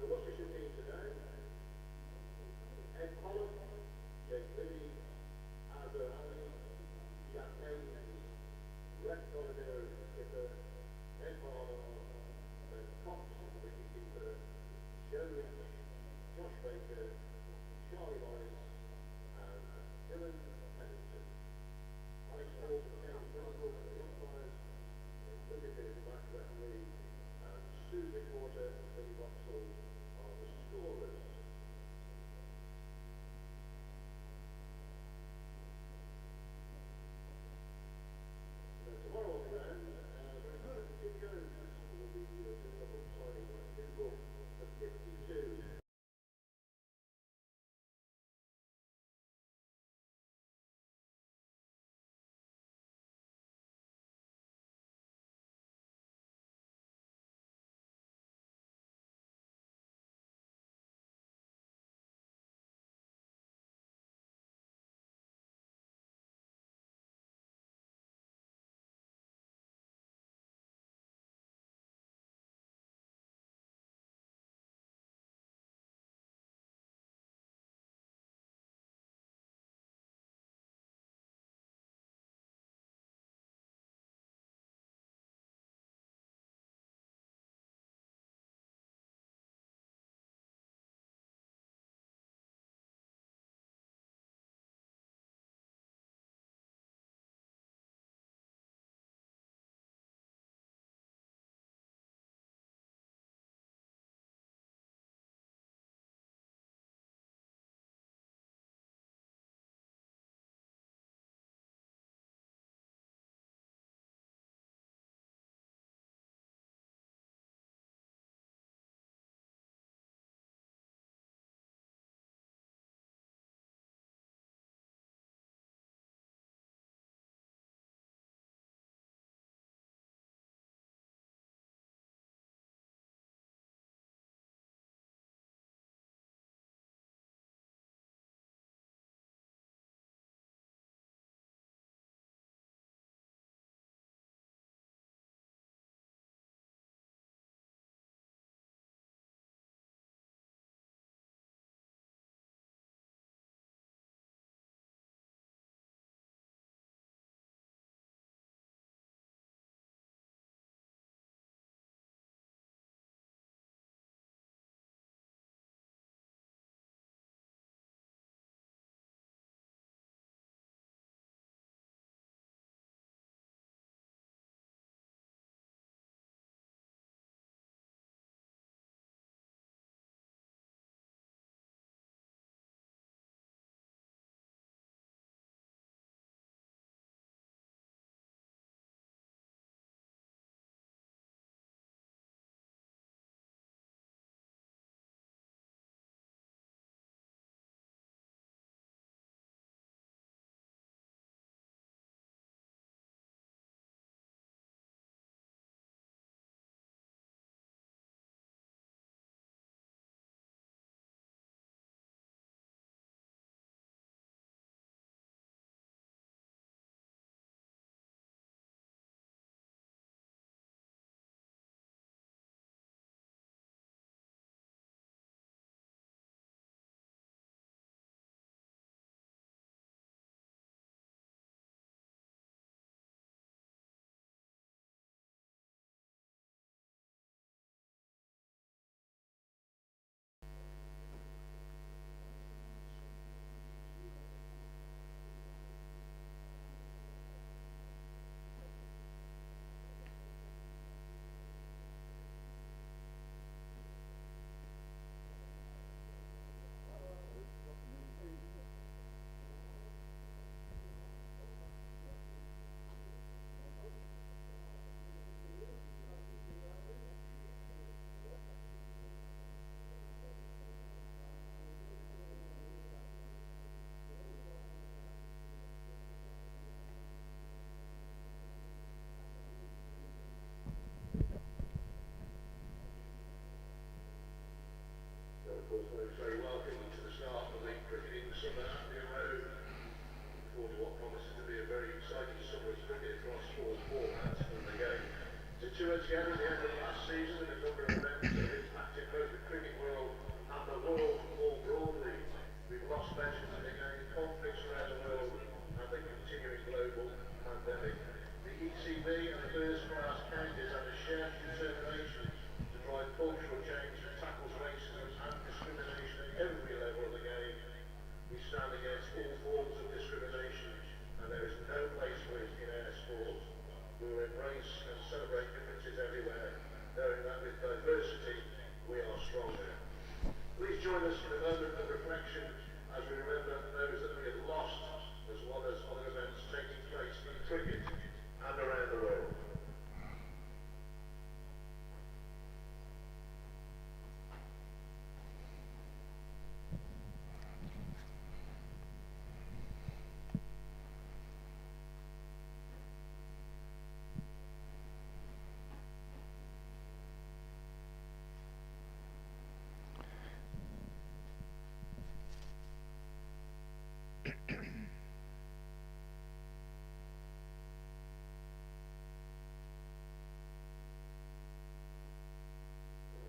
The Worcestershire team today: Pollock, Azhar Ali, skipper, Barnard, Cox, wicket keeper, Josh Baker, Charlie Morris, and Dylan Pennington. Alex Mills and Cheteshwar were the umpires, Wickets back referee, and Susie Porter and Billy Boxall are the scorers. Tomorrow on the ground, Tim Jones will be doing a book signing on his book, The 52. towards the end of last season with a number of events that have impacted both the cricket world and the world more broadly. We've lost legends in the game, conflicts around the world, and the continuing global pandemic. The ECB and the first-class counties have a shared determination to drive cultural change that tackles racism and discrimination at every level of the game. We stand against all forms of discrimination, and there is no place for it in our sport. We will embrace and celebrate differences everywhere, knowing that with diversity we are stronger. Please join us in a moment of reflection as we remember those that we have lost, as well as other events taking place in cricket and around the world.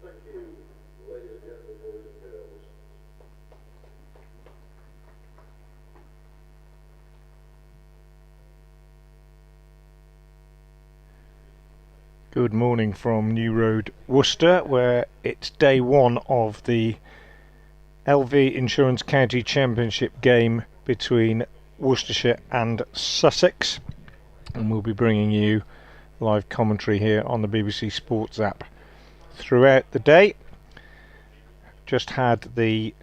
Thank you, ladies and gentlemen, boys and girls. Good morning from New Road, Worcester, where it's day one of the LV Insurance County Championship game between Worcestershire and Sussex, and we'll be bringing you live commentary here on the BBC Sports app throughout the day. Just had the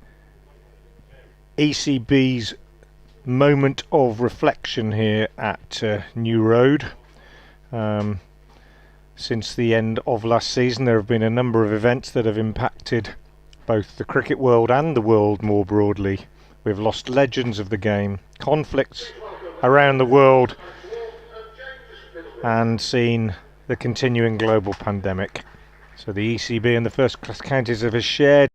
ECB's moment of reflection here at New Road. Since the end of last season, there have been a number of events that have impacted both the cricket world and the world more broadly. We've lost legends of the game, conflicts around the world, and seen the continuing global pandemic. So the ECB and the first-class counties have a shared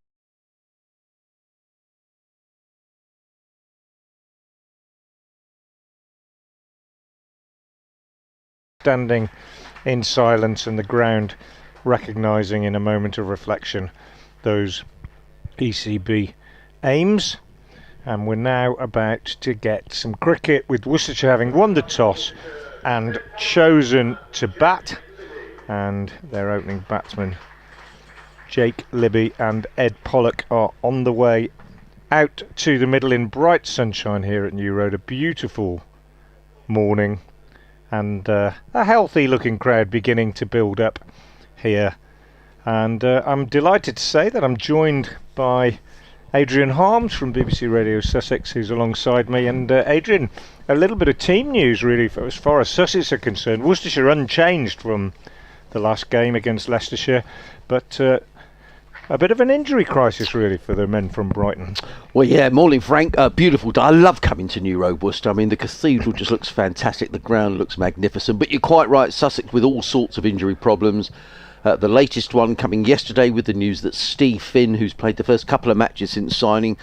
standing in silence, and the ground recognising in a moment of reflection those ECB aims. And we're now about to get some cricket, with Worcestershire having won the toss and chosen to bat, and their opening batsmen Jake Libby and Ed Pollock are on the way out to the middle in bright sunshine here at New Road. A beautiful morning, and a healthy looking crowd beginning to build up here. And I'm delighted to say that I'm joined by Adrian Harms from BBC Radio Sussex, who's alongside me. And Adrian, a little bit of team news really as far as Sussex are concerned. Worcestershire unchanged from the last game against Leicestershire, but a bit of an injury crisis really for the men from Brighton. Well, yeah, morning Frank, beautiful day. I love coming to New Road, Worcester. I mean, the cathedral just looks fantastic, the ground looks magnificent, but you're quite right, Sussex with all sorts of injury problems. The latest one coming yesterday with the news that Steve Finn, who's played the first couple of matches since signing,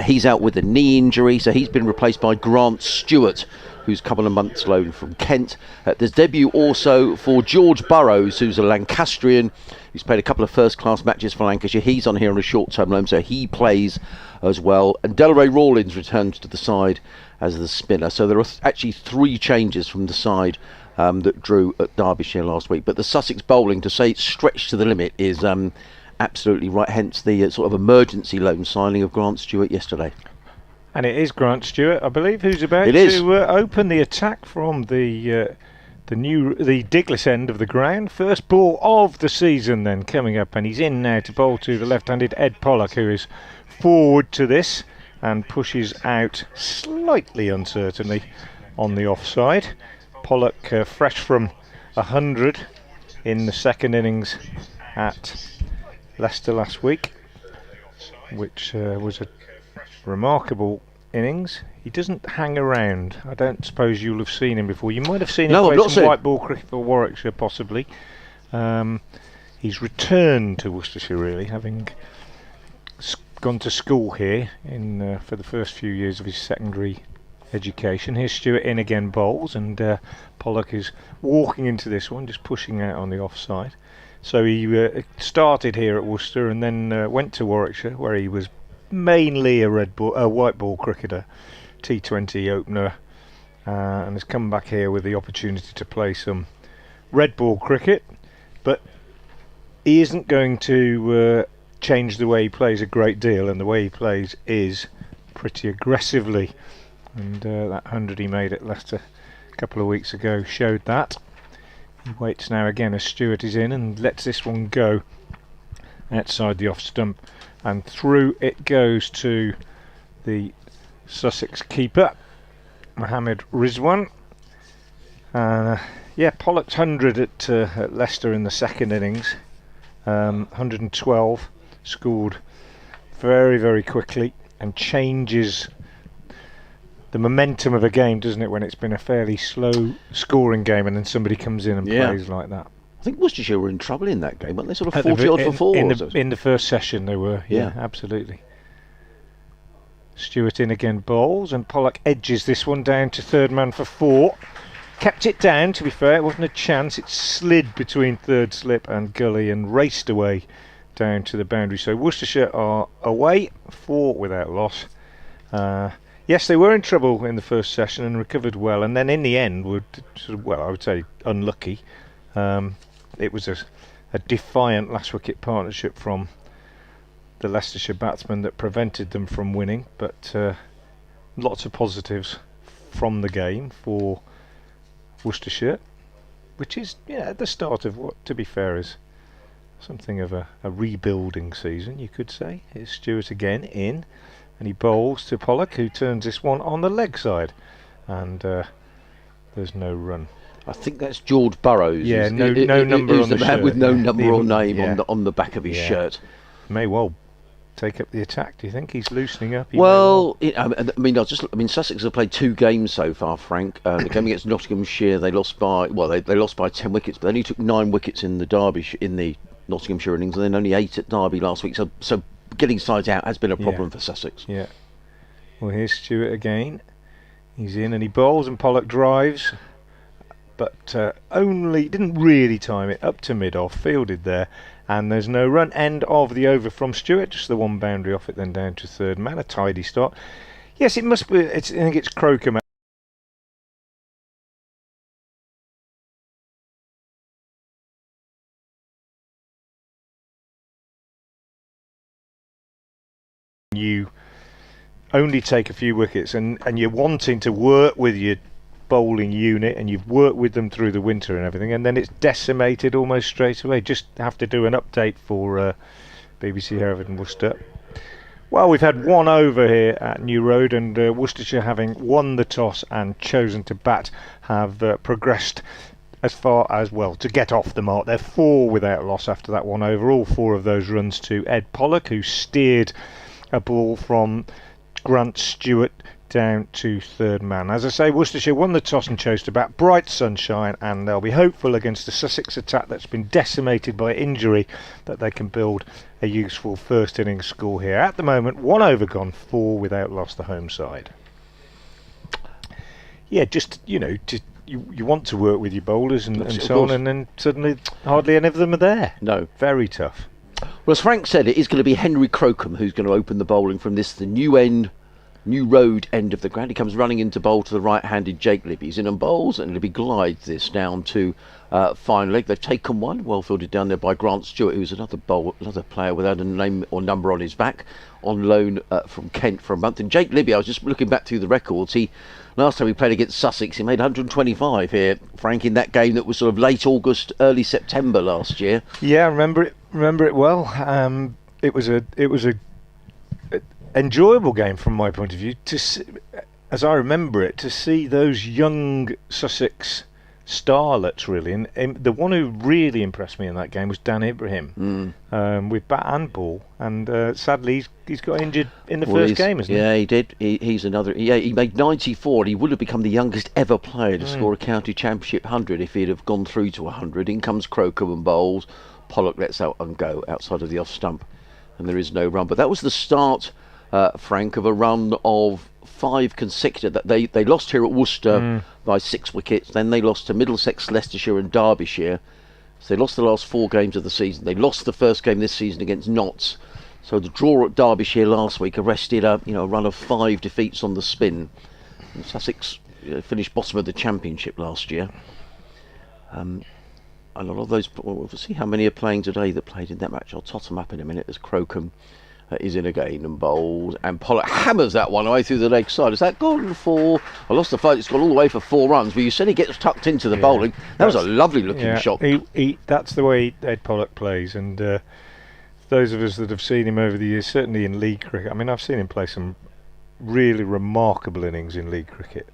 he's out with a knee injury, so he's been replaced by Grant Stewart, who's a couple of months loan from Kent. There's debut also for George Burrows, who's a Lancastrian. He's played a couple of first-class matches for Lancashire. He's on here on a short-term loan, so he plays as well. And Delray Rawlins returns to the side as the spinner. So there are actually three changes from the side that drew at Derbyshire last week. But the Sussex bowling, to say it's stretched to the limit, is absolutely right. Hence the sort of emergency loan signing of Grant Stewart yesterday. And it is Grant Stewart, I believe, who's about to open the attack from the Diglis end of the ground. First ball of the season then coming up, and he's in now to bowl to the left-handed Ed Pollock, who is forward to this and pushes out slightly uncertainly on the offside. Pollock fresh from 100 in the second innings at Leicester last week, which was a remarkable innings. He doesn't hang around. I don't suppose you'll have seen him before. You might have seen him play some white ball cricket for Warwickshire, possibly. He's returned to Worcestershire, really, having gone to school here for the first few years of his secondary education. Here's Stewart in again, bowls, and Pollock is walking into this one, just pushing out on the offside. So he started here at Worcester and then went to Warwickshire, where he was mainly a white ball cricketer, T20 opener, and has come back here with the opportunity to play some red ball cricket. But he isn't going to change the way he plays a great deal, and the way he plays is pretty aggressively. And that 100 he made at Leicester a couple of weeks ago showed that. He waits now again as Stewart is in and lets this one go outside the off stump, and through it goes to the Sussex keeper, Mohammad Rizwan. Yeah, Pollock's 100 at Leicester in the second innings, 112, scored very, very quickly, and changes the momentum of a game, doesn't it, when it's been a fairly slow scoring game and then somebody comes in and plays like that. I think Worcestershire were in trouble in that game, weren't they? Sort of 40 odd for four. In the first session they were, yeah, absolutely. Stewart in again, bowls, and Pollock edges this one down to third man for 4. Kept it down, to be fair, it wasn't a chance. It slid between third slip and gully and raced away down to the boundary. So Worcestershire are away, 4 without loss. Yes, they were in trouble in the first session and recovered well, and then in the end were sort of, well, I would say unlucky. It was a defiant last wicket partnership from the Leicestershire batsmen that prevented them from winning, but lots of positives from the game for Worcestershire, which is, at the start of what, to be fair, is something of a rebuilding season, you could say. Here's Stewart again in, and he bowls to Pollock, who turns this one on the leg side, and there's no run. I think that's George Burrows. Yeah, no number on the shirt. With no number or name on the back of his shirt. May well take up the attack. Do you think he's loosening up? Sussex have played 2 games so far, Frank. The game against Nottinghamshire, they lost by 10 wickets, but they only took 9 wickets in the Nottinghamshire innings, and then only 8 at Derby last week. So getting sides out has been a problem for Sussex. Yeah. Well, here's Stewart again. He's in and he bowls, and Pollock drives, but didn't really time it, up to mid-off, fielded there, and there's no run. End of the over from Stewart, just the one boundary off it, then down to third man, a tidy start. Yes, it must be, I think it's Crocombe. You only take a few wickets, and you're wanting to work with your bowling unit, and you've worked with them through the winter and everything, and then it's decimated almost straight away. Just have to do an update for BBC Hereford and Worcester. Well, we've had 1 over here at New Road, and Worcestershire, having won the toss and chosen to bat, have progressed as far as, well, to get off the mark. They're 4 without loss after that 1 over. All 4 of those runs to Ed Pollock, who steered a ball from Grant Stewart down to third man. As I say, Worcestershire won the toss and chose to bat. Bright sunshine, and they'll be hopeful against the Sussex attack that's been decimated by injury that they can build a useful first innings score here. At the moment, 1 over gone, 4 without loss, the home side. Yeah, just, you want to work with your bowlers and so on, and then suddenly hardly any of them are there. No. Very tough. Well, as Frank said, it is going to be Henry Crocombe who's going to open the bowling from the New Road end of the ground. He comes running into bowl to the right-handed Jake Libby. He's in and bowls, and Libby glides this down to fine leg. They've taken one, well fielded down there by Grant Stewart, who's another player without a name or number on his back, on loan from Kent for a month. And Jake Libby, I was just looking back through the records. Last time he played against Sussex, he made 125 here, Frank, in that game that was sort of late August, early September last year. Yeah, I remember it well. It was a enjoyable game from my point of view, as I remember it, to see those young Sussex starlets, really. And the one who really impressed me in that game was Dan Ibrahim, with bat and ball, and sadly he's got injured in the first game, isn't he? Yeah, he did. He's another. Yeah, he made 94, and he would have become the youngest ever player to score a county championship 100 if he'd have gone through to 100. In comes Crocombe and bowls. Pollock lets out and go outside of the off stump, and there is no run. But that was the start, Frank, of a run of 5 consecutive. That they lost here at Worcester by 6 wickets. Then they lost to Middlesex, Leicestershire, and Derbyshire. So they lost the last 4 games of the season. They lost the first game this season against Notts. So the draw at Derbyshire last week arrested a run of 5 defeats on the spin. And Sussex finished bottom of the Championship last year. And a lot of those, we'll see how many are playing today that played in that match. I'll tot them up in a minute as Crocombe is in again and bowls. And Pollock hammers that one away through the leg side. Is that gone for... I lost the fight. It's gone all the way for 4 runs. But you said he gets tucked into the bowling. That was a lovely looking shot. That's the way Ed Pollock plays. And those of us that have seen him over the years, certainly in league cricket, I mean, I've seen him play some really remarkable innings in league cricket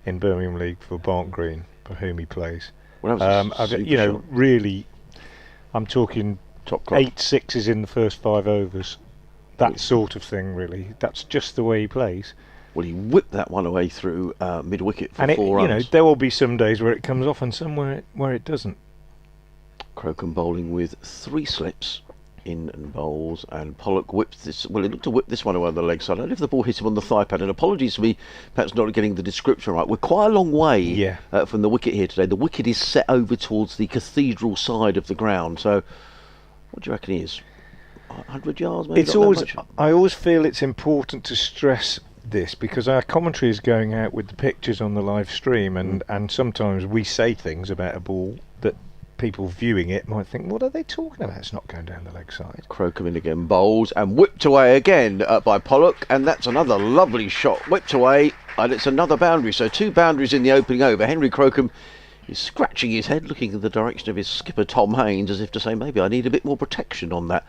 in Birmingham League for Barnard Green, for whom he plays. Well, really, I'm talking top class. 8 sixes in the first 5 overs. That sort of thing, really. That's just the way he plays. Well, he whipped that one away through mid wicket for 4 runs. You know, there will be some days where it comes off and some where it doesn't. Crocombe bowling with 3 slips in and bowls, and Pollock whipped this. Well, he looked to whip this one away on the leg side. I don't know if the ball hit him on the thigh pad, and apologies for me perhaps not getting the description right. We're quite a long way from the wicket here today. The wicket is set over towards the cathedral side of the ground. So, what do you reckon he is? 100 yards, maybe? I always feel it's important to stress this because our commentary is going out with the pictures on the live stream, and sometimes we say things about a ball that people viewing it might think, what are they talking about? It's not going down the leg side. Crocombe in again, bowls, and whipped away again by Pollock, and that's another lovely shot. Whipped away, and it's another boundary. So 2 boundaries in the opening over. Henry Crocombe is scratching his head, looking in the direction of his skipper Tom Haynes, as if to say, maybe I need a bit more protection on that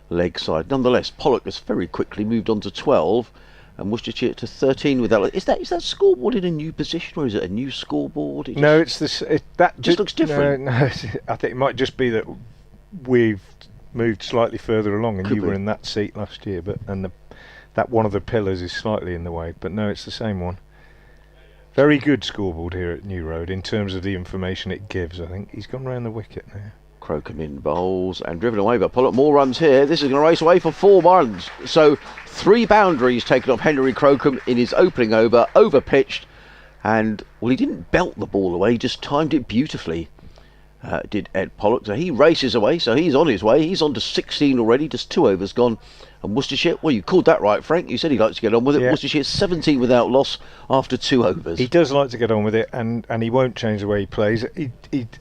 leg side. Nonetheless, Pollock has very quickly moved on to 12, and Worcestershire to 13 with that. Is that scoreboard in a new position, or is it a new scoreboard? It's this. That just looks different. No, I think it might just be that we've moved slightly further along, and you were in that seat last year. That one of the pillars is slightly in the way, but no, it's the same one. Very good scoreboard here at New Road in terms of the information it gives. I think he's gone round the wicket now. Crocombe in bowls and driven away by Pollock. More runs here. This is going to race away for 4 runs. So 3 boundaries taken off Henry Crocombe in his opening over, pitched, and well, he didn't belt the ball away, he just timed it beautifully. Did Ed Pollock. So he races away, so he's on his way. He's on to 16 already, just 2 overs gone. And Worcestershire, well, you called that right, Frank. You said he likes to get on with it. Worcestershire 17 without loss after 2 overs. He does like to get on with it, and he won't change the way he plays. He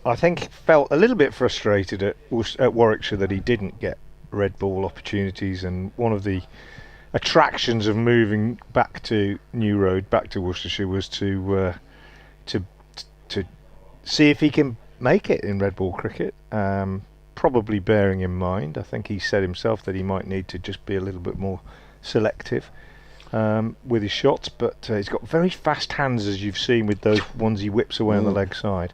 I think, felt a little bit frustrated at Warwickshire that he didn't get red ball opportunities, and one of the attractions of moving back to New Road, back to Worcestershire, was to see if he can make it in red ball cricket. Probably bearing in mind, I think he said himself that he might need to just be a little bit more selective with his shots, but he's got very fast hands, as you've seen with those ones he whips away on the leg side,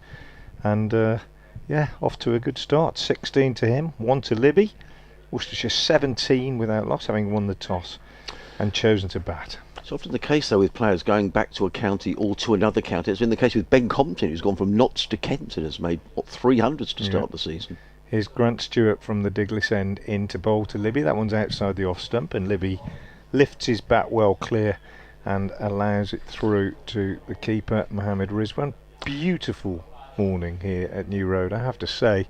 and off to a good start. 16 to him, 1 to Libby. Worcestershire 17 without loss, having won the toss and chosen to bat. It's often the case, though, with players going back to a county or to another county. It's been the case with Ben Compton, who's gone from Notts to Kent and has made 300s to start the season. Here's Grant Stewart from the Diglis end in to bowl to Libby. That one's outside the off stump, and Libby lifts his bat well clear and allows it through to the keeper, Mohammad Rizwan. Beautiful morning here at New Road, I have to say.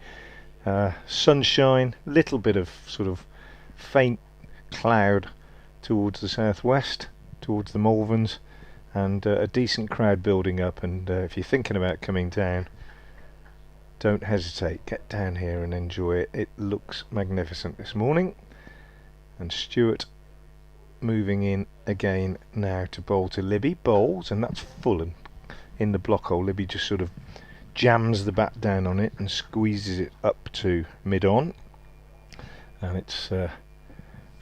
Sunshine, little bit of sort of faint cloud towards the southwest, towards the Malverns, and a decent crowd building up. And if you're thinking about coming down, don't hesitate, get down here and enjoy it. It looks magnificent this morning. And Stewart moving in again now to bowl to Libby. Bowls, and that's full and in the block hole. Libby just sort of jams the bat down on it and squeezes it up to mid-on. And it's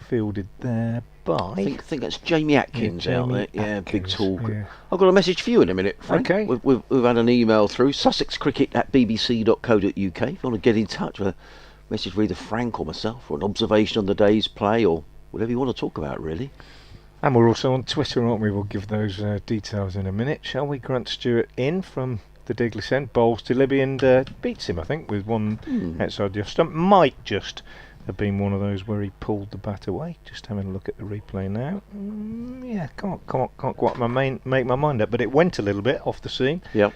fielded there by... I think that's Jamie Atkins out there. Yeah, big tall. Yeah. I've got a message for you in a minute, Frank. Okay. We've had an email through, sussexcricket@bbc.co.uk. If you want to get in touch with a message for either Frank or myself, or an observation on the day's play, or whatever you want to talk about, really. And we're also on Twitter, aren't we? We'll give those details in a minute, shall we? Grant Stewart in from the Diglis end, bowls to Libby and beats him, I think, with one outside the off stump. Might just have been one of those where he pulled the bat away. Just having a look at the replay now. Yeah, can't quite make my mind up, but it went a little bit off the seam. Yeah.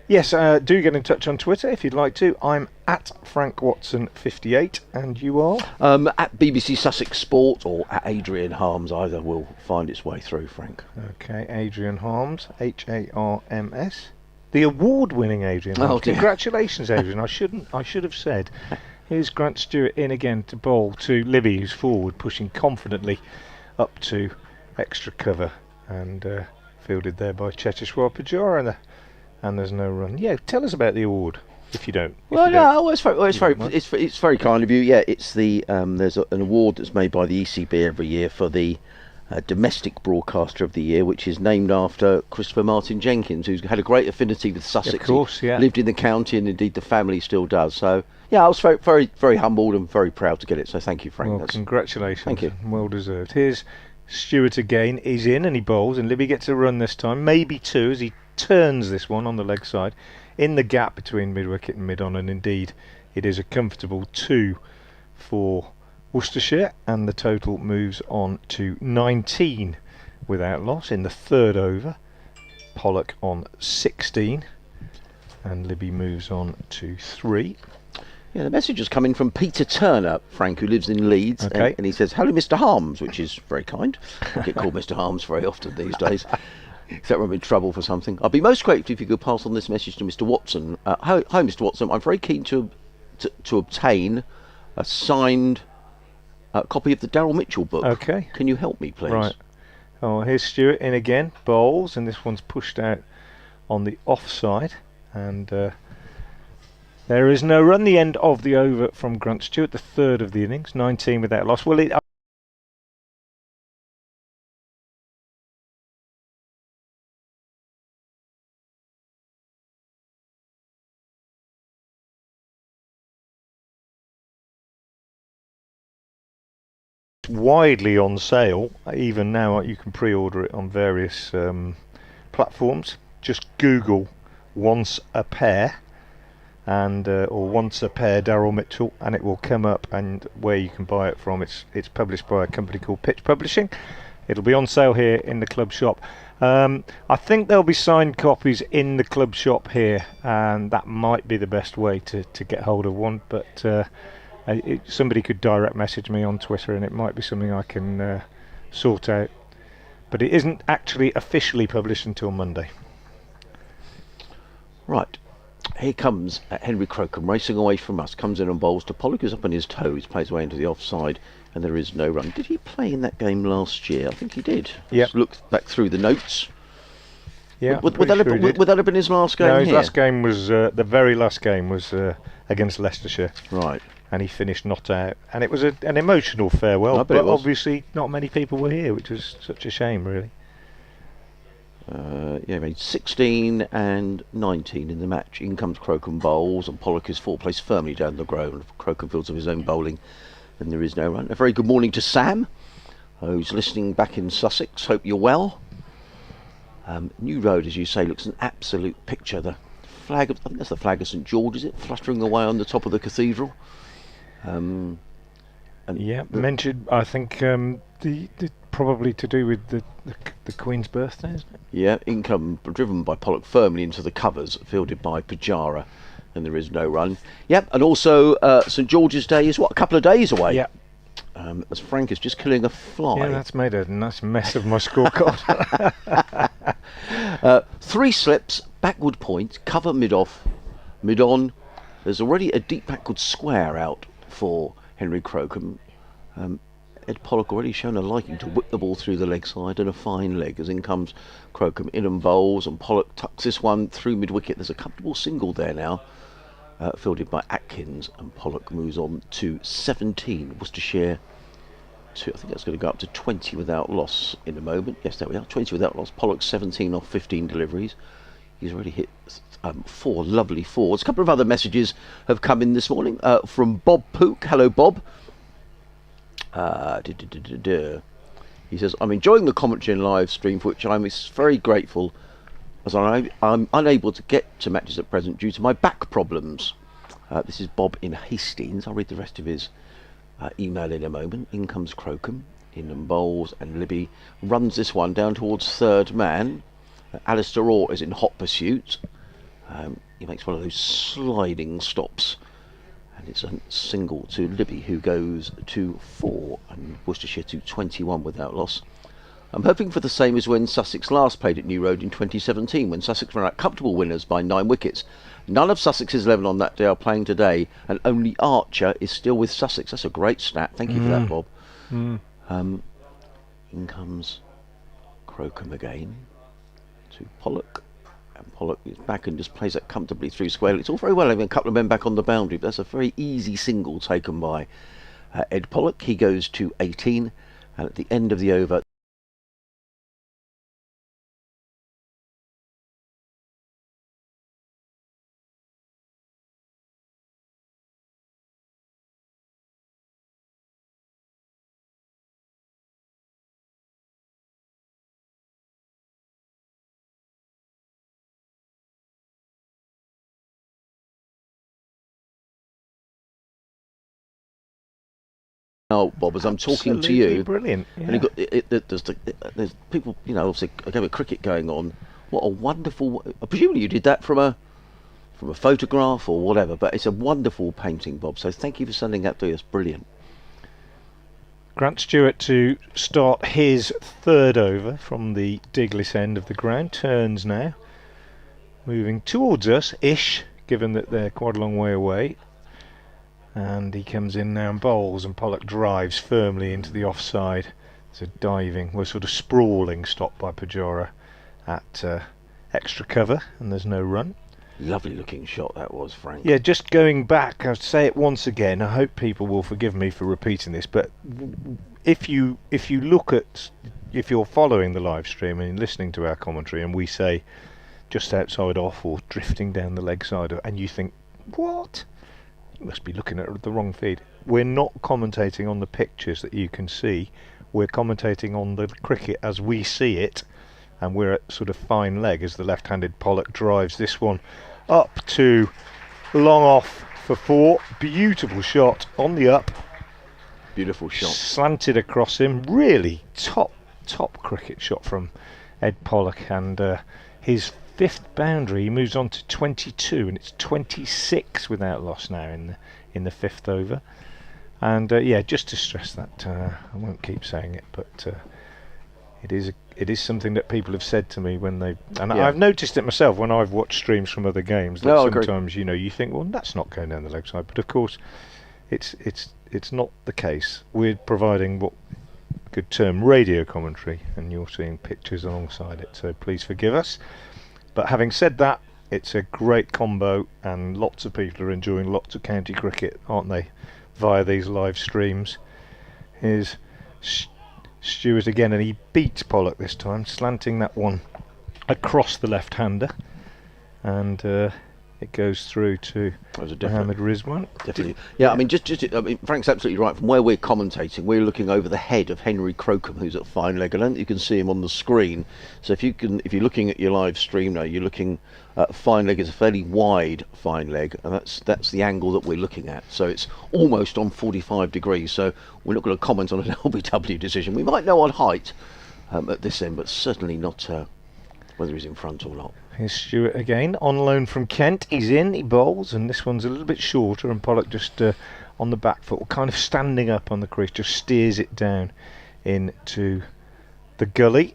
Yes, do get in touch on Twitter if you'd like to. I'm at FrankWatson58, and you are? At BBC Sussex Sport or at Adrian Harms, either will find its way through, Frank. Okay, Adrian Harms, Harms. The award-winning Adrian Harms. Oh, dear. Congratulations, Adrian. I should have said. Here's Grant Stewart in again to bowl to Libby, who's forward, pushing confidently up to extra cover, and fielded there by Cheteshwar Pujara, and there's no run. Yeah, tell us about the award if you don't. It's very kind of you. Yeah, it's the there's an award that's made by the ECB every year for the domestic broadcaster of the year, which is named after Christopher Martin Jenkins, who's had a great affinity with Sussex. Of course, yeah. Lived in the county, and indeed the family still does. So yeah, I was very, very, very humbled and very proud to get it. So thank you, Frank. Well, congratulations. Thank you. Well deserved. Here's Stewart again. He's in and he bowls, and Libby gets a run this time, maybe two, as he turns this one on the leg side in the gap between mid-wicket and mid-on, and indeed it is a comfortable 2 for Worcestershire, and the total moves on to 19 without loss in the third over. Pollock on 16, and Libby moves on to 3. Yeah, the message has come in from Peter Turner, Frank, who lives in Leeds, Okay. and he says, "Hello, Mr. Harms," which is very kind. I get called Mr. Harms very often these days, except when I'm in trouble for something. I'd be most grateful if you could pass on this message to Mr. Watson. Hi, Mr. Watson. I'm very keen to obtain a signed copy of the Daryl Mitchell book. Okay. Can you help me, please? Right. Oh, here's Stewart in again, bowls, and this one's pushed out on the offside, and there is no run. The end of the over from Grant Stewart, the third of the innings, 19 without loss. Well, widely on sale. Even now you can pre-order it on various platforms. Just Google "once a pair" and or "once a pair Daryl Mitchell," and it will come up, and where you can buy it from. It's published by a company called Pitch Publishing. It'll be on sale here in the club shop. I think there'll be signed copies in the club shop here, and that might be the best way to get hold of one, but somebody could direct message me on Twitter, and it might be something I can sort out. But it isn't actually officially published until Monday. Right. Here comes Henry Crocombe racing away from us. Comes in and bowls to Pollock, who's up on his toes, plays away into the offside, and there is no run. Did he play in that game last year? I think he did. Yeah. Just look back through the notes. Yeah. Would that have been his last game? No, his here? last game was the very last game was against Leicestershire. Right. And he finished not out, and it was an emotional farewell. I bet But it was. obviously, not many people were here, which was such a shame, really. Yeah, he made 16 and 19 in the match. In comes Crocombe bowls, and Pollock is placed firmly down the ground. Crocombe fields of his own bowling, and there is no run. A very good morning to Sam, who's listening back in Sussex. Hope you're well. New Road, as you say, looks an absolute picture. The flag, I think that's the flag of St George, is it? Fluttering away on the top of the cathedral. And Yeah, mentioned. I think the probably to do with the Queen's birthday, isn't it? yeah, income driven by Pollock firmly into the covers, fielded by Pujara, and there is no run. Yep, and also St George's Day is a couple of days away. Yeah. As Frank is just killing a fly. Yeah, that's made a nice mess of my scorecard. 3 slips, backward point, cover mid-off, mid-on. There's already a deep backward square out for Henry Crocombe. Ed Pollock already shown a liking to whip the ball through the leg side, and a fine leg as in comes Crocombe in and bowls, and Pollock tucks this one through mid-wicket. There's a comfortable single there now, fielded by Atkins, and Pollock moves on to 17. Worcestershire to, I think that's going to go up to 20 without loss in a moment. Yes, there we are, 20 without loss. Pollock 17 off 15 deliveries. He's already hit 4 lovely fours. A couple of other messages have come in this morning from Bob Pook. Hello, Bob. He says, "I'm enjoying the commentary and live stream, for which I'm very grateful, as I'm unable to get to matches at present due to my back problems." This is Bob in Hastings. I'll read the rest of his email in a moment. In comes Crocombe, in and bowls, and Libby runs this one down towards third man. Alistair Orr is in hot pursuit. He makes one of those sliding stops, and it's a single to Libby, who goes to 4, and Worcestershire to 21 without loss. I'm hoping for the same as when Sussex last played at New Road in 2017, when Sussex ran out comfortable winners by 9 wickets. None of Sussex's 11 on that day are playing today, and only Archer is still with Sussex. That's a great stat. Thank you for that, Bob. In comes Crocombe again to Pollock, and Pollock is back and just plays that comfortably through square. It's all very well having a couple of men back on the boundary, but that's a very easy single taken by Ed Pollock. He goes to 18, and at the end of the over, now, Bob, as I'm talking to you, brilliant. Yeah. And you've got, there's people, obviously a game of cricket going on. What a wonderful! Presumably you did that from a photograph or whatever, but it's a wonderful painting, Bob. So thank you for sending that to us. Brilliant. Grant Stewart to start his third over from the Diglis end of the ground. Turns now, moving towards us ish, given that they're quite a long way away. And he comes in now and bowls, and Pollock drives firmly into the offside. It's a diving, sort of sprawling stop by Pujara at extra cover, and there's no run. Lovely looking shot that was, Frank. Yeah, just going back, I'll say it once again. I hope people will forgive me for repeating this, but if you look at, if you're following the live stream and listening to our commentary, and we say just outside off or drifting down the leg side, and you think, what? You must be looking at the wrong feed. We're not commentating on the pictures that you can see. We're commentating on the cricket as we see it, and we're at sort of fine leg as the left-handed Pollock drives this one up to long off for 4. Beautiful shot on the up. Beautiful shot. Slanted across him. Really top cricket shot from Ed Pollock, and his 5th boundary. He moves on to 22, and it's 26 without loss now in the 5th over. And yeah, just to stress that, I won't keep saying it, but it is something that people have said to me when I've noticed it myself when I've watched streams from other games, that sometimes you think, well, that's not going down the leg side, but of course it's not the case. We're providing what could term radio commentary, and you're seeing pictures alongside it, so please forgive us. But having said that, it's a great combo, and lots of people are enjoying lots of county cricket, aren't they, via these live streams. Here's Stewart again, and he beats Pollock this time, slanting that one across the left-hander, and it goes through to Mohammad Rizwan. Definitely. Yeah, I mean, Frank's absolutely right. From where we're commentating, we're looking over the head of Henry Crocombe, who's at fine leg, and you can see him on the screen. So if you're looking at your live stream now, you're looking at fine leg. Is a fairly wide fine leg, and that's the angle that we're looking at. So it's almost on 45 degrees. So we're not going to comment on an LBW decision. We might know on height at this end, but certainly not whether he's in front or not. Here's Stewart again, on loan from Kent. He's in, he bowls, and this one's a little bit shorter, and Pollock just on the back foot, kind of standing up on the crease, just steers it down into the gully.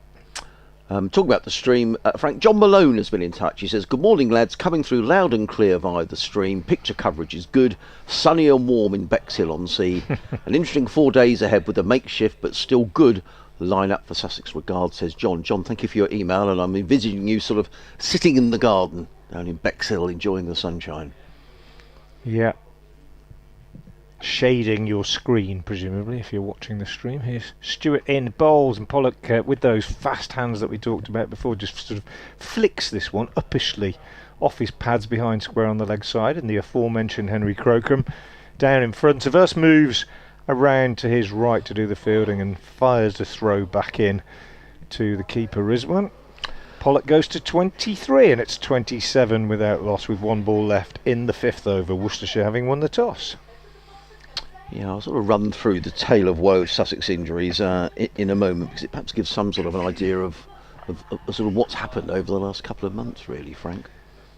Talking about the stream, Frank, John Malone has been in touch. He says, good morning, lads, coming through loud and clear via the stream. Picture coverage is good, sunny and warm in Bexhill-on-Sea. An interesting 4 days ahead with a makeshift but still good line up for Sussex. Regards, says John. John, thank you for your email, and I'm envisaging you sort of sitting in the garden down in Bexhill enjoying the sunshine. Yeah. Shading your screen, presumably, if you're watching the stream. Here's Stewart in, bowls, and Pollock with those fast hands that we talked about before, just sort of flicks this one uppishly off his pads behind square on the leg side, and the aforementioned Henry Crocombe down in front of us moves around to his right to do the fielding and fires the throw back in to the keeper Rizwan. Pollock goes to 23, and it's 27 without loss with 1 ball left in the 5th over, Worcestershire having won the toss. Yeah, I'll sort of run through the tale of woe of Sussex injuries in a moment, because it perhaps gives some sort of an idea of sort of what's happened over the last couple of months, really, Frank.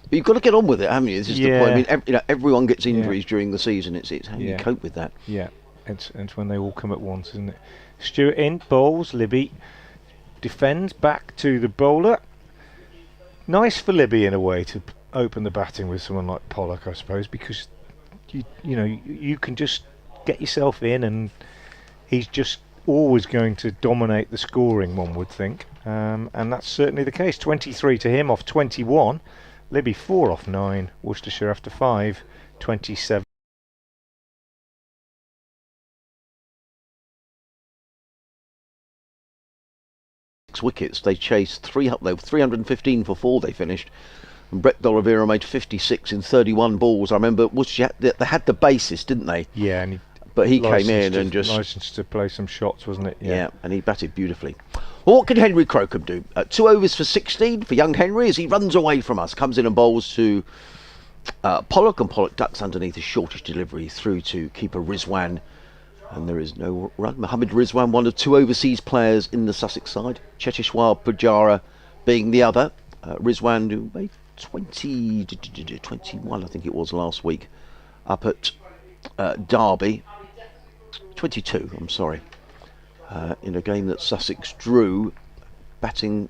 But you've got to get on with it, haven't you? This is the point. I mean, everyone gets injuries during the season. It's how you cope with that. Yeah, it's when they all come at once, isn't it? Stewart in, bowls, Libby defends back to the bowler. Nice for Libby in a way to open the batting with someone like Pollock, I suppose, because you can just get yourself in, and he's just always going to dominate the scoring, one would think, and that's certainly the case. 23 to him off 21. Libby 4 off 9. Worcestershire after 5. 27. Wickets. They chased 3 up. They were 315 for 4. They finished. And Brett D'Oliveira made 56 in 31 balls. I remember they had the basis, didn't they? Yeah, but he came in and just licensed to play some shots, wasn't it? Yeah, and he batted beautifully. Well, what can Henry Crocombe do? 2 overs for 16 for young Henry as he runs away from us. Comes in and bowls to Pollock, and Pollock ducks underneath a shortish delivery through to keeper Rizwan. And there is no run. Mohammad Rizwan, one of 2 overseas players in the Sussex side. Cheteshwar, Pujara being the other. Rizwan, who made 21, I think it was last week, up at Derby. 22, I'm sorry. In a game that Sussex drew, batting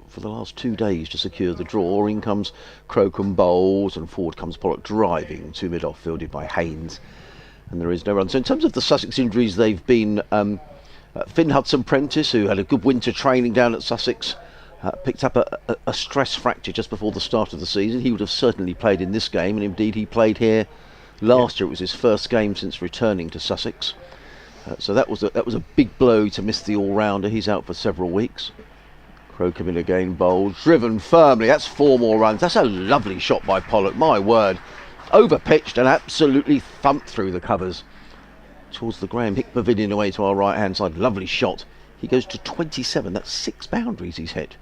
for the last 2 days to secure the draw. In comes Crocombe bowls, and forward comes Pollock driving to mid-off, fielded by Haynes. And there is no run. So in terms of the Sussex injuries, they've been Finn Hudson-Prentice, who had a good winter training down at Sussex, picked up a stress fracture just before the start of the season. He would have certainly played in this game, and indeed he played here last year. It was his first game since returning to Sussex. So that was a big blow to miss the all-rounder. He's out for several weeks. Crocombe in again, bowled, driven firmly. That's 4 more runs. That's a lovely shot by Pollock, my word. Over pitched and absolutely thumped through the covers towards the Graham Hick Pavilion away to our right hand side. Lovely shot. He goes to 27. That's 6 boundaries he's hit.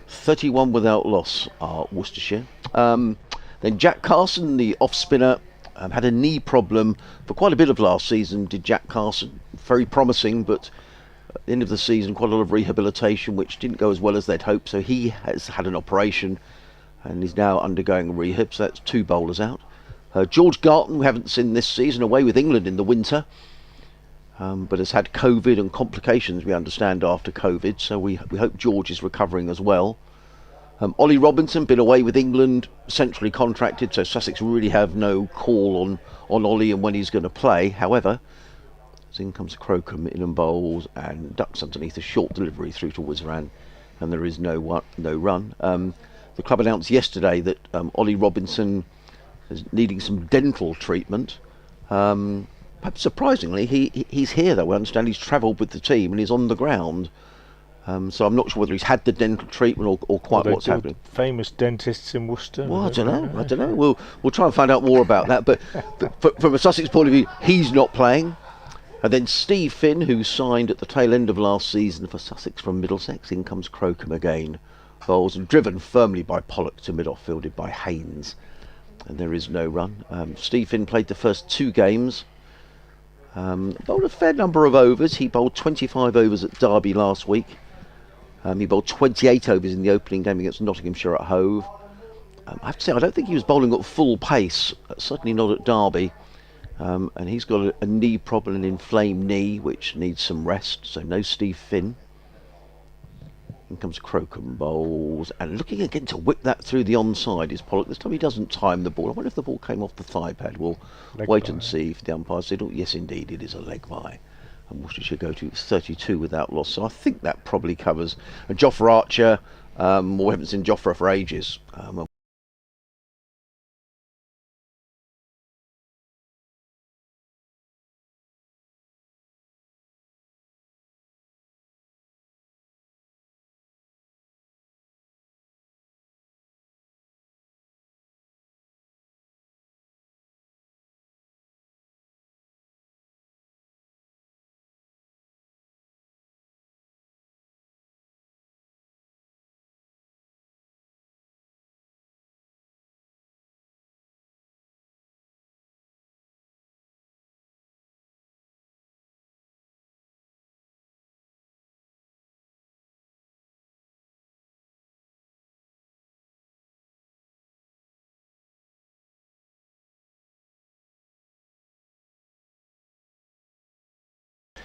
31 without loss are Worcestershire. Then Jack Carson, the off spinner, had a knee problem for quite a bit of last season, did Jack Carson. Very promising, but at the end of the season quite a lot of rehabilitation which didn't go as well as they'd hoped. So he has had an operation and is now undergoing a rehab. So that's 2 bowlers out. George Garton, we haven't seen this season, away with England in the winter, but has had COVID and complications, we understand, after COVID. So we hope George is recovering as well. Ollie Robinson, been away with England, centrally contracted, so Sussex really have no call on Ollie and when he's going to play. However, in comes Crocombe in and bowls and ducks underneath a short delivery through to Rizwan, and there is no run. The club announced yesterday that Ollie Robinson is needing some dental treatment. Perhaps surprisingly, he's here though. I understand he's travelled with the team and he's on the ground. So I'm not sure whether he's had the dental treatment or quite what's happening. Famous dentists in Worcester. Well, I don't know. We'll try and find out more about that. But from a Sussex point of view, he's not playing. And then Steve Finn, who signed at the tail end of last season for Sussex from Middlesex. In comes Crocombe again. Bowls and driven firmly by Pollock to mid-off, fielded by Haynes. And there is no run. Steve Finn played the first 2 games. Bowled a fair number of overs. He bowled 25 overs at Derby last week. He bowled 28 overs in the opening game against Nottinghamshire at Hove. I have to say, I don't think he was bowling at full pace, certainly not at Derby. And he's got a knee problem, an inflamed knee, which needs some rest. So no Steve Finn. In comes Crocombe bowls, and looking again to whip that through the onside is Pollock. This time he doesn't time the ball. I wonder if the ball came off the thigh pad. We'll wait and see if the umpire said, oh, yes, indeed, it is a leg bye. And Worcestershire go to 32 without loss. So I think that probably covers. And Jofra Archer, we haven't seen Jofra for ages.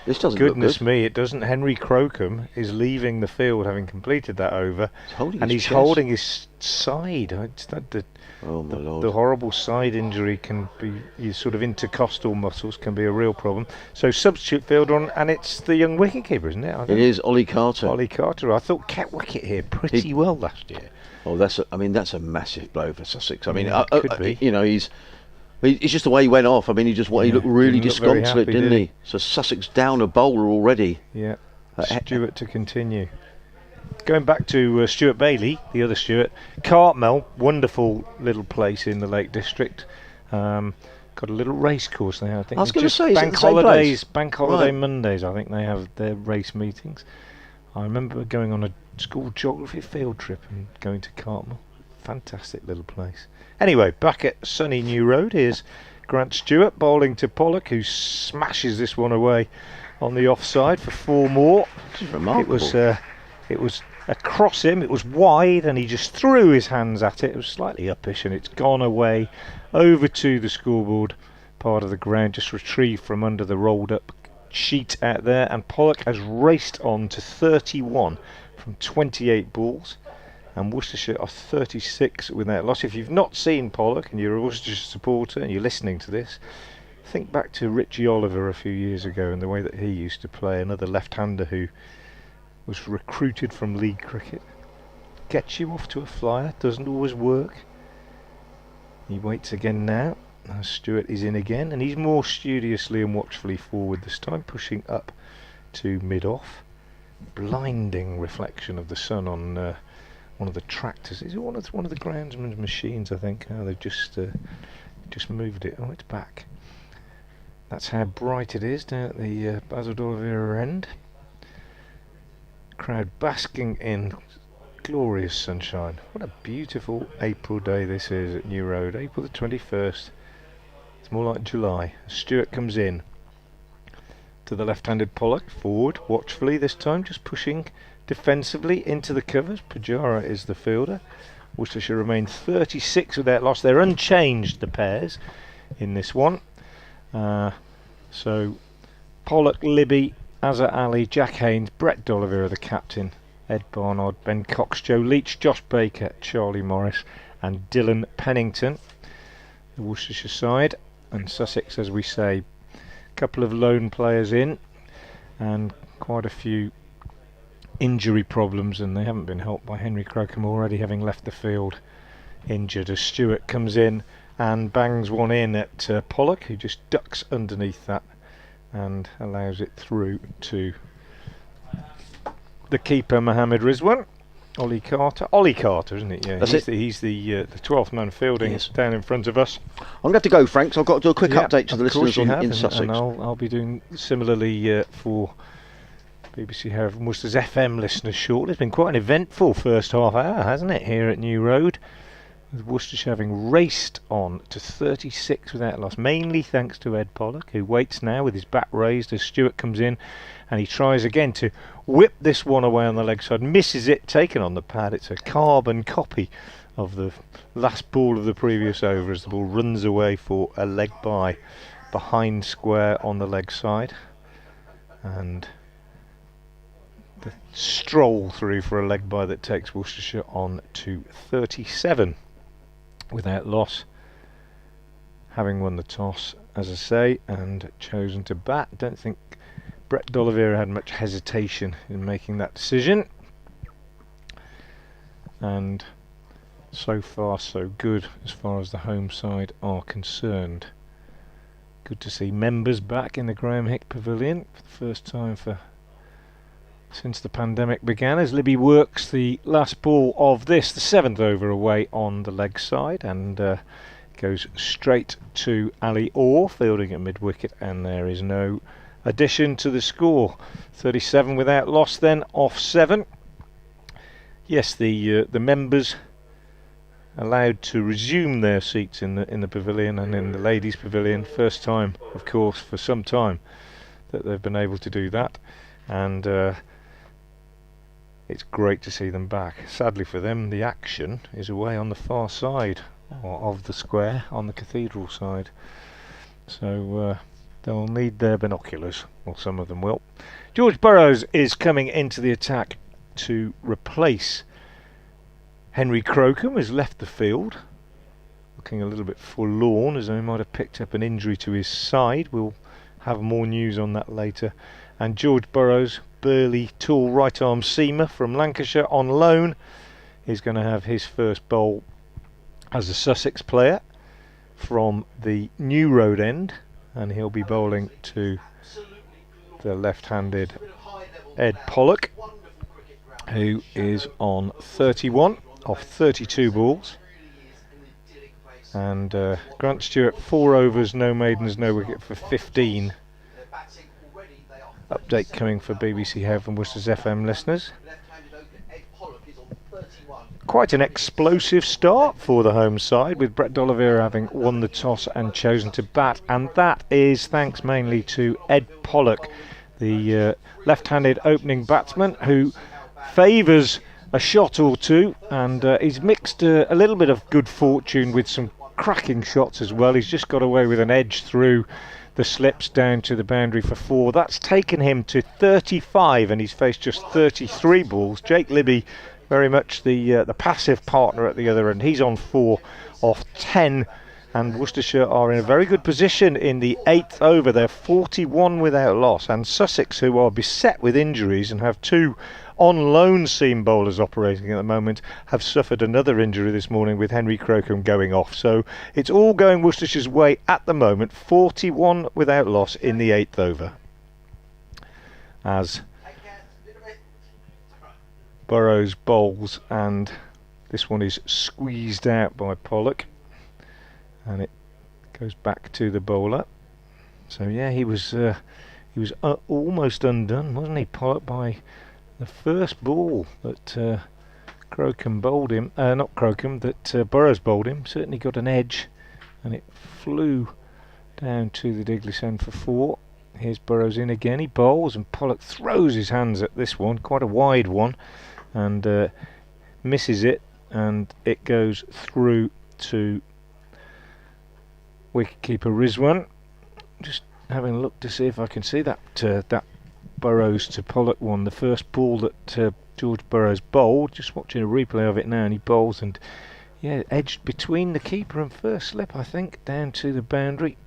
This doesn't look Goodness good. me, it doesn't. Henry Crocombe is leaving the field having completed that over, and he's chest. holding his side. Oh my lord. The horrible side injury can be, your sort of intercostal muscles can be a real problem. So substitute fielder on, and it's the young wicketkeeper, isn't it? It is Ollie Carter. Ollie Carter, I thought kept wicket here pretty well last year. Oh, that's a massive blow for Sussex. I mean, Yeah, it could be. you know, it's just the way he went off. I mean, he looked really didn't look very disconsolate, happy, didn't did he? So Sussex down a bowler already. Yeah, Stewart to continue. Going back to Stuart Bailey, the other Stuart, Cartmel, wonderful little place in the Lake District. Got a little race course there. I think I was going to say, bank is it the same holidays, place? bank holiday Right. Mondays. I think they have their race meetings. I remember going on a school geography field trip and going to Cartmel. Fantastic little place. Anyway, back at sunny New Road, here's Grant Stewart bowling to Pollock, who smashes this one away on the offside for 4 more. This is remarkable. It was across him, it was wide, and he just threw his hands at it. It was slightly uppish, and it's gone away over to the scoreboard part of the ground, just retrieved from under the rolled up sheet out there, and Pollock has raced on to 31 from 28 balls, and Worcestershire are 36 without loss. If you've not seen Pollock and you're a Worcestershire supporter and you're listening to this, think back to Richie Oliver a few years ago and the way that he used to play, another left-hander who was recruited from league cricket. Gets you off to a flyer, doesn't always work. He waits again now. Now Stewart is in again, and he's more studiously and watchfully forward this time, pushing up to mid-off. Blinding reflection of the sun on one of the tractors. Is it one of the groundsman's machines? I think. Oh, they've just moved it. Oh, it's back. That's how bright it is down at the Azhar Ali end. Crowd basking in glorious sunshine. What a beautiful April day this is at New Road. April the 21st. It's more like July. Stewart comes in to the left-handed Pollock, forward watchfully this time, just pushing defensively into the covers. Pujara is the fielder. Worcestershire remain 36 without loss. They're unchanged, the Pears, in this one. So Pollock, Libby, Azhar Ali, Jack Haynes, Brett Dolliver are the captain, Ed Barnard, Ben Cox, Joe Leach, Josh Baker, Charlie Morris and Dylan Pennington, the Worcestershire side. And Sussex, as we say, a couple of lone players in and quite a few injury problems, and they haven't been helped by Henry Crocombe already having left the field injured, as Stewart comes in and bangs one in at Pollock, who just ducks underneath that and allows it through to the keeper, Mohammad Rizwan. Ollie Carter, isn't it? Yeah, he's the 12th man fielding down in front of us. I'm going to have to go, Frank, so I've got to do a quick update to the listeners in Sussex. And I'll be doing similarly for BBC Hereford and Worcester's FM listeners shortly. It's been quite an eventful first half hour, hasn't it, here at New Road, with Worcestershire having raced on to 36 without loss, mainly thanks to Ed Pollock, who waits now with his bat raised as Stewart comes in, and he tries again to whip this one away on the leg side, misses it, taken on the pad. It's a carbon copy of the last ball of the previous over as the ball runs away for a leg bye behind square on the leg side, and the stroll through for a leg bye that takes Worcestershire on to 37 without loss, having won the toss, as I say, and chosen to bat. Don't think Brett Dolliver had much hesitation in making that decision, and so far so good as far as the home side are concerned. Good to see members back in the Graham Hick Pavilion for the first time since the pandemic began, as Libby works the last ball of this, the 7th over away on the leg side, and goes straight to Ali Orr fielding at mid wicket, and there is no addition to the score. 37 without loss then, off 7. Yes, the members allowed to resume their seats in the pavilion and in the ladies' pavilion. First time, of course, for some time that they've been able to do that, and it's great to see them back. Sadly for them, the action is away on the far side of the square, on the cathedral side. So They'll need their binoculars, or some of them will. George Burrows is coming into the attack to replace Henry Crocombe, who's left the field. Looking a little bit forlorn, as though he might have picked up an injury to his side. We'll have more news on that later. And George Burrows, burly, tall right-arm seamer from Lancashire on loan, is going to have his first bowl as a Sussex player from the New Road end, and he'll be bowling to the left-handed Ed Pollock, who is on 31 off 32 balls. And Grant Stewart, 4 overs, no maidens, no wicket for 15. Update coming for BBC Hereford and Worcester's FM listeners. Quite an explosive start for the home side, with Brett D'Oliveira having won the toss and chosen to bat, and that is thanks mainly to Ed Pollock, the left-handed opening batsman, who favours a shot or two, and he's mixed a little bit of good fortune with some cracking shots as well. He's just got away with an edge through the slips down to the boundary for 4. That's taken him to 35, and he's faced just 33 balls. Jake Libby, very much the passive partner at the other end. He's on 4 off 10, and Worcestershire are in a very good position in the 8th over. They're 41 without loss, and Sussex, who are beset with injuries and have 2 on loan seam bowlers operating at the moment, have suffered another injury this morning, with Henry Crocombe going off. So it's all going Worcestershire's way at the moment. 41 without loss in the 8th over, as Burrows bowls, and this one is squeezed out by Pollock, and it goes back to the bowler. So yeah, he was almost undone, wasn't he, Pollock, by the first ball that Crocombe bowled him. Not Crocombe, that Burrows bowled him. Certainly got an edge, and it flew down to the Diglis end for 4. Here's Burrows in again. He bowls, and Pollock throws his hands at this one, quite a wide one, and misses it, and it goes through to wicketkeeper Rizwan. Just having a look to see if I can see that Burrows to Pollock one, the first ball that George Burrows bowled. Just watching a replay of it now, and he bowls, and yeah, edged between the keeper and first slip, I think, down to the boundary.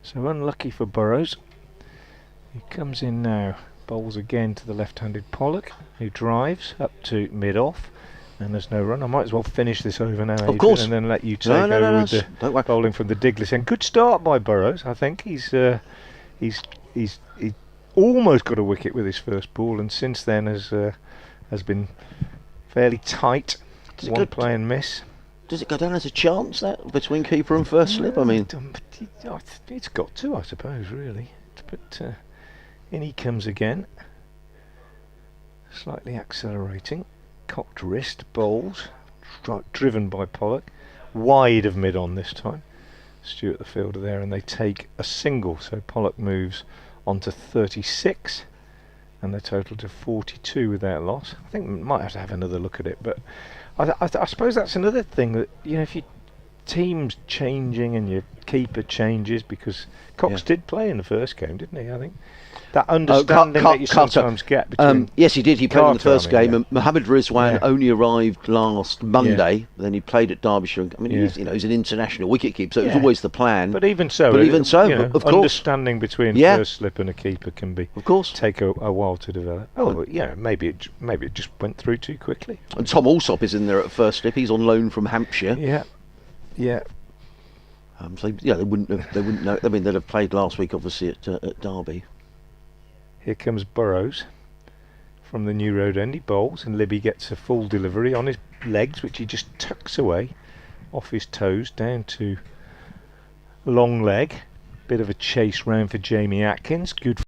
So unlucky for Burrows. He comes in now, bowls again to the left-handed Pollock, who drives up to mid-off, and there's no run. I might as well finish this over now, Adrian, of course, and then let you take over with the bowling from the Diglis end. Good start by Burrows. I think he's almost got a wicket with his first ball, and since then has been fairly tight. One play and miss. Does it go down as a chance, that, between keeper and first slip? I mean, it's got to, I suppose, really. But in he comes again, slightly accelerating, cocked wrist, bowls, driven by Pollock, wide of mid-on this time. Stewart the fielder there, and they take a single, so Pollock moves on to 36, and they're total to 42 without loss. I think we might have to have another look at it, but I suppose that's another thing, that, you know, if your team's changing and your keeper changes, because Cox did play in the first game, didn't he? I think that understanding that you sometimes get between. Yes, he did. He played in the first game. Yeah. And Mohammad Rizwan only arrived last Monday. Then he played at Derbyshire. I mean, he's an international wicketkeeper, so it was always the plan. But even so, of course, understanding between first slip and a keeper can be, of course, take a while to develop. Maybe it just went through too quickly. And Tom Alsop is in there at first slip. He's on loan from Hampshire. Yeah. So they wouldn't know. I mean, they'd have played last week, obviously, at Derby. Here comes Burrows from the New Road end. He bowls, and Libby gets a full delivery on his legs, which he just tucks away off his toes down to long leg. Bit of a chase round for Jamie Atkins. Good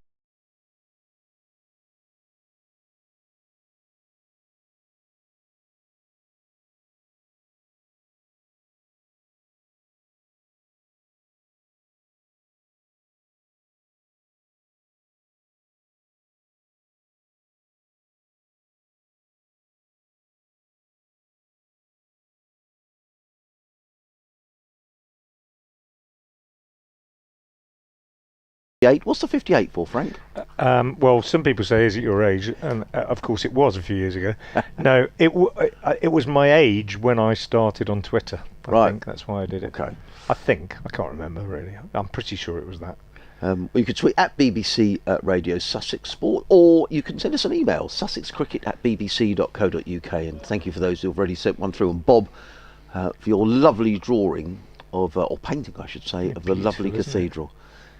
58. What's the 58 for, Frank? Well, some people say, is it your age? And of course it was a few years ago. No, it was my age when I started on Twitter. I think that's why I did it. Okay. I can't remember really. I'm pretty sure it was that. You can tweet at BBC Radio Sussex Sport, or you can send us an email, sussexcricket@bbc.co.uk. And thank you for those who've already sent one through. And Bob, for your lovely drawing of, or painting I should say, of the lovely cathedral.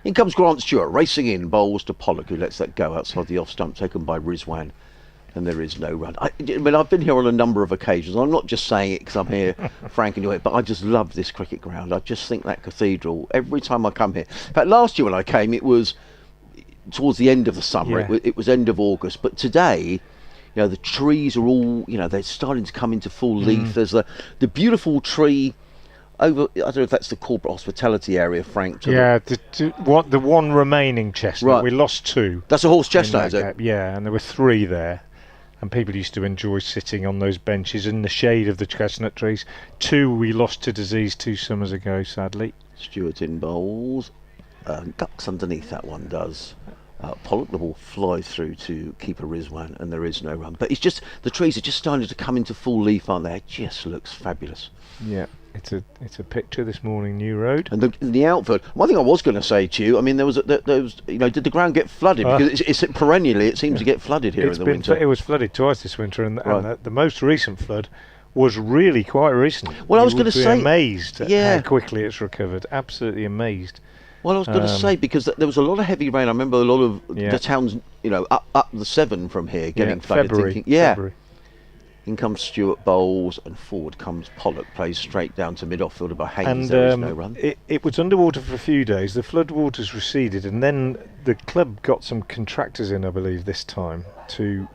In comes Grant Stewart, racing in, bowls to Pollock, who lets that go outside the off stump, taken by Rizwan. And there is no run. I mean, I've been here on a number of occasions. I'm not just saying it because I'm here, Frank, and you're here, but I just love this cricket ground. I just think that cathedral, every time I come here. In fact, last year when I came, it was towards the end of the summer. Yeah. It was end of August. But today, the trees are all, they're starting to come into full leaf. There's the beautiful tree over, I don't know if that's the corporate hospitality area, Frank. The one remaining chestnut. Right. We lost 2. That's a horse chestnut, is it? Gap. Yeah, and there were 3 there. And people used to enjoy sitting on those benches in the shade of the chestnut trees. 2 we lost to disease 2 summers ago, sadly. Stewart in bowls. Ducks underneath that one does. Pollock, the ball flies through to keeper Rizwan, and there is no run. But it's just, the trees are just starting to come into full leaf, aren't they? It just looks fabulous. Yeah, it's a picture this morning, New Road. And the outfield. One thing I was going to say to you, I mean, there was did the ground get flooded? Because it's perennially, it seems to get flooded here in the winter. It was flooded twice this winter, and the most recent flood was really quite recent. Well, I was going to say, amazed at how quickly it's recovered. Absolutely amazed. Well, I was going to say, because there was a lot of heavy rain. I remember a lot of the towns, up the Severn from here getting flooded. February. In comes Stewart bowls, and forward comes Pollock, plays straight down to mid-off fielder by Hayes. And there is no run. It was underwater for a few days. The floodwaters receded, and then the club got some contractors in, I believe, this time to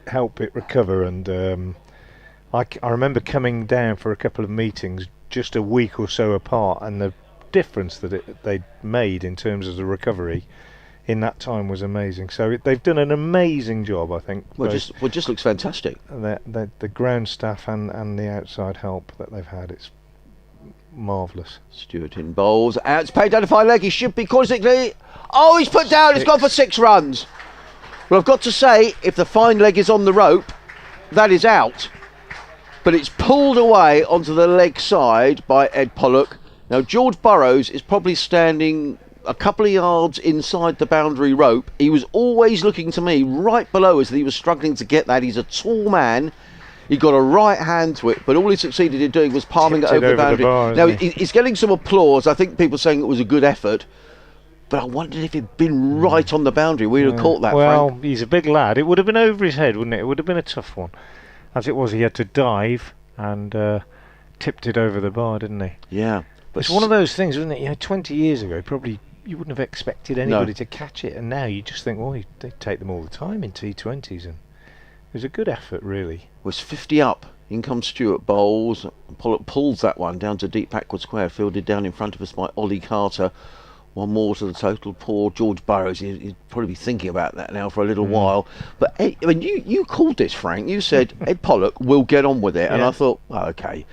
help it recover. And I remember coming down for a couple of meetings just a week or so apart, and the difference that they'd made in terms of the recovery in that time was amazing. So they've done an amazing job, I think. Well, it just looks fantastic. The ground staff and the outside help that they've had, it's marvellous. Stewart in bowls, it's paid down to fine leg. He should be quizzically. Oh, he's put down. He's gone for 6 runs. Well, I've got to say, if the fine leg is on the rope, that is out. But it's pulled away onto the leg side by Ed Pollock. Now, George Burrows is probably standing a couple of yards inside the boundary rope. He was always looking to me right below us, that he was struggling to get that. He's a tall man. He got a right hand to it, but all he succeeded in doing was palming it over the boundary. Now, he's getting some applause. I think people saying it was a good effort, but I wondered if he'd been right on the boundary. We'd have caught that, well, Frank. He's a big lad. It would have been over his head, wouldn't it? It would have been a tough one. As it was, he had to dive and tipped it over the bar, didn't he? Yeah. But it's one of those things, isn't it? 20 years ago, probably you wouldn't have expected anybody to catch it, and now you just think, well, they take them all the time in T20s, and it was a good effort, really. Was 50 up. In comes Stewart bowls. Pollock pulls that one down to deep backward square, fielded down in front of us by Ollie Carter. 1 more to the total. Poor George Burrows. He'd probably be thinking about that now for a little while. But I mean, you called this, Frank. You said Ed Pollock will get on with it, and I thought, well, okay.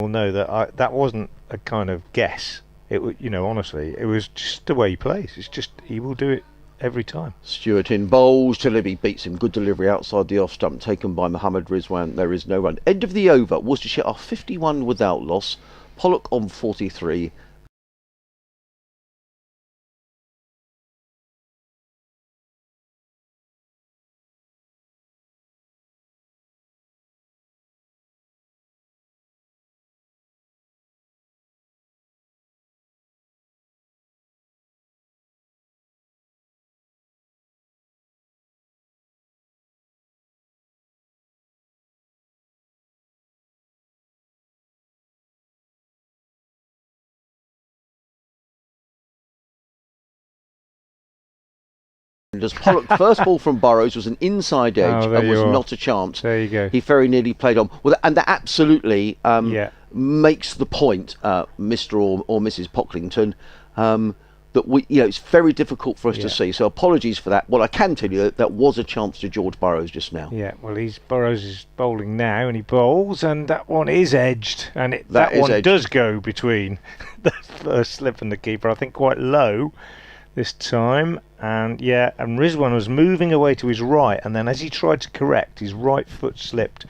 Well, no, that wasn't a kind of guess. It honestly, it was just the way he plays. It's just he will do it every time. Stewart in bowls. Tillerby beats him. Good delivery outside the off stump, taken by Mohammad Rizwan. There is no run. End of the over. Worcestershire are 51 without loss. Pollock on 43. As Pollock first ball from Burrows was an inside edge and was not a chance. There you go. He very nearly played on. Well, and that absolutely makes the point, Mr. or Mrs. Pocklington, that it's very difficult for us to see. So apologies for that. What I can tell you, that was a chance to George Burrows just now. Yeah, well, Burrows is bowling now, and he bowls, and that one is edged, and that one edged. Does go between the first slip and the keeper. I think quite low this time, and Rizwan was moving away to his right, and then as he tried to correct, his right foot slipped,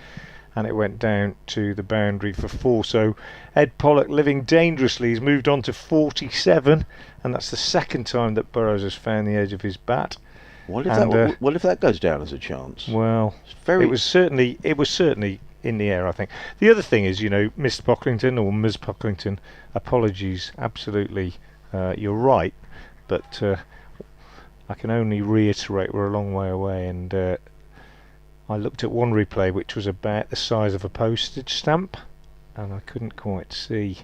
and it went down to the boundary for 4. So Ed Pollock living dangerously. He's moved on to 47, and that's the second time that Burrows has found the edge of his bat. What if that goes down as a chance? Well, it was certainly in the air, I think. The other thing is, Mr. Pocklington or Ms. Pocklington, apologies, absolutely, you're right, but I can only reiterate we're a long way away, and I looked at one replay which was about the size of a postage stamp, and I couldn't quite see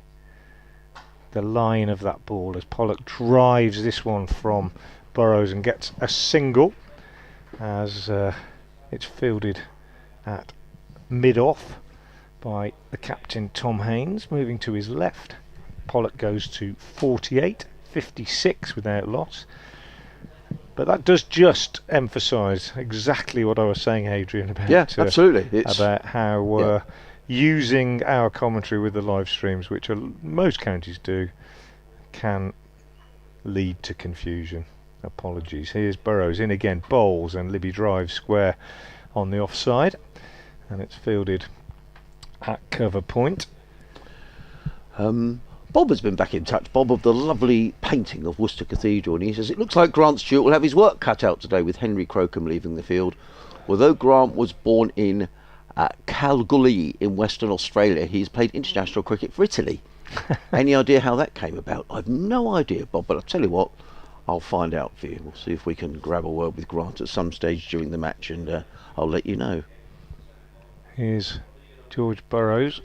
the line of that ball as Pollock drives this one from Burrows and gets a single as it's fielded at mid-off by the captain Tom Haynes. Moving to his left, Pollock goes to 48, 56 without loss. But that does just emphasise exactly what I was saying, Adrian, about absolutely. About how using our commentary with the live streams, which most counties do, can lead to confusion. Apologies. Here's Burrows in again, bowls, and Libby drives square on the offside, and it's fielded at cover point. Bob has been back in touch, Bob, of the lovely painting of Worcester Cathedral, and he says it looks like Grant Stewart will have his work cut out today with Henry Crocombe leaving the field. Although Grant was born in Kalgoorlie in Western Australia, he's played international cricket for Italy. Any idea how that came about? I've no idea, Bob, but I'll tell you what, I'll find out for you. We'll see if we can grab a word with Grant at some stage during the match, and I'll let you know. Here's George Burrows.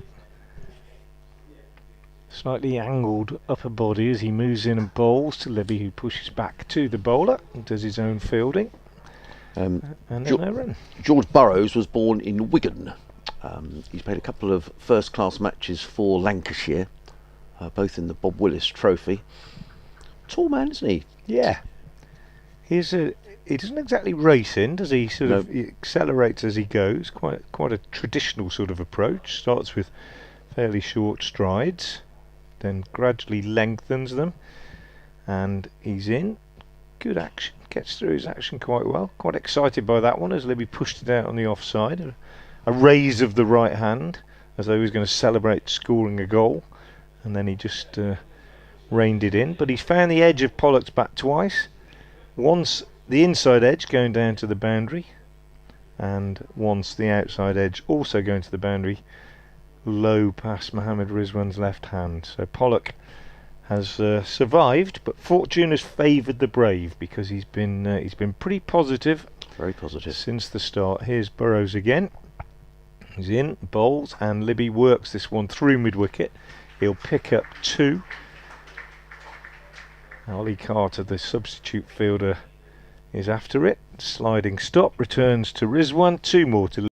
Slightly angled upper body as he moves in and bowls to Libby, who pushes back to the bowler and does his own fielding. George Burrows was born in Wigan. He's played a couple of first-class matches for Lancashire, both in the Bob Willis Trophy. Tall man, isn't he? Yeah. He doesn't exactly race in, does he? He accelerates as he goes. Quite a traditional sort of approach. Starts with fairly short strides, then gradually lengthens them, and he's in. Good action. Gets through his action quite well. Quite excited by that one as Libby pushed it out on the offside. A raise of the right hand as though he was going to celebrate scoring a goal, and then he just reined it in. But he's found the edge of Pollock's bat twice. Once the inside edge going down to the boundary, and once the outside edge also going to the boundary, low past Mohammad Rizwan's left hand. So Pollock has survived, but fortune has favoured the brave because he's been pretty positive, very positive since the start. Here's Burrows again. He's in, bowls, and Libby works this one through mid-wicket. He'll pick up 2. Ollie Carter, the substitute fielder, is after it. Sliding stop, returns to Rizwan. 2 more to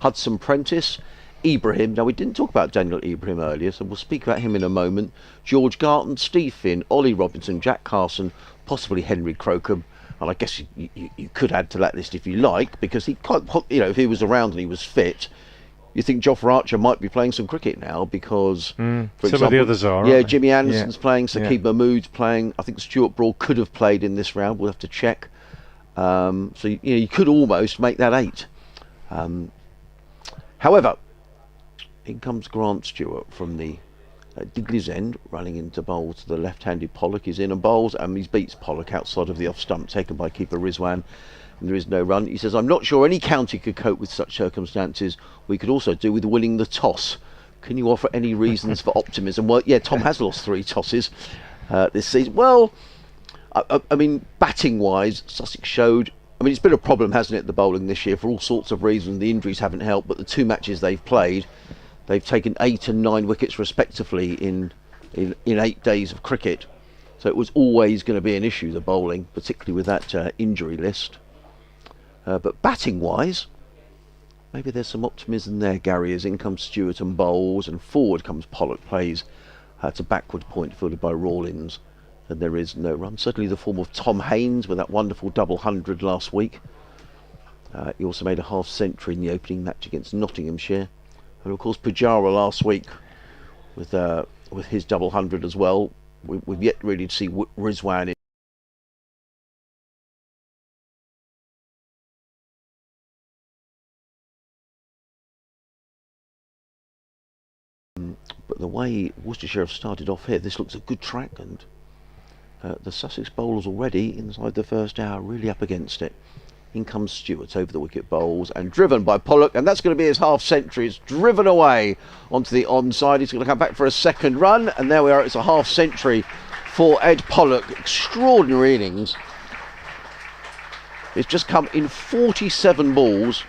Hudson Prentice, Ibrahim. Now, we didn't talk about Daniel Ibrahim earlier, so we'll speak about him in a moment. George Garton, Steve Finn, Ollie Robinson, Jack Carson, possibly Henry Crocombe. And I guess you could add to that list if you like, because he quite, if he was around and he was fit, you think Jofra Archer might be playing some cricket now, because for example, of the others are. Jimmy Anderson's playing, Saqib Mahmood's playing. I think Stuart Broad could have played in this round. We'll have to check. So you could almost make that 8. However, in comes Grant Stewart from the Digley's end running into bowl to the left-handed Pollock is in and bowls, and he beats Pollock outside of the off stump, taken by keeper Rizwan, and there is no run. He says, I'm not sure any county could cope with such circumstances. We could also do with winning the toss. Can you offer any reasons for optimism? Well, yeah, Tom has lost 3 tosses this season. Well, I mean, batting-wise, Sussex showed... I mean, it's been a problem, hasn't it, the bowling this year, for all sorts of reasons. The injuries haven't helped, but the 2 matches they've played, they've taken 8 and 9 wickets respectively in 8 days of cricket. So it was always going to be an issue, the bowling, particularly with that injury list. But batting-wise, maybe there's some optimism there, Gary, as in comes Stewart and bowls, and forward comes Pollock, plays to backward point, fielded by Rawlins, and there is no run. Certainly the form of Tom Haynes with that wonderful double 100 last week. He also made a half century in the opening match against Nottinghamshire. And of course Pujara last week with his double 100 as well. We've yet really to see Rizwan but the way Worcestershire have started off here, this looks a good track, and the Sussex bowlers already inside the first hour really up against it. In comes Stewart over the wicket bowls and driven by Pollock, and that's going to be his half century. It's driven away onto the onside. He's going to come back for a second run, and there we are. It's a half century for Ed Pollock. Extraordinary innings. It's just come in 47 balls.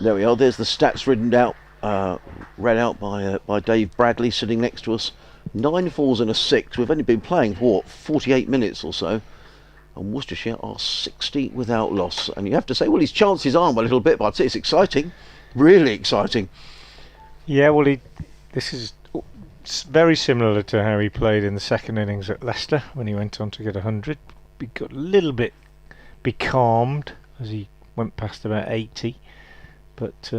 There we are. There's the stats read out by Dave Bradley sitting next to us. 9 fours and a 6. We've only been playing for what, 48 minutes or so, and Worcestershire are 60 without loss. And you have to say, well, his chances are a little bit, but I'd say it's exciting, really exciting. Yeah, well, this is very similar to how he played in the second innings at Leicester when he went on to get 100. He got a little bit becalmed as he went past about 80, but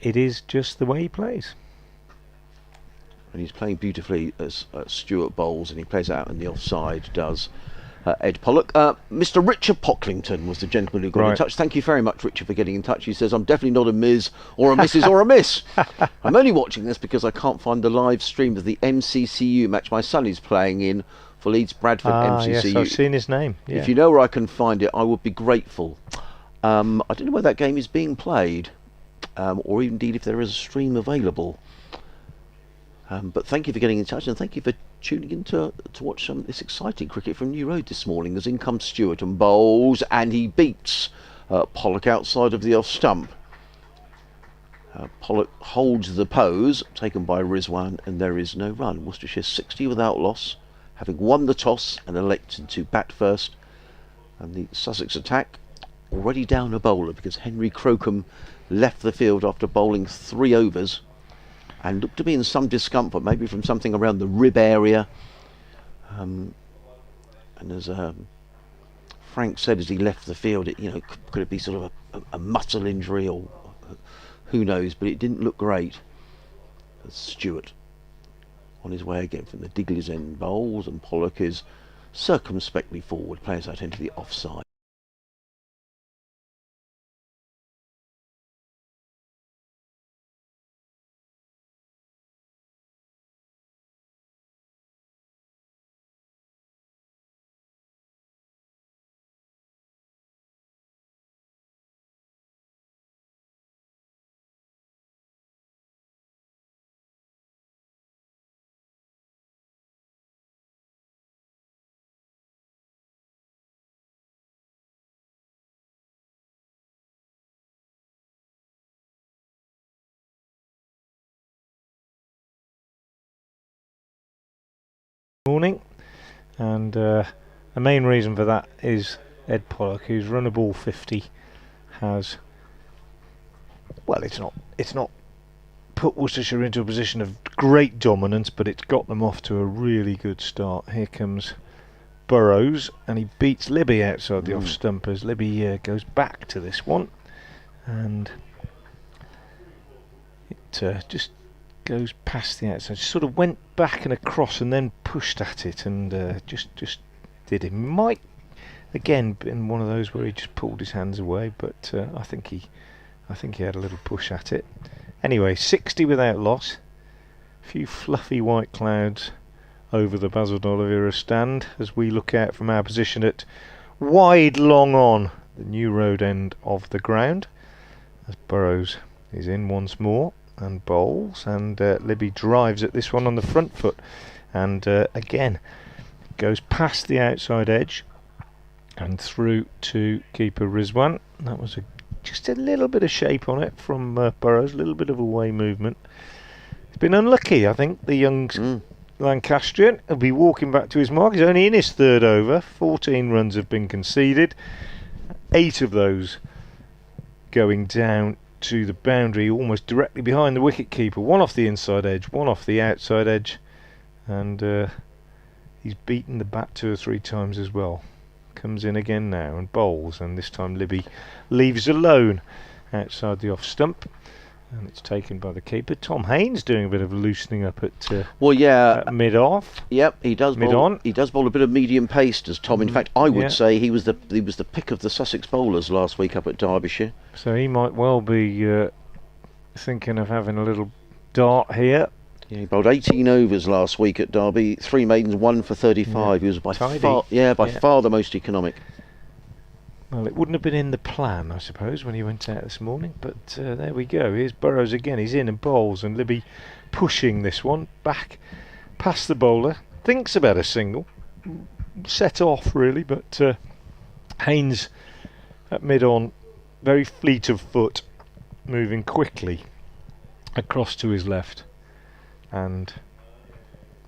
it is just the way he plays. And he's playing beautifully as Stewart bowls, and he plays out in the offside, does Ed Pollock. Mr. Richard Pocklington was the gentleman who got in touch. Thank you very much, Richard, for getting in touch. He says, I'm definitely not a Ms. or a Mrs. or a Miss. I'm only watching this because I can't find the live stream of the MCCU match my son is playing in for Leeds Bradford MCCU. Yes, I've seen his name. Yeah. If you know where I can find it, I would be grateful. I don't know where that game is being played, or indeed if there is a stream available. But thank you for getting in touch, and thank you for tuning in to watch some of this exciting cricket from New Road this morning. As in comes Stewart and bowls, and he beats Pollock outside of the off stump. Pollock holds the pose, taken by Rizwan, and there is no run. Worcestershire 60 without loss, having won the toss and elected to bat first. And the Sussex attack already down a bowler, because Henry Crocombe left the field after bowling 3 overs. And looked to be in some discomfort, maybe from something around the rib area. And as Frank said as he left the field, could it be sort of a muscle injury, or who knows? But it didn't look great. As Stewart on his way again from the Digley's end bowls, and Pollock is circumspectly forward, plays out into the offside. Morning, and the main reason for that is Ed Pollock, who's run a ball 50, has, well, it's not put Worcestershire into a position of great dominance, but it's got them off to a really good start. Here comes Burrows, and he beats Libby outside the off stump as Libby goes back to this one, and it just goes past the outside, sort of went back and across and then pushed at it, and just did him. Again, been one of those where he just pulled his hands away, but I think he had a little push at it. Anyway, 60 without loss. A few fluffy white clouds over the Basil D'Oliveira stand as we look out from our position at wide long on the New Road end of the ground. As Burrows is in once more and bowls, and Libby drives at this one on the front foot, and again goes past the outside edge and through to keeper Rizwan. That was just a little bit of shape on it from Burrows, a little bit of away movement. He's been unlucky, I think, the young Lancastrian. He'll be walking back to his mark. He's only in his third over. 14 runs have been conceded. 8 of those going down to the boundary, almost directly behind the wicket keeper. One off the inside edge, one off the outside edge, and he's beaten the bat 2 or 3 times as well. Comes in again now and bowls, and this time Libby leaves alone outside the off stump, and it's taken by the keeper. Tom Haynes doing a bit of loosening up at at mid-off. Yep, he does mid-on. He does bowl a bit of medium pace, does Tom. In fact, I would say he was the pick of the Sussex bowlers last week up at Derbyshire. So he might well be thinking of having a little dart here. Yeah, he bowled 18 overs last week at Derby, 3 maidens, 1 for 35. He was by far the most economic. Well, it wouldn't have been in the plan, I suppose, when he went out this morning, but there we go. Here's Burrows again. He's in and bowls, and Libby pushing this one back past the bowler. Thinks about a single. Set off, really, but Haynes at mid-on, very fleet of foot, moving quickly across to his left and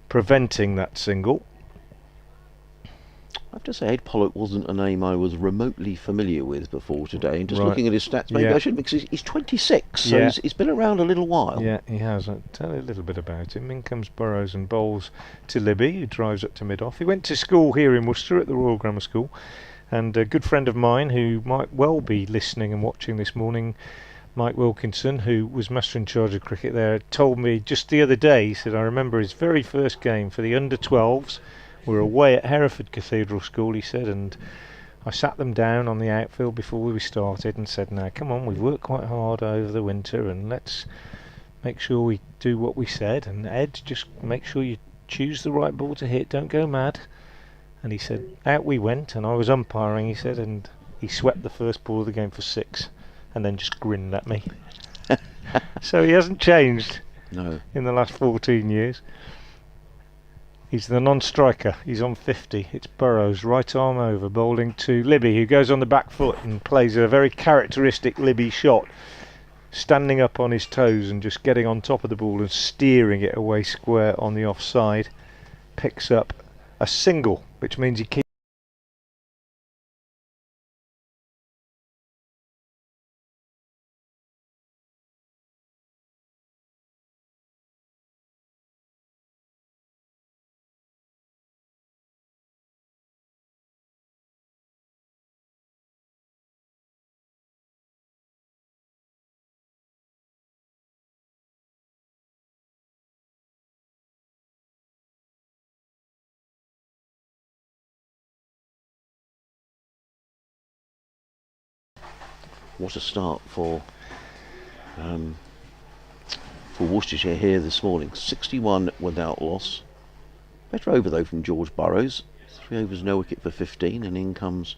preventing that single. I have to say, Ed Pollock wasn't a name I was remotely familiar with before today. And just looking at his stats, maybe I should, because he's 26, so he's been around a little while. Yeah, he has. I'll tell you a little bit about him. In comes Burrows and bowls to Libby, who drives up to mid-off. He went to school here in Worcester at the Royal Grammar School, and a good friend of mine who might well be listening and watching this morning, Mike Wilkinson, who was master in charge of cricket there, told me just the other day, he said, I remember his very first game for the under-12s. We were away at Hereford Cathedral School, he said, and I sat them down on the outfield before we started and said, now come on, we've worked quite hard over the winter and let's make sure we do what we said, and Ed, just make sure you choose the right ball to hit, don't go mad. And he said, out we went, and I was umpiring, he said, and he swept the first ball of the game for 6 and then just grinned at me. So he hasn't changed in the last 14 years. He's the non-striker. He's on 50. It's Burrows, right arm over, bowling to Libby, who goes on the back foot and plays a very characteristic Libby shot, standing up on his toes and just getting on top of the ball and steering it away square on the offside. Picks up a single, which means he keeps. What a start for Worcestershire here this morning. 61 without loss. Better over though from George Burrows. 3 overs, no wicket for 15, and in comes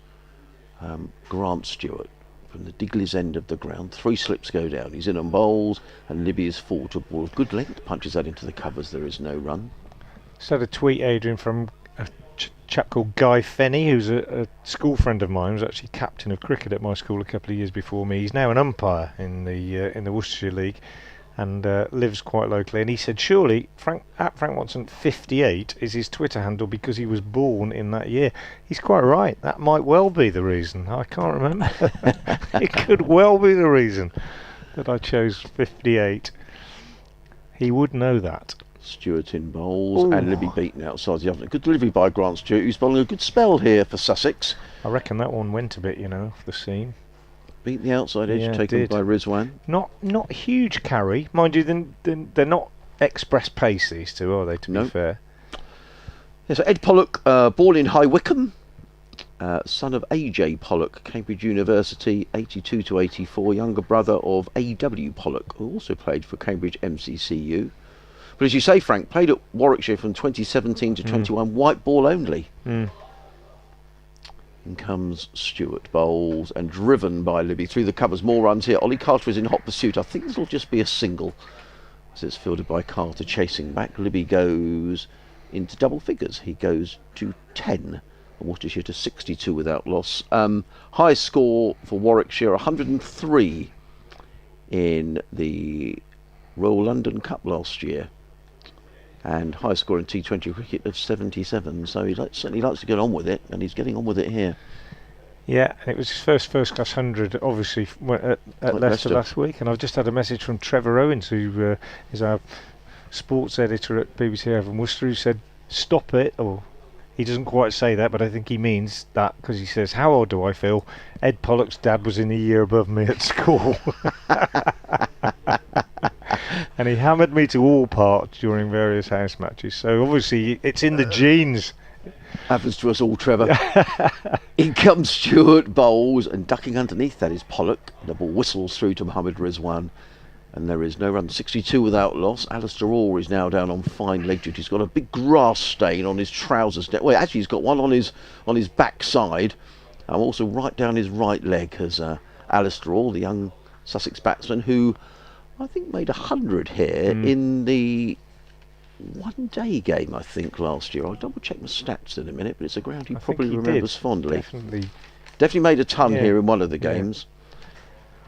Grant Stewart from the Digley's end of the ground. 3 slips go down. He's in and bowls, and Libby is forward to a ball of good length. Punches that into the covers. There is no run. Just had a tweet, Adrian, from a chap called Guy Fenney, who's a school friend of mine, was actually captain of cricket at my school a couple of years before me. He's now an umpire in the Worcestershire League and lives quite locally, and he said surely Frank Watson 58 is his Twitter handle because he was born in that year. He's quite right, that might well be the reason. I can't remember. It could well be the reason that I chose 58. He would know that. Stewart in bowls, and Libby beaten outside the other. Good delivery by Grant Stewart, who's bowling a good spell here for Sussex. I reckon that one went a bit, off the seam. Beat the outside edge, taken by Rizwan. Not a huge carry, mind you. They're not express pace, these two, are they? To be fair. Yeah, so Ed Pollock, ball in High Wycombe. son of A.J. Pollock, Cambridge University, 82 to 84, younger brother of A.W. Pollock, who also played for Cambridge MCCU. But as you say, Frank, played at Warwickshire from 2017 to 21, white ball only. In comes Stewart, bowls, and driven by Libby through the covers. More runs here. Ollie Carter is in hot pursuit. I think this will just be a single, as it's fielded by Carter chasing back. Libby goes into double figures. He goes to 10. Worcestershire to 62 without loss. High score for Warwickshire, 103 in the Royal London Cup last year, and high score in T20 cricket of 77. So he certainly likes to get on with it, and he's getting on with it here. Yeah, it was his first class 100, obviously, at Leicester last week. And I've just had a message from Trevor Owens, who is our sports editor at BBC Hereford and Worcester, who said, "Stop it," or he doesn't quite say that, but I think he means that, because he says, "How old do I feel? Ed Pollock's dad was in a year above me at school." And he hammered me to all parts during various house matches. So obviously it's in the genes. Happens to us all, Trevor. In comes Stewart, bowls, and ducking underneath that is Pollock. The ball whistles through to Mohammad Rizwan, and there is no run. 62 without loss. Alistair Orr is now down on fine leg duty. He's got a big grass stain on his trousers. Well, actually, he's got one on his backside. Also right down his right leg as Alistair Orr, the young Sussex batsman, who I think made 100 here in the one-day game, I think, last year. I'll double-check my stats in a minute, but it's a ground he probably remembers fondly. Definitely made a ton here in one of the games.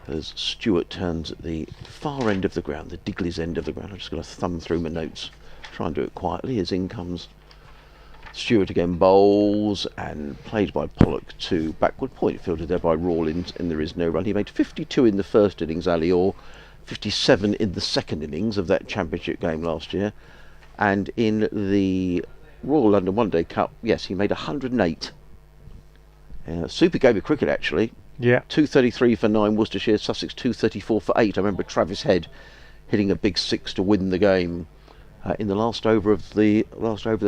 As Stewart turns at the far end of the ground, the Digley's end of the ground. I'm just going to thumb through my notes, try and do it quietly, as in comes Stewart again, bowls, and played by Pollock to backward point, fielded there by Rawlins, and there is no run. He made 52 in the first innings, Ali Orr, 57 in the second innings of that championship game last year, and in the Royal London One Day Cup, yes, he made 108. Super game of cricket, actually. Yeah. 233 for 9, Worcestershire, Sussex 234 for 8. I remember Travis Head hitting a big 6 to win the game in the last over of the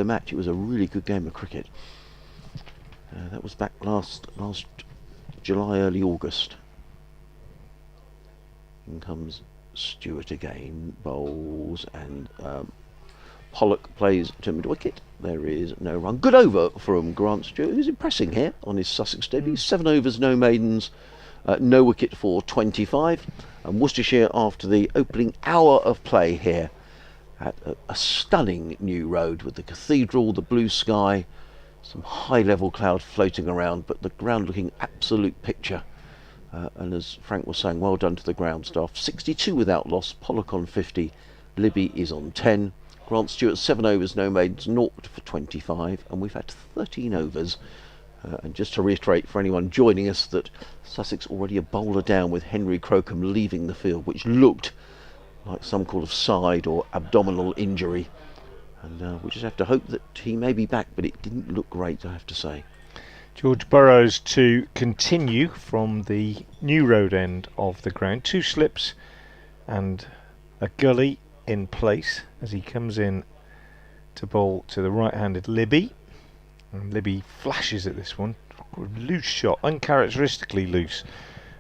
match. It was a really good game of cricket. That was back last July, early August. In comes Stewart again, bowls, and Pollock plays to mid-wicket. There is no run. Good over from Grant Stewart, who's impressing here on his Sussex debut. 7 overs, no maidens, no wicket for 25. And Worcestershire, after the opening hour of play here at a stunning new road with the cathedral, the blue sky, some high-level cloud floating around, but the ground looking absolute picture. And as Frank was saying, well done to the ground staff. 62 without loss, Pollock on 50, Libby is on 10. Grant Stewart, 7 overs, no maidens, 0 for 25, and we've had 13 overs. And just to reiterate for anyone joining us that Sussex already a bowler down with Henry Crocombe leaving the field, which looked like some kind of side or abdominal injury. And we just have to hope that he may be back, but it didn't look great, I have to say. George Burrows to continue from the new road end of the ground. 2 slips and a gully in place as he comes in to bowl to the right-handed Libby. And Libby flashes at this one. Loose shot, uncharacteristically loose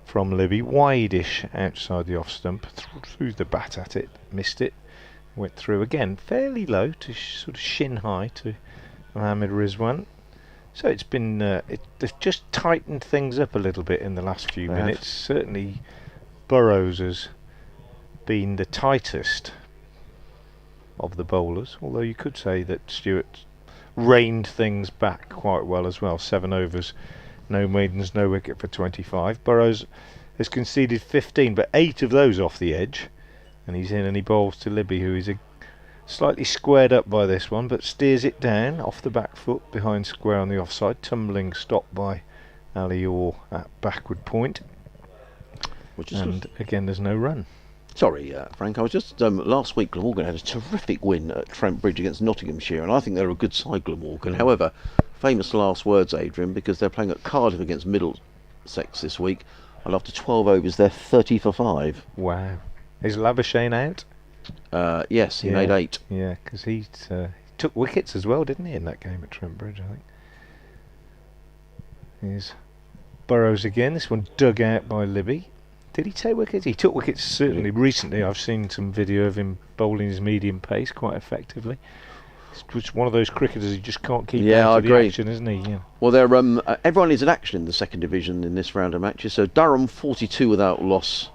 from Libby. Wide-ish outside the off stump. Threw the bat at it, missed it. Went through again, fairly low to sort of shin high to Mohammad Rizwan. So it's been they've just tightened things up a little bit in the last few minutes. Certainly Burrows has been the tightest of the bowlers, although you could say that Stewart reined things back quite well as well. 7 overs, no maidens, no wicket for 25. Burrows has conceded 15, but 8 of those off the edge, and he's in and he bowls to Libby, who is slightly squared up by this one, but steers it down off the back foot behind square on the offside. Tumbling stop by Ali Orr at backward point, and again there's no run. Sorry, Frank, I was just last week Glamorgan had a terrific win at Trent Bridge against Nottinghamshire, and I think they're a good side, Glamorgan. However, famous last words, Adrian, because they're playing at Cardiff against Middlesex this week, and after 12 overs they're 30 for 5. Wow. Is Labuschagne out? Yes, he made 8. Yeah, because he took wickets as well, didn't he, in that game at Trent Bridge, I think. Here's Burrows again. This one dug out by Libby. Did he take wickets? He took wickets certainly recently. I've seen some video of him bowling his medium pace quite effectively. It's one of those cricketers you just can't keep out of the action, isn't he? Yeah. Well, everyone is in action in the second division in this round of matches. So Durham 42 without loss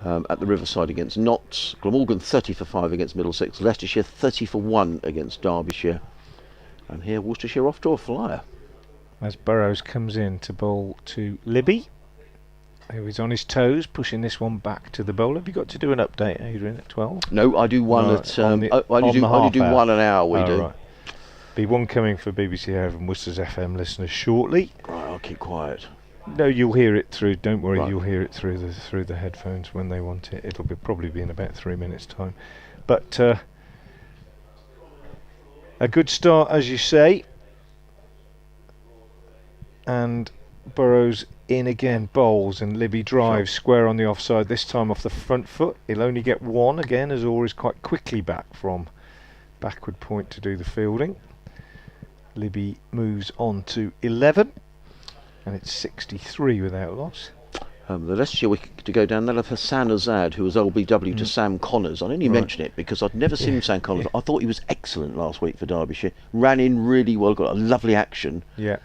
at the Riverside against Notts. Glamorgan 30 for 5 against Middlesex. Leicestershire 30 for 1 against Derbyshire. And here Worcestershire off to a flyer. As Burrows comes in to bowl to Libby. He's on his toes, pushing this one back to the bowler. Have you got to do an update, Adrian, at 12? No, I do one at... I only do one an hour, we do. Right. Be one coming for BBC Hereford and Worcester's FM listeners shortly. Right, I'll keep quiet. No, you'll hear it through, don't worry, right. You'll hear it through the headphones when they want it. It'll probably be in about 3 minutes' time. But a good start, as you say. And Burrows in again, bowls, and Libby drives square on the offside, this time off the front foot. He'll only get one again, as Azhar is quite quickly back from backward point to do the fielding. Libby moves on to 11, and it's 63 without loss. The Leicestershire wicket to go down, they'll have Hassan Azad, who was LBW to Sam Connors. I only mention it because I'd never seen Sam Connors. I thought he was excellent last week for Derbyshire. Ran in really well, got a lovely action. Yeah.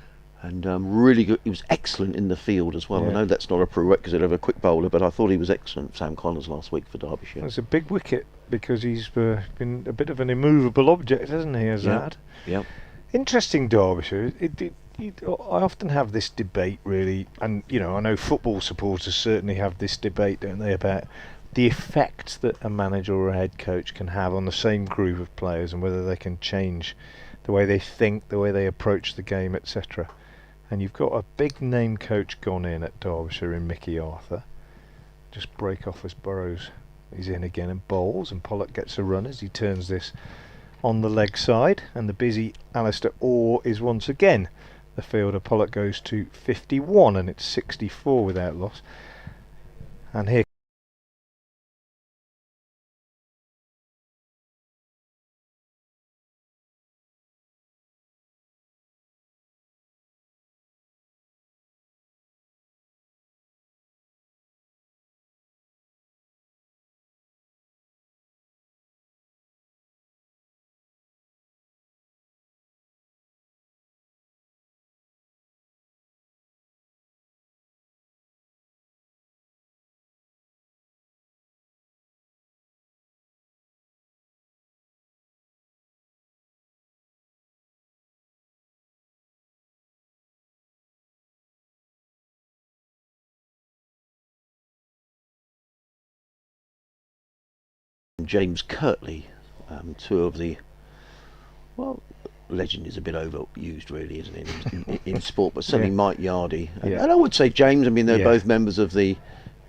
And really good. He was excellent in the field as well. I know that's not a prerequisite of a quick bowler, but I thought he was excellent, Sam Connors, last week for Derbyshire. It's a big wicket because he's been a bit of an immovable object, hasn't he, Azhar? Yeah. Interesting Derbyshire. I often have this debate, really, and I know football supporters certainly have this debate, don't they, about the effect that a manager or a head coach can have on the same group of players and whether they can change the way they think, the way they approach the game, etc. And you've got a big name coach gone in at Derbyshire in Mickey Arthur. Just break off as Burrows. He's in again and bowls, and Pollock gets a run as he turns this on the leg side. And the busy Alistair Orr is once again the fielder. Pollock goes to 51, and it's 64 without loss. And here James Kirtley, two of the, legend is a bit overused really, isn't it, in sport, but certainly Mike Yardy. And I would say James, they're both members of the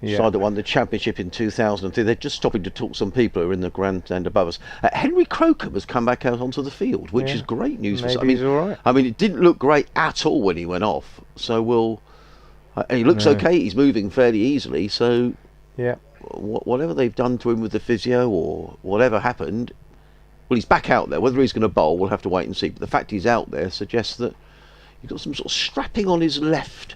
side that won the championship in 2003. They're just stopping to talk some people who are in the grandstand above us. Henry Crocombe has come back out onto the field, which is great news for us. He's all right. It didn't look great at all when he went off, so and he looks okay, he's moving fairly easily, so whatever they've done to him with the physio or whatever happened, he's back out there. Whether he's going to bowl, we'll have to wait and see, but the fact he's out there suggests that he's got some sort of strapping on his left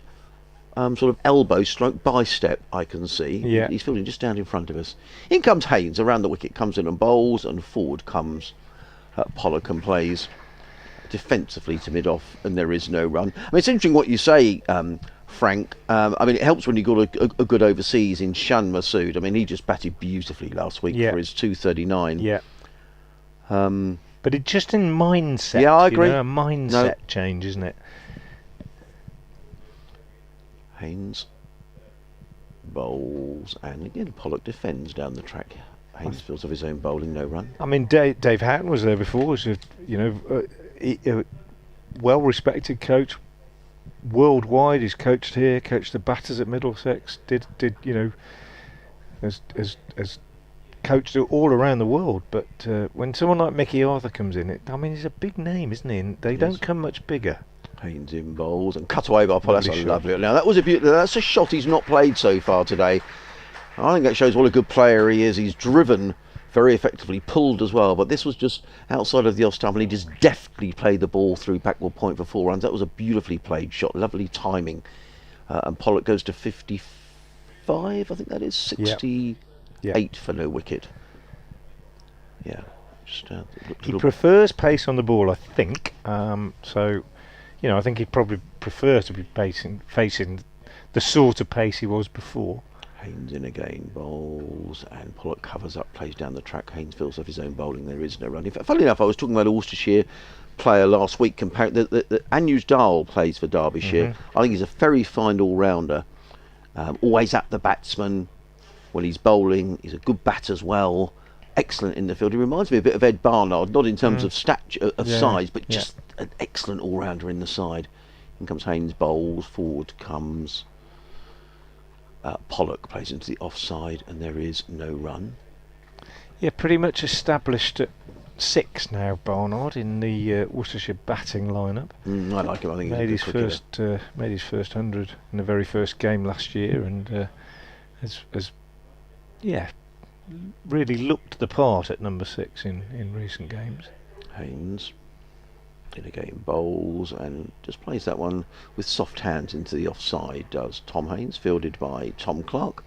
sort of elbow stroke bicep, I can see. He's fielding just down in front of us. In comes Haynes around the wicket, comes in and bowls, and forward comes Pollock and plays defensively to mid-off, and there is no run. It's interesting what you say, Frank. It helps when you got a good overseas in Shan Masood. He just batted beautifully last week for his 239. But it's just in mindset. I agree. A mindset change, isn't it? Haynes bowls, and again Pollock defends down the track. Haynes feels of his own bowling, no run. Dave Houghton was there before. Was a well-respected coach worldwide. He's coached here, coached the batters at Middlesex. Has coached all around the world. But when someone like Mickey Arthur comes in, he's a big name, isn't he? And they don't come much bigger. Haynes in bowls and cut away by Pollock. That's a lovely. Now that's a shot he's not played so far today. I think that shows what a good player he is. He's driven very effectively pulled as well, but this was just outside of the off-stump, and he just deftly played the ball through backward point for 4 runs. That was a beautifully played shot, lovely timing. And Pollock goes to 55, I think that is, 68 for no wicket. Yeah. Just, he prefers pace on the ball, I think. So, you know, I think he'd probably prefer to be facing the sort of pace he was before. Haynes in again, bowls, and Pollock covers up, plays down the track. Haynes feels off his own bowling. There is no run. In fact, funnily enough, I was talking about a Worcestershire player last week comparing the Azhar plays for Derbyshire. I think he's a very fine all-rounder. Always at the batsman when he's bowling. He's a good bat as well. Excellent in the field. He reminds me a bit of Ed Barnard, not in terms of stature, of size, but just an excellent all-rounder in the side. In comes Haynes, bowls, forward comes Pollock, plays into the offside, and there is no run. Yeah, pretty much established at 6 now, Barnard, in the Worcestershire batting lineup. I like him. I think made his first 100 in the very first game last year, and has really looked the part at number 6 in recent games. Haynes in again, bowls, and just plays that one with soft hands into the offside, does Tom Haynes, fielded by Tom Clark,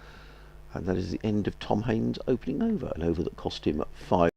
and that is the end of Tom Haynes' opening over, an over that cost him 5.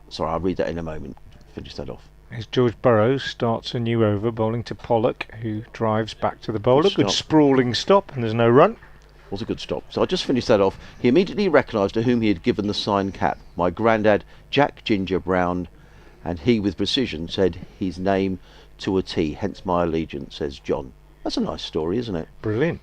Sorry, I'll read that in a moment. Finish that off. As George Burrows starts a new over, bowling to Pollock, who drives back to the bowler. Good sprawling stop, and there's no run. Was a good stop. So I just finished that off. He immediately recognised to whom he had given the signed cap. My grandad, Jack Ginger Brown, and he with precision said his name to a T, hence my allegiance, says John. That's a nice story, isn't it? Brilliant.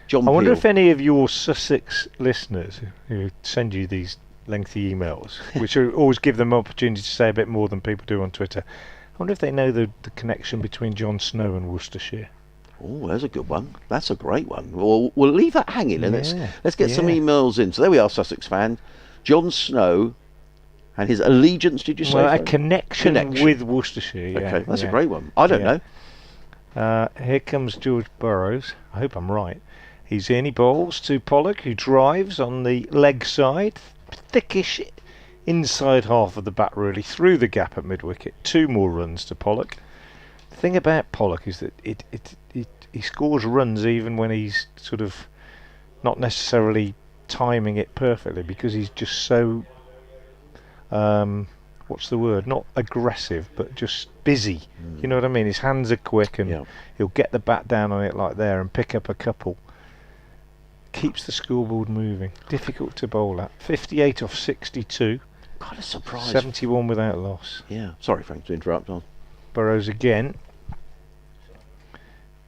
John I wonder Peel. if any of your Sussex listeners who send you these lengthy emails, which always give them opportunity to say a bit more than people do on Twitter, I wonder if they know the connection between Jon Snow and Worcestershire. Oh, there's a good one. That's a great one. We'll leave that hanging, and let's get some emails in. So there we are, Sussex fan. Jon Snow and his allegiance, did you say? Well, a connection with Worcestershire. Okay, that's a great one. I don't know. Here comes George Burrows. I hope I'm right. He's in, he bowls to Pollock, who drives on the leg side. Thickish inside half of the bat, really, through the gap at mid-wicket. 2 more runs to Pollock. The thing about Pollock is that he scores runs even when he's sort of not necessarily timing it perfectly, because he's just so what's the word, not aggressive but just busy. You know what I mean? His hands are quick, and he'll get the bat down on it like there and pick up a couple. Keeps the scoreboard moving. Difficult to bowl at. 58 off 62. Kind of surprised. 71 without loss. Yeah. Sorry, Frank, to interrupt on. Burrows again.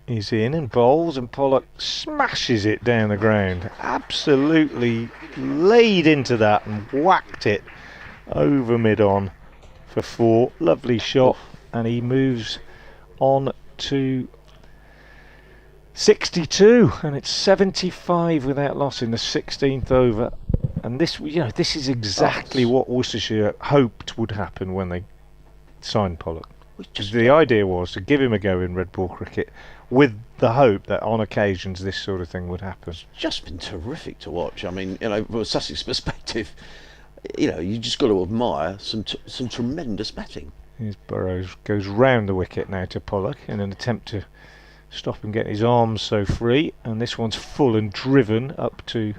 He's in and bowls, and Pollock smashes it down the ground. Absolutely laid into that and whacked it over mid-on for 4. Lovely shot. And he moves on to 62, and it's 75 without loss in the 16th over. And this is exactly what Worcestershire hoped would happen when they signed Pollock. The idea was to give him a go in red ball cricket, with the hope that on occasions this sort of thing would happen. It's just been terrific to watch. I mean, from a Sussex perspective, you just got to admire some tremendous batting. Here's Burrows, goes round the wicket now to Pollock in an attempt to stop him getting his arms so free, and this one's full and driven up to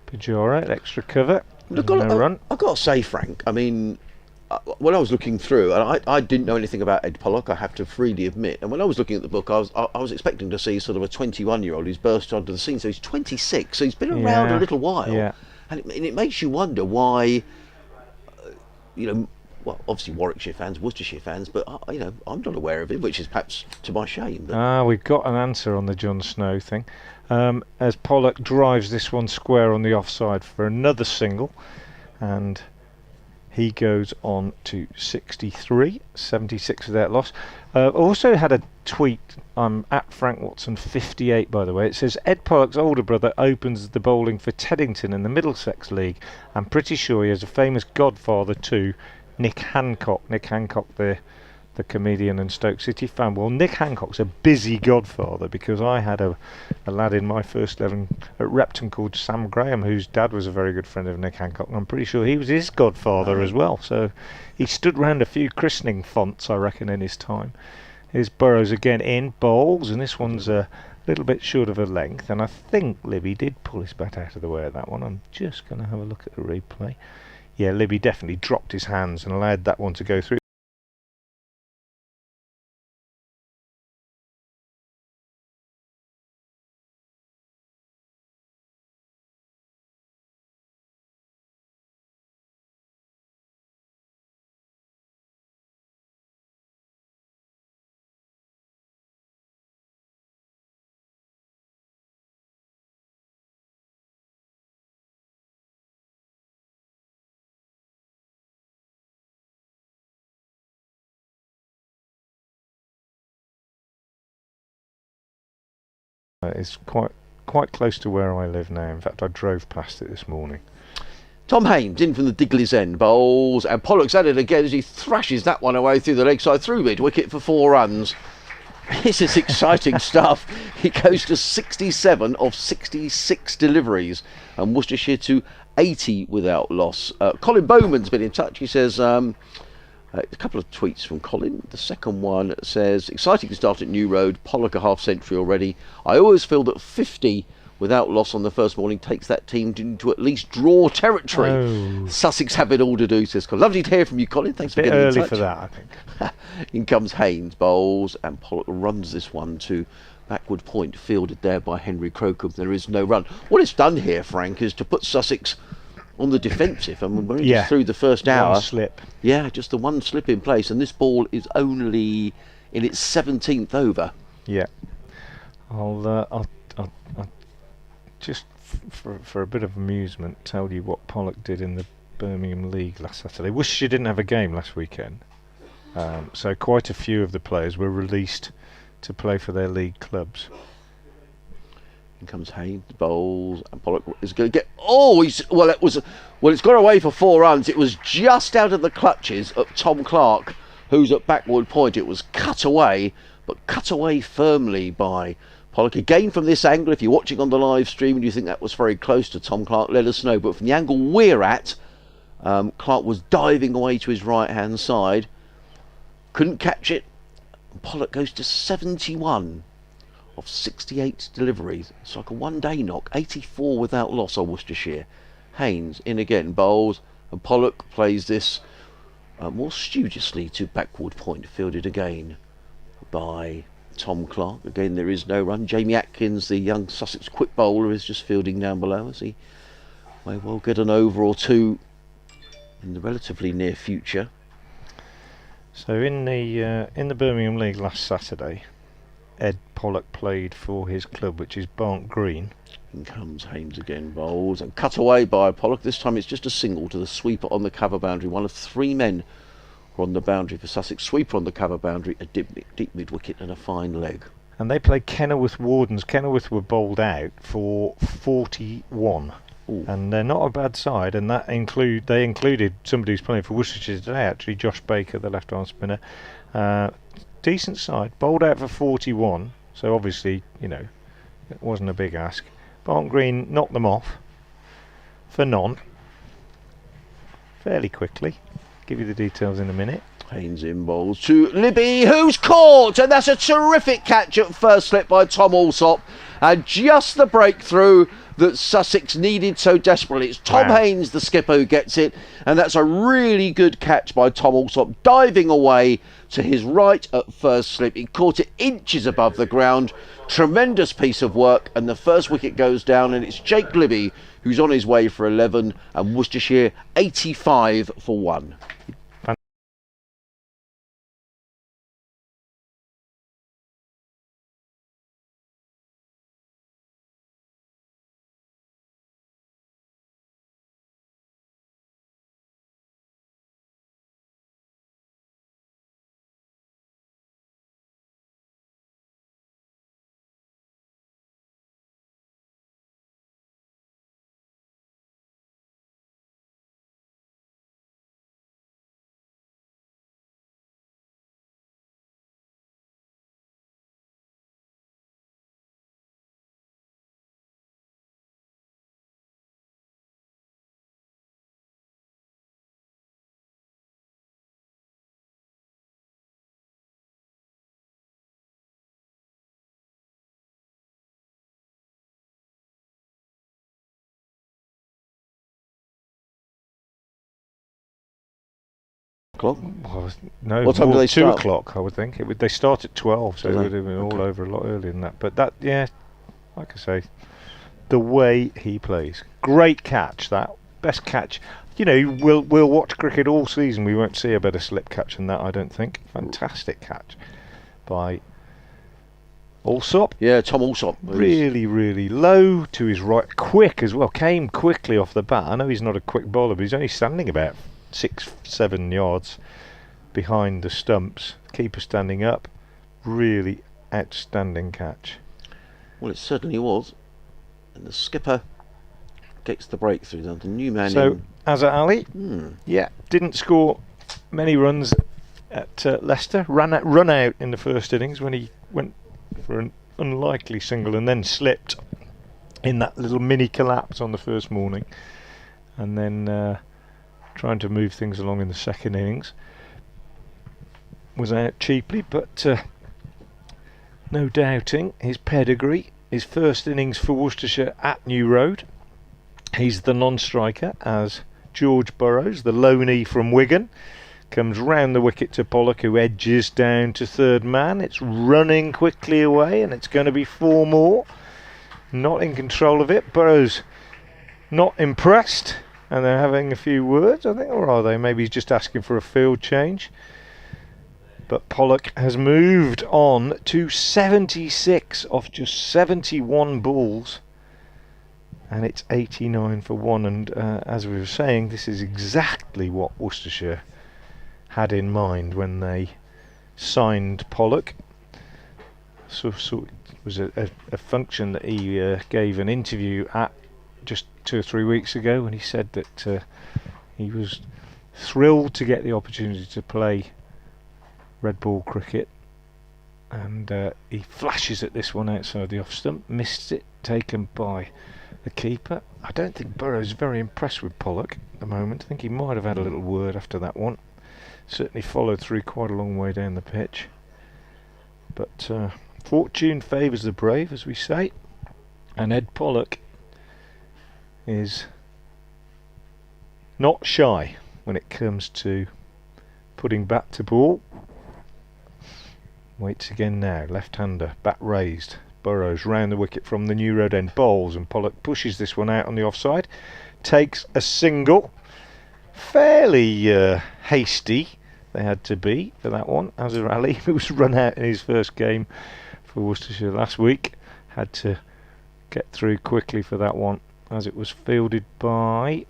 Pujara, extra cover. No run. I've got to say, Frank, I mean, when I was looking through, and I didn't know anything about Ed Pollock, I have to freely admit. And when I was looking at the book, I was expecting to see sort of a 21-year-old who's burst onto the scene. So he's 26, so he's been around a little while. Yeah. And it makes you wonder why, well, obviously Warwickshire fans, Worcestershire fans, but I'm not aware of him, which is perhaps to my shame. We've got an answer on the Jon Snow thing. As Pollock drives this one square on the offside for another single, and he goes on to 63, 76 without loss. Also had a tweet, at Frank Watson 58 by the way. It says Ed Pollock's older brother opens the bowling for Teddington in the Middlesex League. I'm pretty sure he has a famous godfather too, Nick Hancock. Nick Hancock, the comedian and Stoke City fan. Well, Nick Hancock's a busy godfather, because I had a lad in my first 11 at Repton called Sam Graham, whose dad was a very good friend of Nick Hancock, and I'm pretty sure he was his godfather as well. So he stood round a few christening fonts, I reckon, in his time. Here's Burrows again in bowls, and this one's a little bit short of a length, and I think Libby did pull his bat out of the way at that one. I'm just going to have a look at the replay. Yeah, Libby definitely dropped his hands and allowed that one to go through. It's quite close to where I live now. In fact, I drove past it this morning. Tom Haines in from the Digley's End, bowls, and Pollock's at it again as he thrashes that one away through the leg side, through mid wicket for 4 runs. This is exciting stuff. He goes to 67 of 66 deliveries, and Worcestershire to 80 without loss. Colin Bowman's been in touch. He says, a couple of tweets from Colin. The second one says, exciting start at New Road, Pollock a half century already. I always feel that 50 without loss on the first morning takes that team into at least draw territory. Oh. Sussex have it all to do, says Colin. Lovely to hear from you, Colin. Thanks for getting in touch. Early for that, I think. In comes Haines, bowls, and Pollock runs this one to backward point, fielded there by Henry Crocombe. There is no run. What it's done here, Frank, is to put Sussex on the defensive. I mean, we're just through the first hour. One slip. Yeah, just the one slip in place, and this ball is only in its 17th over. Yeah. I'll just for a bit of amusement tell you what Pollock did in the Birmingham League last Saturday. Worcestershire didn't have a game last weekend, so quite a few of the players were released to play for their league clubs. In comes Haines, bowls, and Pollock is going to get. It's got away for 4 runs. It was just out of the clutches of Tom Clark, who's at backward point. It was cut away, but cut away firmly by Pollock. Again, from this angle, if you're watching on the live stream and you think that was very close to Tom Clark, let us know. But from the angle we're at, Clark was diving away to his right hand side, couldn't catch it. Pollock goes to 71 of 68 deliveries. It's like a one-day knock. 84 without loss on Worcestershire. Haines in again, bowls, and Pollock plays this more studiously to backward point, fielded again by Tom Clark. Again, there is no run. Jamie Atkins, the young Sussex quick bowler, is just fielding down below, as he may well get an over or two in the relatively near future. So in the Birmingham League last Saturday, Ed Pollock played for his club, which is Barnard Green. In comes Haines again, bowls, and cut away by Pollock. This time it's just a single to the sweeper on the cover boundary. One of 3 men were on the boundary for Sussex. Sweeper on the cover boundary, a deep mid wicket and a fine leg. And they played Kenilworth Wardens. Kenilworth were bowled out for 41. Ooh. And they're not a bad side, and they included somebody who's playing for Worcestershire today, actually, Josh Baker, the left-arm spinner. Decent side, bowled out for 41, so obviously, it wasn't a big ask. Barnard Green knocked them off for none fairly quickly. Give you the details in a minute. Haines in bowls to Libby, who's caught, and that's a terrific catch at first slip by Tom Alsop, and just the breakthrough that Sussex needed so desperately. It's Tom Haynes, the skipper, who gets it, and that's a really good catch by Tom Alsop, diving away to his right at first slip. He caught it inches above the ground. Tremendous piece of work, and the first wicket goes down, and it's Jake Libby who's on his way for 11, and Worcestershire 85 for 1. O'clock? Well, no, what time do they 2 start? o'clock, I would think. They start at 12, so it would have been all Okay. over a lot earlier than that. But that, yeah, like I say, the way he plays, great catch. That best catch. You know, we'll watch cricket all season. We won't see a better slip catch than that, I don't think. Fantastic catch by Alsop. Yeah, Tom Alsop. Really, really low to his right, quick as well. Came quickly off the bat. I know he's not a quick bowler, but he's only standing about 6-7 yards behind the stumps. Keeper standing up. Really outstanding catch. Well, it certainly was. And the skipper gets the breakthrough. The new man So in. Azhar Ali, yeah, didn't score many runs at Leicester. Run out in the first innings when he went for an unlikely single and then slipped in that little mini collapse on the first morning, and then trying to move things along in the second innings. Was out cheaply, but no doubting his pedigree. His first innings for Worcestershire at New Road. He's the non-striker, as George Burrows, the loanee from Wigan, comes round the wicket to Pollock, who edges down to third man. It's running quickly away, and it's going to be 4 more. Not in control of it. Burrows not impressed, and they're having a few words, I think, or are they? Maybe he's just asking for a field change. But Pollock has moved on to 76 off just 71 balls, and it's 89 for 1. And as we were saying, this is exactly what Worcestershire had in mind when they signed Pollock. So it was a function that he gave an interview at just 2 or 3 weeks ago, when he said that he was thrilled to get the opportunity to play red ball cricket, and he flashes at this one outside the off stump, missed it, taken by the keeper. I don't think Burrows is very impressed with Pollock at the moment. I think he might have had a little word after that one. Certainly followed through quite a long way down the pitch, but fortune favours the brave, as we say, and Ed Pollock is not shy when it comes to putting bat to ball. Waits again now, left-hander, bat raised. Burrows round the wicket from the New Road end, bowls, and Pollock pushes this one out on the offside. Takes a single. Fairly hasty they had to be for that one. Azhar Ali, who was run out in his first game for Worcestershire last week, had to get through quickly for that one, as it was fielded by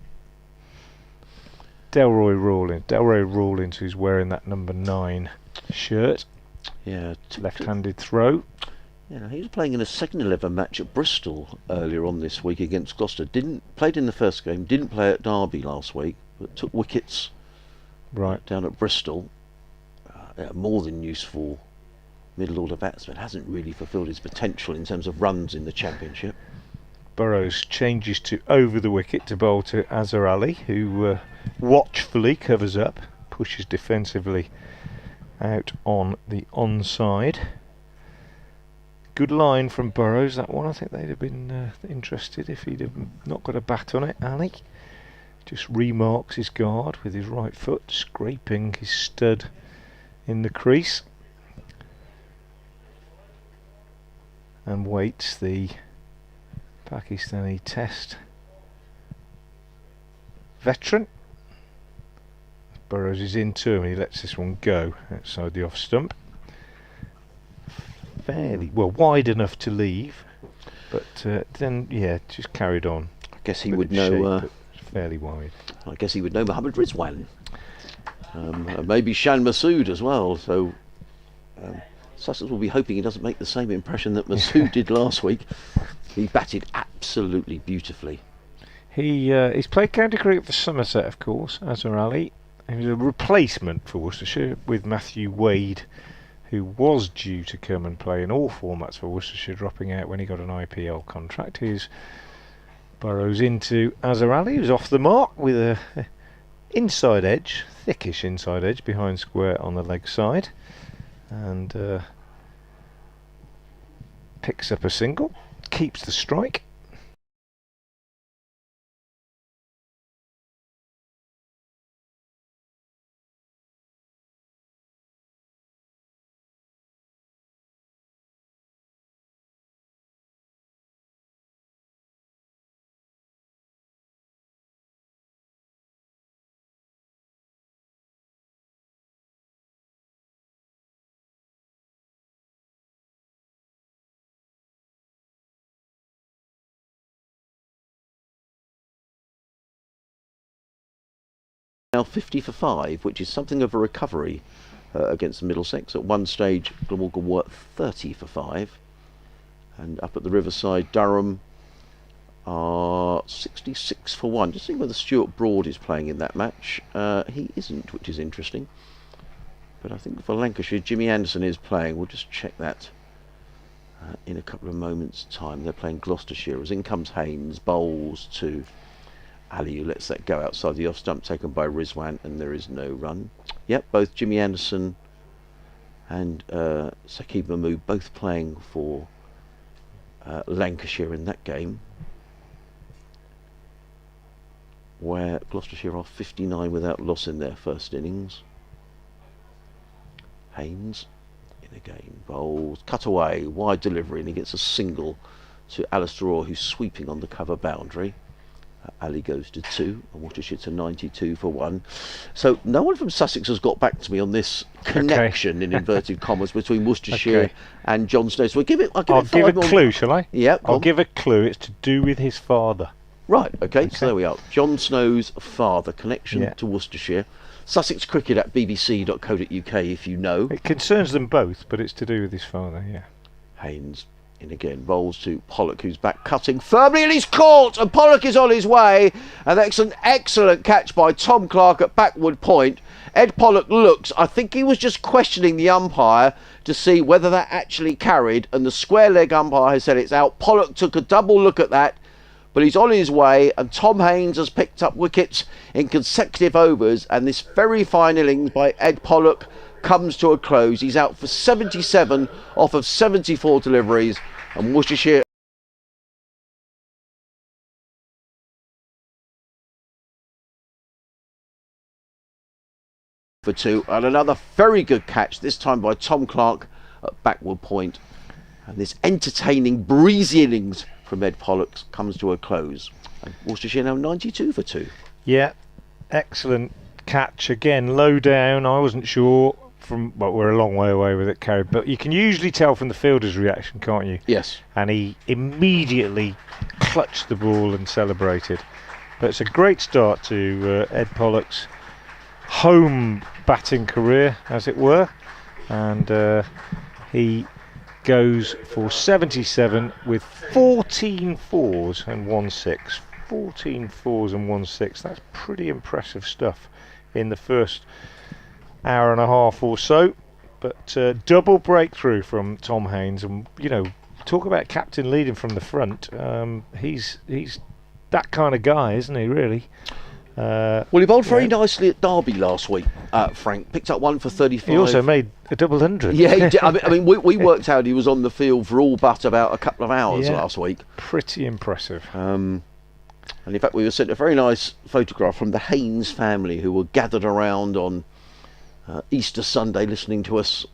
Delroy Rawlins, who's wearing that number 9 shirt. Yeah, left-handed throw. Yeah, he was playing in a second 11 match at Bristol earlier on this week against Gloucester. Played in the first game, didn't play at Derby last week, but took wickets down at Bristol. More than useful middle order batsman. Hasn't really fulfilled his potential in terms of runs in the Championship. Burrows changes to over the wicket to bowl to Azhar Ali, who watchfully covers up, pushes defensively out on the onside. good line from Burrows, that one. I think they'd have been interested if he'd have not got a bat on it. Ali just remarks his guard with his right foot, scraping his stud in the crease, and waits the Pakistani Test veteran. Burrows is into him and he lets this one go outside the off stump. Fairly well, wide enough to leave, but then just carried on. I guess he would know. Fairly wide. I guess he would know Mohammad Rizwan, maybe Shan Masood as well. So Sussex will be hoping he doesn't make the same impression that Masood did last week. He batted absolutely beautifully. He's played county cricket for Somerset, of course. Azhar Ali. He was a replacement for Worcestershire with Matthew Wade, who was due to come and play in all formats for Worcestershire, dropping out when he got an IPL contract. He's Burrows into Azhar Ali, who's off the mark with a inside edge, thickish inside edge behind square on the leg side, and picks up a single, keeps the strike. Now 50 for 5, which is something of a recovery against Middlesex. At one stage, Glamorgan were 30 for 5, and up at the Riverside, Durham are 66 for 1. Just see whether Stuart Broad is playing in that match. He isn't, which is interesting. But I think for Lancashire, Jimmy Anderson is playing. We'll just check that in a couple of moments' time. They're playing Gloucestershire. As in comes Haynes, bowls to Ali, who lets that go outside the off stump, taken by Rizwan, and there is no run. Yep, both Jimmy Anderson and Saqib Mahmood both playing for Lancashire in that game, where Gloucestershire are 59 without loss in their first innings. Haynes in again, bowls, cut away, wide delivery, and he gets a single to Alistair Orr, who's sweeping on the cover boundary. Ali goes to 2 and Worcestershire to 92 for 1. So no one from Sussex has got back to me on this connection in inverted commas between Worcestershire and John Snow. So I'll give a clue, shall I? Yeah, I'll give a clue. It's to do with his father. Right, okay, so there we are. John Snow's father, connection to Worcestershire. Sussex Cricket at bbc.co.uk if you know. It concerns them both, but it's to do with his father, yeah. Haynes in again, rolls to Pollock, who's back cutting firmly, and he's caught, and Pollock is on his way. An excellent catch by Tom Clark at backward point. Ed Pollock looks, I think he was just questioning the umpire to see whether that actually carried, and the square leg umpire has said it's out. Pollock took a double look at that, but he's on his way, and Tom Haynes has picked up wickets in consecutive overs, and this very fine innings by Ed Pollock comes to a close. He's out for 77 off of 74 deliveries, and Worcestershire for 2, and another very good catch, this time by Tom Clark at backward point. And this entertaining, breezy innings from Ed Pollock comes to a close. And Worcestershire now 92 for 2. Yeah, excellent catch again, low down. I wasn't sure but we're a long way away with it carried, but you can usually tell from the fielder's reaction, can't you? Yes. And he immediately clutched the ball and celebrated. But it's a great start to Ed Pollock's home batting career, as it were, and he goes for 77 with 14 fours and 1 6. 14 fours and 1 6. That's pretty impressive stuff in the first hour and a half or so. But double breakthrough from Tom Haynes, and talk about captain leading from the front. He's that kind of guy, isn't he? Really. Well, he bowled very nicely at Derby last week, Frank. Picked up one for 35. He also made a double hundred. Yeah, he did. I mean, we worked out he was on the field for all but about a couple of hours last week. Pretty impressive. And in fact, we were sent a very nice photograph from the Haynes family, who were gathered around on Easter Sunday listening to us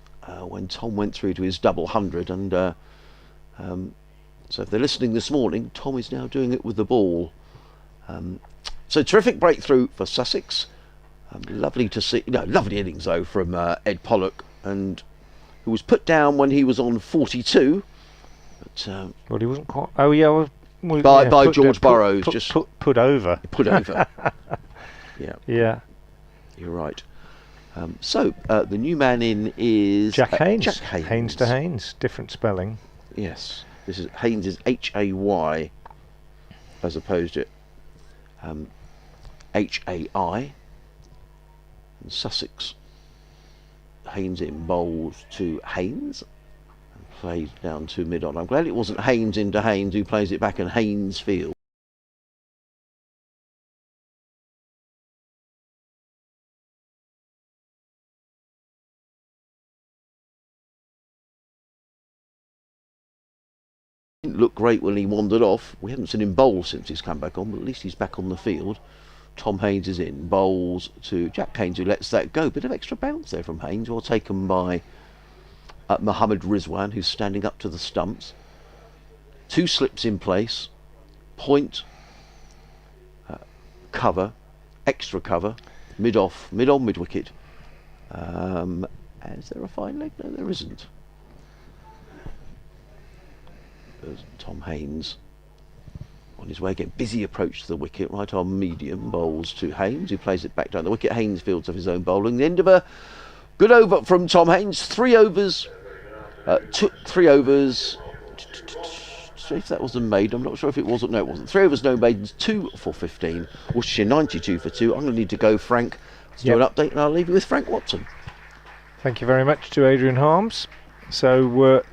when Tom went through to his double hundred. And so if they're listening this morning, Tom is now doing it with the ball. So terrific breakthrough for Sussex. Lovely to see. Lovely innings though from Ed Pollock, and who was put down when he was on 42. But well, he wasn't quite. Oh yeah, by George Burrows, put over. Put over. Yeah. You're right. So the new man in is Jack Haynes. Jack Haynes. Haynes to Haynes, different spelling. Yes, this is Haynes is Hay as opposed to Hai. And Sussex. Haynes in bowls to Haynes and plays down to mid-on. I'm glad it wasn't Haynes into Haynes, who plays it back in Haynes field. Didn't look great when he wandered off. We haven't seen him bowl since he's come back on, but at least he's back on the field. Tom Haynes is in, bowls to Jack Haynes, who lets that go. Bit of extra bounce there from Haynes, well taken by Mohammad Rizwan, who's standing up to the stumps. Two slips in place, point, cover, extra cover, mid-off, mid-on, mid-wicket. Is there a fine leg? No, there isn't. There's Tom Haynes on his way again. Busy approach to the wicket, right arm medium, bowls to Haynes, who plays it back down the wicket. Haynes fields of his own bowling. The end of a good over from Tom Haynes. 3 overs. Took 3 overs. If that wasn't made, I'm not sure if it wasn't. No, it wasn't. 3 overs, no maidens. 2 for 15. Worcestershire 92 for 2. I'm going to need to go, Frank, to do an update, and I'll leave you with Frank Watson. Thank you very much to Adrian Harms. So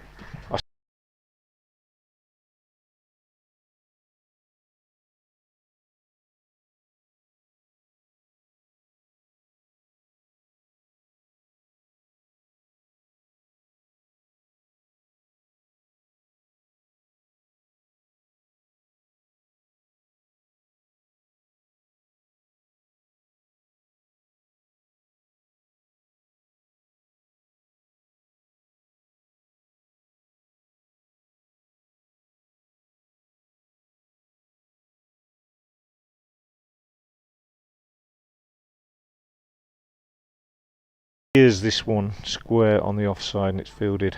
here's this one square on the offside, and it's fielded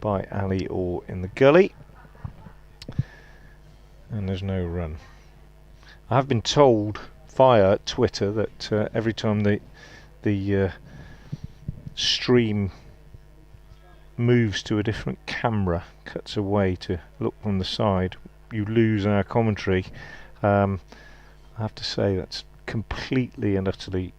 by Ali Orr in the gully, and there's no run. I have been told via Twitter that every time the stream moves to a different camera, cuts away to look from the side, you lose our commentary. I have to say that's completely and utterly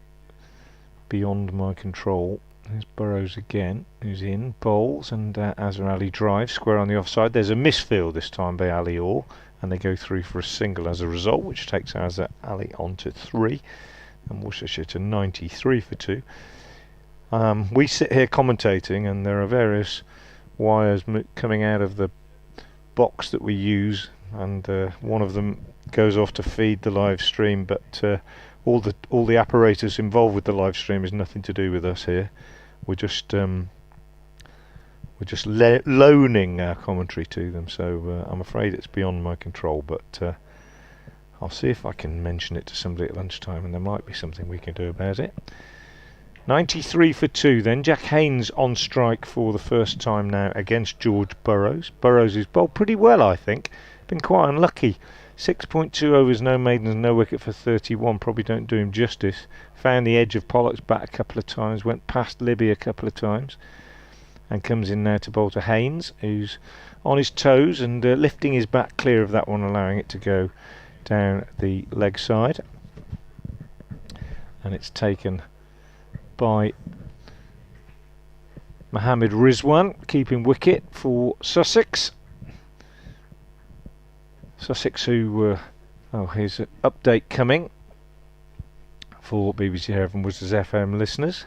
beyond my control. There's Burrows again, who's in, bowls, and Azhar Ali drives, square on the offside. There's a misfield this time by Ali Orr, and they go through for a single as a result, which takes Azhar Ali on to 3, and Worcestershire to 93 for 2. We sit here commentating, and there are various wires coming out of the box that we use, and one of them goes off to feed the live stream, but all the apparatus involved with the live stream is nothing to do with us here. We're just loaning our commentary to them, so I'm afraid it's beyond my control, but I'll see if I can mention it to somebody at lunchtime, and there might be something we can do about it. 93 for 2 then. Jack Haynes on strike for the first time now against George Burrows. Burrows has bowled pretty well, I think. Been quite unlucky. 6.2 overs, no maidens, no wicket for 31. Probably don't do him justice. Found the edge of Pollock's bat a couple of times, went past Libby a couple of times, and comes in now to bowl to Haynes, who's on his toes and lifting his bat clear of that one, allowing it to go down the leg side. And it's taken by Mohammad Rizwan, keeping wicket for Sussex. Sussex, who here's an update coming. for BBC Hereford and Worcester's FM listeners.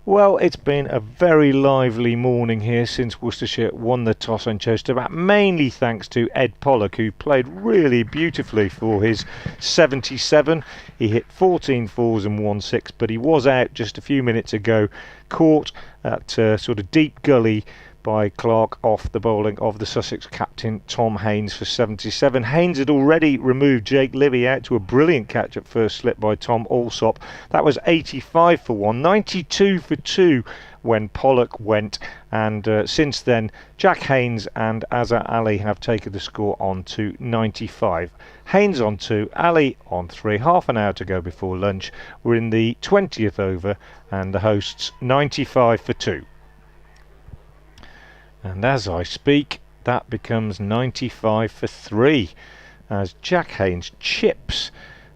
Well, it's been a very lively morning here since Worcestershire won the toss and chose to bat, mainly thanks to Ed Pollock, who played really beautifully for his 77. He hit 14 fours and 1 6, but he was out just a few minutes ago, caught at sort of deep gully by Clark off the bowling of the Sussex captain Tom Haines for 77. Haines had already removed Jake Libby out to a brilliant catch at first slip by Tom Alsop. That was 85 for 1, 92 for 2 when Pollock went, and since then Jack Haines and Azhar Ali have taken the score on to 95. Haines on 2, Ali on 3, half an hour to go before lunch. We're in the 20th over and the hosts 95 for 2. And as I speak, that becomes 95 for 3 as Jack Haines chips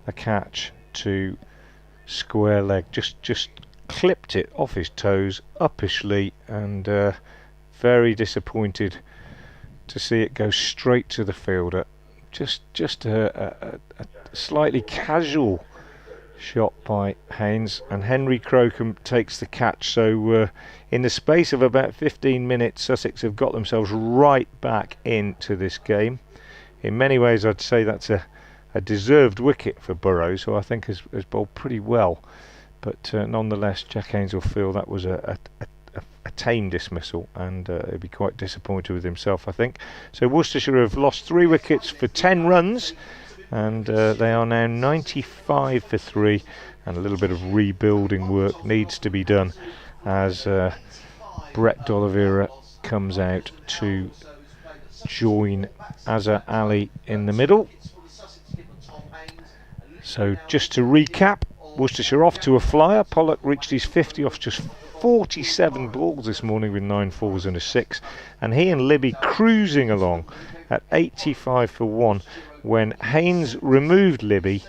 a catch to square leg, just clipped it off his toes uppishly, and very disappointed to see it go straight to the fielder. Just a slightly casual shot by Haines, and Henry Crocombe takes the catch. So in the space of about 15 minutes, Sussex have got themselves right back into this game. In many ways, I'd say that's a deserved wicket for Burrows, who I think has bowled pretty well. But nonetheless, Jack Haines will feel that was a tame dismissal, and he'll be quite disappointed with himself, I think. So Worcestershire have lost 3 wickets for 10 runs, and they are now 95 for 3, and a little bit of rebuilding work needs to be done as Brett D'Oliveira comes out to join Azhar Ali in the middle. So just to recap, Worcestershire off to a flyer. Pollock reached his 50 off just 47 balls this morning with 9 fours and a 6, and he and Libby cruising along at 85 for 1 when Haines removed Libby,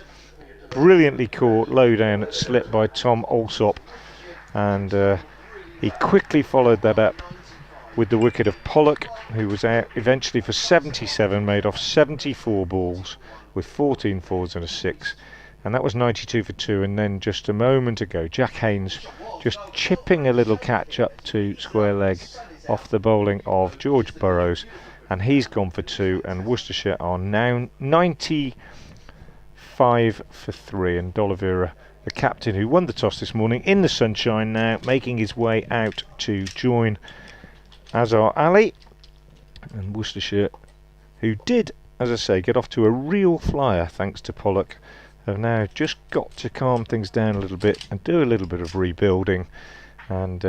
brilliantly caught low down at slip by Tom Alsop, and he quickly followed that up with the wicket of Pollock, who was out eventually for 77, made off 74 balls with 14 fours and a 6, and that was 92 for 2. And then just a moment ago, Jack Haines just chipping a little catch up to square leg off the bowling of George Burrows, and he's gone for 2, and Worcestershire are now 95 for 3, and D'Oliveira, the captain who won the toss this morning, in the sunshine now, making his way out to join Azhar Ali. And Worcestershire, who did, as I say, get off to a real flyer thanks to Pollock, have now just got to calm things down a little bit and do a little bit of rebuilding, and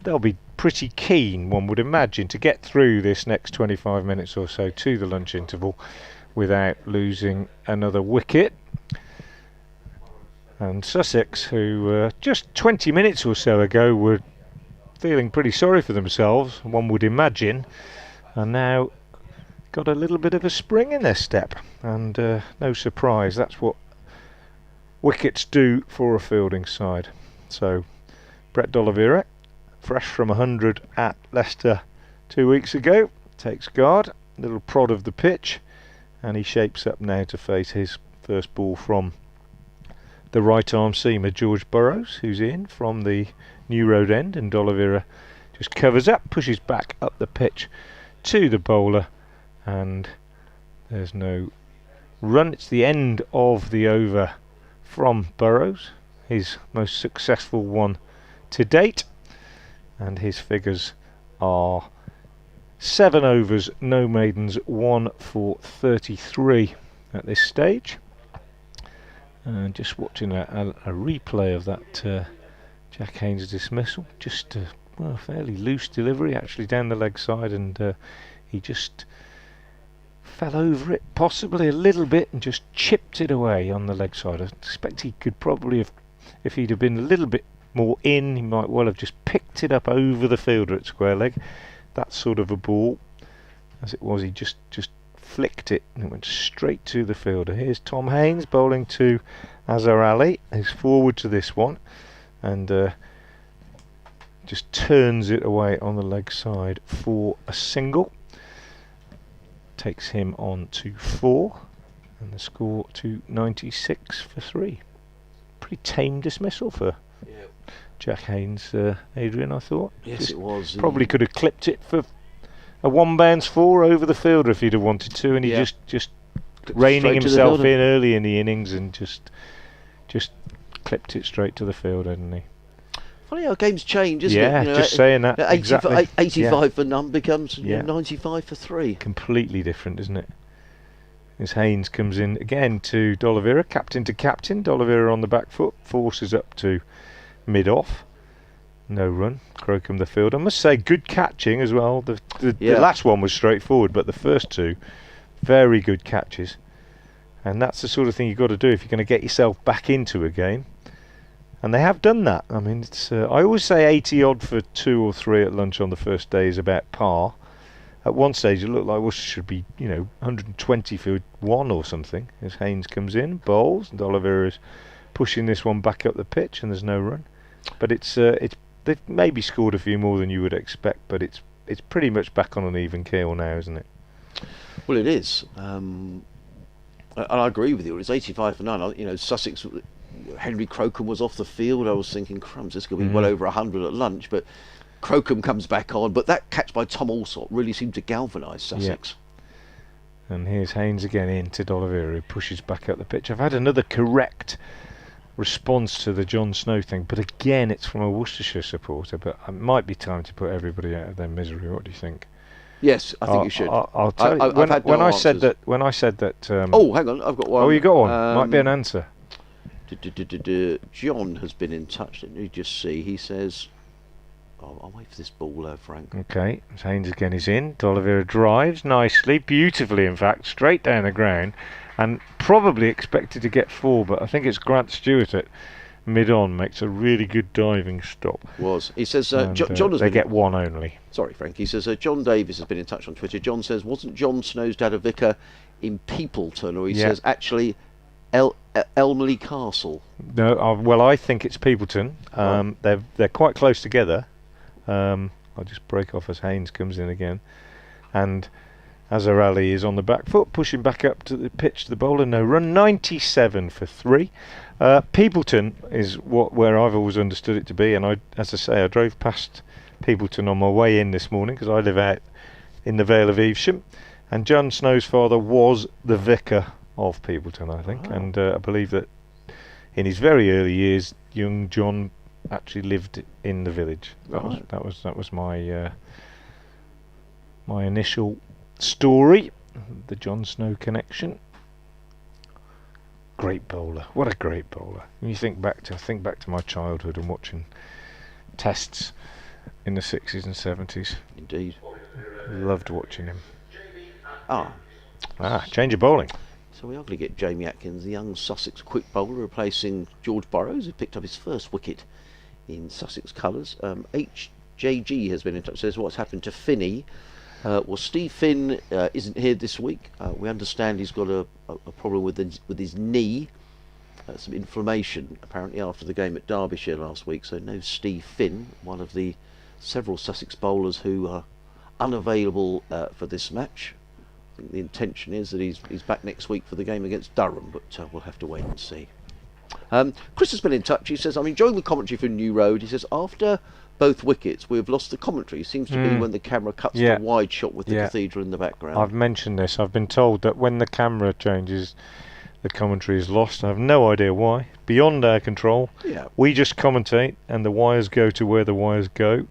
they'll be pretty keen, one would imagine, to get through this next 25 minutes or so to the lunch interval without losing another wicket. And Sussex, who just 20 minutes or so ago were feeling pretty sorry for themselves, one would imagine, are now got a little bit of a spring in their step, and no surprise, that's what wickets do for a fielding side. So Brett D'Oliveira, fresh from 100 at Leicester 2 weeks ago, takes guard, little prod of the pitch, and he shapes up now to face his first ball from the right arm seamer George Burrows, who's in from the New Road end, and D'Oliveira just covers up, pushes back up the pitch to the bowler, and there's no run. It's the end of the over from Burrows, his most successful one to date, and his figures are 7 overs, no maidens, 1 for 33 at this stage. And just watching a replay of that Jack Haines dismissal, just well, fairly loose delivery actually down the leg side, and he just fell over it possibly a little bit and just chipped it away on the leg side. I expect he could probably have, if he'd have been a little bit more in, he might well have just picked it up over the fielder at square leg. That sort of a ball. As it was, he just flicked it and it went straight to the fielder. Here's Tom Haines bowling to Azhar Ali, who's forward to this one, and just turns it away on the leg side for a single. Takes him on to 4, And the score to 96 for 3. Pretty tame dismissal for Jack Haynes, Adrian, I thought. Yes, Just it was. Probably could have clipped it for a one-bounce 4 over the fielder if he'd have wanted to, and he just reining himself in early in the innings and just clipped it straight to the fielder, didn't he? Funny how games change, isn't it? Yeah, just saying that. 85 for none becomes 95 for 3. Completely different, isn't it? As Haynes comes in again to D'Oliveira, captain to captain. D'Oliveira on the back foot, forces up to mid-off. No run. Crocombe the field. I must say, good catching as well. The last one was straightforward, but the first 2, very good catches. And that's the sort of thing you've got to do if you're going to get yourself back into a game. And they have done that. I mean, it's I always say 80 odd for 2 or 3 at lunch on the first day is about par. At one stage it looked like Worcester should be, 120 for 1 or something. As Haynes comes in, bowls, and Oliver is pushing this one back up the pitch, and there's no run. But they've maybe scored a few more than you would expect, but it's pretty much back on an even keel now, isn't it? Well, it is. And I agree with you. It's 85 for 9. Sussex, Henry Crocombe was off the field. I was thinking, crumbs, this could be well over 100 at lunch, but Crocombe comes back on, but that catch by Tom Alsop really seemed to galvanise Sussex. Yeah. And here's Haynes again into D'Oliveira, who pushes back up the pitch. I've had another correct response to the John Snow thing, but again it's from a Worcestershire supporter, but it might be time to put everybody out of their misery. What do you think? Yes, I think you should. I'll tell you. When I said that... oh, hang on, I've got one. Oh, you got one? Might be an answer. John has been in touch. Let me just see. He says... I'll wait for this ball, Frank. Okay, Haynes again is in. D'Oliveira drives nicely, beautifully in fact, straight down the ground, and probably expected to get 4, but I think it's Grant Stewart at mid-on makes a really good diving stop. He says John has they get 1 only. Sorry, Frank. He says John Davis has been in touch on Twitter. John says, wasn't John Snow's dad a vicar in Peopleton? Or he says, actually, Elmley Castle. No, well, I think it's Peopleton. They're quite close together. I'll just break off as Haynes comes in again, and Azhar Ali is on the back foot, pushing back up to the pitch to the bowler. No run. 97 for 3. Peopleton is where I've always understood it to be, and I drove past Peopleton on my way in this morning because I live out in the Vale of Evesham, and John Snow's father was the vicar of Peopleton, I think, and I believe that in his very early years, young John actually lived in the village. That was my my initial story, the John Snow connection. Great bowler, what a great bowler. When you think back to my childhood and watching tests in the 60s and 70s. Indeed. Loved watching him. Change of bowling. So we hopefully get Jamie Atkins, the young Sussex quick bowler, replacing George Burrows, who picked up his first wicket in Sussex colours. HJG has been in touch, says what's happened to Finney. Well, Steve Finn isn't here this week. We understand he's got a problem with his knee, some inflammation apparently after the game at Derbyshire last week. So no Steve Finn, one of the several Sussex bowlers who are unavailable for this match. I think the intention is that he's back next week for the game against Durham, but we'll have to wait and see. Chris has been in touch. He says, I'm enjoying the commentary for New Road. He says, after both wickets, we've lost the commentary. Seems to be when the camera cuts to a wide shot with the cathedral in the background. I've mentioned this. I've been told that when the camera changes, the commentary is lost. I have no idea why. Beyond our control. We just commentate, and the wires go to where the wires go.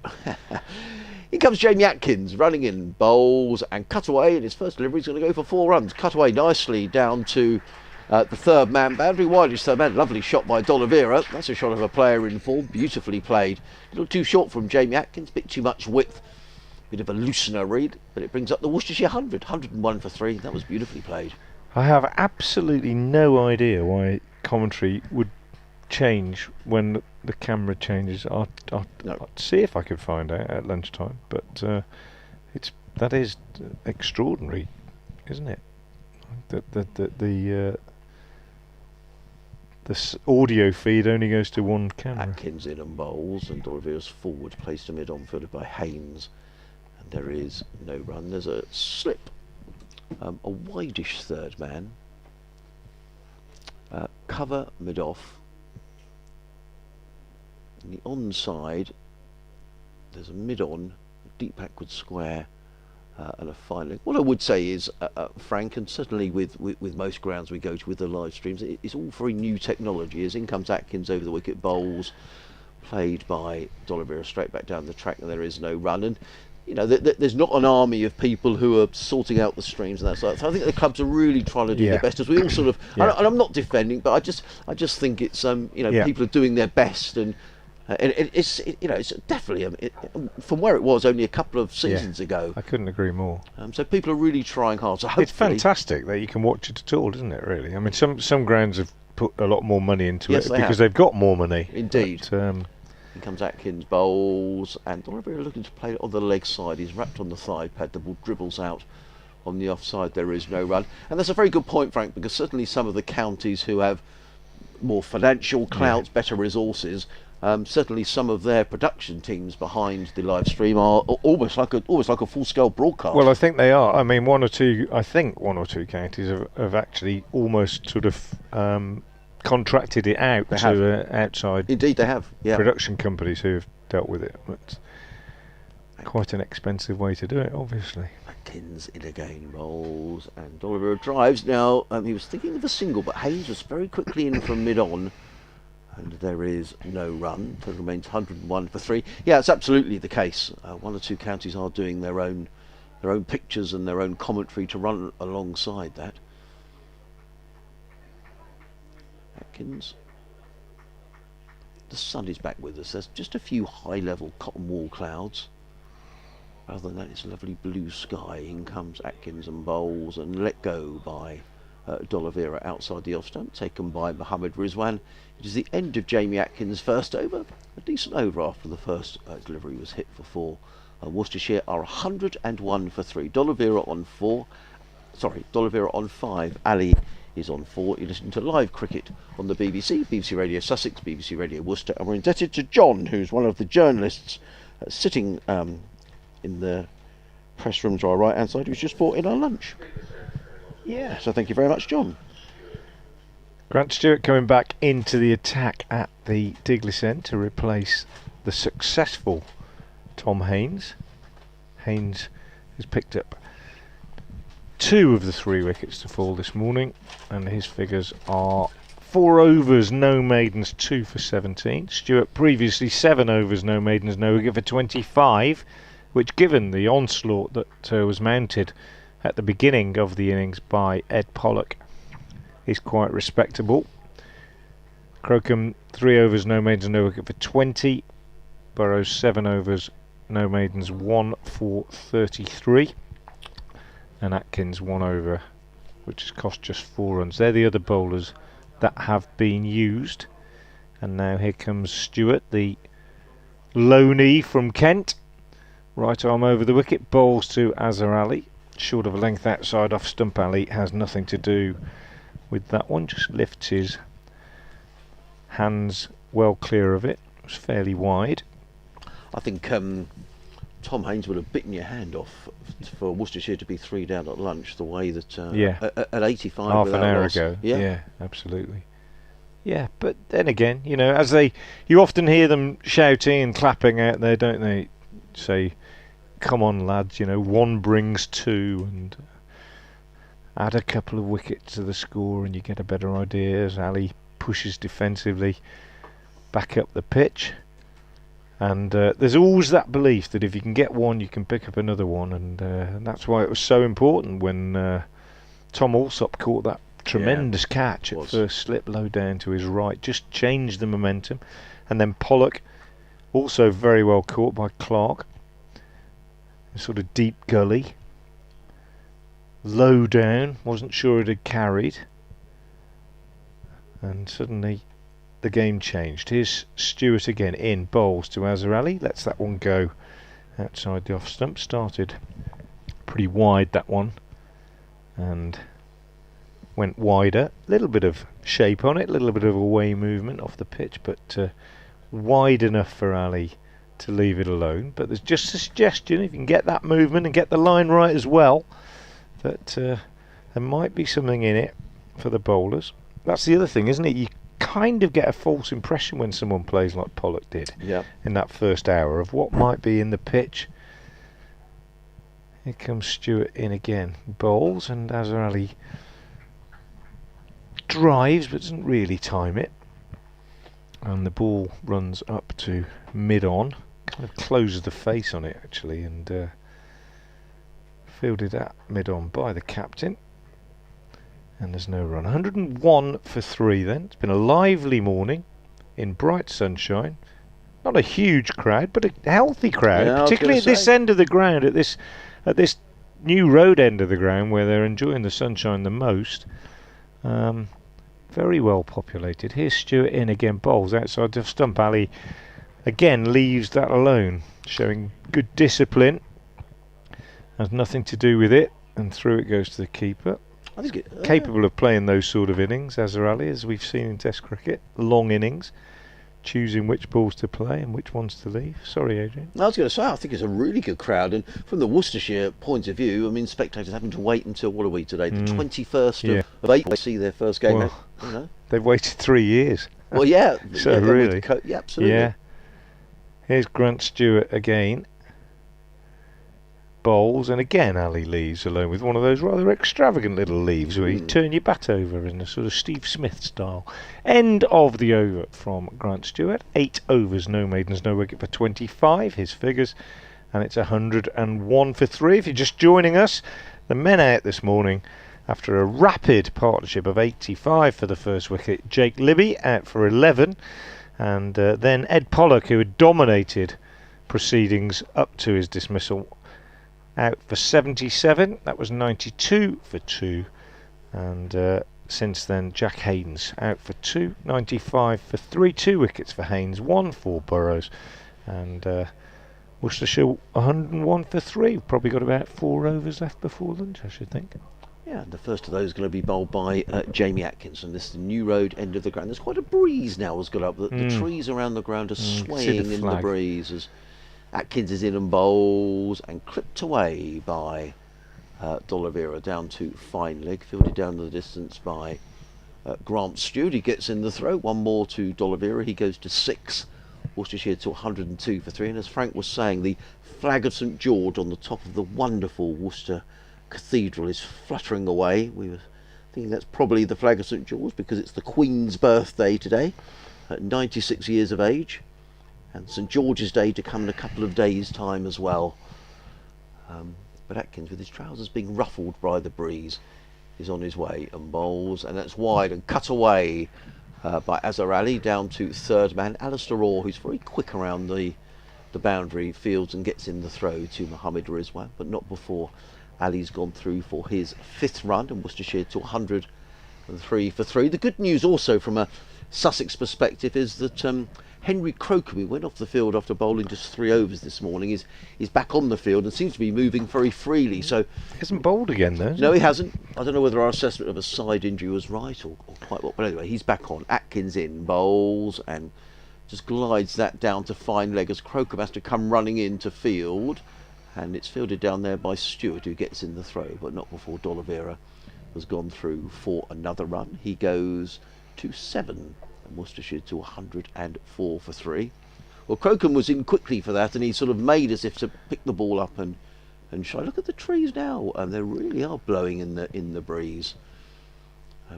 Here comes Jamie Atkins, running in, bowls, and cut away, and his first delivery is going to go for 4 runs. Cut away nicely down to the third man boundary, widest third man. Lovely shot by D'Oliveira. That's a shot of a player in form, beautifully played. A little too short from Jamie Atkins, bit too much width, bit of a loosener read, but it brings up the Worcestershire 101 for 3. That was beautifully played. I have absolutely no idea why commentary would change when the camera changes. I'll see if I can find out at lunchtime, but that is extraordinary, isn't it? The audio feed only goes to one camera. Atkins in and bowls, and D'Oliveira's forward, placed to mid-on, fielded by Haynes, and there is no run. There's a slip, a wideish third man, cover mid-off. And the onside, there's a mid-on, deep backward square, and a final. What I would say is, Frank, and certainly with most grounds we go to with the live streams, it's all very new technology. As in comes Atkins over the wicket, bowls, played by D'Oliveira straight back down the track, and there is no run. And you know, there's not an army of people who are sorting out the streams and that sort. So I think the clubs are really trying to do their best, as we all sort of. And I'm not defending, but I just think it's people are doing their best, and it's definitely from where it was only a couple of seasons ago. I couldn't agree more. So people are really trying hard. So it's fantastic that you can watch it at all, isn't it? Really, I mean, some grounds have put a lot more money into it because they've got more money. Indeed. But, here comes Atkins, bowls, and D'Oliveira looking to play it on the leg side. He's wrapped on the thigh pad. The ball dribbles out on the offside. There is no run, and that's a very good point, Frank, because certainly some of the counties who have more financial clout, better resources. Certainly, some of their production teams behind the live stream are almost like a full-scale broadcast. Well, I think they are. I mean, one or two counties have actually almost sort of contracted it out to outside. Indeed, they have. Yeah. Production companies who have dealt with it. But quite an expensive way to do it, obviously. Atkins in again, rolls, and D'Oliveira drives. Now, he was thinking of a single, but Hayes was very quickly in from mid-on. And there is no run. Total remains 101 for 3. Yeah, it's absolutely the case. One or two counties are doing their own pictures and their own commentary to run alongside that. Atkins. The sun is back with us. There's just a few high-level cotton wool clouds. Other than that, it's a lovely blue sky. In comes Atkins and bowls, and let go by D'Oliveira outside the off stump, taken by Mohammad Rizwan. It is the end of Jamie Atkins' first over. A decent over after the first delivery was hit for 4. Worcestershire are 101 for 3. D'Oliveira on 5. Ali is on 4. You listen to live cricket on the BBC Radio Sussex, BBC Radio Worcester, and we're indebted to John, who's one of the journalists sitting in the press room to our right hand side, who's just brought in our lunch. Yeah, so thank you very much, John. Grant Stewart coming back into the attack at the Diglis end to replace the successful Tom Haynes. Haynes has picked up 2 of the 3 wickets to fall this morning, and his figures are 4 overs, no maidens, 2 for 17. Stewart previously 7 overs, no maidens, no wicket for 25, which, given the onslaught that was mounted at the beginning of the innings by Ed Pollock, is quite respectable. Crocombe 3 overs, no maidens, no wicket for 20. Burrows 7 overs, no maidens, 1 for 33. And Atkins 1 over, which has cost just 4 runs. They're the other bowlers that have been used. And now here comes Stewart, the loanee from Kent. Right arm over the wicket, bowls to Azhar Ali. Short of a length outside off stump. Ali has nothing to do with that one, just lifts his hands well clear of it. It was fairly wide. I think Tom Haynes would have bitten your hand off for Worcestershire to be 3 down at lunch, the way that at 85 half an hour loss. ago. Yeah, absolutely. Yeah, but then again, you know, you often hear them shouting and clapping out there, don't they? Say, come on lads, you know, 1 brings 2, and add a couple of wickets to the score and you get a better idea as Ali pushes defensively back up the pitch. And there's always that belief that if you can get 1, you can pick up another one, and that's why it was so important when Tom Alsop caught that tremendous catch at first slip low down to his right, just changed the momentum. And then Pollock, also very well caught by Clark, a sort of deep gully, low down, wasn't sure it had carried, and suddenly the game changed. Here's Stewart again, in, bowls to Azhar Ali, lets that one go outside the off stump. Started pretty wide, that one, and went wider. A little bit of shape on it, a little bit of away movement off the pitch, but wide enough for Ali to leave it alone. But there's just a suggestion, if you can get that movement and get the line right as well, that there might be something in it for the bowlers. that's the other thing, isn't it? You kind of get a false impression when someone plays like Pollock did in that first hour of what might be in the pitch. Here comes Stewart in again. Bowls, and Azhar Ali drives but doesn't really time it. And the ball runs up to mid-on. Kind of closes the face on it, actually, and fielded at mid-on by the captain. And there's no run. 101 for 3 then. It's been a lively morning in bright sunshine. Not a huge crowd, but a healthy crowd, particularly at this end of the ground, at this new road end of the ground where they're enjoying the sunshine the most. Very well populated. Here's Stewart in again, bowls outside of stump. Ali again leaves that alone, showing good discipline. Has nothing to do with it, and through it goes to the keeper. I think capable of playing those sort of innings, Azhar Ali, as we've seen in Test cricket, long innings, choosing which balls to play and which ones to leave. Sorry, Adrian. I was going to say, I think it's a really good crowd, and from the Worcestershire point of view, I mean, spectators having to wait until, what are we today, the 21st of April to see their first game. Well, you know. They've waited 3 years. Well, yeah. So really. Yeah, absolutely. Yeah. Here's Grant Stewart again. Bowls, and again Ali leaves alone with one of those rather extravagant little leaves where you turn your bat over in a sort of Steve Smith style. End of the over from Grant Stewart. 8 overs, no maidens, no wicket for 25, his figures, and it's 101 for 3. If you're just joining us, the men out this morning after a rapid partnership of 85 for the first wicket. Jake Libby out for 11, and then Ed Pollock, who had dominated proceedings up to his dismissal, out for 77. That was 92 for 2, and since then Jack Haynes out for 2, 95 for 3, 2 wickets for Haynes, 1 for Burrows, and Worcestershire 101 for 3. Probably got about 4 overs left before lunch, I should think. Yeah, and the first of those is going to be bowled by Jamie Atkinson. This is the new road end of the ground. There's quite a breeze now has got up. The trees around the ground are swaying in the breeze as Atkins is in and bowls, and clipped away by D'Oliveira down to fine leg, fielded down the distance by Grant Stewart. He gets in the throw, one more to D'Oliveira, he goes to 6. Worcestershire to 102 for 3, and as Frank was saying, the flag of St George on the top of the wonderful Worcester Cathedral is fluttering away. We were thinking that's probably the flag of St George because it's the Queen's birthday today, at 96 years of age. And St George's Day to come in a couple of days' time as well. But Atkins, with his trousers being ruffled by the breeze, is on his way and bowls, and that's wide and cut away by Azhar Ali down to third man. Alistair Orr, who's very quick around the boundary, fields and gets in the throw to Mohammad Rizwan, but not before Ali's gone through for his 5th run, and Worcestershire to 103 for 3. The good news also from a Sussex perspective is that Henry Crocombe, who went off the field after bowling just 3 overs this morning, is back on the field and seems to be moving very freely. So he hasn't bowled again though. No, he hasn't. I don't know whether our assessment of a side injury was right or quite what, but anyway, he's back on. Atkins in, bowls, and just glides that down to fine leg as Crocombe has to come running into field, and it's fielded down there by Stewart, who gets in the throw, but not before D'Oliveira has gone through for another run. He goes to 7. And Worcestershire to 104 for 3. Well, Crocombe was in quickly for that, and he sort of made as if to pick the ball up and shy. Look at the trees now, and they really are blowing in the breeze,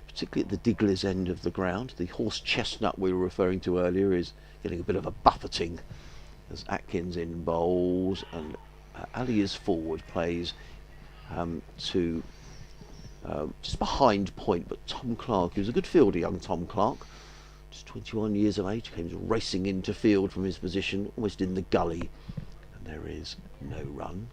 particularly at the Digley's end of the ground. The horse chestnut we were referring to earlier is getting a bit of a buffeting as Atkins in bowls, and Ali is forward, plays to just behind point, but Tom Clark, who's a good fielder, young Tom Clark, just 21 years of age, came racing into field from his position, almost in the gully, and there is no run.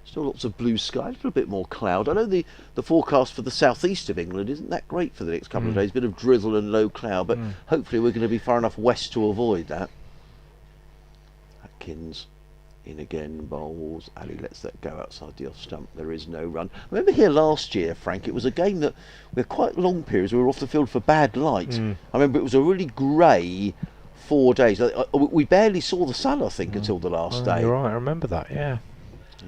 Still lots of blue sky, a little bit more cloud. I know the forecast for the southeast of England isn't that great for the next couple of days, a bit of drizzle and low cloud, but hopefully we're going to be far enough west to avoid that. Atkins in again, bowls. Ali lets that go outside the off stump. There is no run. I remember here last year, Frank, it was a game that we had quite long periods we were off the field for bad light. I remember it was a really grey 4 days. We barely saw the sun, I think, until the last day. You're right, I remember that, yeah.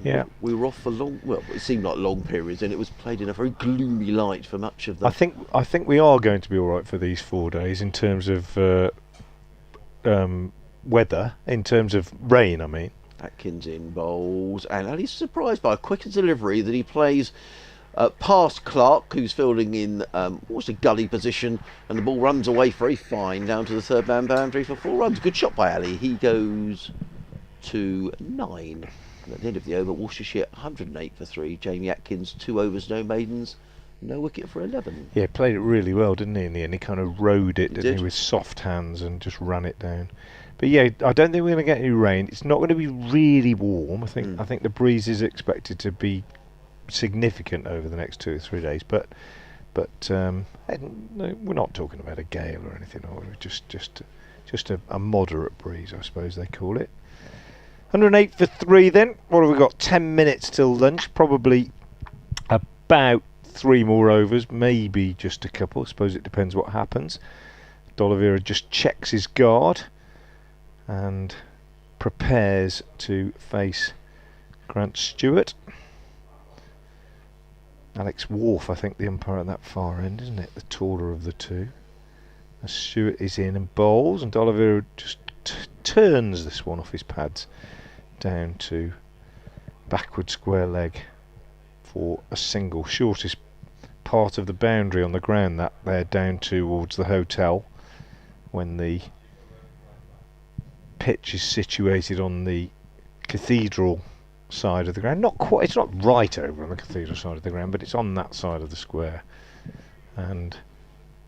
Yeah. We were off for long. Well, it seemed like long periods, and it was played in a very gloomy light for much of the. I think we are going to be all right for these 4 days in terms of weather, in terms of rain. I mean, Atkins in bowls, and Ali's surprised by a quicker delivery that he plays past Clark, who's fielding in what's a gully position, and the ball runs away very fine down to the third man boundary for 4 runs. Good shot by Ali. He goes to 9. And at the end of the over, Worcestershire 108 for 3. Jamie Atkins 2 overs, no maidens, no wicket for 11. yeah, played it really well, didn't he? In the end, he kind of rode it, He didn't did. he, with soft hands and just ran it down. But yeah, I don't think we're going to get any rain. It's not going to be really warm. I think the breeze is expected to be significant over the next 2 or 3 days. But no, we're not talking about a gale or anything. Or just a moderate breeze, I suppose they call it. 108 for 3 then. What have we got? 10 minutes till lunch. Probably about 3 more overs, maybe just a couple. I suppose it depends what happens. D'Oliveira just checks his guard and prepares to face Grant Stewart. Alex Wharf, I think, the umpire at that far end, isn't it? The taller of the two. As Stewart is in and bowls, and D'Oliveira just turns this one off his pads down to backward square leg for a single. Shortest part of the boundary on the ground, that there down towards the hotel, when the pitch is situated on the cathedral side of the ground. Not quite, it's not right over on the cathedral side of the ground, but it's on that side of the square. And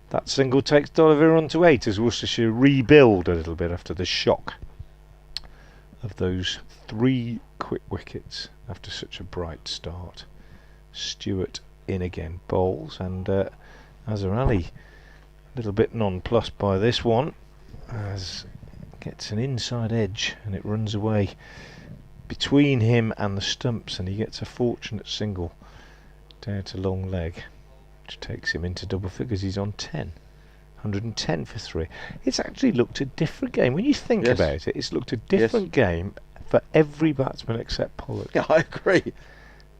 that single takes D'Oliveira on to 8 as Worcestershire rebuild a little bit after the shock of those 3 quick wickets after such a bright start. Stewart in again, bowls, and Azhar Ali a little bit nonplussed by this one, as gets an inside edge and it runs away between him and the stumps, and he gets a fortunate single down to long leg, which takes him into double figures. He's on 10. 110 for 3. It's actually looked a different game. When you think about it, it's looked a different game for every batsman except Pollock. Yeah, I agree.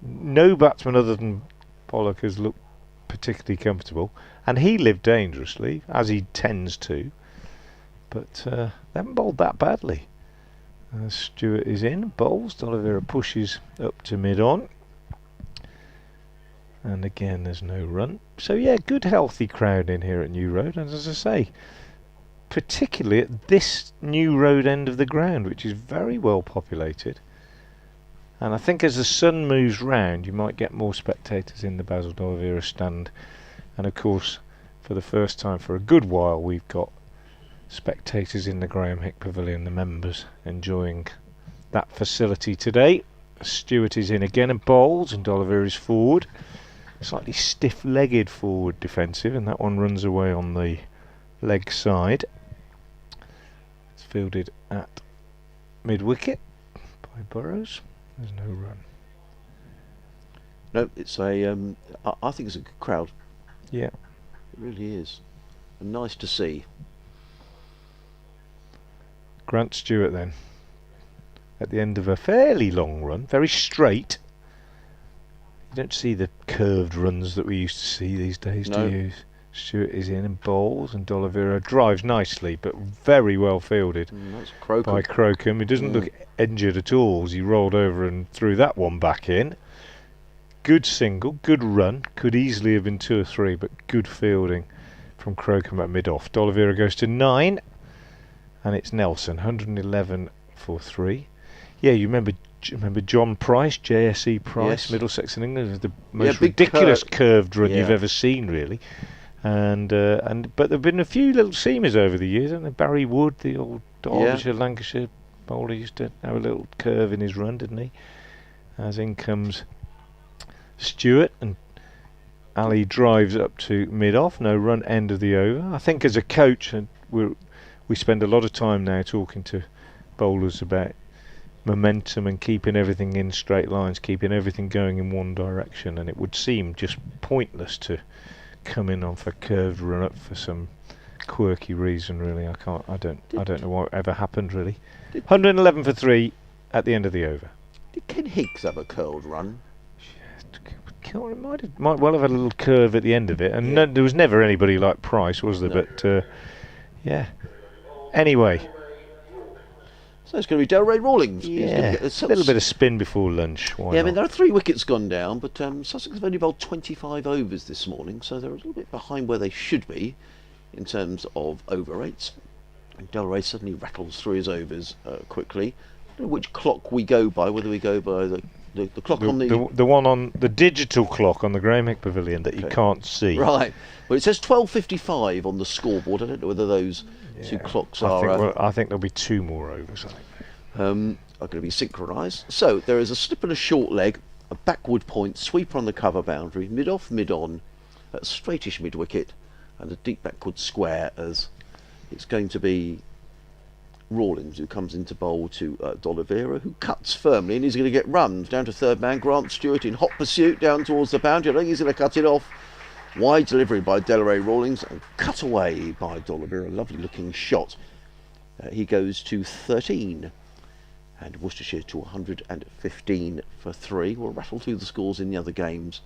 No batsman other than Pollock has looked particularly comfortable, and he lived dangerously, as he tends to, but they haven't bowled that badly. Stewart is in, bowls, D'Oliveira pushes up to mid-on, and again there's no run. So yeah, good healthy crowd in here at New Road, and as I say, particularly at this New Road end of the ground, which is very well populated. And I think as the sun moves round, you might get more spectators in the Basil D'Oliveira stand. And of course, for the first time for a good while, we've got spectators in the Graham Hick Pavilion, the members, enjoying that facility today. Stewart is in again and bowls, and D'Oliveira is forward. Slightly stiff-legged forward defensive, and that one runs away on the leg side. It's fielded at mid-wicket by Burrows. There's no run. No, it's a. I think it's a good crowd. Yeah. It really is. And nice to see. Grant Stewart then, at the end of a fairly long run, very straight. You don't see the curved runs that we used to see these days, do you? Stewart is in and bowls, and D'Oliveira drives nicely, but very well fielded That's Crocombe. by Crocombe. He doesn't look injured at all as he rolled over and threw that one back in. Good single, good run, could easily have been 2 or 3, but good fielding from Crocombe at mid-off. D'Oliveira goes to 9, and it's Nelson, 111 for 3. Yeah, you remember John Price, JSE Price, Yes. Middlesex in England, is the most big ridiculous curved run you've Yeah. ever seen, really. But there've been a few little seamers over the years, haven't there? Barry Wood, the old Derbyshire, Lancashire bowler, used to have a little curve in his run, didn't he? As in comes Stewart, and Ali drives up to mid-off, no run, end of the over. I think as a coach, and we spend a lot of time now talking to bowlers about momentum and keeping everything in straight lines, keeping everything going in one direction, and it would seem just pointless to come in off a curved run up for some quirky reason, really. I don't know what ever happened, really. 111 for 3 at the end of the over. Did Ken Higgs have a curled run? Might well have had a little curve at the end of it, and there was never anybody like Price, was there? No. But yeah. Anyway. So it's going to be Delray Rawlings. Yeah, a little bit of spin before lunch. Why I not? mean, there are 3 wickets gone down, but Sussex have only bowled 25 overs this morning, so they're a little bit behind where they should be in terms of over rates. And Delray suddenly rattles through his overs quickly. I don't know which clock we go by, whether we go by the clock on the one on the digital clock on the Graham Pavilion that you can't see. Right. Well, it says 12:55 on the scoreboard. I don't know whether those two clocks are. I think there'll be 2 more overs. Are going to be synchronised. So there is a slip and a short leg, a backward point, sweeper on the cover boundary, mid off, mid on, straightish mid wicket, and a deep backward square, as it's going to be Rawlings who comes into bowl to D'Oliveira, who cuts firmly, and he's going to get runs down to third man. Grant Stewart in hot pursuit down towards the boundary. I think he's going to cut it off. Wide delivery by Delray Rawlings and cut away by D'Oliveira. A lovely looking shot. He goes to 13. And Worcestershire to 115 for 3. We'll rattle through the scores in the other games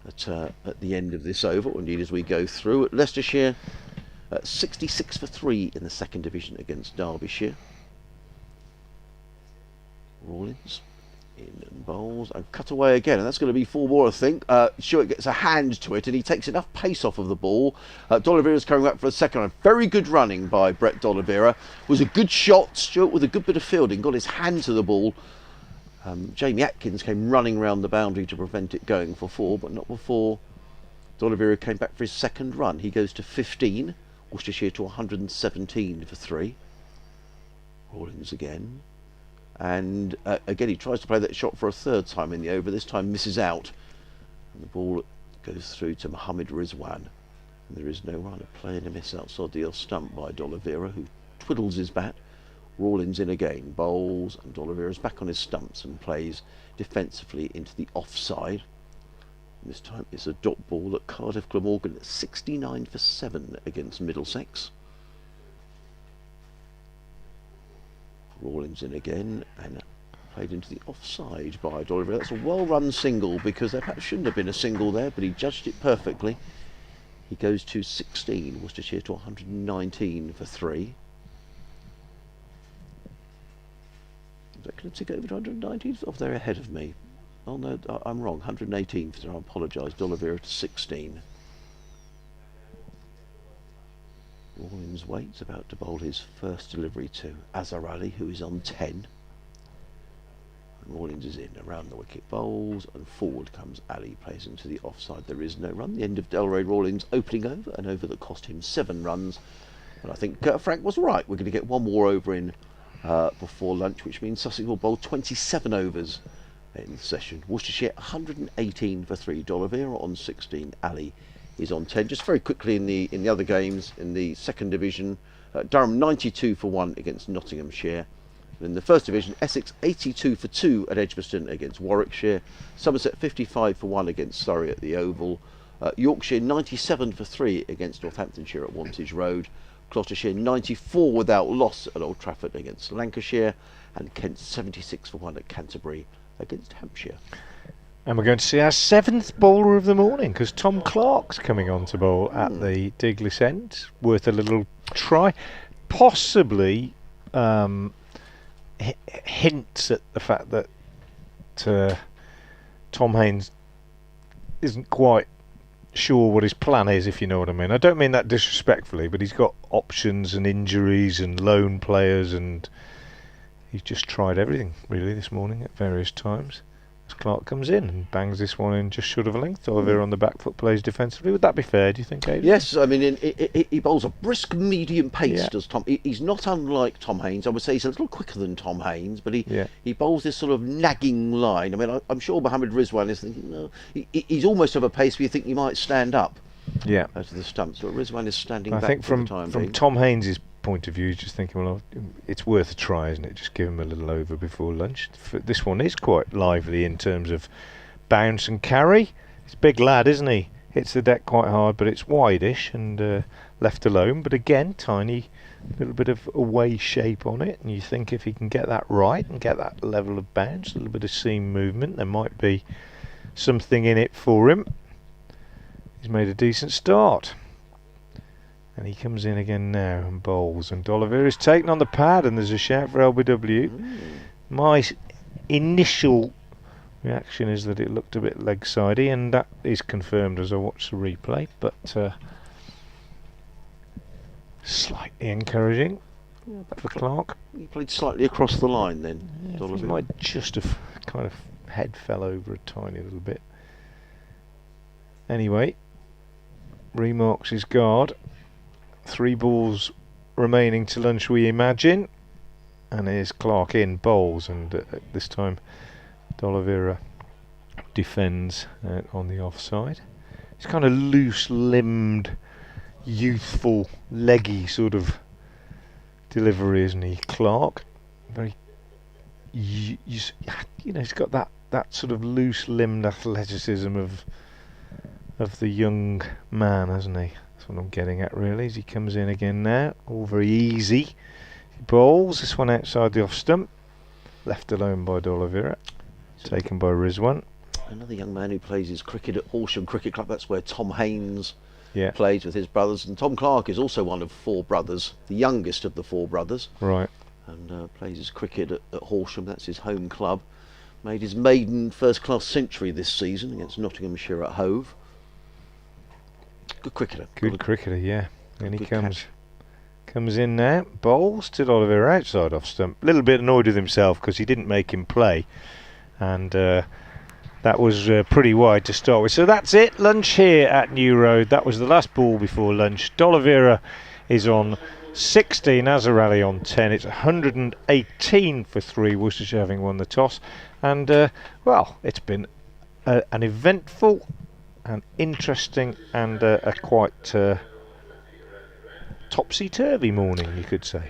at the end of this over, or indeed as we go through. At Leicestershire, 66 for 3 in the second division against Derbyshire. Rawlings in and bowls and cut away again, and that's going to be 4 more, I think. Stewart gets a hand to it and he takes enough pace off of the ball. D'Oliveira's coming back for a second round. Very good running by Brett D'Oliveira. Was a good shot. Stewart with a good bit of fielding got his hand to the ball. Jamie Atkins came running round the boundary to prevent it going for 4, but not before D'Oliveira came back for his second run. He goes to 15. Worcestershire to 117 for 3. Rawlings again. And again he tries to play that shot for a third time in the over. This time misses out. And the ball goes through to Mohammad Rizwan. And there is no run. A play and a miss outside the off stump by D'Oliveira, who twiddles his bat. Rawlings in again. Bowls, and D'Oliveira's back on his stumps and plays defensively into the offside. This time it's a dot ball at Cardiff Glamorgan at 69 for 7 against Middlesex. Rawlings in again and played into the offside by D'Oliveira. That's a well-run single, because there perhaps shouldn't have been a single there, but he judged it perfectly. He goes to 16. Worcestershire to 119 for 3. Is that going to tick over to 119? Oh, they're ahead of me. Oh no, I'm wrong. 118 for 3. I apologise. D'Oliveira to 16. Rawlings waits, about to bowl his first delivery to Azhar Ali, who is on 10. And Rawlings is in, around the wicket, bowls, and forward comes Ali, plays into the offside. There is no run. The end of Delray Rawlings opening over, an over that cost him 7 runs. And I think Frank was right. We're going to get 1 more over in before lunch, which means Sussex will bowl 27 overs in the session. Worcestershire 118 for 3. D'Oliveira on 16. Ali is on 10. Just very quickly in the other games in the second division, Durham 92 for 1 against Nottinghamshire. And in the first division, Essex 82 for 2 at Edgbaston against Warwickshire. Somerset 55 for 1 against Surrey at the Oval. Yorkshire 97 for 3 against Northamptonshire at Wantage Road. Gloucestershire 94 without loss at Old Trafford against Lancashire. And Kent 76 for 1 at Canterbury against Hampshire. And we're going to see our 7th bowler of the morning, because Tom Clark's coming on to bowl at the Diglis end. Worth a little try. Possibly hints at the fact that Tom Haynes isn't quite sure what his plan is, if you know what I mean. I don't mean that disrespectfully, but he's got options and injuries and loan players, and he's just tried everything really this morning at various times. As Clark comes in and bangs this one in just short of a length. Oliver on the back foot plays defensively. Would that be fair, do you think, Adrian? Yes, I mean, he bowls a brisk medium pace, does Tom. He's not unlike Tom Haynes. I would say he's a little quicker than Tom Haynes, but he bowls this sort of nagging line. I mean, I'm sure Mohammad Rizwan is thinking, no, he's almost of a pace where you think he might stand up out of the stumps, but Rizwan is standing back. I think from Tom Haynes' point of view, he's just thinking, well, it's worth a try, isn't it? Just give him a little over before lunch. This one is quite lively in terms of bounce and carry. He's a big lad, isn't he? Hits the deck quite hard, but it's wide-ish, and left alone, but again, tiny little bit of away shape on it, and you think if he can get that right and get that level of bounce, a little bit of seam movement, there might be something in it for him. He's made a decent start, and he comes in again now and bowls, and D'Oliveira is taken on the pad, and there's a shout for LBW. My initial reaction is that it looked a bit leg-sidey, and that is confirmed as I watch the replay, but slightly encouraging for Clark. He played slightly across the line then. Yeah, he might just have kind of head fell over a tiny little bit. Anyway, remarks his guard. 3 balls remaining to lunch, we imagine, and here's Clark in bowls, and this time D'Oliveira defends on the offside. It's kind of loose-limbed, youthful, leggy sort of delivery, isn't he, Clark? Very, you know, he's got that sort of loose-limbed athleticism of the young man, hasn't he? That's what I'm getting at, really, as he comes in again now. All very easy. He bowls this one outside the off stump, left alone by D'Oliveira, taken by Rizwan. Another young man who plays his cricket at Horsham Cricket Club. That's where Tom Haynes plays with his brothers, and Tom Clark is also one of 4 brothers, the youngest of the 4 brothers. Right. And plays his cricket at Horsham. That's his home club. Made his maiden first-class century this season against Nottinghamshire at Hove. Good cricketer. Good cricketer, yeah. And he comes in now, bowls to D'Oliveira outside off stump. A little bit annoyed with himself because he didn't make him play, and that was pretty wide to start with. So that's it, lunch here at New Road. That was the last ball before lunch. D'Oliveira is on 16, Azhar Ali on 10. It's 118 for 3, Worcestershire having won the toss. And, well, it's been an eventful and interesting and a quite topsy-turvy morning, you could say.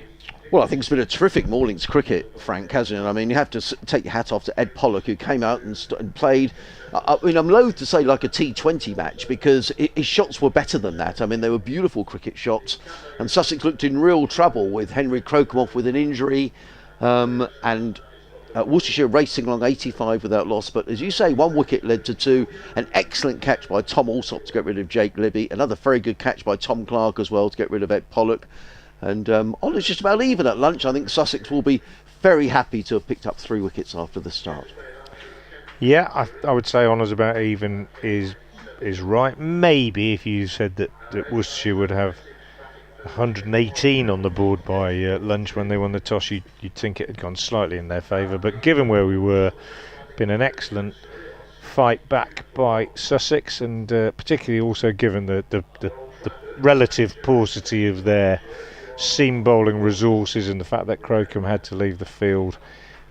Well, I think it's been a terrific morning's cricket, Frank, hasn't it? I mean, you have to take your hat off to Ed Pollock, who came out and played. I mean, I'm loath to say like a T20 match, because his shots were better than that. I mean, they were beautiful cricket shots, and Sussex looked in real trouble with Henry Crocombe off with an injury, and Worcestershire racing along 85 without loss. But as you say, 1 wicket led to 2. An excellent catch by Tom Alsop to get rid of Jake Libby. Another very good catch by Tom Clark as well to get rid of Ed Pollock. And honour's just about even at lunch. I think Sussex will be very happy to have picked up 3 wickets after the start. Yeah, I would say honour's about even is right. Maybe if you said that Worcestershire would have 118 on the board by lunch when they won the toss, you'd think it had gone slightly in their favour. But given where we were, been an excellent fight back by Sussex, and particularly also given the relative paucity of their seam bowling resources and the fact that Crocombe had to leave the field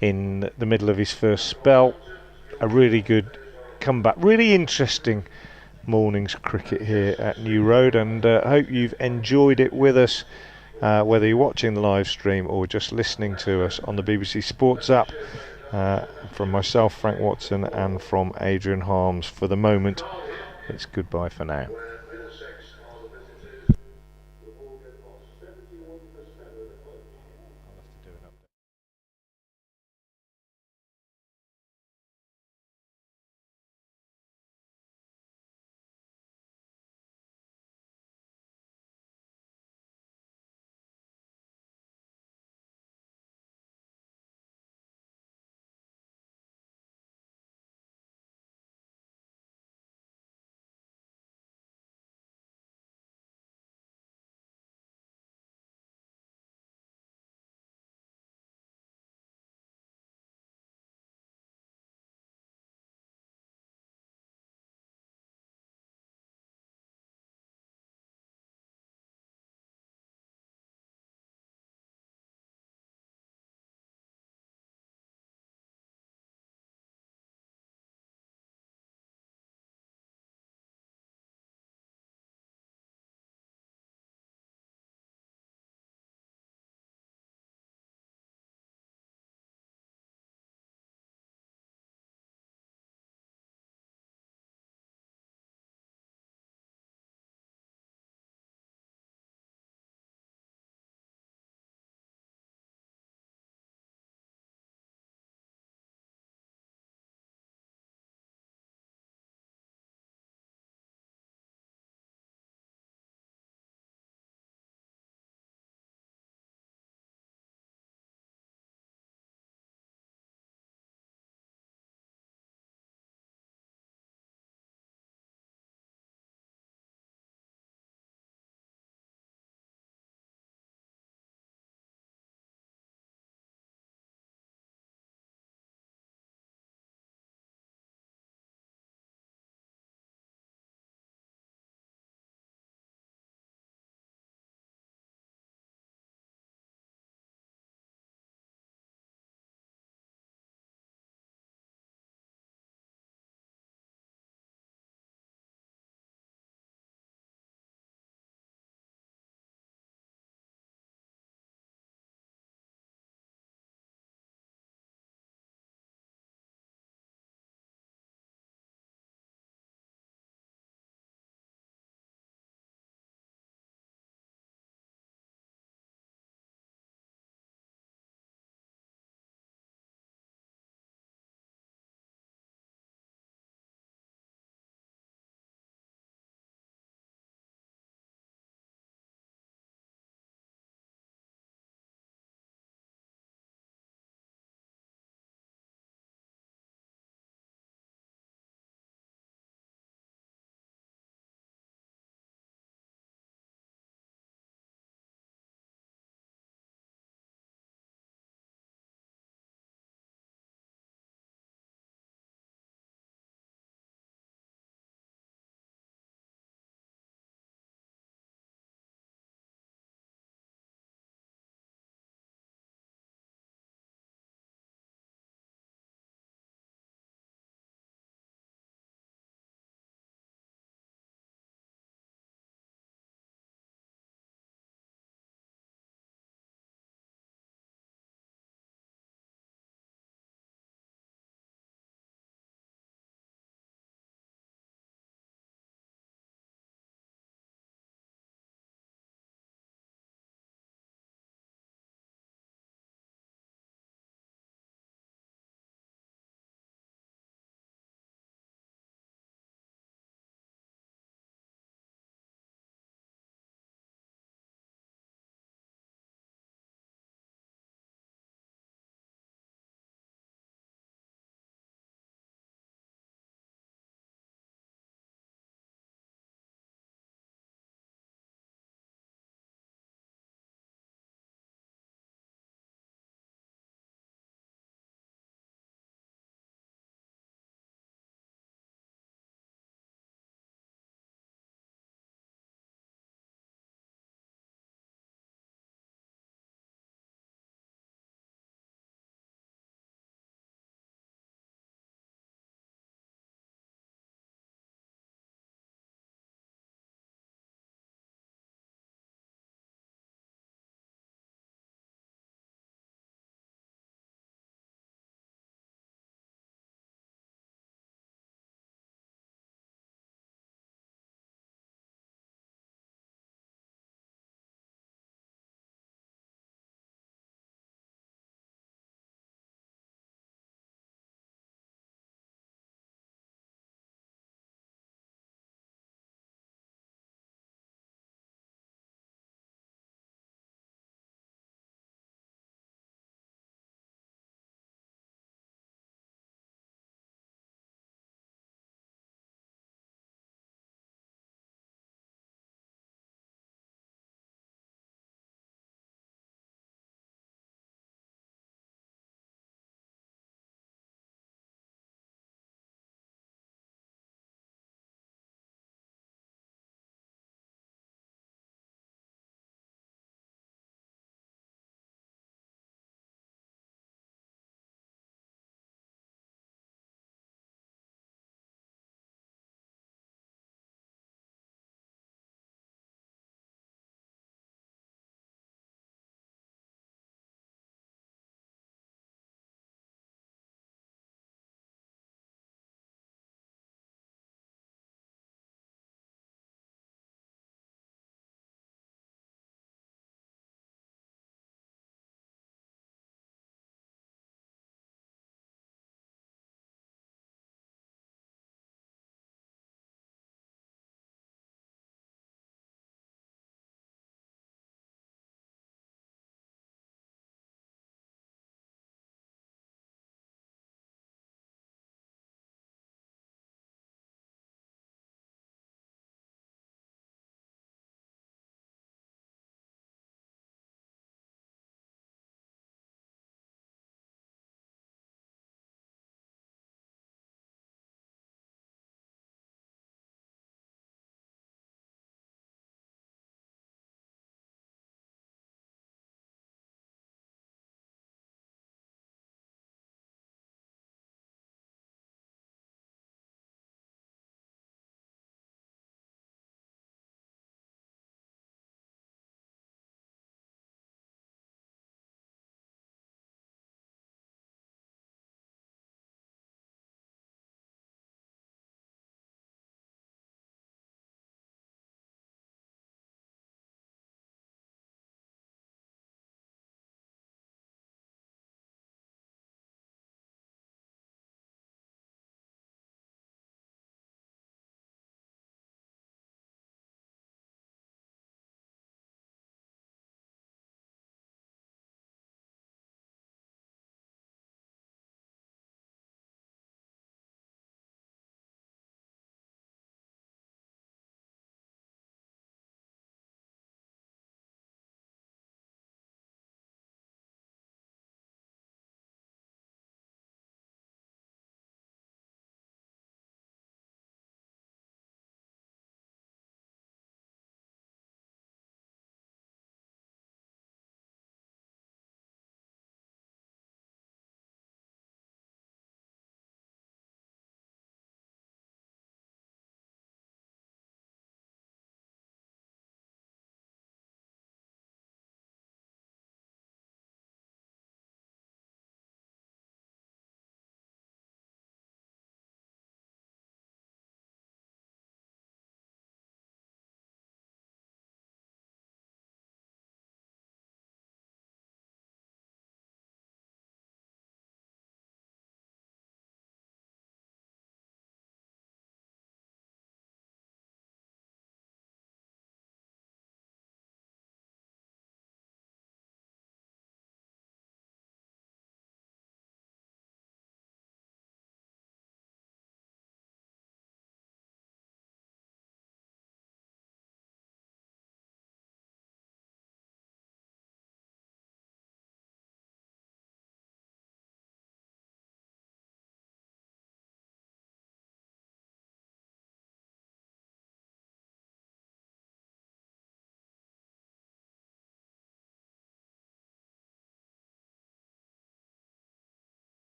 in the middle of his first spell. A really good comeback, really interesting morning's cricket here at New Road, and I hope you've enjoyed it with us, whether you're watching the live stream or just listening to us on the BBC Sports app. From myself, Frank Watson, and from Adrian Harms, for the moment, it's goodbye for now.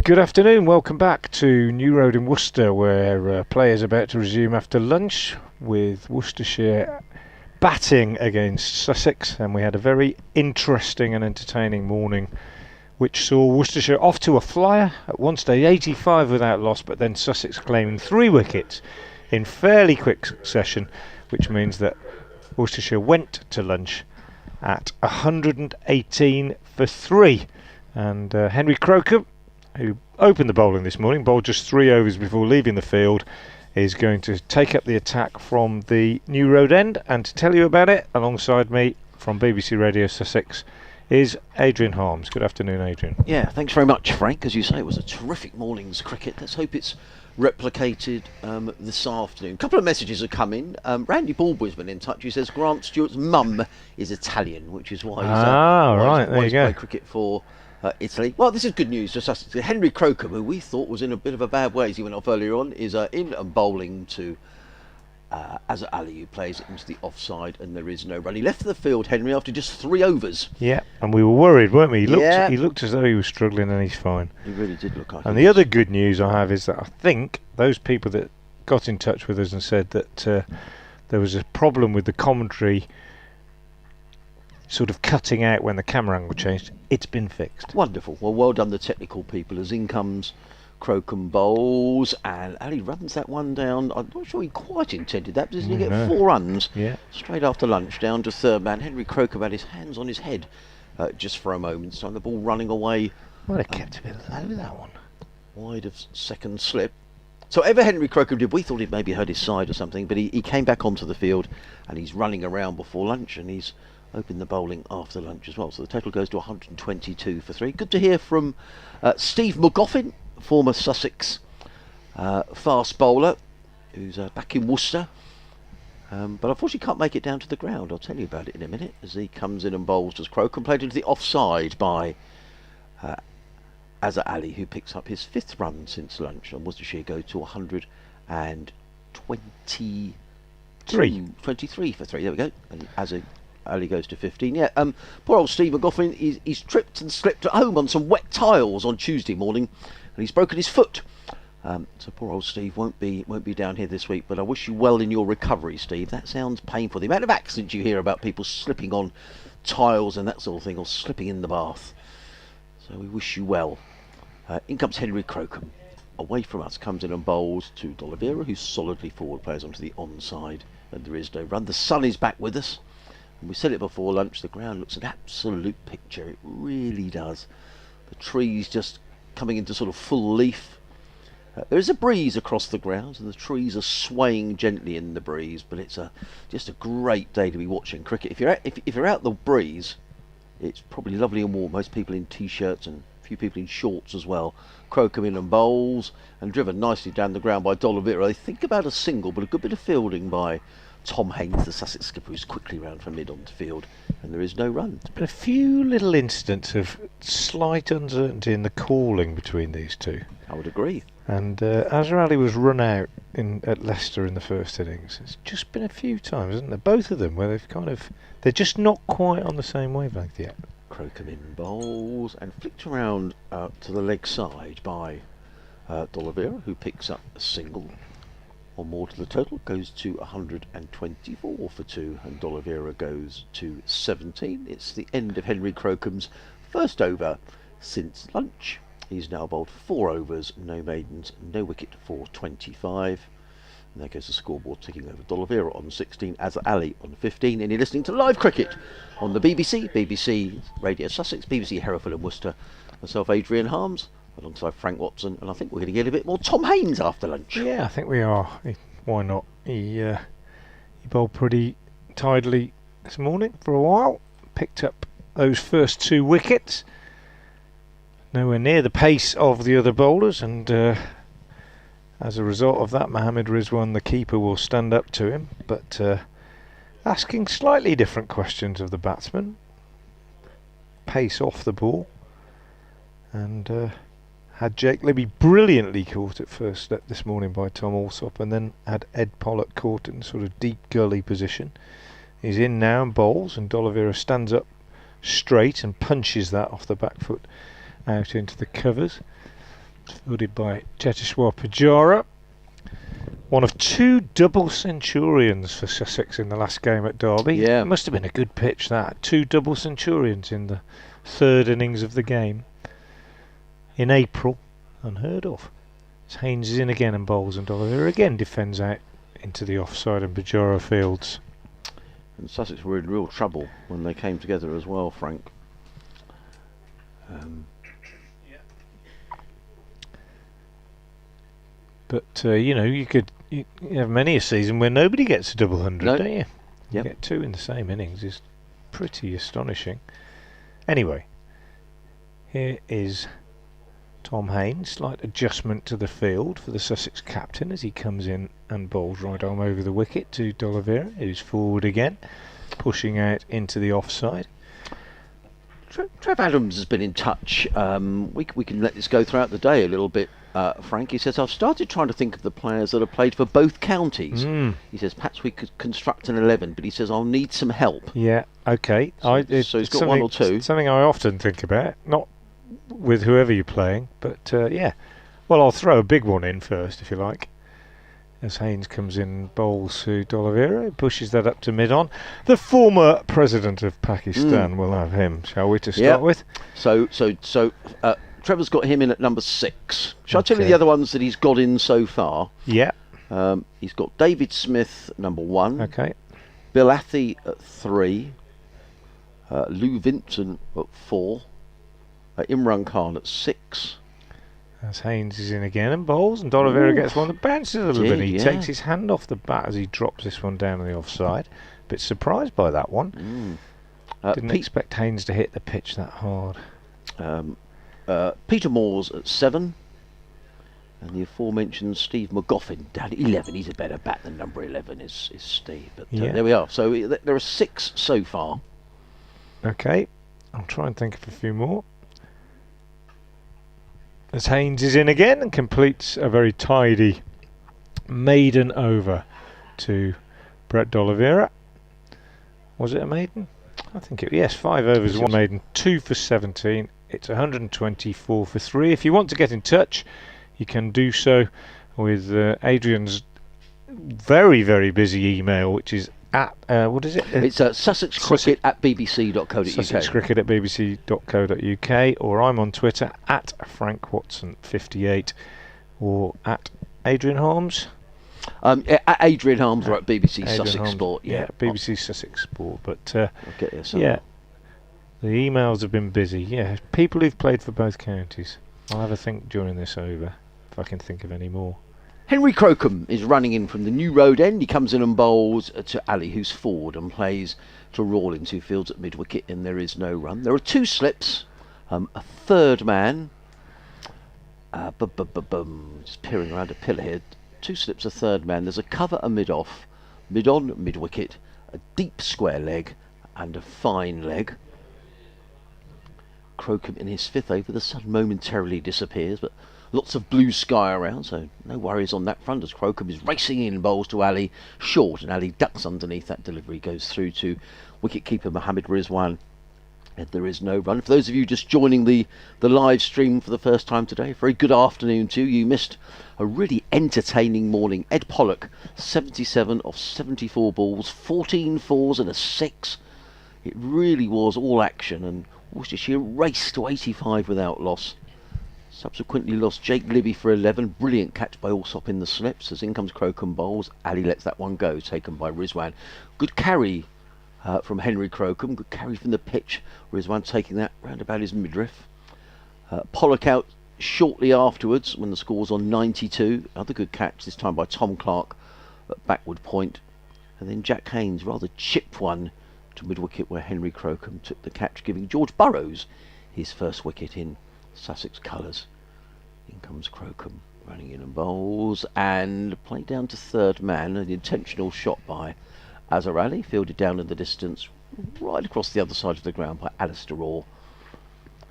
Good afternoon, welcome back to New Road in Worcester, where play is about to resume after lunch with Worcestershire batting against Sussex, and we had a very interesting and entertaining morning which saw Worcestershire off to a flyer at one stage, 85 without loss, but then Sussex claiming 3 wickets in fairly quick succession, which means that Worcestershire went to lunch at 118 for 3, and Henry Crocombe, who opened the bowling this morning, bowled just 3 overs before leaving the field, is going to take up the attack from the New Road end, and to tell you about it, alongside me from BBC Radio Sussex, is Adrian Harms. Good afternoon, Adrian. Yeah, thanks very much, Frank. As you say, it was a terrific morning's cricket. Let's hope it's replicated this afternoon. A couple of messages have come in. Randy Baldwin's been in touch. He says Grant Stewart's mum is Italian, which is why he's there you go. played cricket for Italy. Well, this is good news for Sussex. Henry Crocombe, who we thought was in a bit of a bad way as he went off earlier on, is in and bowling to Azhar Ali, who plays it into the offside, and there is no run. He left the field, Henry, after just 3 overs. Yeah, and we were worried, weren't we? He looked as though he was struggling, and he's fine. He really did look like. And the other good news I have is that I think those people that got in touch with us and said that there was a problem with the commentary sort of cutting out when the camera angle changed, it's been fixed. Wonderful. Well done the technical people. As in comes Crocombe bowls, and Ali runs that one down. I'm not sure he quite intended that, but doesn't he get 4 runs straight after lunch down to third man. Henry Crocombe had his hands on his head just for a moment, so the ball running away. Well, they kept a bit low with that one. Wide of second slip. So whatever Henry Crocombe did, we thought he'd maybe hurt his side or something, but he came back onto the field, and he's running around before lunch, and he's opened the bowling after lunch as well. So the total goes to 122 for 3. Good to hear from Steve McGoffin, former Sussex fast bowler, who's back in Worcester, but unfortunately can't make it down to the ground. I'll tell you about it in a minute as he comes in and bowls as Crocombe, played into the offside by Azhar Ali, who picks up his 5th run since lunch, and Worcestershire go to 123 for 3. There we go. And Azhar Ali goes to 15. Yeah, poor old Steve McGoffin, he's tripped and slipped at home on some wet tiles on Tuesday morning, and he's broken his foot. So poor old Steve won't be down here this week, but I wish you well in your recovery, Steve. That sounds painful. The amount of accidents you hear about people slipping on tiles and that sort of thing, or slipping in the bath. So we wish you well. In comes Henry Crocombe. Away from us comes in and bowls to D'Oliveira, who's solidly forward, plays onto the onside, and there is no run. The sun is back with us. And we said it before lunch, the ground looks an absolute picture. It really does. The trees just coming into sort of full leaf. There is a breeze across the grounds, and the trees are swaying gently in the breeze, but it's just a great day to be watching cricket. If you're out the breeze, it's probably lovely and warm. Most people in t-shirts, and a few people in shorts as well. Crocombe in and bowls, and driven nicely down the ground by D'Oliveira. They think about a single, but a good bit of fielding by Tom Haynes, the Sussex skipper, who's quickly round from mid onto field, and there is no run. There's been a few little instances of slight uncertainty in the calling between these two. I would agree. And Azhar Ali was run out at Leicester in the first innings. It's just been a few times, isn't there? Both of them where they're just not quite on the same wavelength yet. Crocombe in bowls and flicked around to the leg side by D'Oliveira, who picks up a single. One more to the total, goes to 124 for 2, and D'Oliveira goes to 17. It's the end of Henry Crocombe's first over since lunch. He's now bowled 4 overs, no maidens, no wicket for 25. And there goes the scoreboard ticking over. D'Oliveira on 16, Azhar Ali on 15. And you're listening to live cricket on the BBC Radio Sussex, BBC Hereford and Worcester. Myself, Adrian Harms, alongside Frank Watson, and I think we're going to get a bit more Tom Haynes after lunch. Yeah, I think we are. Why not? He bowled pretty tidily this morning for a while. Picked up those first 2 wickets. Nowhere near the pace of the other bowlers, and as a result of that, Mohammad Rizwan, the keeper, will stand up to him, but asking slightly different questions of the batsman. Pace off the ball, and had Jake Libby brilliantly caught at first step this morning by Tom Alsop, and then had Ed Pollock caught in sort of deep gully position. He's in now and bowls, and D'Oliveira stands up straight and punches that off the back foot out into the covers. Fielded by Cheteshwar Pujara. One of 2 double centurions for Sussex in the last game at Derby. Yeah. It must have been a good pitch, that. 2 double centurions in the 3rd innings of the game. In April. Unheard of. As Haynes is in again and bowls, and Oliver again defends out into the offside and Pujara fields. And Sussex were in real trouble when they came together as well, Frank. But, you could you have many a season where nobody gets a double 100, No. don't you? Yep. You get 2 in the same innings is pretty astonishing. Anyway, here is Tom Haynes. Slight adjustment to the field for the Sussex captain as he comes in and bowls right arm over the wicket to D'Oliveira, who's forward again, pushing out into the offside. Trev Adams has been in touch. We can let this go throughout the day a little bit, Frank. He says, I've started trying to think of the players that have played for both counties. He says, perhaps we could construct an 11, but he says, I'll need some help. Yeah, okay. So he's got 1 or 2. Something I often think about, not with whoever you're playing, but yeah. Well, I'll throw a big one in first, if you like. As Haynes comes in, bowls to D'Oliveira, pushes that up to mid-on. The former president of Pakistan, we'll have him, shall we, to start with? So Trevor's got him in at number 6. Shall I tell you the other ones that he's got in so far? Yeah. He's got David Smith, number 1. Okay. Bill Athy at 3. Lou Vinton at 4. Imran Khan at 6. As Haynes is in again and bowls, and D'Oliveira gets one that bounces a little bit. He takes his hand off the bat as he drops this one down on the offside. Bit surprised by that one. Didn't expect Haynes to hit the pitch that hard. Peter Moore's at 7. And the aforementioned Steve McGoffin down at 11. He's a better bat than number 11 is Steve. But there we are. So there are 6 so far. Okay. I'll try and think of a few more. As Haynes is in again and completes a very tidy maiden over to Brett D'Oliveira. Was it a maiden? I think it was. Yes, 5 overs, 1 maiden, 2 for 17. It's 124 for 3. If you want to get in touch, you can do so with Adrian's very, very busy email, which is at, what is it? It's sussexcricket at bbc.co.uk. Sussexcricket at bbc.co.uk, or I'm on Twitter at FrankWatson58, or at Adrian Harms. At Adrian Harms or at BBC Adrian Sussex Harms, Sport. Yeah, BBC Sussex Sport. But I'll get you some. yeah, the emails have been busy. Yeah, people who've played for both counties. I'll have a think during this over, if I can think of any more. Henry Crocombe is running in from the New Road end. He comes in and bowls to Ali, who's forward, and plays to Rawlins, who fields at mid-wicket, and there is no run. There are 2 slips, a third man. Just peering around a pillar here. 2 slips, a third man. There's a cover, a mid-off, mid-on, mid-wicket, a deep square leg, and a fine leg. Crocombe in his 5th over. The sun momentarily disappears, but lots of blue sky around, so no worries on that front as Crocombe is racing in, bowls to Ali, short, and Ali ducks underneath. That delivery goes through to wicket-keeper Mohammad Rizwan, and there is no run. For those of you just joining the live stream for the first time today, very good afternoon to you. You missed a really entertaining morning. Ed Pollock, 77 off 74 balls, 14 fours and a 6. It really was all action, and Worcestershire raced to 85 without loss. Subsequently lost Jake Libby for 11. Brilliant catch by Alsop in the slips. As in comes Crocombe bowls. Ali lets that one go, taken by Rizwan. Good carry from Henry Crocombe. Good carry from the pitch. Rizwan taking that round about his midriff. Pollock out shortly afterwards when the score's on 92. Another good catch, this time by Tom Clark at backward point. And then Jack Haynes rather chipped one to mid-wicket where Henry Crocombe took the catch, giving George Burrows his first wicket in Sussex colours. In comes Crocombe running in and bowls, and played down to third man. An intentional shot by Azhar Ali, fielded down in the distance right across the other side of the ground by Alistair Orr.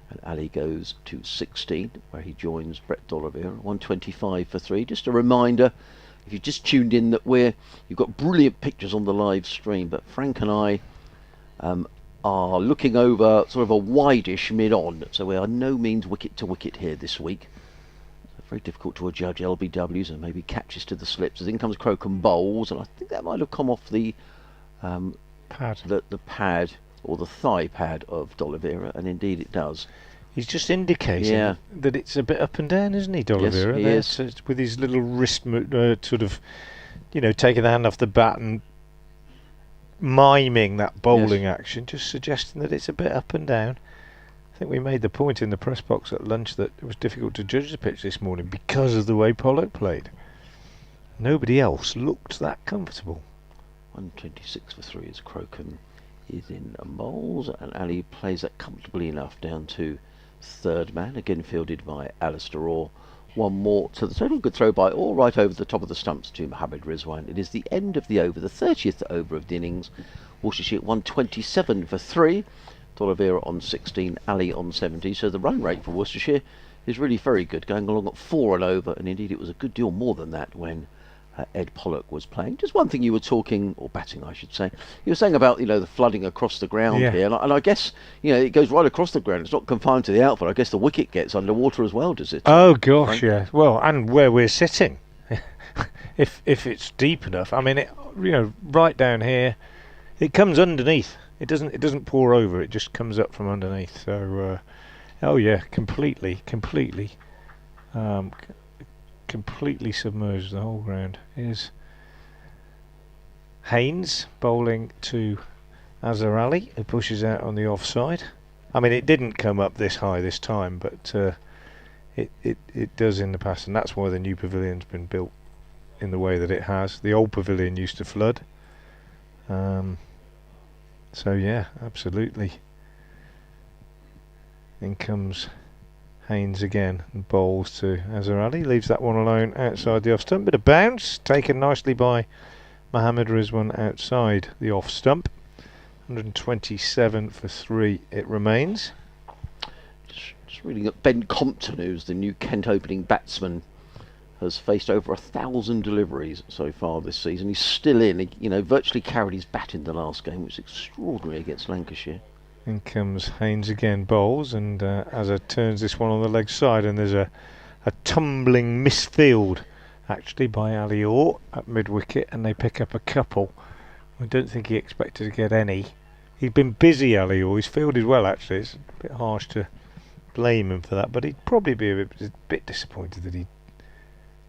And Ali goes to 16, where he joins Brett D'Oliveira, 125 for 3. Just a reminder, if you've just tuned in, that you've got brilliant pictures on the live stream, but Frank and I are looking over sort of a wide-ish mid-on, so we are no means wicket to wicket here this week. Very difficult to judge LBWs and maybe catches to the slips. As in comes Crocombe bowls, and I think that might have come off the pad. The pad or the thigh pad of D'Oliveira, and indeed it does. He's just indicating that it's a bit up and down, isn't he, D'Oliveira? Yes, he is. With his little wrist, sort of, taking the hand off the bat and miming that bowling action, just suggesting that it's a bit up and down. I think we made the point in the press box at lunch that it was difficult to judge the pitch this morning because of the way Pollock played. Nobody else looked that comfortable. 126 for 3 as Crocombe is in bowls, and Ali plays that comfortably enough down to third man, again fielded by Alistair Orr. One more to the total. Good throw by Orr right over the top of the stumps to Mohammad Rizwan. It is the end of the over, the 30th over of the innings. Worcestershire 127 for 3. D'Oliveira on 16, Ali on 70. So the run rate for Worcestershire is really very good, going along at 4 and over, and indeed it was a good deal more than that when Ed Pollock was playing. Just one thing you were talking, or batting I should say, you were saying about the flooding across the ground here, and I guess it goes right across the ground. It's not confined to the outfield. I guess the wicket gets underwater as well, does it? Oh gosh, yeah. Well, and where we're sitting, if it's deep enough, I mean, it, right down here, it comes underneath. It doesn't pour over. It just comes up from underneath. So, oh yeah, completely submerged the whole ground. Here's Haynes bowling to Azhar Ali, who pushes out on the offside. I mean, it didn't come up this high this time, but it does in the past, and that's why the new pavilion's been built in the way that it has. The old pavilion used to flood. So yeah, absolutely. In comes Haynes again and bowls to Azhar Ali, leaves that one alone outside the off stump. Bit of bounce taken nicely by Mohammad Rizwan outside the off stump. 127 for 3 it remains. Just reading that Ben Compton, who's the new Kent opening batsman, has faced over 1,000 deliveries so far this season. He's still in. He, virtually carried his bat in the last game, which is extraordinary against Lancashire. In comes Haynes again, bowls, and Azhar turns this one on the leg side, and there's a tumbling misfield actually by Ali Orr at mid wicket, and they pick up a couple. I don't think he expected to get any. He'd been busy, Ali Orr. He's fielded well actually. It's a bit harsh to blame him for that, but he'd probably be a bit disappointed that he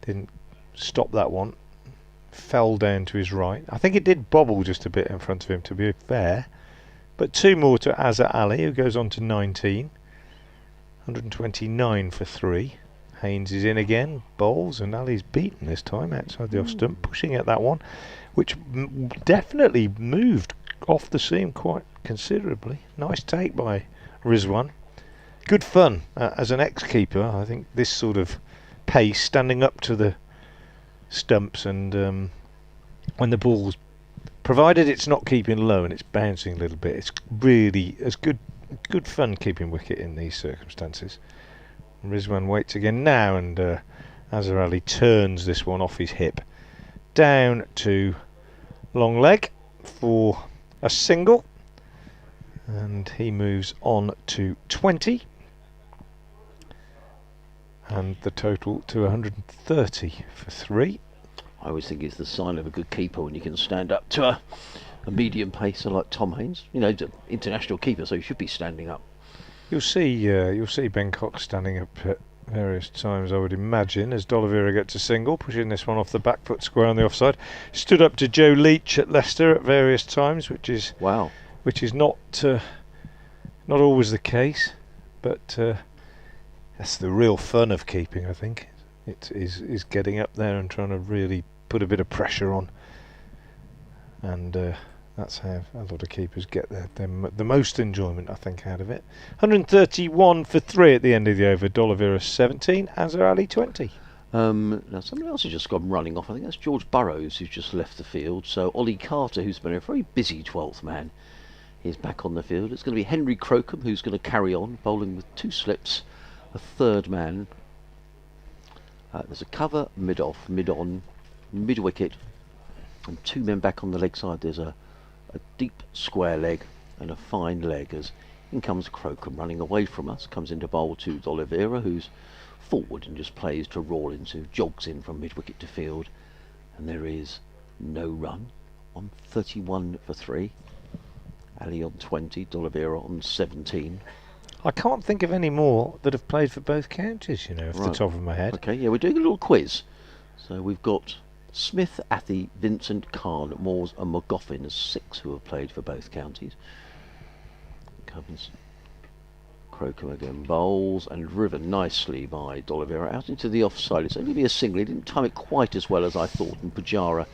didn't stop that one. Fell down to his right. I think it did bobble just a bit in front of him, to be fair. But 2 more to Azhar Ali, who goes on to 19. 129 for 3. Haynes is in again, bowls, and Ali's beaten this time outside the off stump, pushing at that one, which definitely moved off the seam quite considerably. Nice take by Rizwan. Good fun as an ex-keeper. I think this sort of pace, standing up to the stumps, and when the ball's, provided it's not keeping low and it's bouncing a little bit, it's really as good fun keeping wicket in these circumstances. Rizwan waits again now, and Azhar Ali turns this one off his hip down to long leg for a single, and he moves on to 20, and the total to 130 for 3. I always think it's the sign of a good keeper when you can stand up to a medium pacer like Tom Haynes. International keeper, so he should be standing up. You'll see Ben Cox standing up at various times, I would imagine, as D'Oliveira gets a single, pushing this one off the back foot square on the offside. Stood up to Joe Leach at Leicester at various times, which is not always the case, but that's the real fun of keeping, I think. It is getting up there and trying to really put a bit of pressure on, and that's how a lot of keepers get the most enjoyment, I think, out of it. 131 for 3 at the end of the over. D'Oliveira 17, Azhar Ali 20. Now somebody else has just gone running off. I think that's George Burrows, who's just left the field. So Ollie Carter, who's been a very busy 12th man, is back on the field. It's going to be Henry Crocombe who's going to carry on, bowling with 2 slips, a third man. There's a cover, mid-off, mid-on, mid-wicket, and 2 men back on the leg side. There's a deep square leg and a fine leg, as in comes Crocombe running away from us, comes into bowl to D'Oliveira, who's forward and just plays to Rawlins, who jogs in from mid-wicket to field. And there is no run. On 31 for 3. Ali on 20, D'Oliveira on 17. I can't think of any more that have played for both counties, you know, off the top of my head. Okay, yeah, we're doing a little quiz. So we've got Smith, Athy, Vincent, Khan, Moores and McGoffin as 6 who have played for both counties. Comes Crocombe again, bowls and driven nicely by D'Oliveira out into the offside. It's only be a single. He didn't time it quite as well as I thought, and Pujara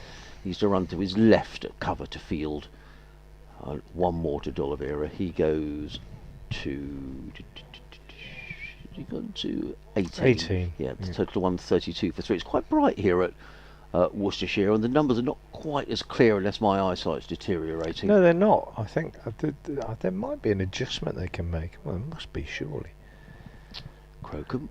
needs to run to his left at cover to field. One more to D'Oliveira. He goes to... He gone to 18. 18. Yeah, the total 132 for 3. It's quite bright here at Worcestershire, and the numbers are not quite as clear unless my eyesight's deteriorating. No, they're not. I think there might be an adjustment they can make. Well, there must be, surely. Crocombe.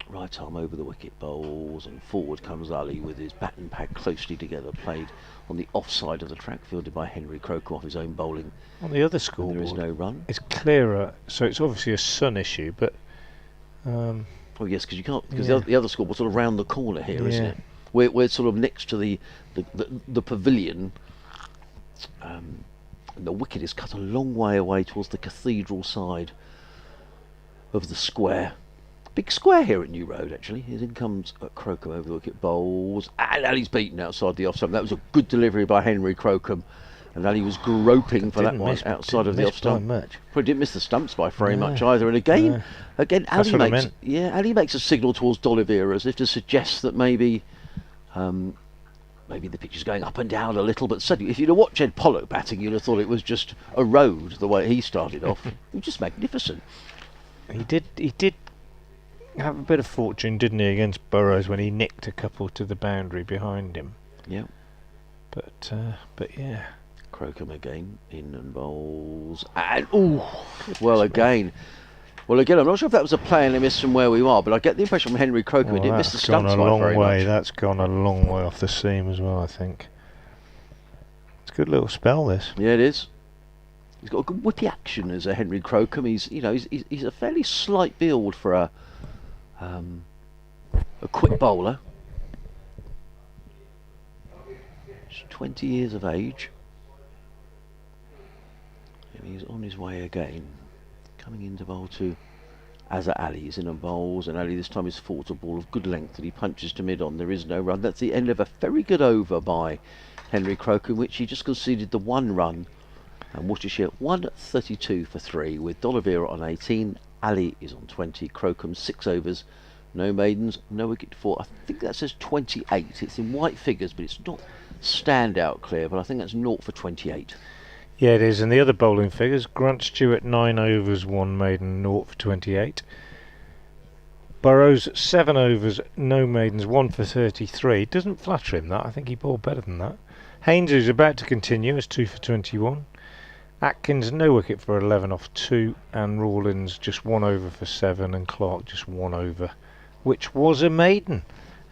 Right arm over the wicket, bowls, and forward comes Ali with his bat and pad closely together, played on the offside of the track, fielded by Henry Crocombe off his own bowling. On the other scoreboard, there is no run. It's clearer, so it's obviously a sun issue, but... oh yes, because you can't, because the other scoreboard's sort of round the corner here, isn't it? We're sort of next to the pavilion, and the wicket is cut a long way away towards the cathedral side of the square. Big square here at New Road, actually. In comes Crocombe over the wicket, bowls, and Ali's beaten outside the off stump. That was a good delivery by Henry Crocombe, and Ali was groping for that one outside of the off stump. Probably didn't miss the stumps by very much either. And again, Ali makes a signal towards D'Oliveira as if to suggest that maybe the pitch is going up and down a little. But suddenly, if you'd have watched Ed Pollock batting, you'd have thought it was just a road the way he started off. It was just magnificent. He did have a bit of fortune, didn't he, against Burrows when he nicked a couple to the boundary behind him. Yeah. But yeah. Crocombe again, in and bowls, and again, I'm not sure if that was a play and a miss from where we are, but I get the impression from Henry Crocombe he didn't miss the stumps by very much. That's gone a long way off the seam as well, I think. It's a good little spell, this. Yeah, it is. He's got a good whippy action as a Henry Crocombe. He's a fairly slight build for a quick bowler. He's 20 years of age. And he's on his way again. Coming into bowl to Azhar Ali. He's in and bowls, and Ali this time is fought a ball of good length that he punches to mid on. There is no run. That's the end of a very good over by Henry Crocombe, which he just conceded the 1 run. And Worcestershire 132 for 3 with D'Oliveira on 18. Ali is on 20. Crocombe 6 overs. No maidens, no wicket for, I think that says 28. It's in white figures, but it's not standout clear, but I think that's 0 for 28. Yeah, it is. And the other bowling figures, Grant Stewart 9 overs, 1 maiden, 0 for 28. Burrows 7 overs, no maidens, 1 for 33. Doesn't flatter him that. I think he bowled better than that. Haynes, who's about to continue, is 2 for 21. Atkins no wicket for 11 off 2, and Rawlins just 1 over for 7, and Clark just 1 over, which was a maiden.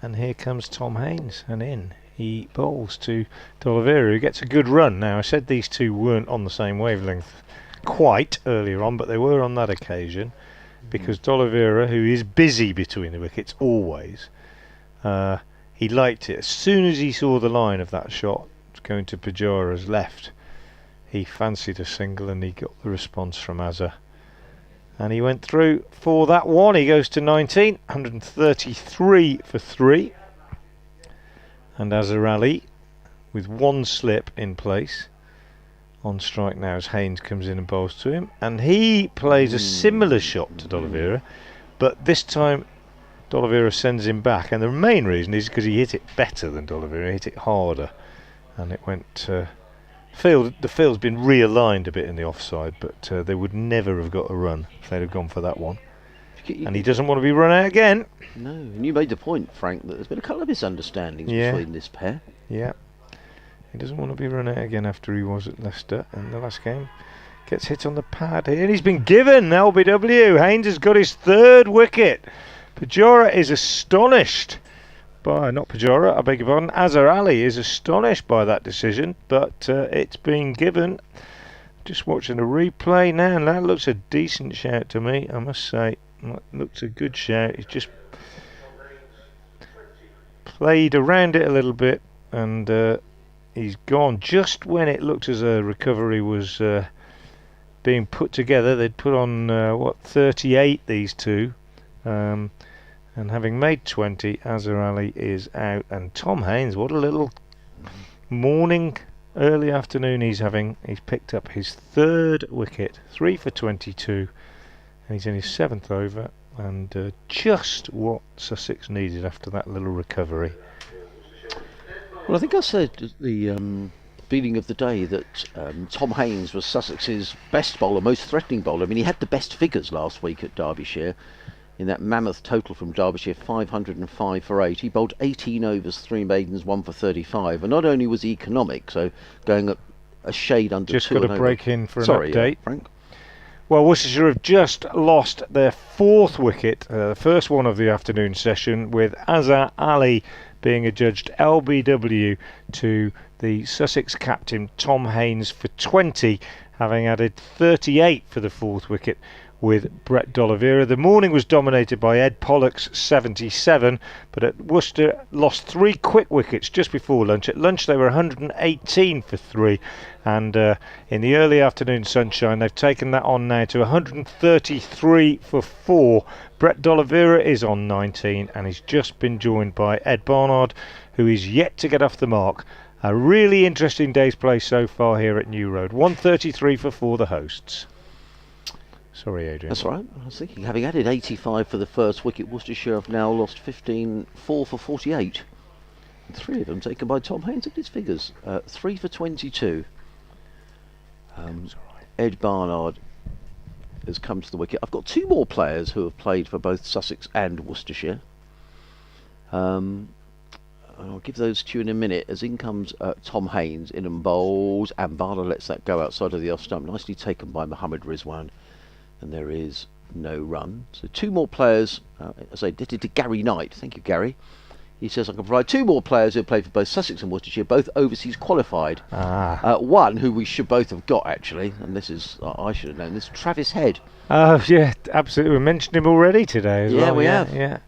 And here comes Tom Haynes, and in he bowls to D'Oliveira, who gets a good run. Now, I said these two weren't on the same wavelength quite earlier on, but they were on that occasion, because D'Oliveira, who is busy between the wickets always, he liked it. As soon as he saw the line of that shot going to Pujara's left, he fancied a single, and he got the response from Azhar. And he went through for that one. He goes to 19, 133 for 3. And Azhar Ali, with 1 slip in place, on strike now as Haynes comes in and bowls to him. And he plays a similar shot to D'Oliveira, but this time D'Oliveira sends him back. And the main reason is because he hit it better than D'Oliveira. He hit it harder. And it went... the field's been realigned a bit in the offside, but they would never have got a run if they'd have gone for that one. And he doesn't want to be run out again. No, and you made the point, Frank, that there's been a couple of misunderstandings between this pair. Yeah. He doesn't want to be run out again after he was at Leicester in the last game. Gets hit on the pad here, and he's been given LBW. Haynes has got his 3rd wicket. Pujara is astonished. Not Pujara, I beg your pardon. Azhar Ali is astonished by that decision, but it's been given. Just watching a replay now, and that looks a decent shout to me, I must say. That looked a good shout. He's just played around it a little bit, and he's gone just when it looked as though recovery was being put together. They'd put on 38, these two, and having made 20, Azhar Ali is out, and Tom Haynes, what a little morning, early afternoon he's having. He's picked up his third wicket, 3 for 22, and he's in his 7th over, and just what Sussex needed after that little recovery. Well, I think I said at the beginning of the day that Tom Haynes was Sussex's best bowler, most threatening bowler. I mean, he had the best figures last week at Derbyshire in that mammoth total from Derbyshire, 505 for 8. He bowled 18 overs, 3 maidens, 1 for 35. And not only was he economic, so going a shade under 2. Just got to break in for an update. Frank. Well, Worcestershire have just lost their 4th wicket, the first one of the afternoon session, with Azhar Ali being adjudged LBW to the Sussex captain Tom Haynes for 20, having added 38 for the 4th wicket with Brett D'Oliveira. The morning was dominated by Ed Pollock's 77, but at Worcester lost 3 quick wickets just before lunch. At lunch they were 118 for 3, and in the early afternoon sunshine they've taken that on now to 133 for 4. Brett D'Oliveira is on 19, and he's just been joined by Ed Barnard, who is yet to get off the mark. A really interesting day's play so far here at New Road. 133 for 4, the hosts. Sorry, Adrian. That's right. I was thinking, having added 85 for the first wicket, Worcestershire have now lost 15, 4 for 48. And 3 of them taken by Tom Haynes. Look at his figures. 3 for 22. Ed Barnard has come to the wicket. I've got 2 more players who have played for both Sussex and Worcestershire. I'll give those to you in a minute, as in comes Tom Haynes in and bowls, and Barnard lets that go outside of the off stump. Nicely taken by Mohammad Rizwan. And there is no run. So 2 more players, as I did to Gary Knight. Thank you, Gary. He says I can provide 2 more players who have played for both Sussex and Worcestershire, both overseas qualified. One who we should both have got, actually, and this is, I should have known this, Travis Head. Oh, yeah, absolutely. We mentioned him already today as well. Yeah, we have. Yeah.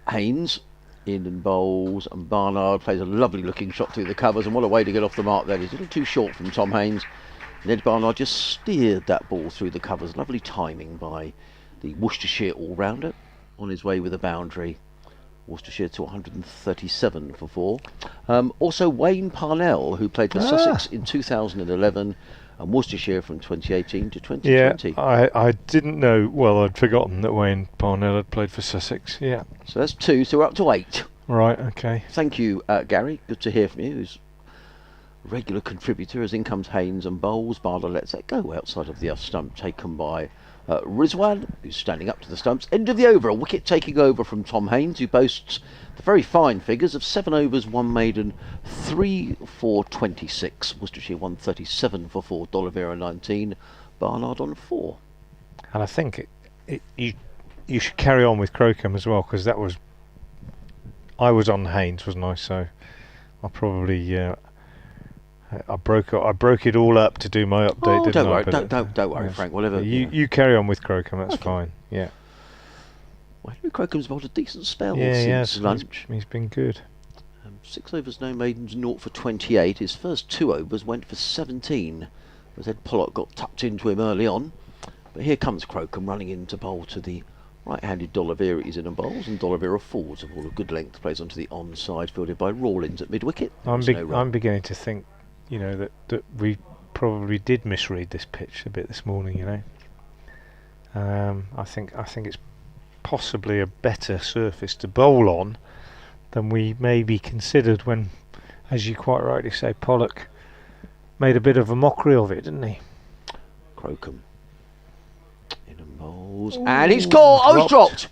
Haynes in and bowls, and Barnard plays a lovely looking shot through the covers, and what a way to get off the mark there. He's a little too short from Tom Haynes. Ed Barnard just steered that ball through the covers. Lovely timing by the Worcestershire all-rounder on his way with a boundary. Worcestershire to 137 for 4. Also Wayne Parnell, who played for Sussex in 2011 and Worcestershire from 2018 to 2020. Yeah, I didn't know. Well, I'd forgotten that Wayne Parnell had played for Sussex. Yeah. So that's 2, so we're up to 8. Right, okay. Thank you, Gary. Good to hear from you. Who's regular contributor, as in comes Haynes and bowls. Barnard lets that go outside of the off stump, taken by Rizwan, who's standing up to the stumps. End of the over, a wicket taking over from Tom Haynes, who boasts the very fine figures of 7 overs, 1 maiden, 3 for 26. Worcestershire 137 for 4, D'Oliveira 19, Barnard on 4. And I think you should carry on with Crocombe as well, because I was on Haynes, wasn't I? So I probably I broke it all up to do my update. Oh, don't worry, I? don't worry, Frank. Whatever. You carry on with Crocombe. That's fine. Yeah. Well, Henry Crocombe's bowled a decent spell since since lunch. He's been good. 6 overs, no maidens, 0 for 28. His first 2 overs went for 17. As Ed Pollock got tucked into him early on. But here comes Crocombe running in to bowl to the right-handed D'Oliveira. He's in and bowls, and D'Oliveira forwards of all a good length, plays onto the onside, fielded by Rawlins at mid-wicket. I'm beginning to think, that we probably did misread this pitch a bit this morning. I think it's possibly a better surface to bowl on than we maybe considered when, as you quite rightly say, Pollock made a bit of a mockery of it, didn't he? Crocombe in and bowls, and he's caught. Oh, he's dropped.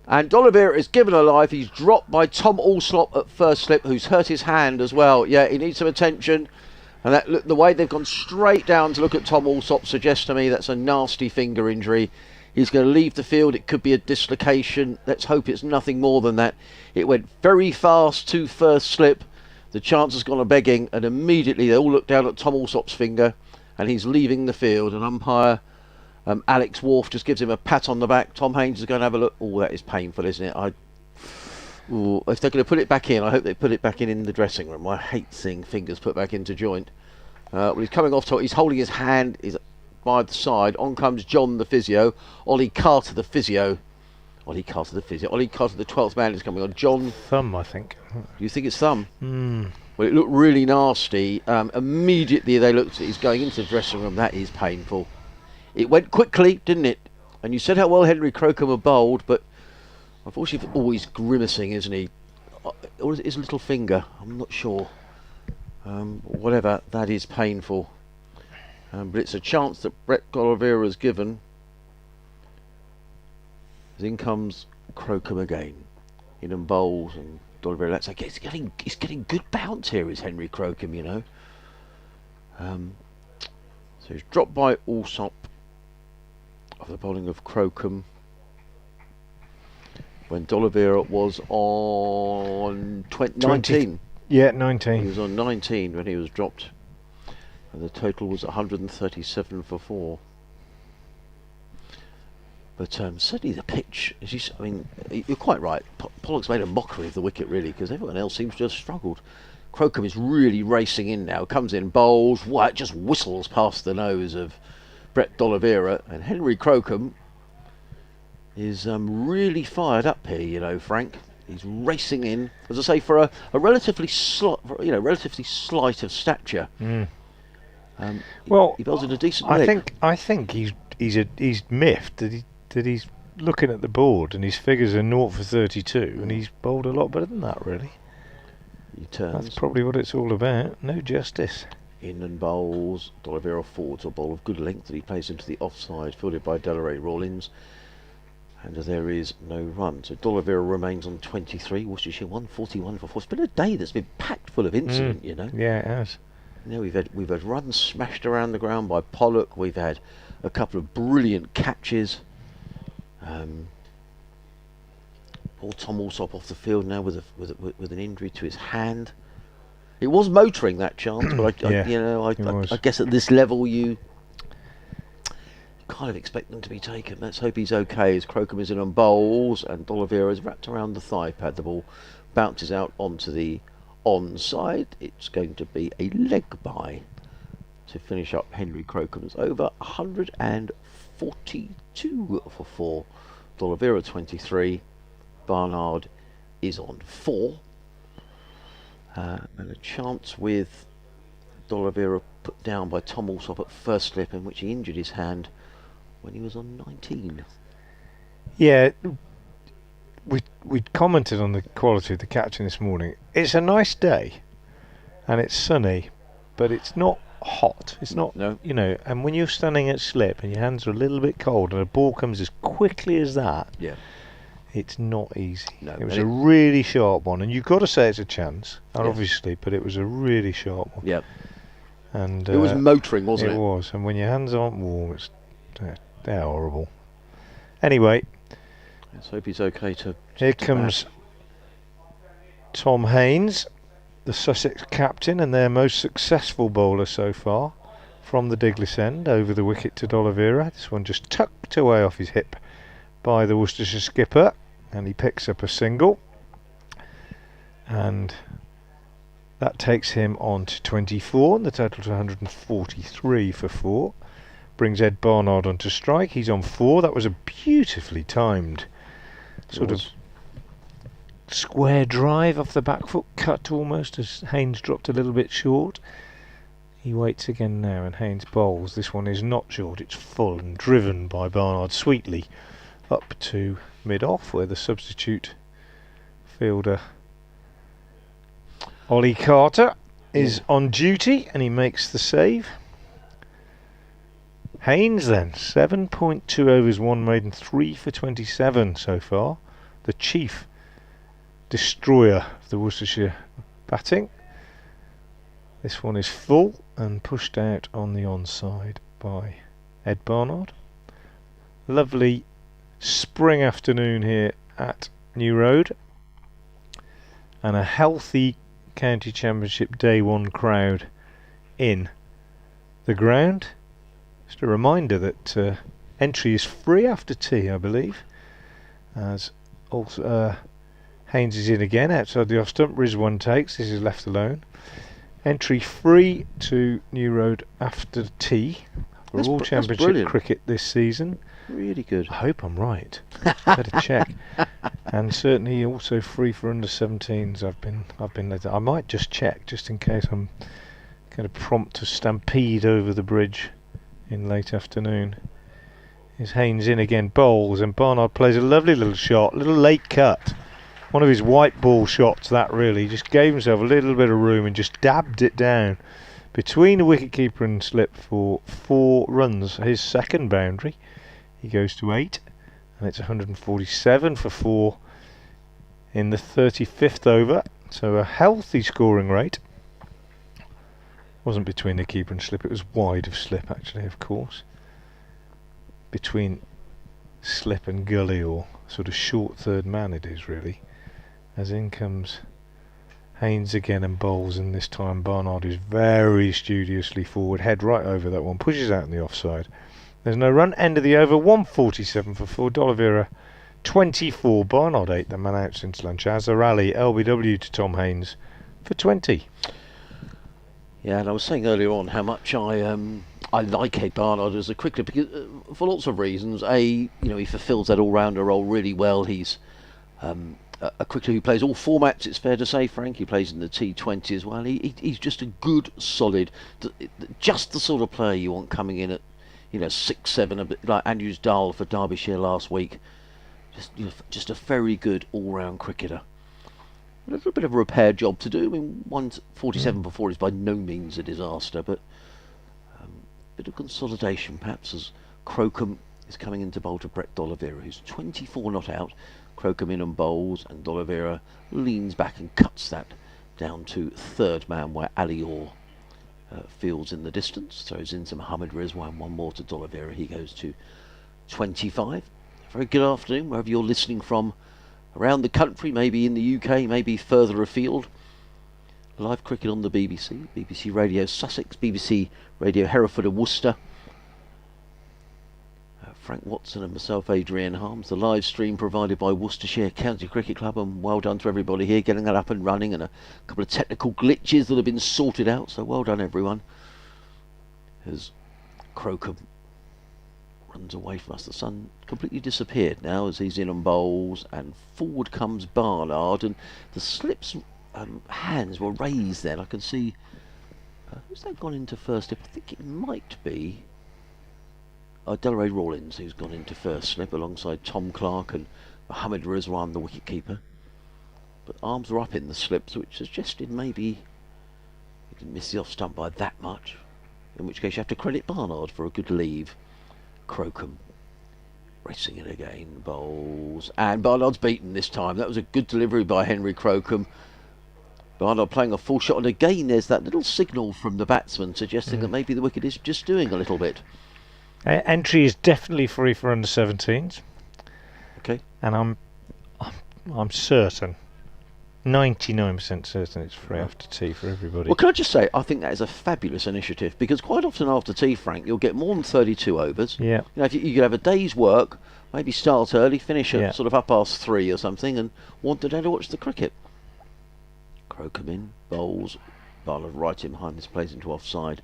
And D'Oliveira is given a life. He's dropped by Tom Alsop at first slip, who's hurt his hand as well. Yeah, he needs some attention. And the way they've gone straight down to look at Tom Alsop suggests to me that's a nasty finger injury. He's going to leave the field. It could be a dislocation. Let's hope it's nothing more than that. It went very fast to first slip. The chance has gone a begging, and immediately they all look down at Tom Alsop's finger, and he's leaving the field. An umpire Alex Wharf just gives him a pat on the back. Tom Haynes is going to have a look. Oh, that is painful, isn't it? If they're going to put it back in, I hope they put it back in the dressing room. I hate seeing fingers put back into joint. Well, he's coming off top. He's holding his hand. He's by the side. On comes John, the physio. Ollie Carter, the physio. Ollie Carter, the 12th man, is coming on. John. Thumb, I think. Do you think it's thumb? Mm. Well, it looked really nasty. Immediately they looked. He's going into the dressing room. That is painful. It went quickly, didn't it? And you said how well Henry Crocombe were bowled, but unfortunately, always grimacing, isn't he? Or is it his little finger? I'm not sure. Whatever, that is painful. But it's a chance that Brett D'Oliveira has given. As in comes Crocombe again. In and bowls, and D'Oliveira lets like he's getting good bounce here, is Henry Crocombe, you know. So he's dropped by Alsop of the bowling of Crocombe. When D'Oliveira was on 19. Yeah, 19. He was on 19 when he was dropped. And the total was 137 for 4. But certainly the pitch, I mean, you're quite right. Pollock's made a mockery of the wicket, really, because everyone else seems to have struggled. Crocombe is really racing in now. Comes in, bowls, it just whistles past the nose of Brett D'Oliveira. And Henry Crocombe is really fired up here, you know, Frank. He's racing in, as I say, for a relatively slight of stature. Mm. Well, he bowls in a decent way. I think he's miffed that he's looking at the board and his figures are 0 for 32, and he's bowled a lot better than that, really. He turns. That's probably what it's all about. No justice. In and bowls. D'Oliveira forwards a ball of good length that he plays into the offside, fielded by Delray Rawlins. And there is no run. So D'Oliveira remains on 23. Worcestershire 141 for 4. It's been a day that's been packed full of incident, you know. Yeah, it has. You know, we've had runs smashed around the ground by Pollock. We've had a couple of brilliant catches. Poor Tom Alsop off the field now with an injury to his hand. It was motoring, that chance, but I guess at this level you kind of expect them to be taken. Let's hope he's okay, as Crocombe is in on bowls and D'Oliveira is wrapped around the thigh pad. The ball bounces out onto the onside. It's going to be a leg bye to finish up Henry Crocombe's over. 142 for 4. D'Oliveira 23. Barnard is on 4. And a chance with D'Oliveira put down by Tom Alsop at first slip, in which he injured his hand when he was on 19. Yeah, we'd commented on the quality of the catching this morning. It's a nice day and it's sunny, but it's not hot. It's not, you know, and when you're standing at slip and your hands are a little bit cold and a ball comes as quickly as that, it's not easy. No, it was a really sharp one, and you've got to say it's a chance, obviously, but it was a really sharp one. Yep. And it was motoring, wasn't it? It was, and when your hands aren't warm, they're horrible. Anyway, let's hope he's okay to. Here comes Tom Haynes, the Sussex captain and their most successful bowler so far, from the Diglis end over the wicket to D'Oliveira. This one just tucked away off his hip by the Worcestershire skipper, and he picks up a single, and that takes him on to 24, and the total to 143 for 4. Brings Ed Barnard onto strike. He's on 4. That was a beautifully timed sort of square drive off the back foot, cut almost as Haynes dropped a little bit short. He waits again now, and Haynes bowls. This one is not short, it's full, and driven by Barnard sweetly up to mid-off, where the substitute fielder Ollie Carter is on duty, and he makes the save. Haynes then, 7.2 overs, 1 maiden, 3 for 27 so far. The chief destroyer of the Worcestershire batting. This one is full and pushed out on the onside by Ed Barnard. Lovely spring afternoon here at New Road, and a healthy County Championship Day 1 crowd in the ground. Just a reminder that Entry is free after tea, I believe. As also Haynes is in again outside the off stump. Rizwan takes. This is left alone. Entry free to New Road after tea for all Championship cricket this season. Really good. I hope I'm right. Better check. And certainly also free for under 17s. I've been led. I might just check just in case I'm going to prompt a stampede over the bridge in late afternoon. Is Haynes in again, bowls, and Barnard plays a lovely little shot, little late cut. One of his white ball shots, that really. He just gave himself a little bit of room and just dabbed it down between the wicketkeeper and slip for 4 runs. His second boundary. He goes to 8, and it's 147 for 4 in the 35th over. So a healthy scoring rate. Wasn't between the keeper and slip, it was wide of slip actually, of course. Between slip and gully, or sort of short third man it is really. As in comes Haynes again and bowls, and this time Barnard is very studiously forward, head right over that one, pushes out in the offside. There's no run, end of the over, 147 for 4, D'Oliveira 24, Barnard 8, the man out since lunch. Azhar Ali, LBW to Tom Haynes for 20. Yeah, and I was saying earlier on how much I like Ed Barnard as a cricketer, because for lots of reasons. He fulfills that all-rounder role really well. He's a cricketer who plays all formats, it's fair to say, Frank. He plays in the T20 as well. He's just a good, solid, just the sort of player you want coming in at 6-7, a bit like Andrews Dahl for Derbyshire last week. Just a very good all-round cricketer. A little bit of a repair job to do. I mean, 147 for 4 is by no means a disaster, but a bit of consolidation perhaps as Crocombe is coming into bowl to Brett D'Oliveira, who's 24 not out. Crocombe in and bowls, and D'Oliveira leans back and cuts that down to third man, where Ali Orr fields in the distance. Throws in to Mohammad, Rizwan, one more to D'Oliveira. He goes to 25. Very good afternoon, wherever you're listening from around the country, maybe in the UK, maybe further afield. Live cricket on the BBC, BBC Radio Sussex, BBC Radio Hereford and Worcester. Frank Watson and myself, Adrian Harms. The live stream provided by Worcestershire County Cricket Club, and well done to everybody here getting that up and running, and a couple of technical glitches that have been sorted out, so well done everyone. As Crocombe runs away from us, the sun completely disappeared now as he's in and bowls, and forward comes Barnard, and the slip's hands were raised then. I can see who's that gone into first slip? I think it might be Delray Rawlins, who's gone into first slip alongside Tom Clark and Mohammad Rizwan, the wicket-keeper. But arms are up in the slips, which suggested maybe he didn't miss the off-stump by that much, in which case you have to credit Barnard for a good leave. Crocombe racing it again, bowls, and Barnard's beaten this time. That was a good delivery by Henry Crocombe. Barnard playing a full shot, and again there's that little signal from the batsman suggesting that maybe the wicket is just doing a little bit. Entry is definitely free for under 17s. Okay. And I'm certain, 99% certain, it's free after tea for everybody. Well, can I just say, I think that is a fabulous initiative, because quite often after tea, Frank, you'll get more than 32 overs. Yeah. If you could have a day's work, maybe start early, finish at sort of 3:30 or something, and want the day to watch the cricket. Crocombe in, bowls, Barnard right in behind this, plays into offside.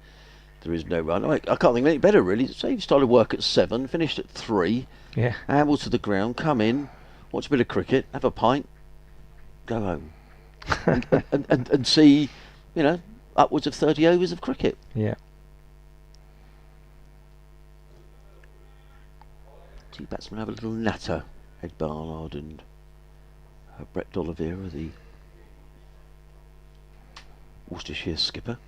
There is no run. I can't think of any better, really. Say you started work at 7, finished at 3. Yeah. Amble to the ground, come in, watch a bit of cricket, have a pint, go home, and see, upwards of 30 overs of cricket. Yeah. Two batsmen have a little natter. Ed Barnard and Brett D'Oliveira, the Worcestershire skipper.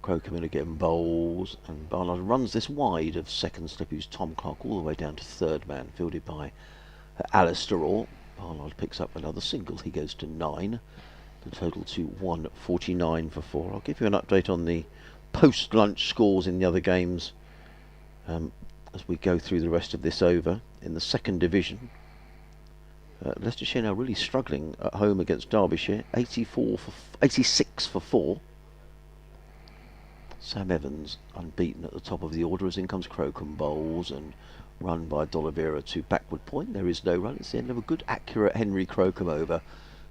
Crocombe in again, bowls, and Barnard runs this wide of second slip, who's Tom Clark, all the way down to third man, fielded by Alistair Orr. Barnard picks up another single, he goes to 9, the total to 149 for 4. I'll give you an update on the post-lunch scores in the other games as we go through the rest of this over. In the second division, Leicestershire now really struggling at home against Derbyshire, 86 for 4. Sam Evans unbeaten at the top of the order as in comes Crocombe bowls and run by D'Oliveira to backward point. There is no run. It's the end of a good, accurate Henry Crocombe over,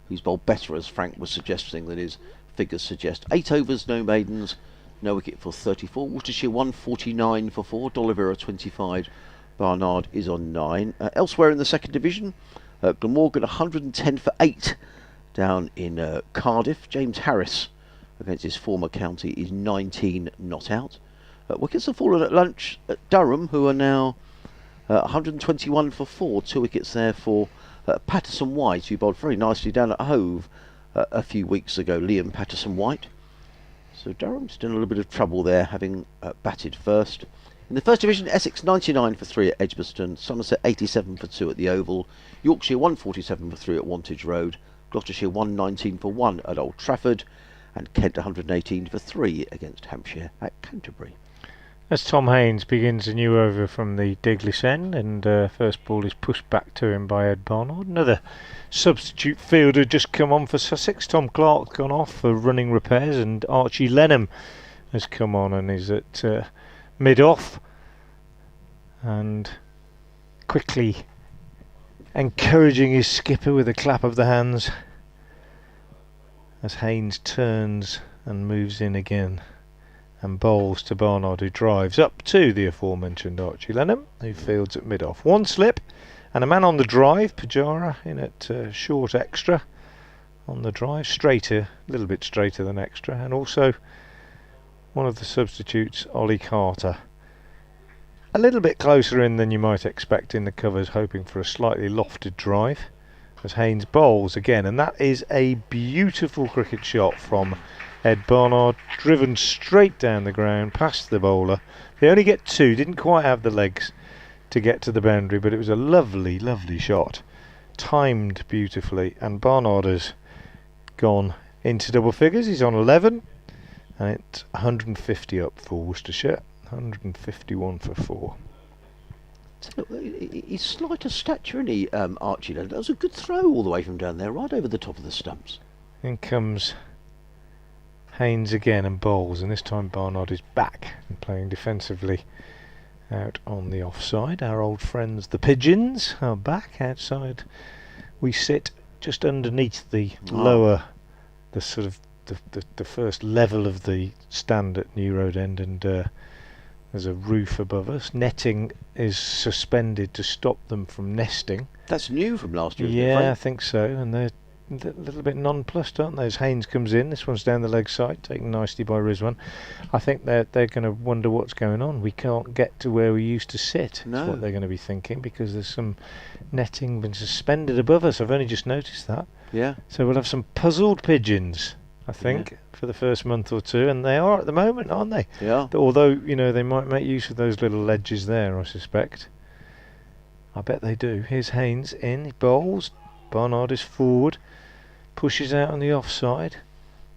who's bowled better, as Frank was suggesting, than his figures suggest. 8 overs, no maidens, no wicket for 34. Worcestershire 149 for 4. D'Oliveira 25. Barnard is on 9. Elsewhere in the second division, Glamorgan 110 for 8 down in Cardiff. James Harris against his former county is 19 not out. Wickets have fallen at lunch at Durham, who are now 121 for 4. 2 wickets there for Patterson White, who bowled very nicely down at Hove a few weeks ago. Liam Patterson White. So Durham's in a little bit of trouble there, having batted first. In the first division, Essex 99 for 3 at Edgbaston, Somerset 87 for 2 at the Oval, Yorkshire 147 for 3 at Wantage Road, Gloucestershire 119 for 1 at Old Trafford, and Kent 118 for 3 against Hampshire at Canterbury. As Tom Haynes begins a new over from the Diglis end, and first ball is pushed back to him by Ed Barnard. Another substitute fielder just come on for Sussex. Tom Clark's gone off for running repairs, and Archie Lenham has come on and is at mid-off, and quickly encouraging his skipper with a clap of the hands as Haynes turns and moves in again and bowls to Barnard, who drives up to the aforementioned Archie Lenham, who fields at mid-off. One slip and a man on the drive. Pujara in at short extra on the drive, straighter, a little bit straighter than extra, and also one of the substitutes, Ollie Carter, a little bit closer in than you might expect in the covers, hoping for a slightly lofted drive as Haynes bowls again, and that is a beautiful cricket shot from Ed Barnard, driven straight down the ground past the bowler. They only get 2, didn't quite have the legs to get to the boundary, but it was a lovely, lovely shot, timed beautifully, and Barnard has gone into double figures. He's on 11. And it's 150 up for Worcestershire, 151 for 4. He's slight of stature, isn't he, Archie? That was a good throw all the way from down there, right over the top of the stumps. In comes Haynes again and bowls, and this time Barnard is back and playing defensively out on the offside. Our old friends the Pigeons are back outside. We sit just underneath the lower, the sort of the first level of the stand at New Road End, and there's a roof above us. Netting is suspended to stop them from nesting. That's new from last year, yeah, isn't it, I think so, and they're a little bit nonplussed, aren't they, as Haynes comes in. This one's down the leg side, taken nicely by Rizwan. I think they're going to wonder what's going on. We can't get to where we used to sit. No. That's what they're going to be thinking, because there's some netting been suspended above us. I've only just noticed that. Yeah. So we'll have some puzzled pigeons, I think, for the first month or two, and they are at the moment, aren't they? Yeah. Although, you know, they might make use of those little ledges there, I suspect. I bet they do. Here's Haynes in, he bowls. Barnard is forward, pushes out on the offside.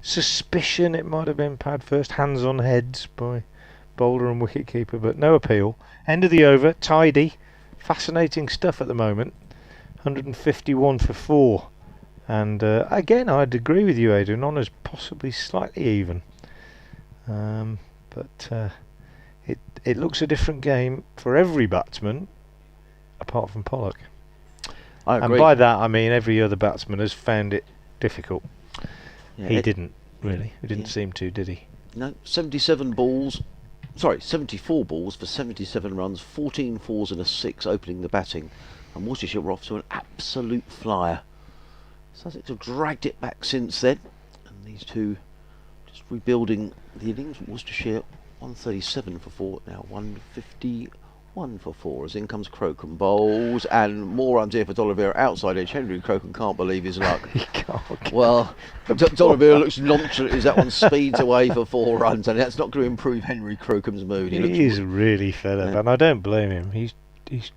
Suspicion it might have been pad first, hands on heads by bowler and wicketkeeper, but no appeal. End of the over, tidy, fascinating stuff at the moment. 151 for 4. And again, I'd agree with you, Adrian, on as possibly slightly even. But it looks a different game for every batsman, apart from Pollock. I agree. And by that I mean every other batsman has found it difficult. Yeah, He didn't, really. He didn't seem to, did he? No, 74 balls for 77 runs, 14 fours and a 6 opening the batting. And Worcestershire were off to an absolute flyer. Sussex have dragged it back since then, and these two just rebuilding the innings. Worcestershire 137 for 4, now 151 for 4 as in comes Crocombe bowls, and more runs here for D'Oliveira outside edge. Henry Crocombe can't believe his luck. He can't. Well, D'Oliveira looks nonchalant as that one speeds away for 4 runs, and that's not going to improve Henry Crocombe's mood. He is really fed up, and I don't blame him. He's just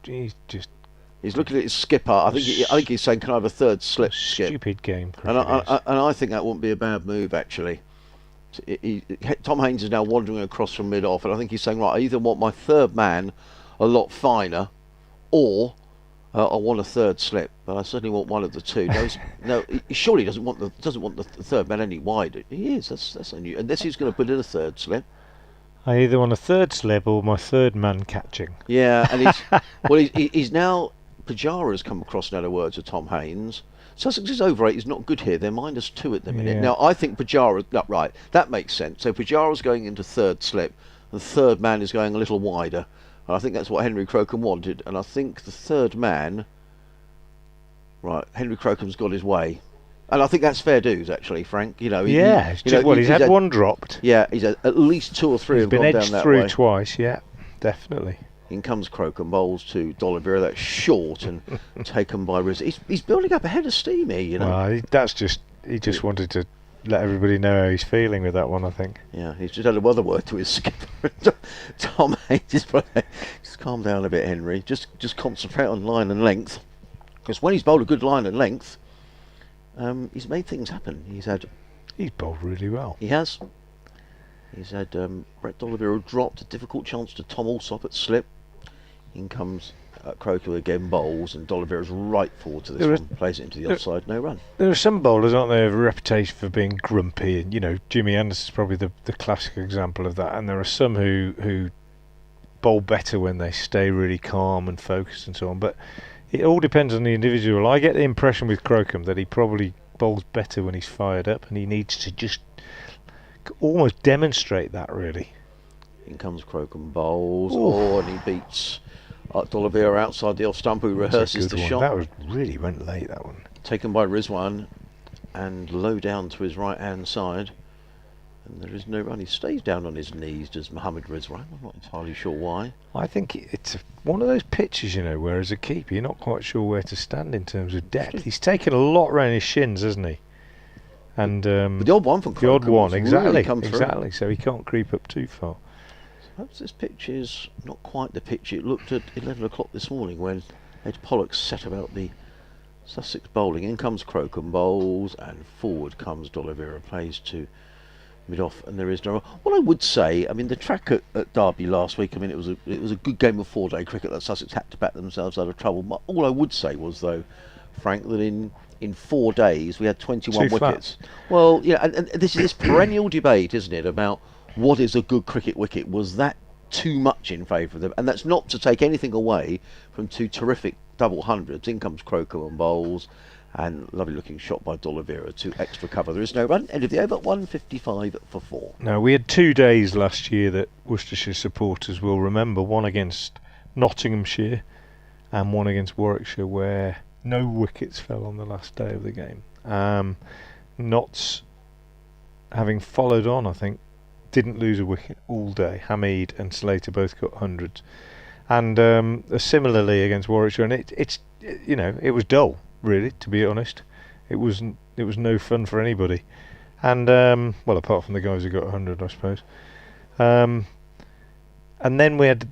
He's looking at his skipper. I think he's saying, "Can I have a third slip, skip?" Stupid game. And I think that wouldn't be a bad move, actually. Tom Haynes is now wandering across from mid-off, and I think he's saying, right, I either want my third man a lot finer, or I want a third slip. But I certainly want one of the two. No, he surely doesn't want the third man any wider. He is. That's a new. Unless he's going to put in a third slip. I either want a third slip or my third man catching. Yeah, and he's now, Pujara has come across now the words of Tom Haynes. Sussex's over 8 is not good here. They're -2 at the minute. Yeah. Now, I think Pujara, right, that makes sense. So Pujara's going into third slip, and the third man is going a little wider. And I think that's what Henry Crocombe wanted. And I think the third man, right, Henry Crocombe's got his way. And I think that's fair dues, actually, Frank. You know, he's had one dropped. Yeah, he's had at least 2 or 3 He's have been gone down edged that through way. twice, yeah, definitely. In comes Crocombe, bowls to D'Oliveira. That's short and taken by Riz. He's building up a head of steam here, you know. Well, he just wanted to let everybody know how he's feeling with that one, I think. Yeah, he's just had another word to his skipper. Tom Hayes is probably, just calm down a bit, Henry. Just concentrate on line and length. Because when he's bowled a good line and length, he's made things happen. He's bowled really well. He has. He's had Brett D'Oliveira dropped, a difficult chance to Tom Alsop at slip. In comes Crocombe again, bowls, and D'Oliveira's right forward to this one, plays it into the offside, no run. There are some bowlers, aren't there, with a reputation for being grumpy, and you know, Jimmy Anderson's probably the classic example of that. And there are some who bowl better when they stay really calm and focused and so on. But it all depends on the individual. I get the impression with Crocombe that he probably bowls better when he's fired up, and he needs to just almost demonstrate that, really. In comes Crocombe, bowls, and he beats D'Oliveira outside the off stump, who rehearses the shot. That really went late, that one. Taken by Rizwan and low down to his right hand side, and there is no run. He stays down on his knees, does Mohammad Rizwan. I'm not entirely sure why. I think it's one of those pitches, you know, where as a keeper you're not quite sure where to stand in terms of depth. He's taken a lot round his shins, hasn't he? And but the odd one from the odd one, exactly, really exactly. So he can't creep up too far. Perhaps this pitch is not quite the pitch it looked at 11 o'clock this morning when Ed Pollock set about the Sussex bowling. In comes Crocombe, bowls, and forward comes D'Oliveira, plays to mid-off, and there is no... What I would say, I mean, the track at Derby last week, I mean, it was a good game of 4-day cricket that Sussex had to back themselves out of trouble. But all I would say was, though, Frank, that in 4 days we had 21 wickets. Well, yeah, and this is this perennial debate, isn't it, about what is a good cricket wicket? Was that too much in favour of them? And that's not to take anything away from 2 terrific double hundreds. In comes Crocombe and bowls, and lovely looking shot by D'Oliveira to extra cover. There is no run. End of the over, 155 for 4. Now, we had 2 days last year that Worcestershire supporters will remember, one against Nottinghamshire and one against Warwickshire, where no wickets fell on the last day of the game. Notts, having followed on, I think, didn't lose a wicket all day. Hamid and Slater both got hundreds, and similarly against Warwickshire. And it's you know, it was dull, really, to be honest. It was no fun for anybody, and well, apart from the guys who got 100, I suppose. And then we had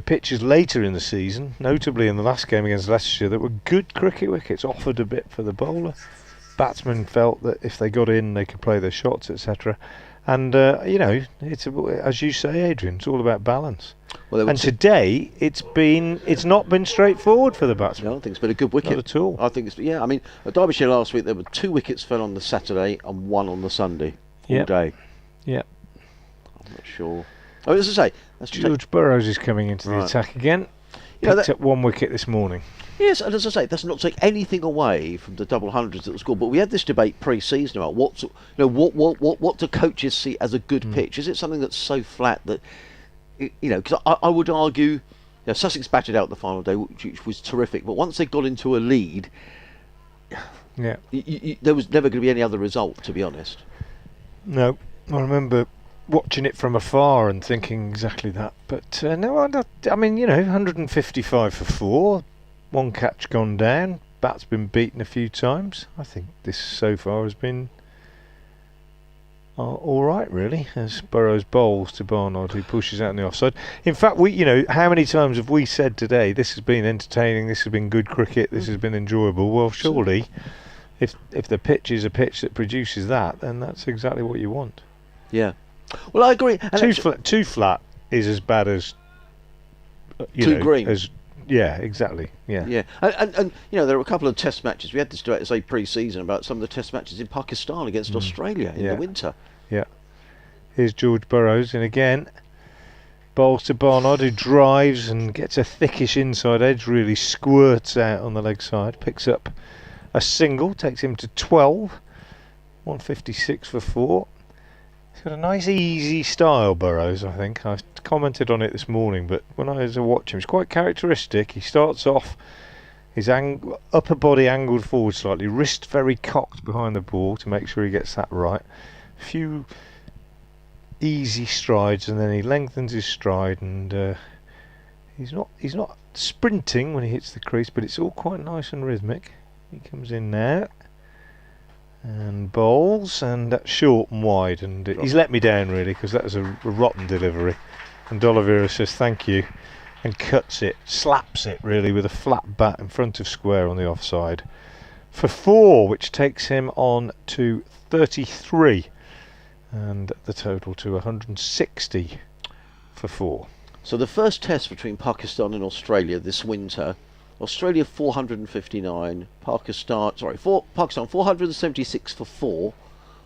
pitches later in the season, notably in the last game against Leicestershire, that were good cricket wickets, offered a bit for the bowler. Batsmen felt that if they got in, they could play their shots, etc. And it's as you say, Adrian, it's all about balance. Well, and today it's not been straightforward for the batsmen. I don't think it's been a good wicket. Not at all. I think it's I mean, at Derbyshire last week there were 2 wickets fell on the Saturday and 1 on the Sunday all day. Yeah. I'm not sure. Oh, as I say, George Burrows is coming into the attack again. Picked up 1 wicket this morning. Yes, and as I say, that's not to take anything away from the double hundreds that were scored. But we had this debate pre-season about what do coaches see as a good pitch? Is it something that's so flat that Because I would argue, Sussex batted out the final day, which was terrific. But once they got into a lead, there was never going to be any other result, to be honest. No, I remember watching it from afar and thinking exactly that. But no, I mean, 155 for 4, 1 catch gone down, bat's been beaten a few times. I think this so far has been all right, really, as Burrows bowls to Barnard, who pushes out in the offside. In fact, how many times have we said today, this has been entertaining, this has been good cricket, this has been enjoyable? Well, surely, if the pitch is a pitch that produces that, then that's exactly what you want. Yeah. Well, I agree. Too flat is as bad as too green. Yeah, exactly. Yeah. Yeah, and there were a couple of test matches. We had this debate, say, pre-season about some of the test matches in Pakistan against Australia in the winter. Yeah. Here's George Burrows, and again, bowls to Barnard, who drives and gets a thickish inside edge, really squirts out on the leg side, picks up a single, takes him to 12, 156 for 4. He's got a nice easy style, Burrows, I think. I commented on it this morning, but when I was watching him, it's quite characteristic. He starts off his upper body angled forward slightly, wrist very cocked behind the ball to make sure he gets that right. A few easy strides, and then he lengthens his stride, and he's not sprinting when he hits the crease, but it's all quite nice and rhythmic. He comes in now and bowls, and that's short and wide, and he's let me down really, because that was a rotten delivery, and D'Oliveira says thank you and cuts it, slaps it really with a flat bat in front of square on the offside for 4, which takes him on to 33, and the total to 160 for 4. So the first test between Pakistan and Australia this winter, Australia 459, Pakistan 476 for 4.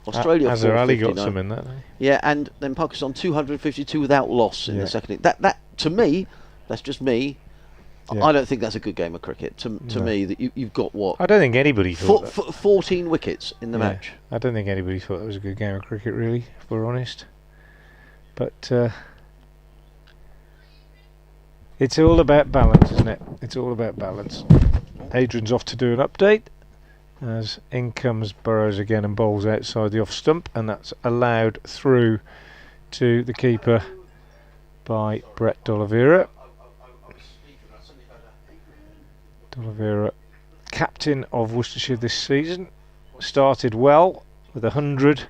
Australia Azhar Ali 459. got some in that, Yeah, and then Pakistan 252 without loss in the second. That to me, that's just me. Yeah. I don't think that's a good game of cricket. To me, that you've got what? I don't think anybody thought 14 wickets in the match. I don't think anybody thought that was a good game of cricket, really, if we're honest. But it's all about balance, isn't it? It's all about balance. Adrian's off to do an update, as in comes Burrows again and bowls outside the off stump, and that's allowed through to the keeper by Brett D'Oliveira. D'Oliveira, captain of Worcestershire this season, started well with 100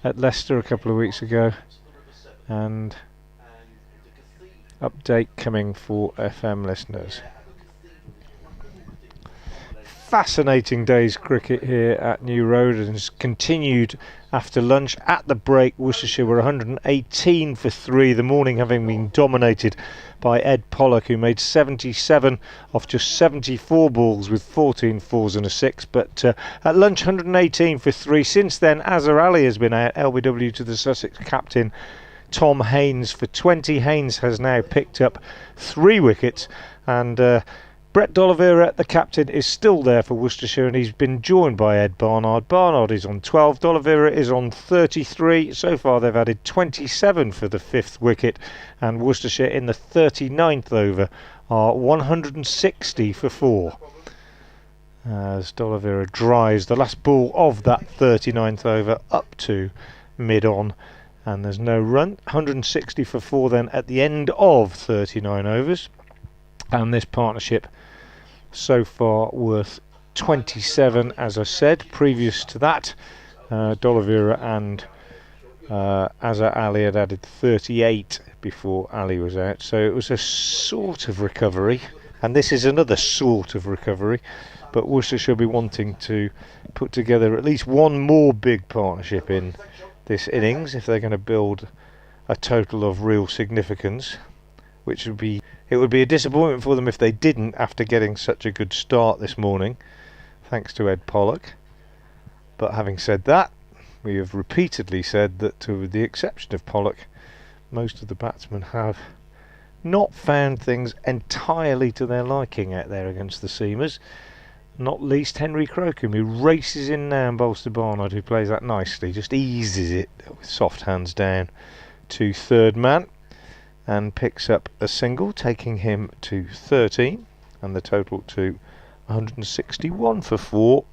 at Leicester a couple of weeks ago, and update coming for FM listeners. Fascinating day's cricket here at New Road, and has continued after lunch. At the break, Worcestershire were 118 for 3, the morning having been dominated by Ed Pollock, who made 77 off just 74 balls with 14 fours and a 6. But at lunch, 118 for 3. Since then, Azhar Ali has been out, LBW to the Sussex captain Tom Haynes for 20. Haynes has now picked up 3 wickets, and Brett D'Oliveira, the captain, is still there for Worcestershire, and he's been joined by Ed Barnard. Barnard is on 12, D'Oliveira is on 33. So far they've added 27 for the 5th wicket, and Worcestershire in the 39th over are 160 for 4. As D'Oliveira drives the last ball of that 39th over up to mid-on, and there's no run. 160 for 4 then at the end of 39 overs, and this partnership so far worth 27, as I said. Previous to that, D'Oliveira and Azhar Ali had added 38 before Ali was out, so it was a sort of recovery, and this is another sort of recovery, but Worcestershire will be wanting to put together at least one more big partnership in this innings if they're going to build a total of real significance, which would be, it would be a disappointment for them if they didn't, after getting such a good start this morning thanks to Ed Pollock. But having said that, we have repeatedly said that, with the exception of Pollock, most of the batsmen have not found things entirely to their liking out there against the seamers, not least Henry Crocombe, who races in now and bowls to Barnard, who plays that nicely, just eases it with soft hands down to third man, and picks up a single, taking him to 13, and the total to 161 for 4.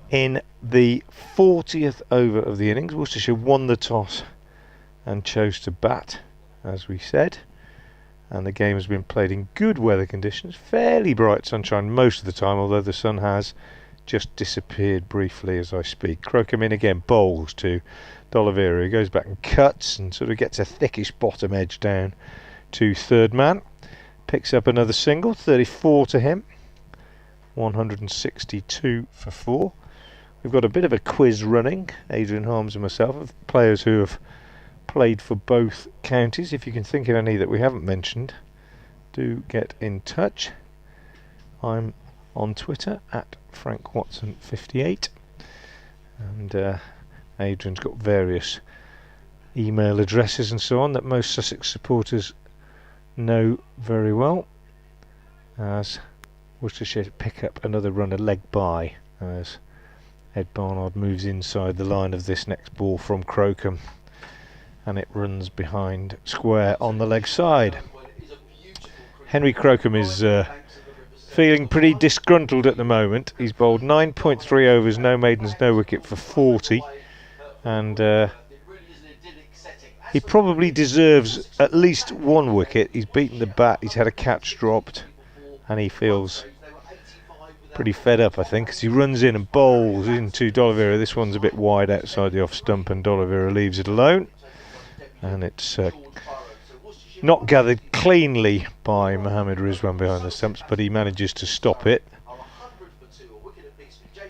In the 40th over of the innings, Worcestershire won the toss and chose to bat, as we said, and the game has been played in good weather conditions, fairly bright sunshine most of the time, although the sun has just disappeared briefly as I speak. Crocombe in again, bowls to D'Oliveira, who goes back and cuts and sort of gets a thickish bottom edge down to third man, picks up another single, 34 to him, 162 for 4. We've got a bit of a quiz running, Adrian Harms and myself, of players who have played for both counties. If you can think of any that we haven't mentioned, do get in touch. I'm on Twitter at FrankWatson58, and Adrian's got various email addresses and so on that most Sussex supporters know very well, as Worcestershire pick up another run a leg by as Ed Barnard moves inside the line of this next ball from Crocombe, and it runs behind square on the leg side. Henry Crocombe is feeling pretty disgruntled at the moment. He's bowled 9.3 overs, no maidens, no wicket for 40, and he probably deserves at least one wicket. He's beaten the bat, he's had a catch dropped, and he feels pretty fed up, I think, as he runs in and bowls into D'Oliveira. This one's a bit wide outside the off stump, and D'Oliveira leaves it alone, and it's not gathered cleanly by Mohammad Rizwan behind the stumps, but he manages to stop it.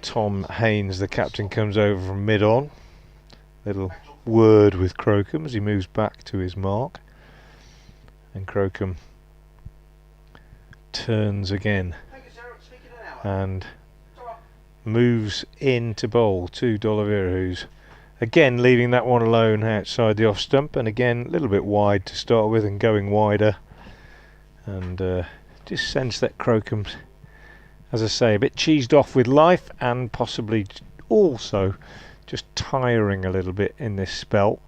Tom Haynes, the captain, comes over from mid-on. Little word with Crocombe as he moves back to his mark, and Crocombe turns again and moves in to bowl to D'Oliveira, who's again leaving that one alone outside the off stump, and again a little bit wide to start with and going wider, and just sense that Crocombe's, as I say, a bit cheesed off with life, and possibly also just tiring a little bit in this spell.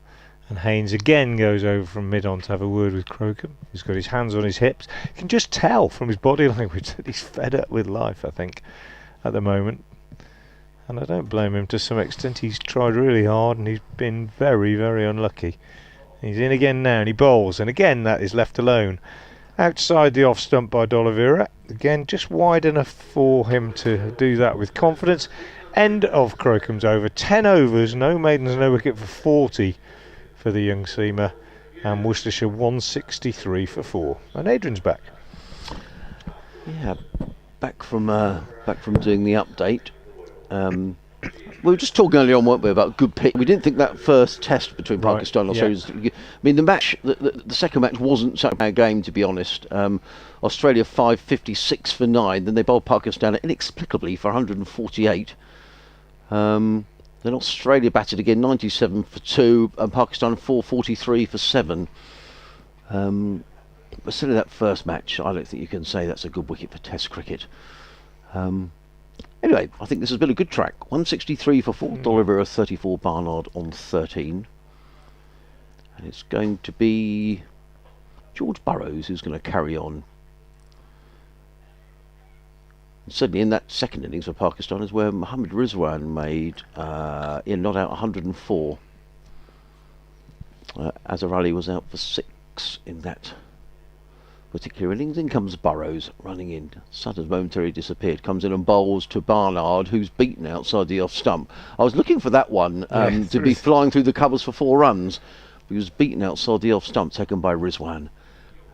And Haynes again goes over from mid-on to have a word with Crocombe. He's got his hands on his hips. You can just tell from his body language that he's fed up with life, I think, at the moment. And I don't blame him to some extent. He's tried really hard and he's been very, very unlucky. He's in again now and he bowls, and again that is left alone outside the off stump by D'Oliveira. Again, just wide enough for him to do that with confidence. End of Crocombe's over. 10 overs, no maidens, no wicket for 40 for the young seamer, and Worcestershire 163 for 4. And Adrian's back. Yeah, back from doing the update. We were just talking earlier on, weren't we, about good pitch. We didn't think that first test between Pakistan and Australia was, I mean, the match, the second match wasn't such a bad game, to be honest. Australia 556 for 9, then they bowled Pakistan inexplicably for 148. Then Australia batted again 97 for 2, and Pakistan 443 for 7. But still in that first match, I don't think you can say that's a good wicket for Test cricket. Anyway, I think this has been a good track. 163 for 4, D'Oliveira 34, Barnard on 13. And it's going to be George Burrows who's going to carry on. And certainly in that second innings for Pakistan is where Mohammad Rizwan made not out 104. Azhar Ali was out for 6 in that particular innings. In comes Burrows running in. Sutton's momentarily disappeared. Comes in and bowls to Barnard, who's beaten outside the off stump. I was looking for that one to be flying through the covers for 4 runs. He was beaten outside the off stump, taken by Rizwan.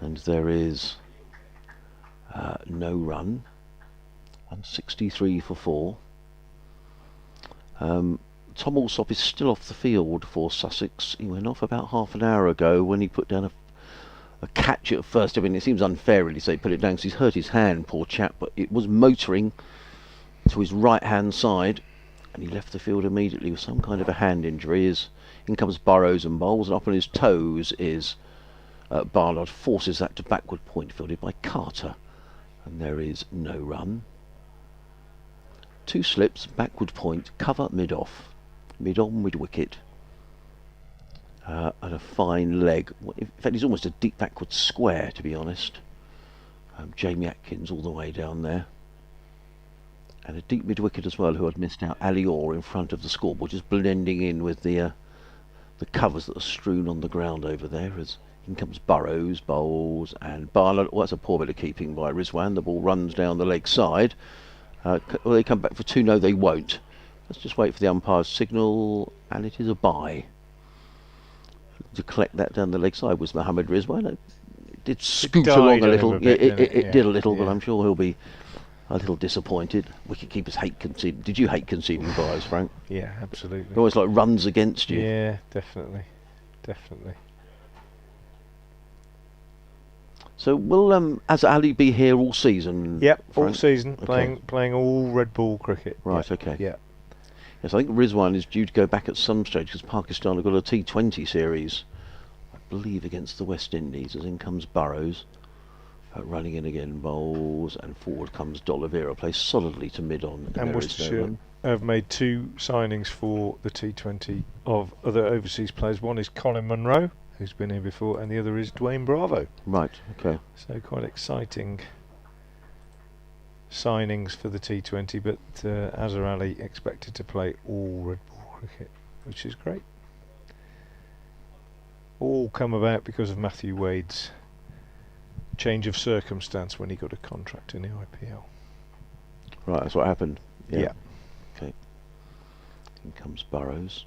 And there is no run. 163 for 4. Tom Alsop is still off the field for Sussex. He went off about half an hour ago when he put down a catch at first. I mean, it seems unfair really to say put it down because he's hurt his hand, poor chap, but it was motoring to his right hand side and he left the field immediately with some kind of a hand injury. In comes Burrows and bowls, and up on his toes is Barnard, forces that to backward point, fielded by Carter, and there is no run. 2 slips, backward point, cover mid-off, mid-on, mid-wicket, and a fine leg. In fact, he's almost a deep backward square, to be honest. Jamie Atkins all the way down there. And a deep mid-wicket as well, who had missed out. Ali Orr in front of the scoreboard, just blending in with the covers that are strewn on the ground over there. As in comes Burrows, bowls, and Barnard. Oh, that's a poor bit of keeping by Rizwan. The ball runs down the leg side. Will they come back for 2? No, they won't. Let's just wait for the umpire's signal, and it is a bye. To collect that down the leg side was Mohammad Rizwan. It did scoot along a little. It did a little, but I'm sure he'll be a little disappointed. Wicket-keepers hate conceding. Did you hate conceding byes, Frank? Yeah, absolutely. It always like runs against you. Yeah, definitely. Definitely. So will Azhar Ali be here all season? Yep, Frank? all season, Okay. playing all red ball cricket. Right, yeah. okay. Yeah. Yes, I think Rizwan is due to go back at some stage because Pakistan have got a T20 series, I believe, against the West Indies. As in comes Burrows, running in again, bowls, and forward comes D'Oliveira, plays solidly to mid-on. And Worcestershire have made 2 signings for the T20 of other overseas players. One is Colin Munro, who's been here before, and the other is Dwayne Bravo. Right, okay. So quite exciting signings for the T20, but Azhar Ali expected to play all red ball cricket, which is great. All come about because of Matthew Wade's change of circumstance when he got a contract in the IPL. Right, that's what happened. Yeah. Okay. In comes Burrows.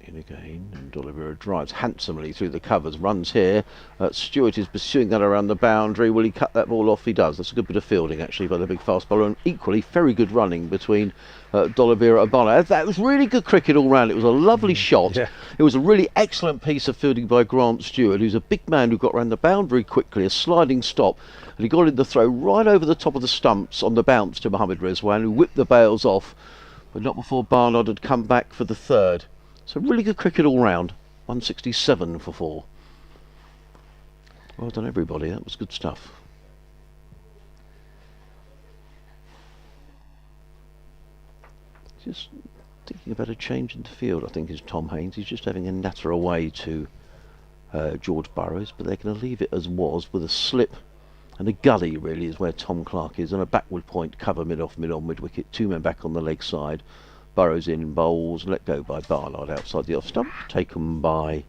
In again, and D'Oliveira drives handsomely through the covers, runs here. Stewart is pursuing that around the boundary. Will he cut that ball off? He does. That's a good bit of fielding actually by the big fast bowler, and equally very good running between D'Oliveira and Barnard. That was really good cricket all round. It was a lovely shot. Yeah. It was a really excellent piece of fielding by Grant Stewart, who's a big man who got around the boundary quickly, a sliding stop, and he got in the throw right over the top of the stumps on the bounce to Mohammad Rizwan, who whipped the bails off, but not before Barnard had come back for the third. So really good cricket all round. 167 for 4. Well done everybody, that was good stuff. Just thinking about a change in the field, I think, is Tom Haynes. He's just having a natter away to George Burrows, but they're going to leave it as was with a slip and a gully, really, is where Tom Clark is, and a backward point, cover mid-off, mid-on, mid-wicket, 2 men back on the leg side. Burrows in, bowls, let go by Barnard outside the off stump, taken by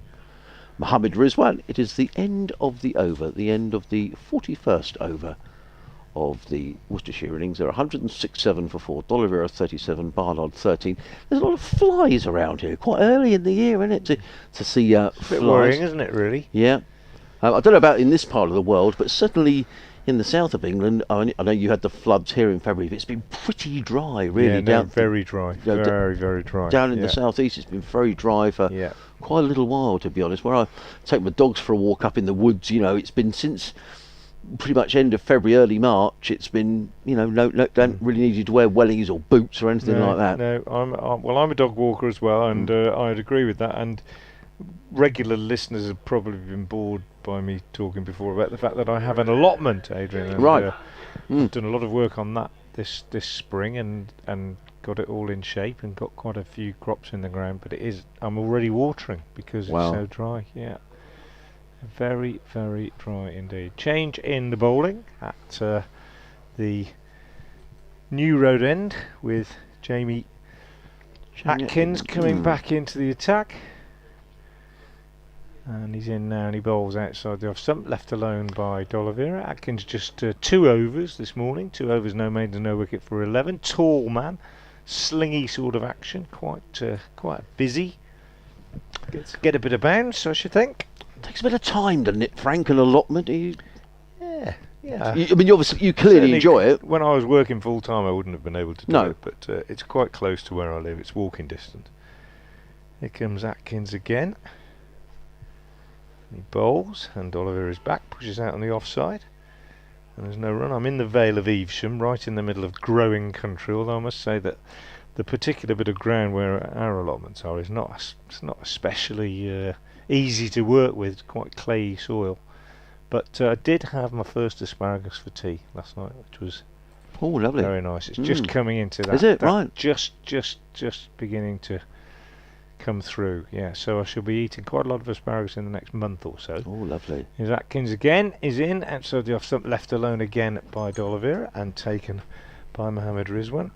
Mohammad Rizwan. It is the end of the over, the end of the 41st over of the Worcestershire innings. There are 106.7 for 4, D'Oliveira 37, Barnard 13. There's a lot of flies around here, quite early in the year, isn't it, to see flies. A bit worrying, isn't it, really? Yeah. I don't know about in this part of the world, but certainly in the south of England, I know you had the floods here in February, but it's been pretty dry, really. Yeah, down very dry, very dry. Down in the southeast, it's been very dry for quite a little while, to be honest. Where I take my dogs for a walk up in the woods, you know, it's been since pretty much end of February, early March. It's been, you know, don't really need you to wear wellies or boots or anything like that. No, I'm a dog walker as well, and I'd agree with that. And regular listeners have probably been bored by me talking before about the fact that I have an allotment, Adrian. And, right. I've done a lot of work on that this spring and got it all in shape and got quite a few crops in the ground. But I'm already watering because it's so dry. Yeah, very dry indeed. Change in the bowling at the New Road End with Jamie Atkins coming back into the attack. And he's in now and he bowls outside the off stump, left alone by D'Oliveira. Atkins just 2 overs this morning. 2 overs, no maiden, no wicket for 11. Tall man, slingy sort of action, quite busy. Get a bit of bounce, I should think. It takes a bit of time, doesn't it, Frank, an allotment? Yeah. I mean, obviously, you clearly enjoy it. When I was working full time, I wouldn't have been able to do it, but it's quite close to where I live. It's walking distance. Here comes Atkins again. He bowls, and D'Oliveira's back, pushes out on the offside, and there's no run. I'm in the Vale of Evesham, right in the middle of growing country, although I must say that the particular bit of ground where our allotments are is not especially easy to work with. It's quite clayey soil. But I did have my first asparagus for tea last night, which was lovely, very nice. It's just coming into that. Is it? Right. Just beginning to come through. Yeah, so I shall be eating quite a lot of asparagus in the next month or so. Oh, lovely. Here's Atkins again, is in outside the off stump, left alone again by D'Oliveira and taken by Mohammad Rizwan.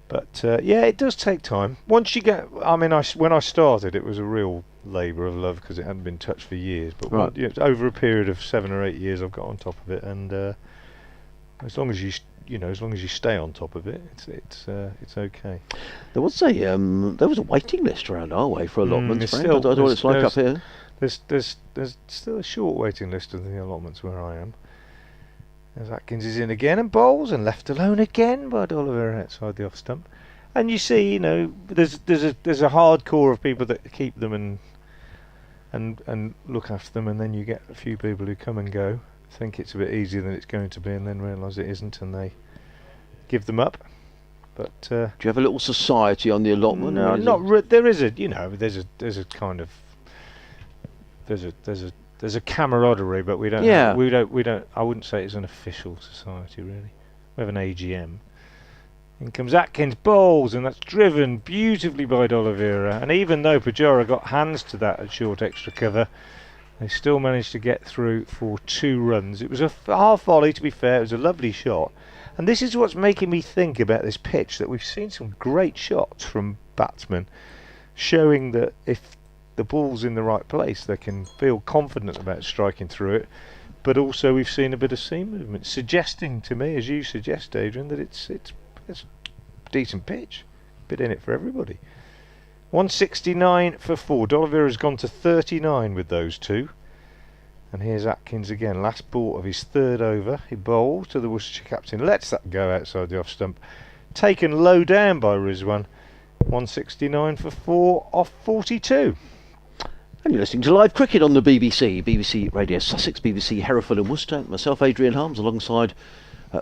But it does take time. Once you get, when I started, it was a real labour of love because it hadn't been touched for years. But over a period of 7 or 8 years, I've got on top of it, and as long as you stay on top of it, it's okay. There was a waiting list around our way for allotments. I don't know what it's like up here. There's still a short waiting list of the allotments where I am. As Atkins is in again and bowls and left alone again by D'Oliveira outside the off stump. And you see, there's a hard core of people that keep them and look after them, and then you get a few people who come and go, think it's a bit easier than it's going to be, and then realise it isn't, and they give them up. But Do you have a little society on the allotment? no, there is a there's a kind of there's a camaraderie, but we don't I wouldn't say it's an official society really. We have an AGM. In comes Atkins, bowls, and that's driven beautifully by D'Oliveira. And even though Pujara got hands to that at short extra cover, they still managed to get through for 2 runs. It was a half volley, to be fair. It was a lovely shot. And this is what's making me think about this pitch, that we've seen some great shots from batsmen, showing that if the ball's in the right place, they can feel confident about striking through it. But also we've seen a bit of seam movement, suggesting to me, as you suggest, Adrian, that it's a decent pitch. Bit in it for everybody. 169 for 4. D'Oliveira's gone to 39 with those 2. And here's Atkins again. Last ball of his 3rd over. He bowls to the Worcestershire captain. Lets that go outside the off stump. Taken low down by Rizwan. 169 for 4 off 42. And you're listening to live cricket on the BBC. BBC Radio Sussex, BBC Hereford and Worcester. Myself, Adrian Harms, alongside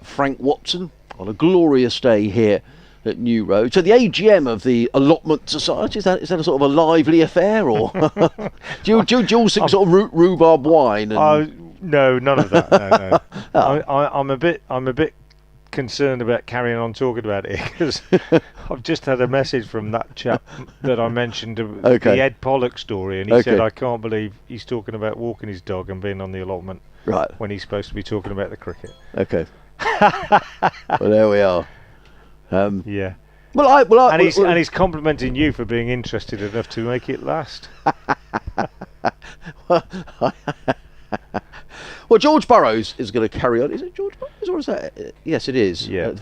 Frank Watson on a glorious day here at New Road. So the AGM of the Allotment Society, is that a sort of a lively affair, or do you all sing sort of rhubarb wine? And no, none of that. No. I'm a bit concerned about carrying on talking about it, because I've just had a message from that chap that I mentioned, the Ed Pollock story, and he said, I can't believe he's talking about walking his dog and being on the allotment when he's supposed to be talking about the cricket. Okay. Well, there we are. Yeah. And he's complimenting you for being interested enough to make it last. Well, George Burrows is going to carry on. Is it George Burrows, or is that? Yes, it is. Yeah.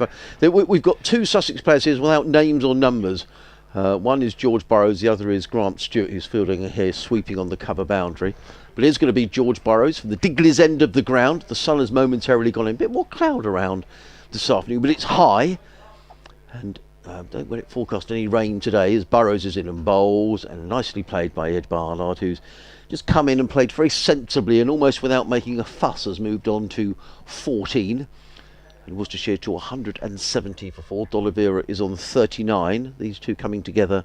We've got 2 Sussex players here without names or numbers. One is George Burrows, the other is Grant Stewart, who's fielding here, sweeping on the cover boundary. But it is going to be George Burrows from the Digley's end of the ground. The sun has momentarily gone in. A bit more cloud around this afternoon, but it's high. And don't get it forecast any rain today, as Burrows is in and bowls, and nicely played by Ed Barnard, who's just come in and played very sensibly and almost without making a fuss, has moved on to 14. And Worcestershire to 170 for 4. D'Oliveira is on 39. These two coming together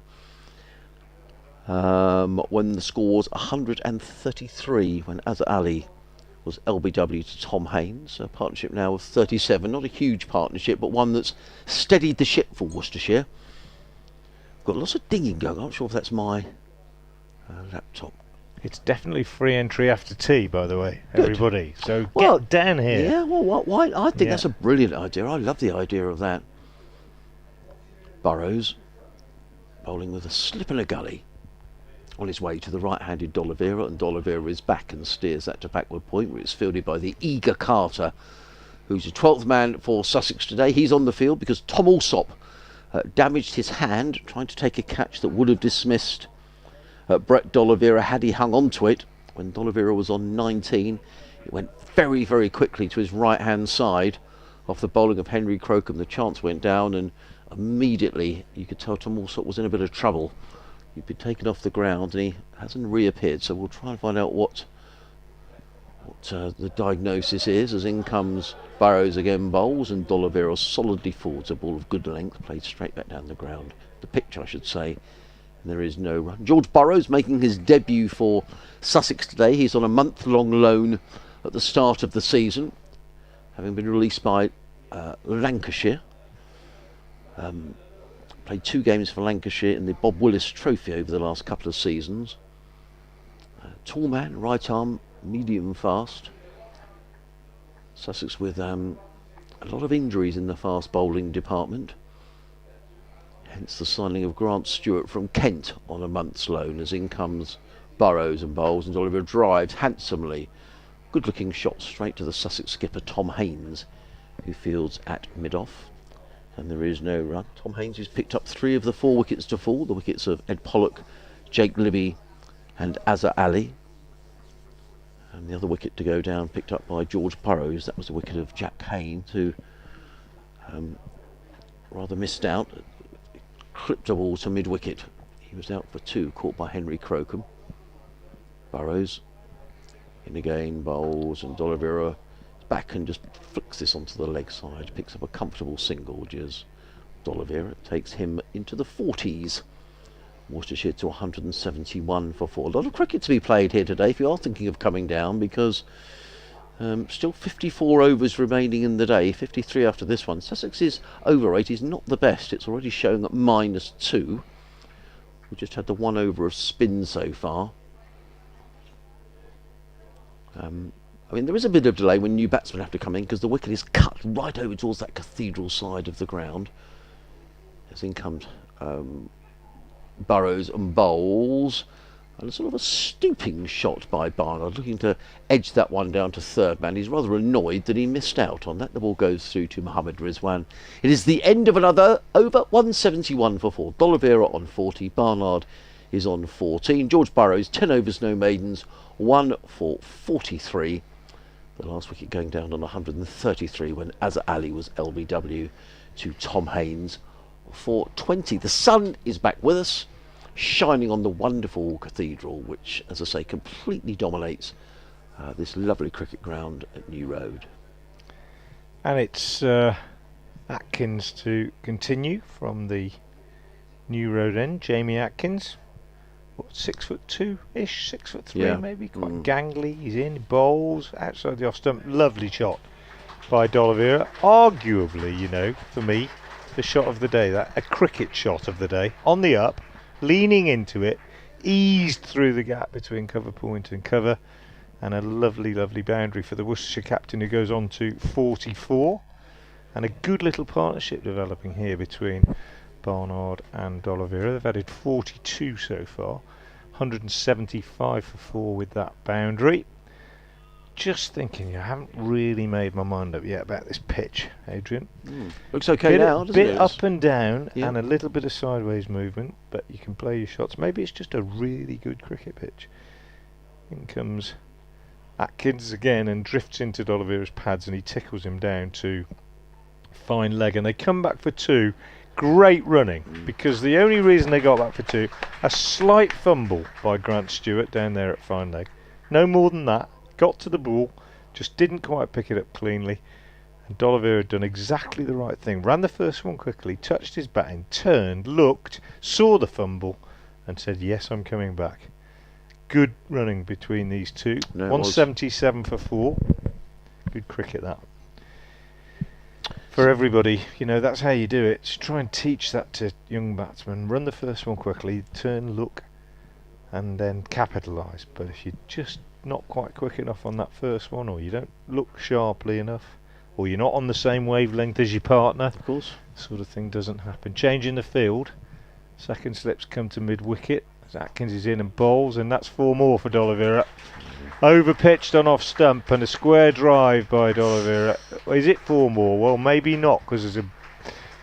when the score was 133, when Azhar Ali was LBW to Tom Haynes. A partnership now of 37. Not a huge partnership, but one that's steadied the ship for Worcestershire. Got lots of dinging going. I'm not sure if that's my laptop. It's definitely free entry after tea, by the way, Good. everybody. So get down here. Yeah, well, why? I think that's a brilliant idea. I love the idea of that. Burrows bowling with a slip and a gully on his way to the right-handed D'Oliveira, and D'Oliveira is back and steers that to backward point, where it's fielded by the eager Carter, who's the 12th man for Sussex today. He's on the field because Tom Alsop damaged his hand trying to take a catch that would have dismissed Brett D'Oliveira had he hung on to it. When D'Oliveira was on 19, it went very, very quickly to his right-hand side off the bowling of Henry Crocombe. The chance went down, and immediately you could tell Tom Alsop was in a bit of trouble. He'd been taken off the ground and he hasn't reappeared, so we'll try and find out what the diagnosis is, as in comes Burrows again, bowls, and D'Oliveira solidly forwards a ball of good length, played straight back down the ground, the pitch I should say, and there is no run. George Burrows making his debut for Sussex today. He's on a month-long loan at the start of the season, having been released by Lancashire. Played 2 games for Lancashire in the Bob Willis Trophy over the last couple of seasons. Tall man, right arm, medium fast. Sussex with a lot of injuries in the fast bowling department. Hence the signing of Grant Stewart from Kent on a month's loan, as in comes Burrows and bowls, and Oliver drives handsomely. Good looking shot straight to the Sussex skipper Tom Haynes, who fields at mid-off. And there is no run. Tom Haynes, who's picked up 3 of the 4 wickets to fall, the wickets of Ed Pollock, Jake Libby and Azhar Ali. And the other wicket to go down picked up by George Burrows. That was the wicket of Jack Haynes, who rather missed out, clipped a ball to mid-wicket. He was out for 2, caught by Henry Crocombe. Burrows in again, bowls, and D'Oliveira back and just flicks this onto the leg side, picks up a comfortable single, which is D'Oliveira takes him into the 40s. Worcestershire to 171 for 4. A lot of cricket to be played here today if you are thinking of coming down, because still 54 overs remaining in the day, 53 after this one. Sussex's over rate is not the best. It's already showing at -2. We just had the 1 over of spin so far. I mean, there is a bit of delay when new batsmen have to come in, because the wicket is cut right over towards that cathedral side of the ground. As in comes Burrows and bowls. And a sort of a stooping shot by Barnard, looking to edge that one down to third man. He's rather annoyed that he missed out on that. The ball goes through to Mohammad Rizwan. It is the end of another over, 171 for 4. D'Oliveira on 40, Barnard is on 14. George Burrows, 10 overs, no maidens, 1 for 43. The last wicket going down on 133 when Azhar Ali was LBW to Tom Haynes for 20. The sun is back with us, shining on the wonderful cathedral, which, as I say, completely dominates this lovely cricket ground at New Road. And it's Atkins to continue from the New Road end. Jamie Atkins, what, 6'2"-ish, 6'3", yeah, maybe, quite gangly. He's in, bowls outside the off stump. Lovely shot by D'Oliveira. Arguably, you know, for me, the shot of the day. That a cricket shot of the day. On the up, leaning into it, eased through the gap between cover point and cover, and a lovely, lovely boundary for the Worcestershire captain, who goes on to 44. And a good little partnership developing here between Barnard and D'Oliveira. They've added 42 so far, 175 for 4 with that boundary. Just thinking, I haven't really made my mind up yet about this pitch, Adrian. Looks okay now, doesn't it? Bit up and down, yeah, and a little bit of sideways movement, but you can play your shots. Maybe it's just a really good cricket pitch. In comes Atkins again and drifts into D'Oliveira's pads, and he tickles him down to fine leg, and they come back for 2. Great running, because the only reason they got back for 2, a slight fumble by Grant Stewart down there at fine leg. No more than that. Got to the ball, just didn't quite pick it up cleanly, and D'Oliveira had done exactly the right thing. Ran the first one quickly, touched his batting, turned, looked, saw the fumble, and said, yes, I'm coming back. Good running between these two. No, 177 for 4. Good cricket, that. For everybody, you know, that's how you do it. Just try and teach that to young batsmen. Run the first one quickly, turn, look, and then capitalise. But if you're just not quite quick enough on that first one, or you don't look sharply enough, or you're not on the same wavelength as your partner, of course, sort of thing doesn't happen. Change in the field. Second slips come to mid-wicket. Atkins is in and bowls, and that's 4 more for D'Oliveira. Over pitched on off stump, and a square drive by D'Oliveira. Is it 4 more? Well, maybe not, because there's a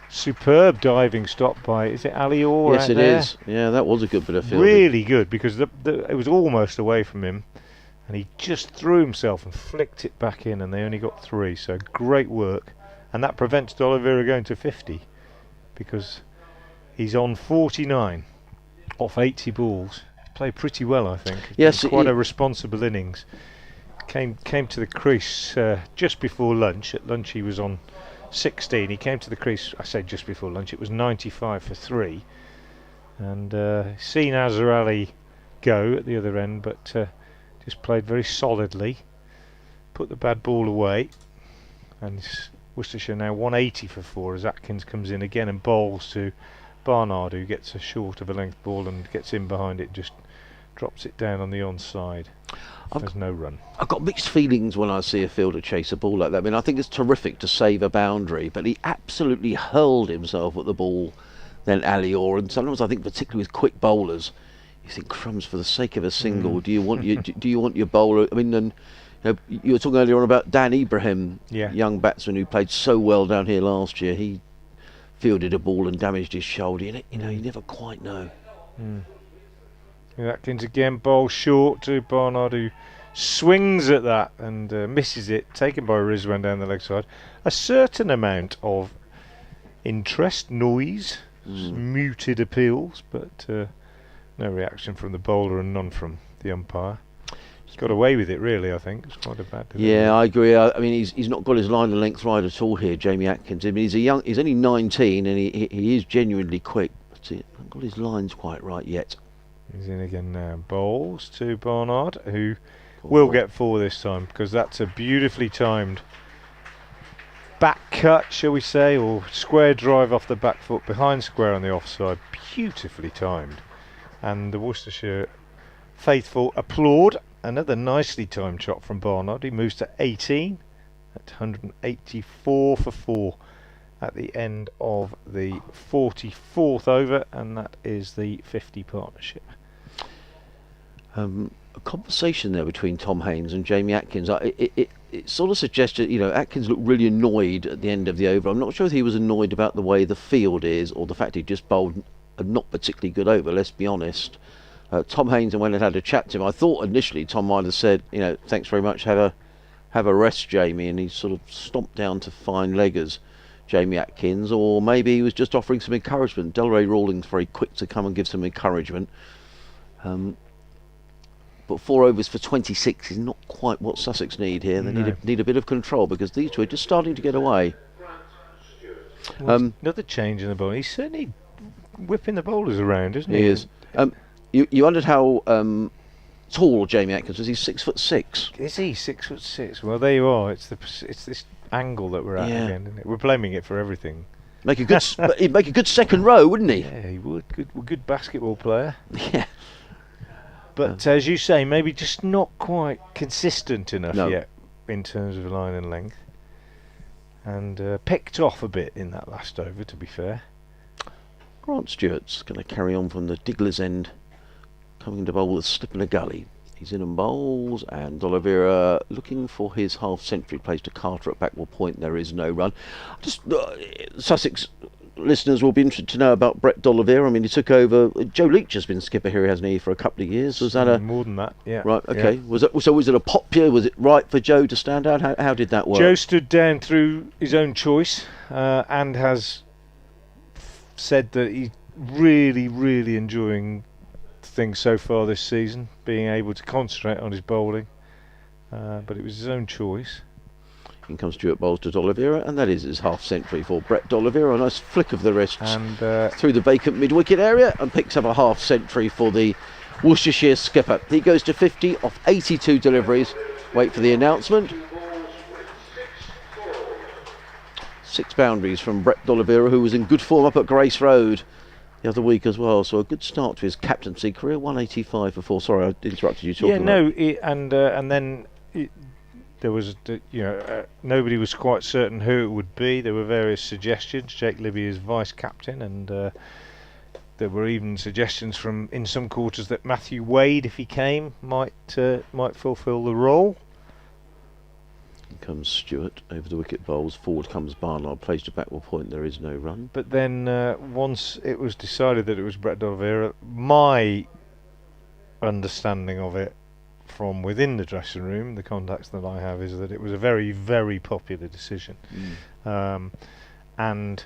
superb diving stop by, is it Ali Orr? Yes, it is. Yeah, that was a good bit of fielding. Really good, because it was almost away from him, and he just threw himself and flicked it back in, and they only got 3. So great work, and that prevents D'Oliveira going to 50, because he's on 49 off 80 balls. Played pretty well, I think. Yes, quite a responsible innings. Came to the crease just before lunch. At lunch he was on 16. He came to the crease, I say just before lunch, it was 95 for 3. And seen Azhar Ali go at the other end, but just played very solidly. Put the bad ball away. And Worcestershire now 180 for 4 as Atkins comes in again and bowls to Barnard, who gets a short of a length ball and gets in behind it, just drops it down on the onside. There's no run. I've got mixed feelings when I see a fielder chase a ball like that. I mean, I think it's terrific to save a boundary, but he absolutely hurled himself at the ball, then Ali Orr, and sometimes I think, particularly with quick bowlers, you think, crumbs, for the sake of a single, do you want your bowler? I mean, and you were talking earlier on about Dan Ibrahim, young batsman who played so well down here last year. He fielded a ball and damaged his shoulder. You know, you never quite know. Atkins again, bowl short to Barnard, who swings at that and misses it, taken by Rizwan down the leg side. A certain amount of interest, noise, muted appeals, but no reaction from the bowler and none from the umpire. Got away with it, really. I think it's quite a bad delivery. Yeah, I agree. I mean, he's not got his line and length right at all here, Jamie Atkins. I mean, he's only 19 and he is genuinely quick, but he hasn't got his lines quite right yet. He's in again now. Bowls to Barnard, who will get 4 this time, because that's a beautifully timed back cut, shall we say, or square drive off the back foot behind square on the offside. Beautifully timed. And the Worcestershire faithful applaud. Another nicely timed shot from Barnard. He moves to 18 at 184 for 4 at the end of the 44th over, and that is the 50 partnership. A conversation there between Tom Haynes and Jamie Atkins. It sort of suggested, Atkins looked really annoyed at the end of the over. I'm not sure if he was annoyed about the way the field is or the fact he just bowled a not particularly good over, let's be honest. Tom Haynes, and when I had a chat to him, I thought initially Tom might have said, thanks very much, have a rest, Jamie, and he sort of stomped down to fine leggers, Jamie Atkins, or maybe he was just offering some encouragement. Delray Rawlings very quick to come and give some encouragement. But 4 overs for 26 is not quite what Sussex need here. They need a bit of control, because these two are just starting to get away. Another change in the bowling. He's certainly whipping the bowlers around, isn't he? He is. You wondered how tall Jamie Atkins was. He's 6'6". Is he 6'6"? Well, there you are. It's this angle that we're at again, isn't it? We're blaming it for everything. He'd make a good second row, wouldn't he? Yeah, he would. Good basketball player. Yeah. But as you say, maybe just not quite consistent enough yet in terms of line and length. And picked off a bit in that last over, to be fair. Grant Stewart's going to carry on from the Diggler's end, coming to bowl with a slip in a gully. He's in and bowls, and Oliveira looking for his half-century, plays to Carter at backward point. There is no run. Sussex listeners will be interested to know about Brett D'Oliveira. I mean, he took over. Joe Leach has been skipper here, hasn't he, for a couple of years? Was that more than that? Yeah. Right. Okay. Yeah. Was it a popular? Was it right for Joe to stand out? How did that work? Joe stood down through his own choice, and has said that he's really enjoying things so far this season, being able to concentrate on his bowling, but it was his own choice. In comes Stuart bowls to D'Oliveira, and that is his half-century for Brett D'Oliveira. A nice flick of the wrists and through the vacant mid-wicket area, and picks up a half-century for the Worcestershire skipper. He goes to 50 off 82 deliveries. Wait for the announcement. 6 boundaries from Brett D'Oliveira, who was in good form up at Grace Road the other week as well. So a good start to his captaincy career. 185 for 4. Sorry, I interrupted you talking. And then there was nobody was quite certain who it would be. There were various suggestions. Jake Libby is vice captain, and there were even suggestions from in some quarters that Matthew Wade, if he came, might fulfil the role. Comes Stewart over the wicket bowls. Forward comes Barnard, plays to backward point. There is no run. But then once it was decided that it was Brett D'Oliveira, my understanding of it from within the dressing room, the contacts that I have, is that it was a very popular decision. And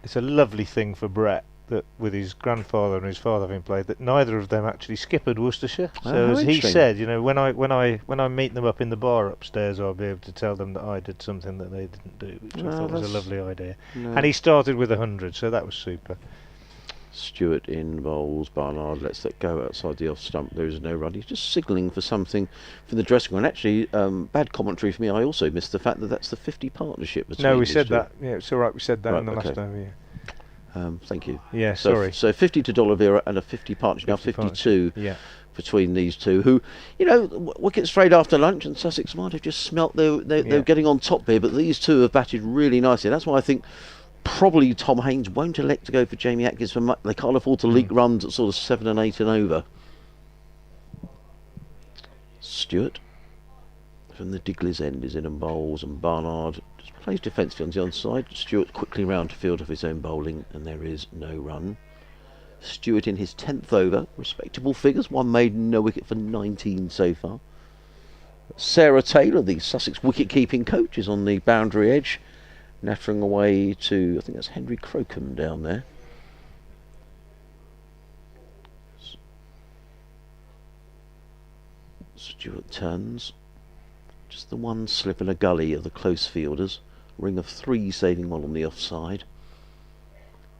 it's a lovely thing for Brett that with his grandfather and his father having played, that neither of them actually skippered Worcestershire. So as he said, when I meet them up in the bar upstairs, I'll be able to tell them that I did something that they didn't do, which I thought was a lovely idea. And he started with 100, so that was super. Stewart in bowls. Barnard lets that go outside the off stump. There is no run. He's just signalling for something from the dressing room. And actually, bad commentary for me. I also missed the fact that that's the 50 partnership between. No, we said that. Yeah, it's all right. We said that in the last over. Yeah. Thank you. Yeah, sorry. So 50 to D'Oliveira and a 50 partnership. Now 52 between these two, who, wicket straight after lunch, and Sussex might have just smelt they're getting on top here, but these two have batted really nicely. That's why I think probably Tom Haynes won't elect to go for Jamie Atkins for much. They can't afford to leak runs at sort of 7 and 8 and over. Stewart from the Diggler's end is in and bowls, and Barnard just plays defensively on the onside. Stewart quickly round to field of his own bowling, and there is no run. Stewart in his 10th over, respectable figures, 1 maiden, no wicket for 19 so far. Sarah Taylor, the Sussex wicket-keeping coach, is on the boundary edge, nattering away to, I think that's Henry Crocombe down there. Stewart turns. Just the one slip in a gully of the close fielders. Ring of 3 saving one on the offside.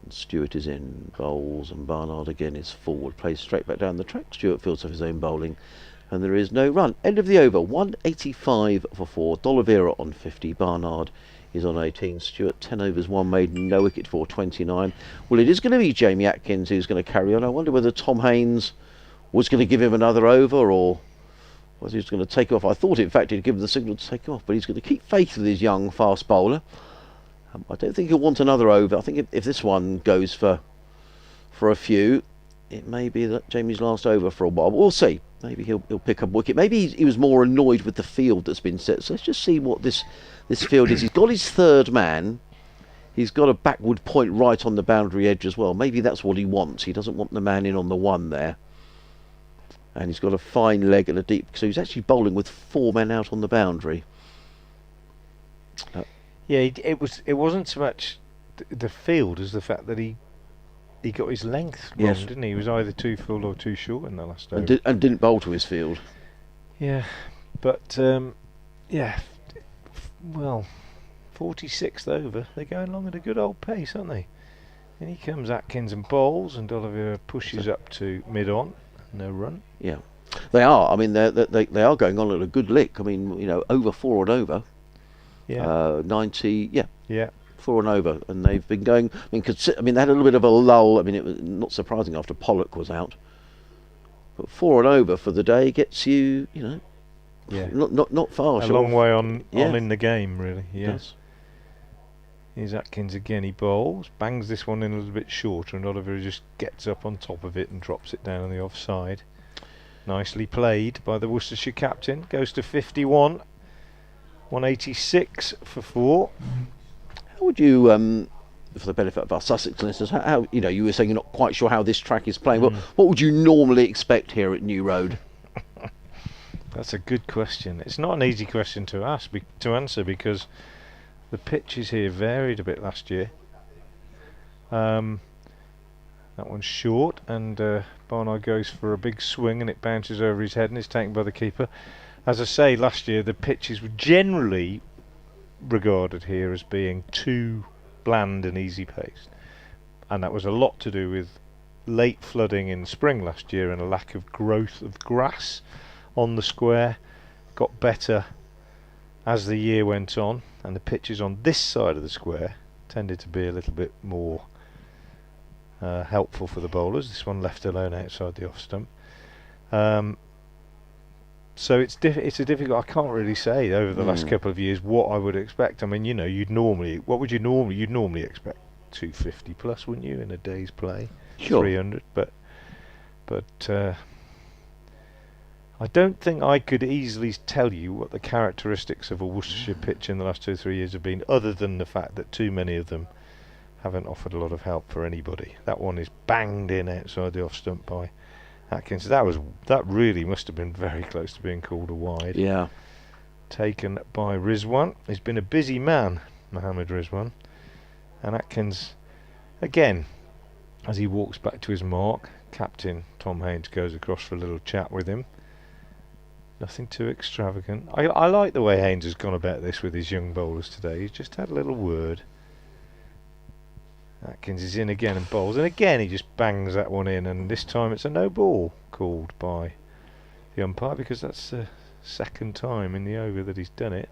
And Stewart is in, bowls, and Barnard again is forward, plays straight back down the track. Stewart fields off his own bowling, and there is no run. End of the over, 185 for 4. D'Oliveira on 50, Barnard is on 18. Stewart 10 overs, 1 maiden, no wicket for 29. Well, it is going to be Jamie Atkins who's going to carry on. I wonder whether Tom Haynes was going to give him another over, or whether he's going to take off. I thought, in fact, he'd give him the signal to take off, but he's going to keep faith with his young fast bowler. I don't think he'll want another over. I think if this one goes for a few, it may be that Jamie's last over for a while. But we'll see. Maybe he'll pick up a wicket. Maybe he was more annoyed with the field that's been set. So let's just see what this field is. He's got his third man. He's got a backward point right on the boundary edge as well. Maybe that's what he wants. He doesn't want the man in on the one there. And he's got a fine leg and a deep... So he's actually bowling with 4 men out on the boundary. Yeah, it wasn't so much the field as the fact that he got his length wrong, Yes. didn't he? He was either too full or too short in the last over. And didn't bowl to his field. Yeah, but yeah, well, 46th over, they're going along at a good old pace, aren't they? And he comes Atkins and bowls, and D'Oliveira pushes up to mid-on, no run. Yeah, they are. I mean, they are going on at a good lick. I mean, you know, over 4 and over. Yeah. 90. Yeah. Yeah. 4 and over, and they've been going. I mean, they had a little bit of a lull. I mean, it was not surprising after Pollock was out. But 4 and over for the day gets you, you know, Yeah. not far. A short. long way on Yeah. in the game, really. Yes. Yes. Here's Atkins again. He bowls, bangs this one in a little bit shorter, and Oliver just gets up on top of it and drops it down on the offside. Nicely played by the Worcestershire captain. Goes to 51. 186 for 4. How would you, for the benefit of our Sussex listeners, how you know, you were saying you're not quite sure how this track is playing. Well, what would you normally expect here at New Road? That's a good question. It's not an easy question to answer because the pitches here varied a bit last year. That one's short, and Barnard goes for a big swing, and it bounces over his head and is taken by the keeper. As I say, last year the pitches were generally regarded here as being too bland and easy paced, and that was a lot to do with late flooding in spring last year and a lack of growth of grass on the square. Got better as the year went on, and the pitches on this side of the square tended to be a little bit more helpful for the bowlers. This one left alone outside the off stump. So it's a difficult. I can't really say over the last couple of years what I would expect. I mean, you know, you'd normally expect 250 plus, wouldn't you, in a day's play? Sure. 300, but I don't think I could easily tell you what the characteristics of a Worcestershire pitch in the last 2 or 3 years have been, other than the fact that too many of them haven't offered a lot of help for anybody. That one is banged in outside the off stump by Atkins. That really must have been very close to being called a wide. Yeah. Taken by Rizwan. He's been a busy man, Mohammad Rizwan. And Atkins, again, as he walks back to his mark, Captain Tom Haynes goes across for a little chat with him. Nothing too extravagant. I like the way Haynes has gone about this with his young bowlers today. He's just had a little word. Atkins is in again and bowls, and again he just bangs that one in, and this time it's a no ball called by the umpire, because that's the second time in the over that he's done it,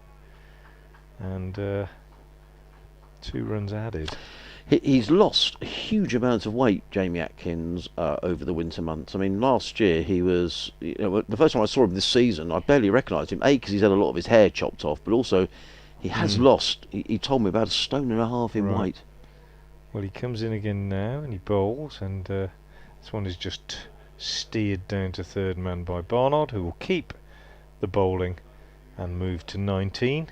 and 2 runs added. He's lost a huge amount of weight, Jamie Atkins, over the winter months. I mean, last year he was, you know, the first time I saw him this season, I barely recognised him. A, because he's had a lot of his hair chopped off, but also he has lost. He told me about 1.5 stone in Right. weight. Well, he comes in again now and he bowls, and this one is just steered down to third man by Barnard, who will keep the bowling and move to 19.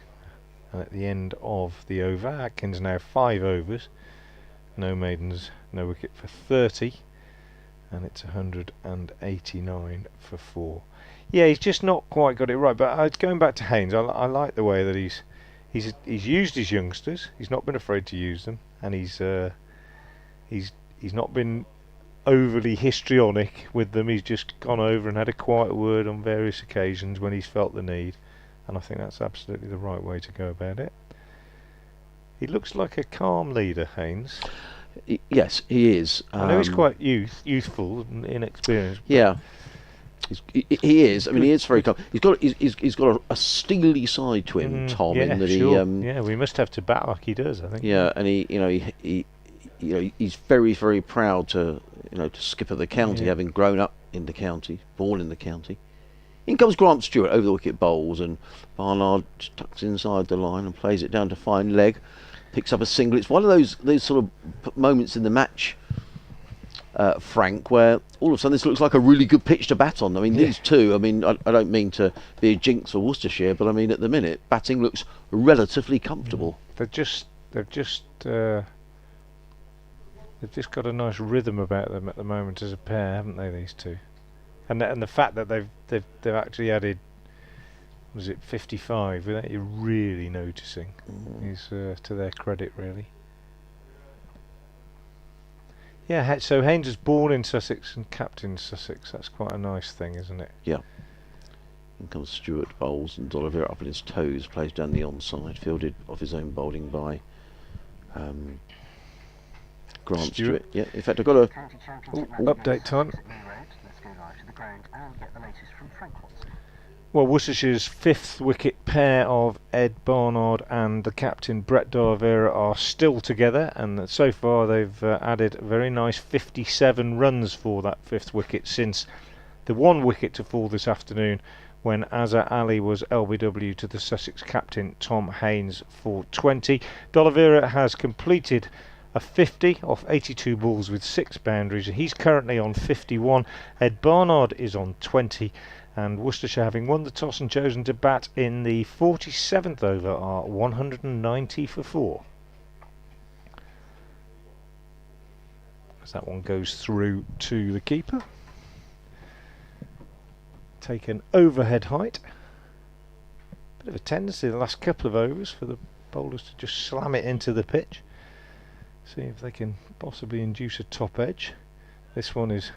And at the end of the over, Atkins now 5 overs, no maidens, no wicket for 30, and it's 189 for 4. Yeah, he's just not quite got it right. But going back to Haynes, I like the way that he's used his youngsters. He's not been afraid to use them, and he's not been overly histrionic with them. He's just gone over and had a quiet word on various occasions when he's felt the need, and I think that's absolutely the right way to go about it. He looks like a calm leader, Haynes. Yes, he is. I know he's quite youthful and inexperienced. Yeah, he is. I mean, he is very calm. He's got a steely side to him, Tom. Yeah, in that sure. he, yeah, we must have to bat like he does, I think. Yeah, and he's very, very proud to skipper the county, having grown up in the county, born in the county. In comes Grant Stewart over the wicket bowls, and Barnard tucks inside the line and plays it down to fine leg, picks up a single. It's one of those sort of moments in the match, Frank, where all of a sudden this looks like a really good pitch to bat on. I mean, these two, I mean, I don't mean to be a jinx for Worcestershire, but I mean, at the minute, batting looks relatively comfortable. They've just got a nice rhythm about them at the moment as a pair, haven't they? These two, and the fact that they've actually added, was it 55 without you really noticing, is to their credit, really. Yeah, so Haynes was born in Sussex and captained Sussex. That's quite a nice thing, isn't it? Yeah. In comes Stewart, bowls, and D'Oliveira up on his toes, plays down the onside, fielded off his own bowling by Grant Stewart. Yeah, in fact, I've got a update time. Well, Worcestershire's fifth wicket pair of Ed Barnard and the captain Brett D'Oliveira are still together, and so far they've added a very nice 57 runs for that fifth wicket since the one wicket to fall this afternoon when Azhar Ali was LBW to the Sussex captain Tom Haynes for 20. D'Oliveira has completed a 50 off 82 balls with 6 boundaries. He's currently on 51. Ed Barnard is on 20. And Worcestershire, having won the toss and chosen to bat in the 47th over, are 190 for 4. As that one goes through to the keeper. Taken overhead height. Bit of a tendency the last couple of overs for the bowlers to just slam it into the pitch. See if they can possibly induce a top edge. This one is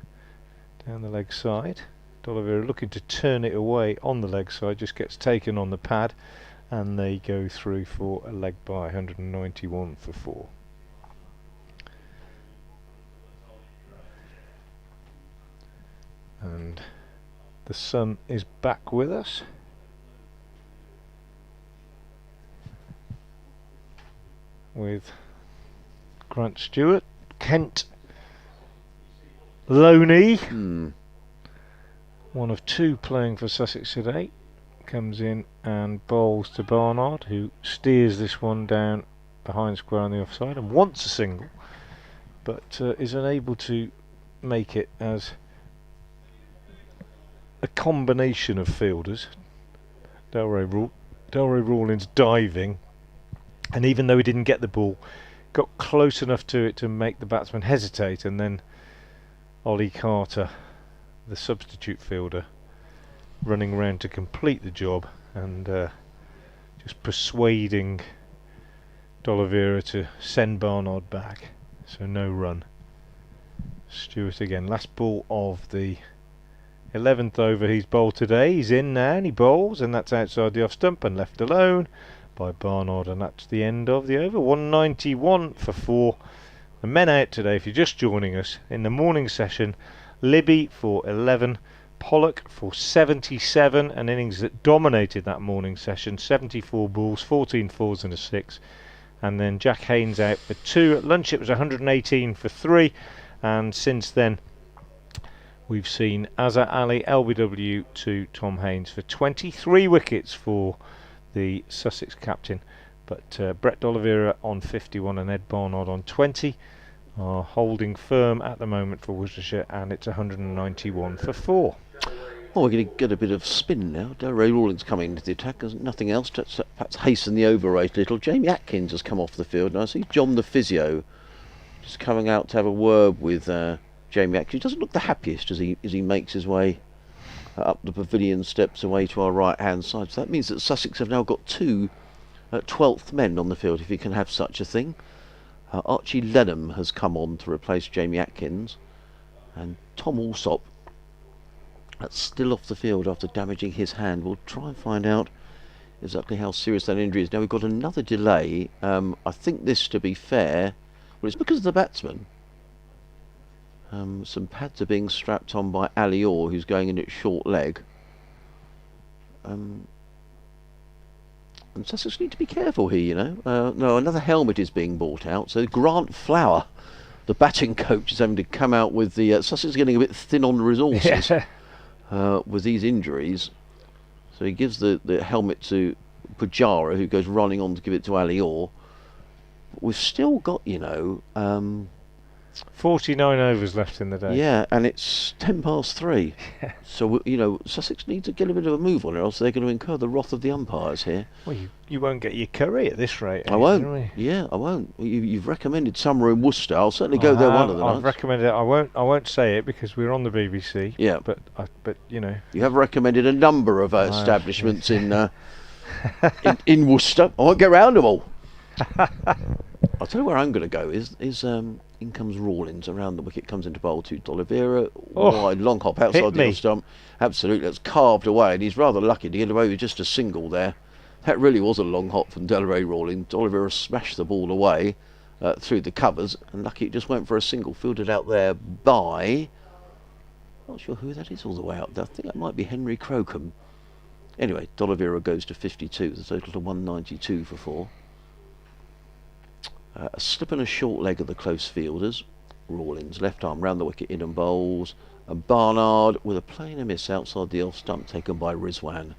down the leg side. D'Oliveira looking to turn it away on the leg side, just gets taken on the pad, and they go through for a leg by, 191 for 4. And the sun is back with us. With Grant Stewart, Kent Loney. One of 2 playing for Sussex today, comes in and bowls to Barnard, who steers this one down behind square on the offside and wants a single, but is unable to make it as a combination of fielders. Delray Rawlins diving, and even though he didn't get the ball, got close enough to it to make the batsman hesitate, and then Ollie Carter, the substitute fielder, running round to complete the job and just persuading D'Oliveira to send Barnard back. So no run. Stewart again, last ball of the 11th over he's bowled today. He's in now and he bowls, and that's outside the off stump and left alone by Barnard, and that's the end of the over. 191 for 4. The men out today, if you're just joining us, in the morning session: Libby for 11, Pollock for 77, an innings that dominated that morning session, 74 balls, 14 fours and a 6, and then Jack Haynes out for 2. At lunch it was 118 for 3, and since then we've seen Azhar Ali LBW to Tom Haynes for 23 wickets for the Sussex captain, but Brett D'Oliveira on 51 and Ed Barnard on 20 are holding firm at the moment for Worcestershire, and it's 191 for 4. Well, we're going to get a bit of spin now. Ray Rawlins coming into the attack. There's nothing else to perhaps hasten the over rate a little. Jamie Atkins has come off the field, and I see John the physio just coming out to have a word with Jamie Atkins. He doesn't look the happiest as he makes his way up the pavilion steps away to our right hand side. So that means that Sussex have now got 2 12th men on the field, if you can have such a thing. Archie Lenham has come on to replace Jamie Atkins, And Tom Alsop, that's still off the field after damaging his hand. We'll try and find out exactly how serious that injury is. Now we've got another delay. I think this, to be fair, well, it's because of the batsman. Some pads are being strapped on by Ali, who's going in at short leg. And Sussex need to be careful here, you know. No, another helmet is being bought out. So Grant Flower, the batting coach, is having to come out with the... Sussex is getting a bit thin on resources with these injuries. So he gives the helmet to Pujara, who goes running on to give it to Ali. We've still got, you know... 49 overs left in the day. Yeah, and it's 3:10. So, you know, Sussex need to get a bit of a move on it, or else they're going to incur the wrath of the umpires here. Well, you won't get your curry at this rate. I won't. Yeah, I won't. You've recommended somewhere in Worcester. I'll certainly go there one of the nights. I've recommended it. I won't say it because we're on the BBC. Yeah, but you know, you have recommended a number of establishments in Worcester. I won't get round them all. I'll tell you where I'm going to go is in comes Rawlins around the wicket, comes into bowl to D'Oliveira, wide long hop outside the off stump. Absolutely, it's carved away, and he's rather lucky to get away with just a single there. That really was a long hop from Delray Rawlins. D'Oliveira smashed the ball away through the covers, and lucky it just went for a single, fielded out there by... not sure who that is all the way out there. I think that might be Henry Crocombe. Anyway, D'Oliveira goes to 52, the total to 192 for 4. A slip and a short leg of the close fielders. Rawlins left arm round the wicket, in and bowls, and Barnard with a plainer miss outside the off stump taken by Rizwan,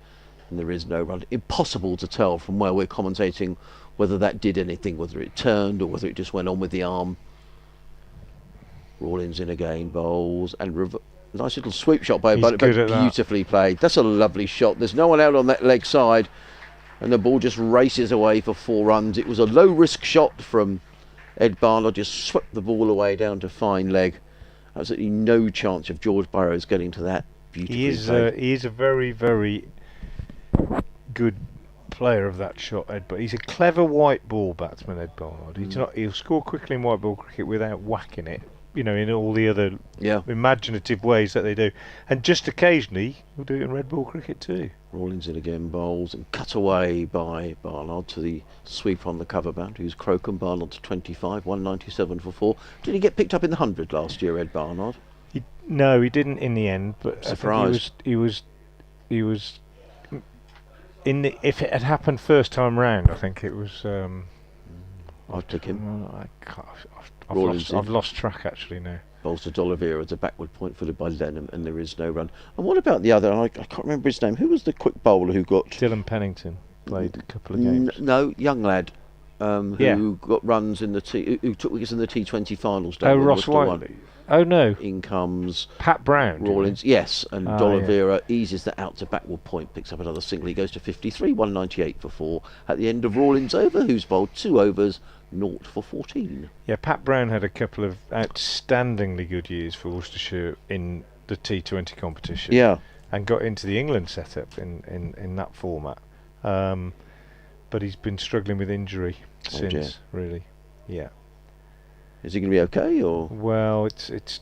and there is no run. Impossible to tell from where we're commentating whether that did anything, whether it turned or whether it just went on with the arm. Rawlins in again, bowls, and nice little sweep shot by but beautifully played. That's a lovely shot. There's no one out on that leg side, and the ball just races away for 4 runs. It was a low risk shot from Ed Barnard, just swept the ball away down to fine leg. Absolutely no chance of George Burrows getting to that beautifully played. He is a very, very good player of that shot, Ed, but he's a clever white ball batsman, Ed Barnard. He'll score quickly in white ball cricket without whacking it, you know, in all the other imaginative ways that they do. And just occasionally, he'll do it in red ball cricket too. Rawlins in again, bowls, and cut away by Barnard to the sweep on the cover boundary. Who's Crocombe. Barnard to 25, 197 for 4. Did he get picked up in the 100 last year, Ed Barnard? No, he didn't in the end. But surprised. He was in the. If it had happened first time round, I think it was. I'd pick him. I've lost track actually now. Bowls to D'Oliveira at a backward point footed by Lenham, and there is no run. And what about the other? I can't remember his name. Who was the quick bowler who got... Dylan Pennington played a couple of games. No, young lad who got runs in the who took wickets in the T20 finals. Ross Whiteley. Oh no. In comes Pat Brown. Rawlins, yes, and D'Oliveira eases that out to backward point, picks up another single. He goes to 53, 198 for 4 at the end of Rawlins' over, who's bowled 2 overs, 0 for 14. Yeah, Pat Brown had a couple of outstandingly good years for Worcestershire in the T20 competition. Yeah. And got into the England setup in that format. But he's been struggling with injury since, really. Yeah. Is he going to be okay, or? Well, it's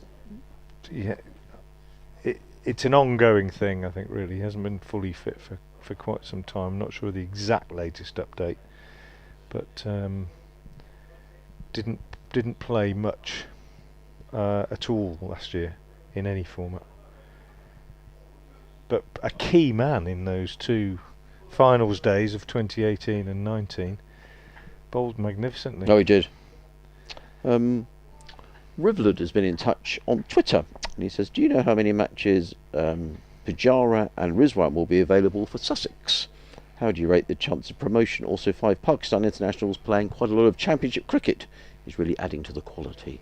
an ongoing thing, I think, really. He hasn't been fully fit for quite some time. I'm not sure the exact latest update, but didn't play much at all last year in any format. But a key man in those 2 finals days of 2018 and 19, bowled magnificently. Oh, he did. Rivlid has been in touch on Twitter, and he says, do you know how many matches Pujara and Rizwan will be available for Sussex? How do you rate the chance of promotion? Also, 5 Pakistan internationals playing quite a lot of championship cricket is really adding to the quality.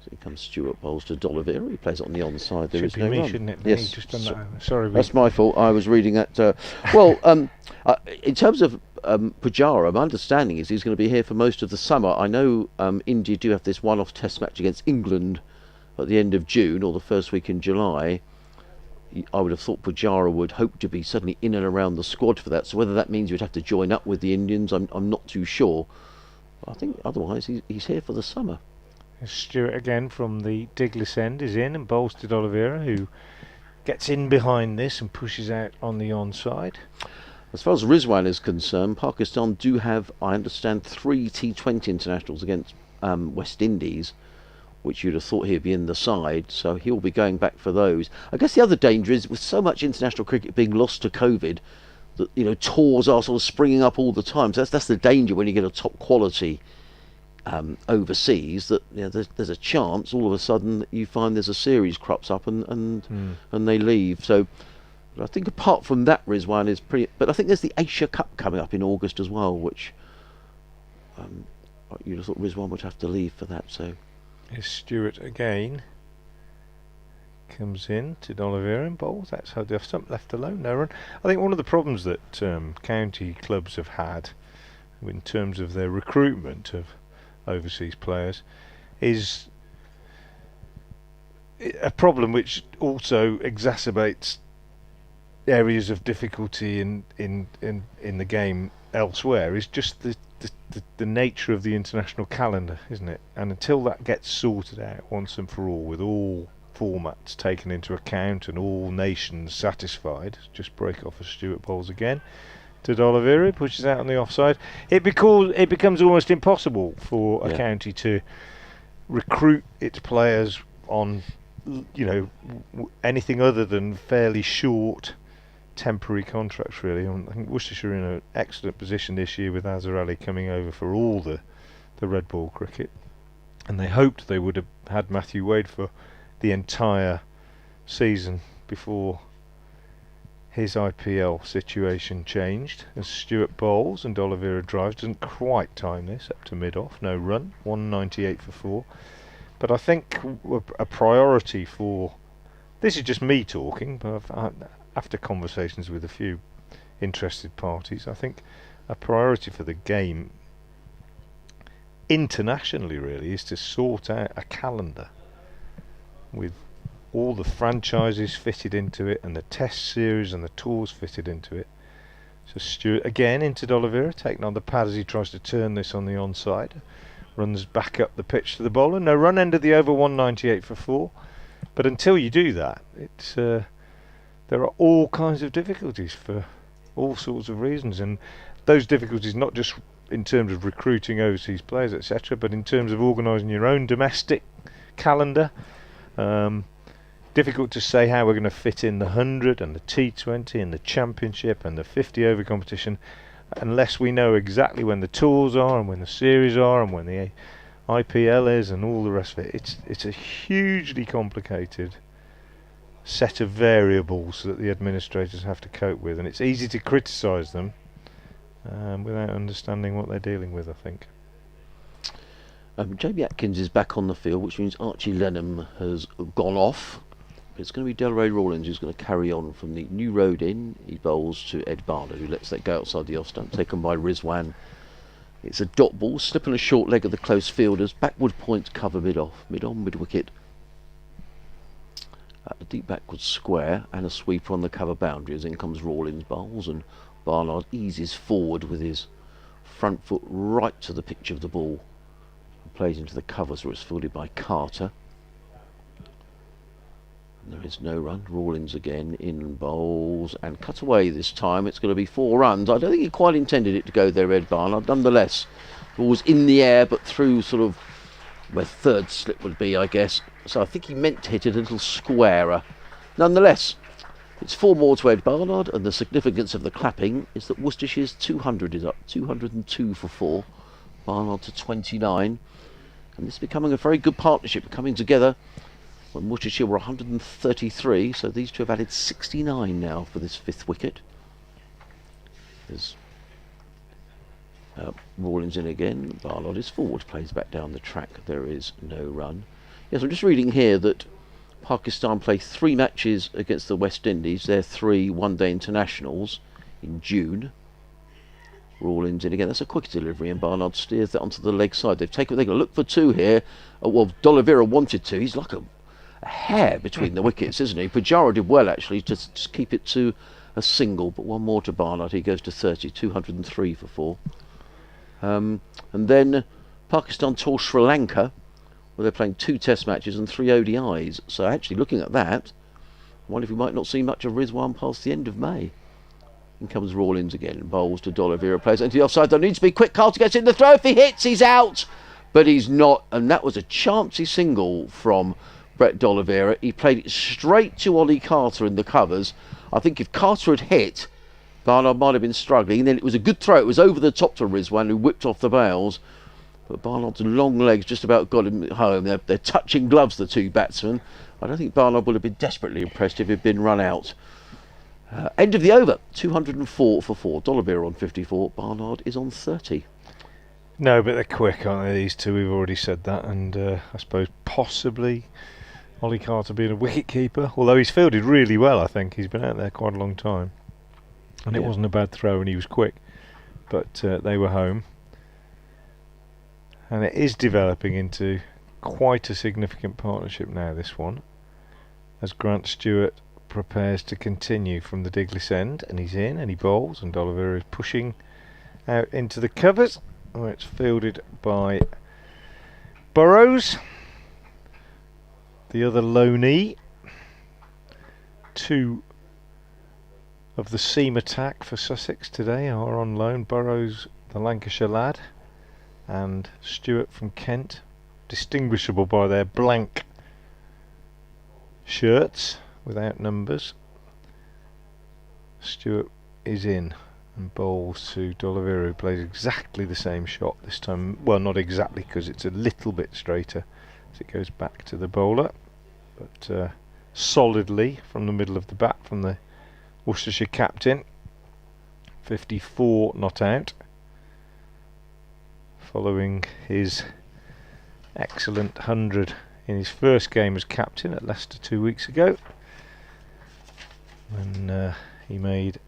So here comes Stuart, bowls to D'Oliveira. He plays it on the onside. There is no run. Shouldn't it? Yes. Just done that. Sorry. That's my fault. I was reading that. In terms of Pujara, my understanding is he's going to be here for most of the summer. I know India do have this one-off test match against England at the end of June or the first week in July. I would have thought Pujara would hope to be suddenly in and around the squad for that. So whether that means you'd have to join up with the Indians, I'm not too sure. I think otherwise he's here for the summer. Stewart again from the Diglis end is in and bowls to Oliveira, who gets in behind this and pushes out on the onside. As far as Rizwan is concerned, Pakistan do have, I understand, 3 T20 internationals against West Indies, which you'd have thought he'd be in the side, so he'll be going back for those. I guess the other danger is, with so much international cricket being lost to COVID, that tours are sort of springing up all the time. So that's the danger when you get a top quality overseas, that there's a chance all of a sudden that you find there's a series crops up and they leave. So I think apart from that, Rizwan is pretty. But I think there's the Asia Cup coming up in August as well, which you'd have thought Rizwan would have to leave for that. So here's Stewart again. Comes in to Oliveira and bowls. That's how the off stump, left alone, no run. I think one of the problems that county clubs have had in terms of their recruitment of overseas players is a problem which also exacerbates areas of difficulty in the game elsewhere, is just the nature of the international calendar, isn't it? And until that gets sorted out once and for all, with all formats taken into account and all nations satisfied, just break off as Stewart bowls again to Oliveira, pushes out on the offside. It becomes almost impossible for a county to recruit its players on anything other than fairly short temporary contracts, really. I think Worcestershire are in an excellent position this year with Azhar Ali coming over for all the red ball cricket, and they hoped they would have had Matthew Wade for the entire season before his IPL situation changed, as Stewart bowls and Oliveira drives. Doesn't quite time this, up to mid-off, no run, 198 for 4. But I think a priority for, this is just me talking, but after conversations with a few interested parties, I think a priority for the game internationally really is to sort out a calendar with all the franchises fitted into it and the test series and the tours fitted into it. So Stewart again into Oliveira, taking on the pad as he tries to turn this on the onside. Runs back up the pitch to the bowler. No run, end of the over, 198 for 4. But until you do that, it's there are all kinds of difficulties for all sorts of reasons, and those difficulties not just in terms of recruiting overseas players, etc., but in terms of organising your own domestic calendar. Difficult to say how we're going to fit in the 100 and the T20 and the Championship and the 50 over competition unless we know exactly when the tours are and when the series are and when the IPL is and all the rest of it. It's a hugely complicated set of variables that the administrators have to cope with, and it's easy to criticise them without understanding what they're dealing with, I think. Jamie Atkins is back on the field, which means Archie Lenham has gone off. It's going to be Delray Rawlins who's going to carry on from the new road in. He bowls to Ed Barnard, who lets that go outside the off stump, taken by Rizwan. It's a dot ball, slip on a short leg of the close fielders. Backward point cover mid-off, mid-on, mid-wicket. At the deep backward square and a sweeper on the cover boundary as in comes Rawlins bowls, and Barnard eases forward with his front foot right to the pitch of the ball. Plays into the covers where it's fielded by Carter. And there is no run. Rawlins again in bowls and cut away this time. It's going to be 4 runs. I don't think he quite intended it to go there, Ed Barnard. Nonetheless, the ball was in the air but through sort of where third slip would be, I guess. So I think he meant to hit it a little squarer. Nonetheless, it's 4 more to Ed Barnard, and the significance of the clapping is that Worcestershire's 200 is up. 202 for 4. Barnard to 29. And this is becoming a very good partnership, coming together when Worcestershire were 133, so these two have added 69 now for this 5th wicket. There's Rawlins in again. Barnard is forward, plays back down the track. There is no run. Yes, I'm just reading here that Pakistan play 3 matches against the West Indies. They're 3 one-day internationals in June. Rawlins in again. That's a quick delivery, and Barnard steers that onto the leg side. They're going to look for 2 here. Well, Oliveira wanted to. He's like a hair between the wickets, isn't he? Pujara did well actually to just keep it to a single, but 1 more to Barnard. He goes to 30, 203 for 4. And then Pakistan tour Sri Lanka Well, they're playing 2 Test matches and 3 ODIs. So actually, looking at that, I wonder if we might not see much of Rizwan past the end of May. In comes Rawlins again. Bowls to D'Oliveira. Plays into the offside. Don't need to be quick. Carter gets in the throw. If he hits, he's out. But he's not. And that was a chancy single from Brett D'Oliveira. He played it straight to Ollie Carter in the covers. I think if Carter had hit, Barnard might have been struggling. And then it was a good throw. It was over the top to Rizwan, who whipped off the bails. But Barnard's long legs just about got him home. They're touching gloves, the 2 batsmen. I don't think Barnard would have been desperately impressed if he'd been run out. End of the over, 204 for 4. D'Oliveira on 54. Barnard is on 30. No, but they're quick, aren't they, these two? We've already said that. And I suppose possibly Ollie Carter being a wicket keeper. Although he's fielded really well, I think. He's been out there quite a long time. And it wasn't a bad throw and he was quick. But they were home. And it is developing into quite a significant partnership now, this one. As Grant Stewart prepares to continue from the Diglis end, and he's in and he bowls, and D'Oliveira is pushing out into the covers, where it's fielded by Burrows, the other loanee. 2 of the seam attack for Sussex today are on loan. Burrows, the Lancashire lad, and Stewart from Kent, distinguishable by their blank shirts without numbers. Stewart is in and bowls to D'Oliveira, who plays exactly the same shot this time. Well, not exactly, because it's a little bit straighter as it goes back to the bowler, but solidly from the middle of the bat from the Worcestershire captain. 54 not out, following his excellent 100 in his first game as captain at Leicester 2 weeks ago, when he made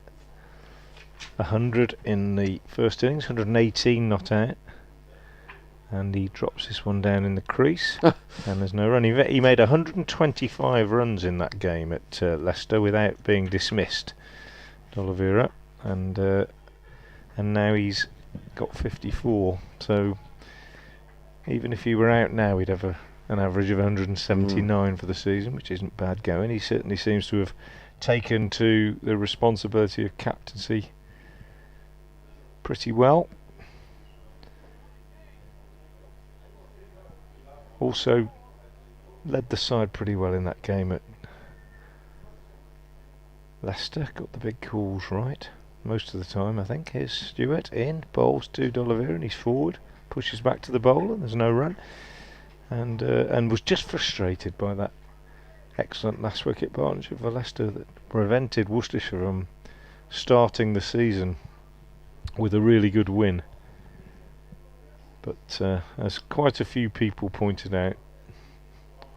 100 in the first innings, 118 not out, and he drops this one down in the crease and there's no run. He made 125 runs in that game at Leicester without being dismissed, D'Oliveira, and now he's got 54. So even if he were out now, he'd have an average of 179 for the season, which isn't bad going. He certainly seems to have taken to the responsibility of captaincy pretty well. Also led the side pretty well in that game at Leicester. Got the big calls right most of the time, I think. Here's Stewart in, bowls to D'Oliveira, and he's forward, pushes back to the bowler, and there's no run, and was just frustrated by that excellent last wicket partnership for Leicester that prevented Worcestershire from starting the season with a really good win. But as quite a few people pointed out,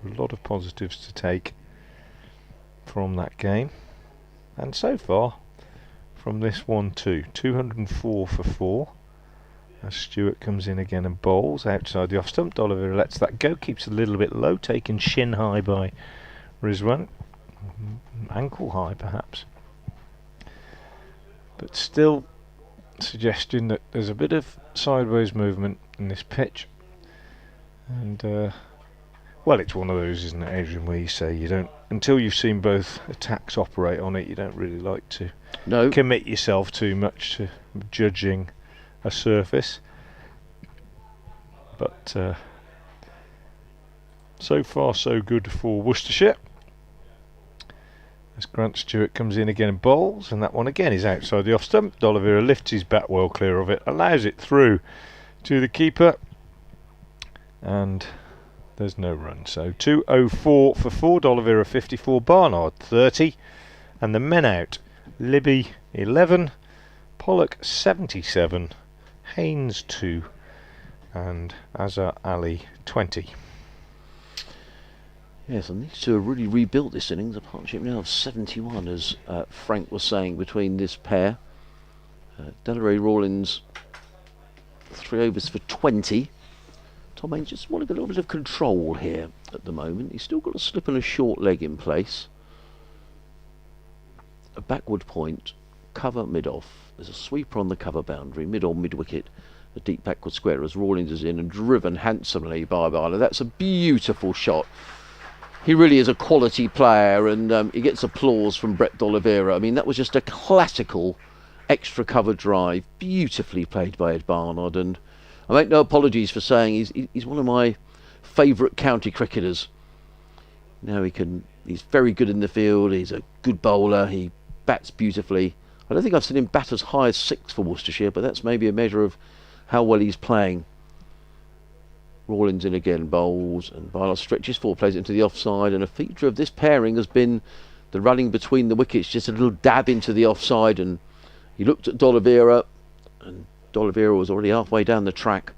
a lot of positives to take from that game, and so far from this one too. 204 for 4 as Stewart comes in again and bowls outside the off stump. D'Oliveira lets that go, keeps a little bit low, taken shin high by Rizwan, ankle high perhaps, but still suggesting that there's a bit of sideways movement in this pitch. And well, it's one of those, isn't it, Adrian, where you say you don't, until you've seen both attacks operate on it, you don't really like to commit yourself too much to judging a surface. But so far so good for Worcestershire, as Grant Stewart comes in again and bowls, and that one again is outside the off stump. D'Oliveira lifts his bat well clear of it, allows it through to the keeper, and there's no run. So 204 for 4, D'Oliveira 54, Barnard 30, and the men out: Libby 11, Pollock 77, Haynes 2, and Azhar Ali 20. Yes, and these two have really rebuilt this innings. A partnership now of 71, as Frank was saying, between this pair. Delray Rawlins, 3 overs for 20. Tom Haynes just wanting a little bit of control here at the moment. He's still got a slip and a short leg in place. A backward point, cover mid-off. There's a sweeper on the cover boundary, mid-on, mid-wicket. the deep backward square as Rawlings is in and driven handsomely by Barnard. That's a beautiful shot. He really is a quality player, and he gets applause from Brett D'Oliveira. I mean, that was just a classical extra cover drive, beautifully played by Ed Barnard, and I make no apologies for saying he's one of my favourite county cricketers. Now he's very good in the field, he's a good bowler, he bats beautifully. I don't think I've seen him bat as high as 6 for Worcestershire, but that's maybe a measure of how well he's playing. Rawlings in again, bowls, and Barnard stretches forward, plays it into the offside, and a feature of this pairing has been the running between the wickets, just a little dab into the offside, and he looked at D'Oliveira, and D'Oliveira was already halfway down the track.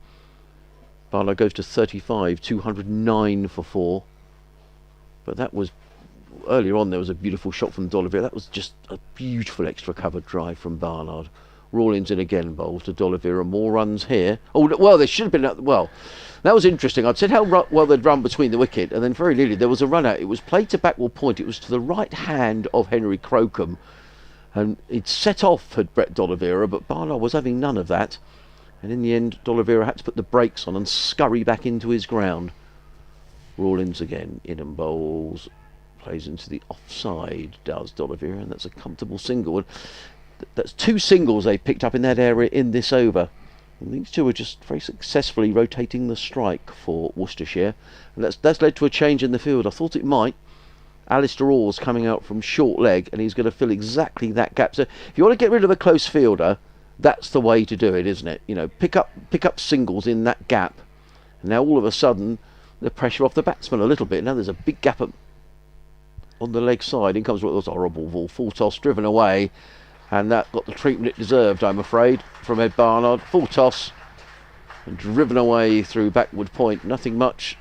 Barnard goes to 35, 209 for 4. But that was, earlier on there was a beautiful shot from D'Oliveira. That was just a beautiful extra covered drive from Barnard. Rawlings in again, bowls to D'Oliveira. More runs here. Oh, well, there should have been, well, that was interesting. I'd said how well they'd run between the wicket, and then very nearly there was a run out. It was played to backward point. It was to the right hand of Henry Crocombe. And he'd set off at Brett D'Oliveira, but Barnard was having none of that. And in the end, D'Oliveira had to put the brakes on and scurry back into his ground. Rawlings again, in and bowls, plays into the offside, does D'Oliveira, and that's a comfortable single. And that's 2 singles they picked up in that area in this over. And these two are just very successfully rotating the strike for Worcestershire. And that's led to a change in the field. I thought it might. Alistair Orr's coming out from short leg, and he's going to fill exactly that gap. So if you want to get rid of a close fielder, that's the way to do it, isn't it? You know, pick up singles in that gap. And now all of a sudden, the pressure off the batsman a little bit. Now there's a big gap on the leg side. In comes what was horrible ball, full toss, driven away, and that got the treatment it deserved, I'm afraid, from Ed Barnard. Full toss and driven away through backward point. Nothing much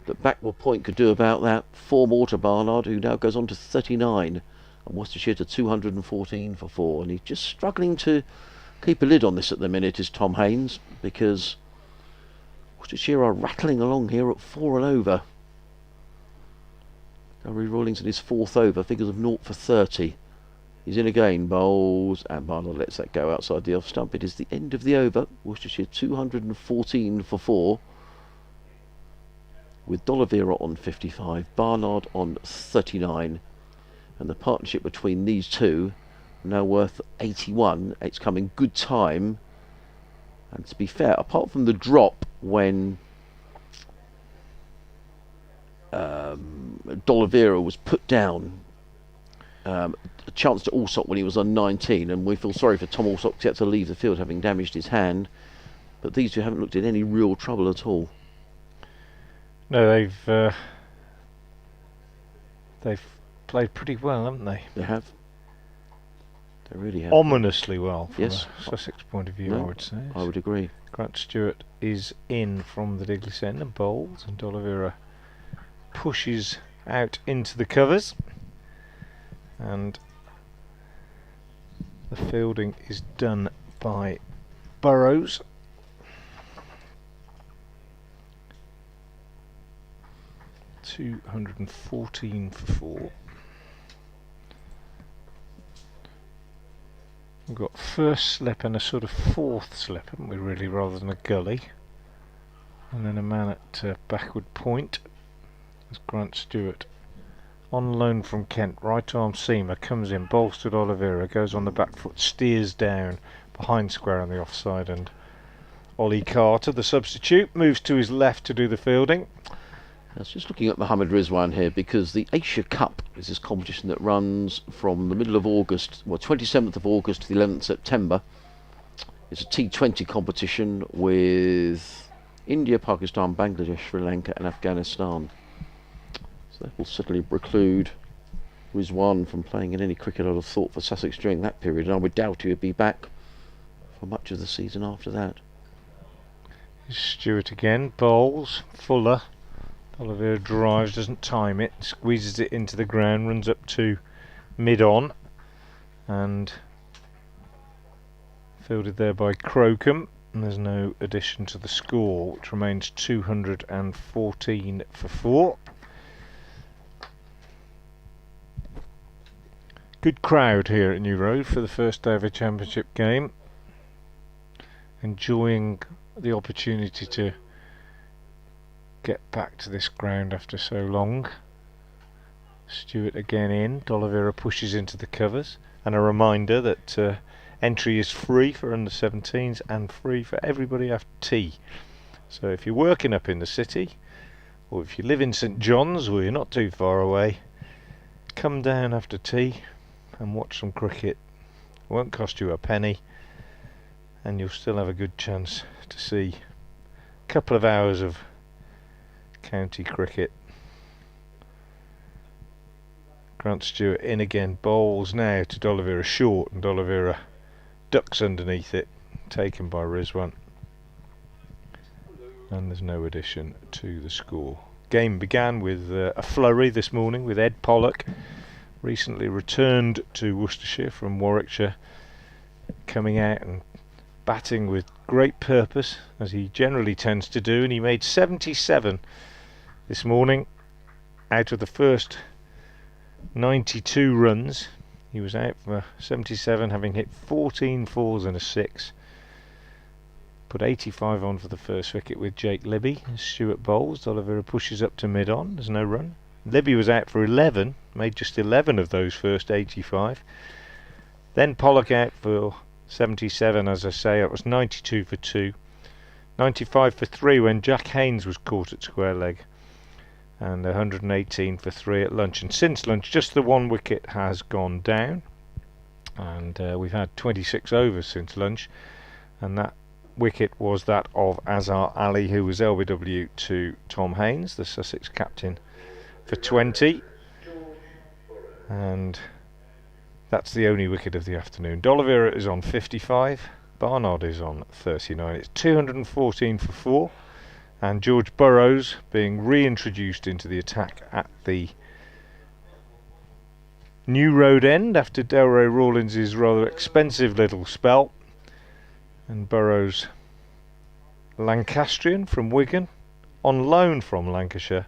that backward point could do about that. 4 more to Barnard, who now goes on to 39, and Worcestershire to 214 for 4. And he's just struggling to keep a lid on this at the minute, is Tom Haynes, because Worcestershire are rattling along here at 4 and over. Gary Rawlings in his 4th over, figures of 0 for 30. He's in again, bowls, and Barnard lets that go outside the off stump. It is the end of the over. Worcestershire 214 for 4. With D'Oliveira on 55, Barnard on 39. And the partnership between these two now worth 81. It's come in good time. And to be fair, apart from the drop when D'Oliveira was put down, a chance to Alsop when he was on 19, and we feel sorry for Tom Alsop because he had to leave the field having damaged his hand. But these two haven't looked in any real trouble at all. No, they've played pretty well, haven't they? They have. They really have. Ominously well, from Yes. a Sussex point of view, No, I would say. I would agree. Grant Stewart is in from the Digley end and bowls, and D'Oliveira pushes out into the covers, and the fielding is done by Burrows. $214 for 4. We've got first slip and a sort of 4th slip, haven't we, really, rather than a gully. And then a man at backward point. That's Grant Stewart. On loan from Kent, right arm seamer, comes in, bowls to D'Oliveira, goes on the back foot, steers down behind square on the offside, and Ollie Carter, the substitute, moves to his left to do the fielding. I was just looking at Mohammad Rizwan here, because the Asia Cup is this competition that runs from the middle of August, well, 27th of August to the 11th of September. It's a T20 competition with India, Pakistan, Bangladesh, Sri Lanka and Afghanistan. So that will certainly preclude Rizwan from playing in any cricket, I'd have thought, for Sussex during that period, and I would doubt he would be back for much of the season after that. Stewart again, bowls, Fuller. D'Oliveira drives, doesn't time it, squeezes it into the ground, runs up to mid-on, and fielded there by Crocombe, and there's no addition to the score, which remains 214 for 4. Good crowd here at New Road for the first day of a championship game. enjoying the opportunity to get back to this ground after so long. Stewart again in. D'Oliveira pushes into the covers, and a reminder that entry is free for under 17s and free for everybody after tea. So if you're working up in the city, or if you live in St John's or you're not too far away, come down after tea and watch some cricket. It won't cost you a penny, and you'll still have a good chance to see a couple of hours of county cricket. Grant Stewart in again, bowls now to D'Oliveira short, and D'Oliveira ducks underneath it, taken by Rizwan, and there's no addition to the score. Game began with a flurry this morning with Ed Pollock, recently returned to Worcestershire from Warwickshire, coming out and batting with great purpose, as he generally tends to do, and he made 77 this morning out of the first 92 runs. He was out for 77, having hit 14 fours and a 6. Put 85 on for the first wicket with Jake Libby. Stewart bowls. D'Oliveira pushes up to mid-on. There's no run. Libby was out for 11, made just 11 of those first 85. Then Pollock out for 77, as I say. It was 92 for 2. 95 for 3 when Jack Haynes was caught at square leg. And 118 for 3 at lunch. And since lunch, just the one wicket has gone down. And we've had 26 overs since lunch. And that wicket was that of Azhar Ali, who was LBW to Tom Haynes, the Sussex captain, for 20. And that's the only wicket of the afternoon. D'Oliveira is on 55. Barnard is on 39. It's 214 for 4. And George Burrows being reintroduced into the attack at the New Road end after Delray Rawlins' rather expensive little spell. And Burrows, Lancastrian from Wigan, on loan from Lancashire,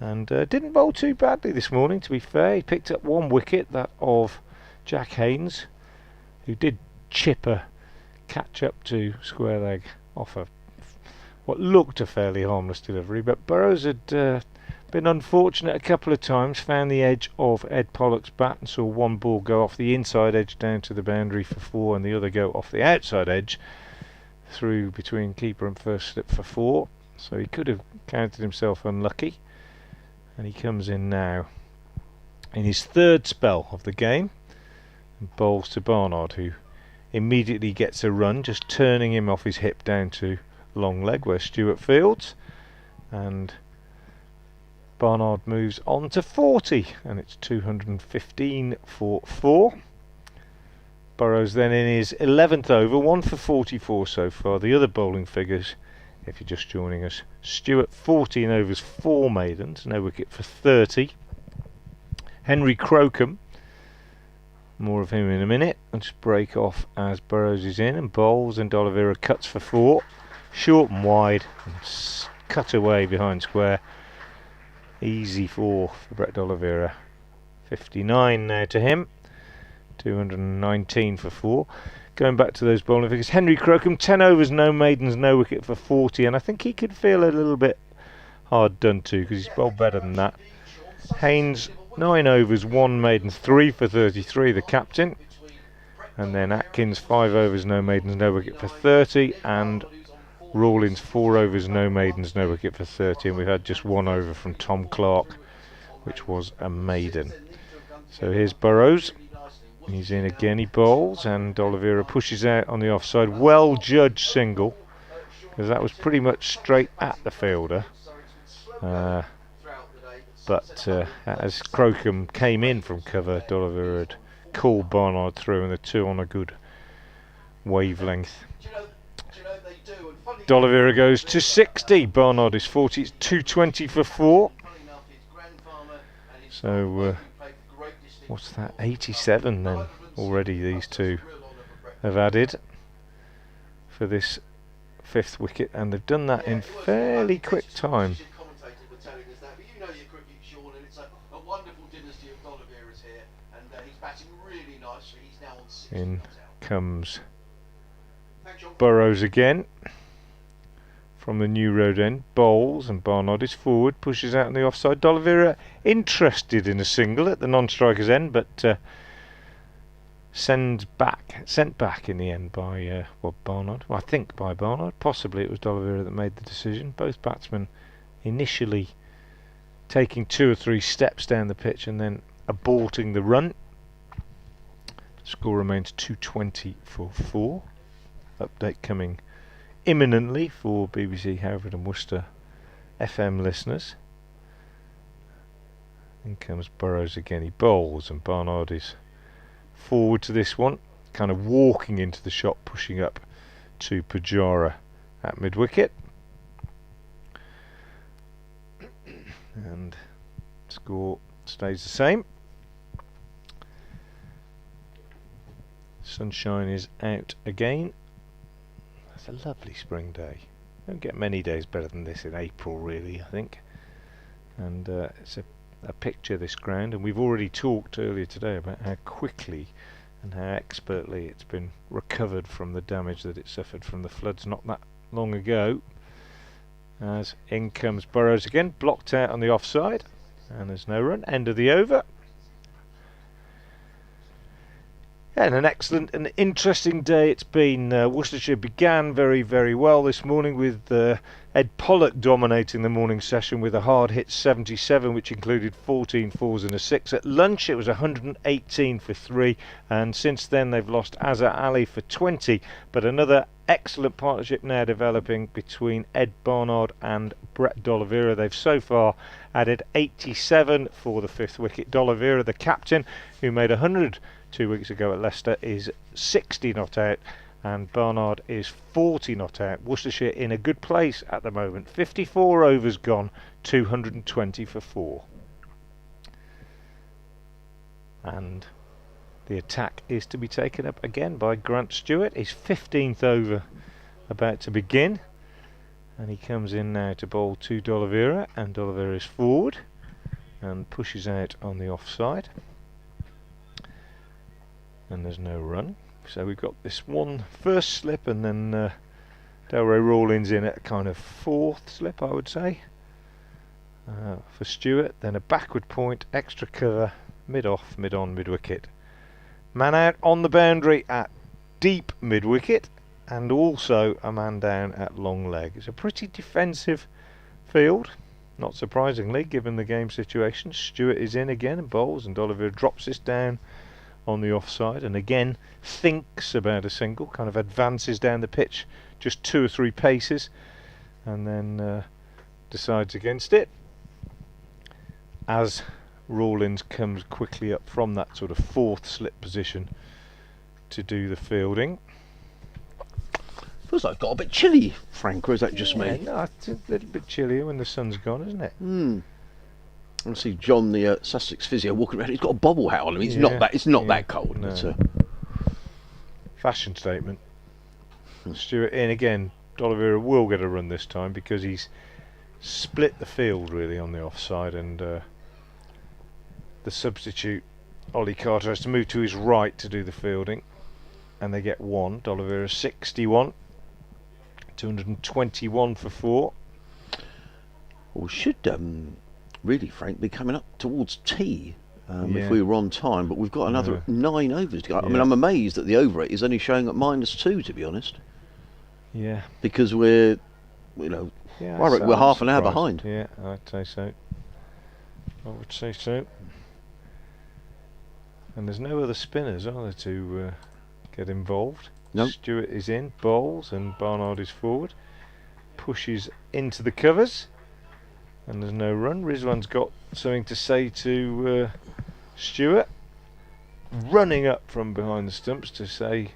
and didn't bowl too badly this morning, to be fair. He picked up one wicket, that of Jack Haynes, who did chip a catch up to square leg off what looked a fairly harmless delivery, but Burrows had been unfortunate a couple of times, found the edge of Ed Pollock's bat and saw one ball go off the inside edge down to the boundary for 4 and the other go off the outside edge through between keeper and first slip for 4. So he could have counted himself unlucky, and he comes in now in his third spell of the game and bowls to Barnard, who immediately gets a run, just turning him off his hip down to long leg where Stewart fields, and Barnard moves on to 40, and it's 215 for 4. Burrows then in his 11th over, 1 for 44 so far. The other bowling figures, if you're just joining us: Stewart 14 overs, 4 maidens, no wicket for 30. Henry Crocombe, more of him in a minute. I'll just break off as Burrows is in and bowls, and D'Oliveira cuts for 4. Short and wide, and cut away behind square. Easy 4 for Brett D'Oliveira. 59 now to him. 219 for 4. Going back to those bowling figures, Henry Crocombe 10 overs, no maidens, no wicket for 40, and I think he could feel a little bit hard done to because he's bowled better than that. Haynes 9 overs, 1 maiden, 3 for 33, the captain, and then Atkins 5 overs, no maidens, no wicket for 30, and Rawlins 4 overs, no maidens, no wicket for 30, and we've had just 1 over from Tom Clark, which was a maiden. So here's Burrows. He's in again, he bowls, and D'Oliveira pushes out on the offside. Well judged single, because that was pretty much straight at the fielder. But as Crocombe came in from cover, D'Oliveira had called Barnard through, and the two on a good wavelength. D'Oliveira goes to 60, Barnard is 40, it's 220 for 4. So what's that, 87 then already these two have added for this 5th wicket, and they've done that in fairly quick time. In comes Burrows again from the New Road end, bowls, and Barnard is forward, pushes out on the offside. D'Oliveira interested in a single at the non-striker's end, but sent back in the end by Barnard. Well, I think by Barnard. Possibly it was D'Oliveira that made the decision. Both batsmen initially taking 2 or 3 steps down the pitch and then aborting the run. Score remains 220 for 4. Update coming imminently for BBC Hereford and Worcester FM listeners. In comes Burrows again. He bowls and Barnard is forward to this one, kind of walking into the shot, pushing up to Pujara at mid-wicket. And score stays the same. Sunshine is out again. It's a lovely spring day. Don't get many days better than this in April, really, I think. And it's a picture, this ground, and we've already talked earlier today about how quickly and how expertly it's been recovered from the damage that it suffered from the floods not that long ago. As in comes Burrows again, blocked out on the offside, and there's no run. End of the over. And an excellent and interesting day it's been. Worcestershire began very, very well this morning with Ed Pollock dominating the morning session with a hard hit 77, which included 14 fours and a 6. At lunch it was 118 for 3, and since then they've lost Azhar Ali for 20. But another excellent partnership now developing between Ed Barnard and Brett D'Oliveira. They've so far added 87 for the 5th wicket. D'Oliveira, the captain, who made 100 2 weeks ago at Leicester, is 60 not out, and Barnard is 40 not out. Worcestershire in a good place at the moment. 54 overs gone, 220 for 4. And the attack is to be taken up again by Grant Stewart. His 15th over about to begin, and he comes in now to bowl to D'Oliveira, and D'Oliveira is forward and pushes out on the offside. And there's no run, so we've got this one first slip, and then Delray Rawlins in at a kind of 4th slip, I would say, for Stewart. Then a backward point, extra cover, mid-off, mid-on, mid-wicket. Man out on the boundary at deep mid-wicket, and also a man down at long leg. It's a pretty defensive field, not surprisingly, given the game situation. Stewart is in again and bowls, and D'Oliveira drops this down on the offside, and again thinks about a single, kind of advances down the pitch just 2 or 3 paces, and then decides against it as Rawlins comes quickly up from that sort of 4th slip position to do the fielding. Feels like I've got a bit chilly, Frank, or is that just me? No, it's a little bit chillier when the sun's gone, isn't it? I see John, the Sussex physio, walking around. He's got a bobble hat on him. It's not that. It's not that cold. No. It's fashion statement. Stewart in again. D'Oliveira will get a run this time because he's split the field really on the offside, and the substitute Ollie Carter has to move to his right to do the fielding, and they get 1. D'Oliveira 61, 221 for 4. Well, should really, Frank, be coming up towards tea if we were on time, but we've got another 9 overs to go. I mean, I'm amazed that the over rate is only showing at -2, to be honest. Yeah. Because we're, I reckon we're half an hour behind. Yeah, I'd say so. I would say so. And there's no other spinners, are there, to get involved? No. Stewart is in, bowls, and Barnard is forward. Pushes into the covers. And there's no run. Rizwan's got something to say to Stewart, running up from behind the stumps to say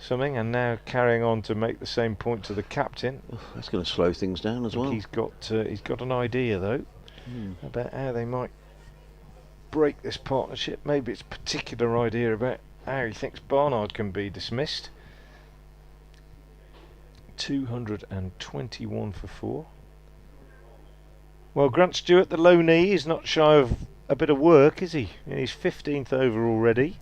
something, and now carrying on to make the same point to the captain. That's going to slow things down as well. He's got an idea though about how they might break this partnership. Maybe it's a particular idea about how he thinks Barnard can be dismissed. 221 for 4. Well, Grant Stewart, the low knee, is not shy of a bit of work, is he? In his 15th over already.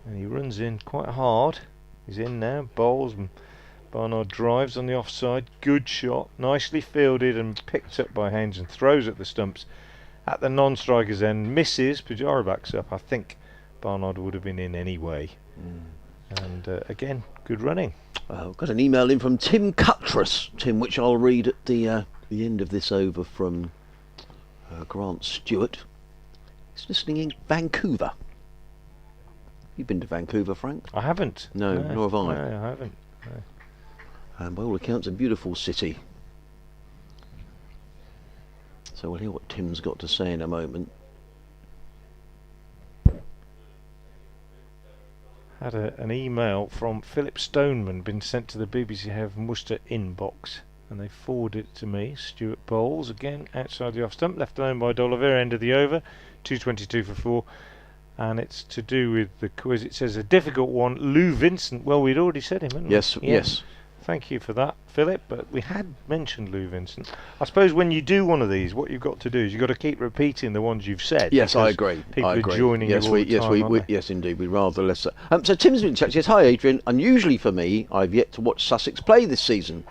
And he runs in quite hard. He's in now. Bowls and Barnard drives on the offside. Good shot. Nicely fielded and picked up by Haynes and throws at the stumps at the non-striker's end. Misses. Pujara backs up. I think Barnard would have been in anyway. And again, good running. I've got an email in from Tim Cuttress, Tim, which I'll read at the end of this over from Grant Stewart. He's listening in Vancouver. You've been to Vancouver, Frank? I haven't. No, nor have I. No, I haven't. No. And by all accounts, a beautiful city. So we'll hear what Tim's got to say in a moment. Had an email from Philip Stoneman been sent to the BBC Hereford and Worcester inbox, and they forwarded it to me. Stuart Bowles again outside the off stump, left alone by D'Oliveira, end of the over, 2:22 for 4, and it's to do with the quiz. It says a difficult one. Lou Vincent. Well, we'd already said him, hadn't we? Yes, Yeah. yes. Thank you for that, Philip, but we had mentioned Lou Vincent. I suppose when you do one of these, what you've got to do is you've got to keep repeating the ones you've said. Yes, I agree. People I agree. are joining yes, you all the time, yes, indeed. We'd rather less. So Tim's been in touch. Says, "Hi, Adrian. Unusually for me, I've yet to watch Sussex play this season.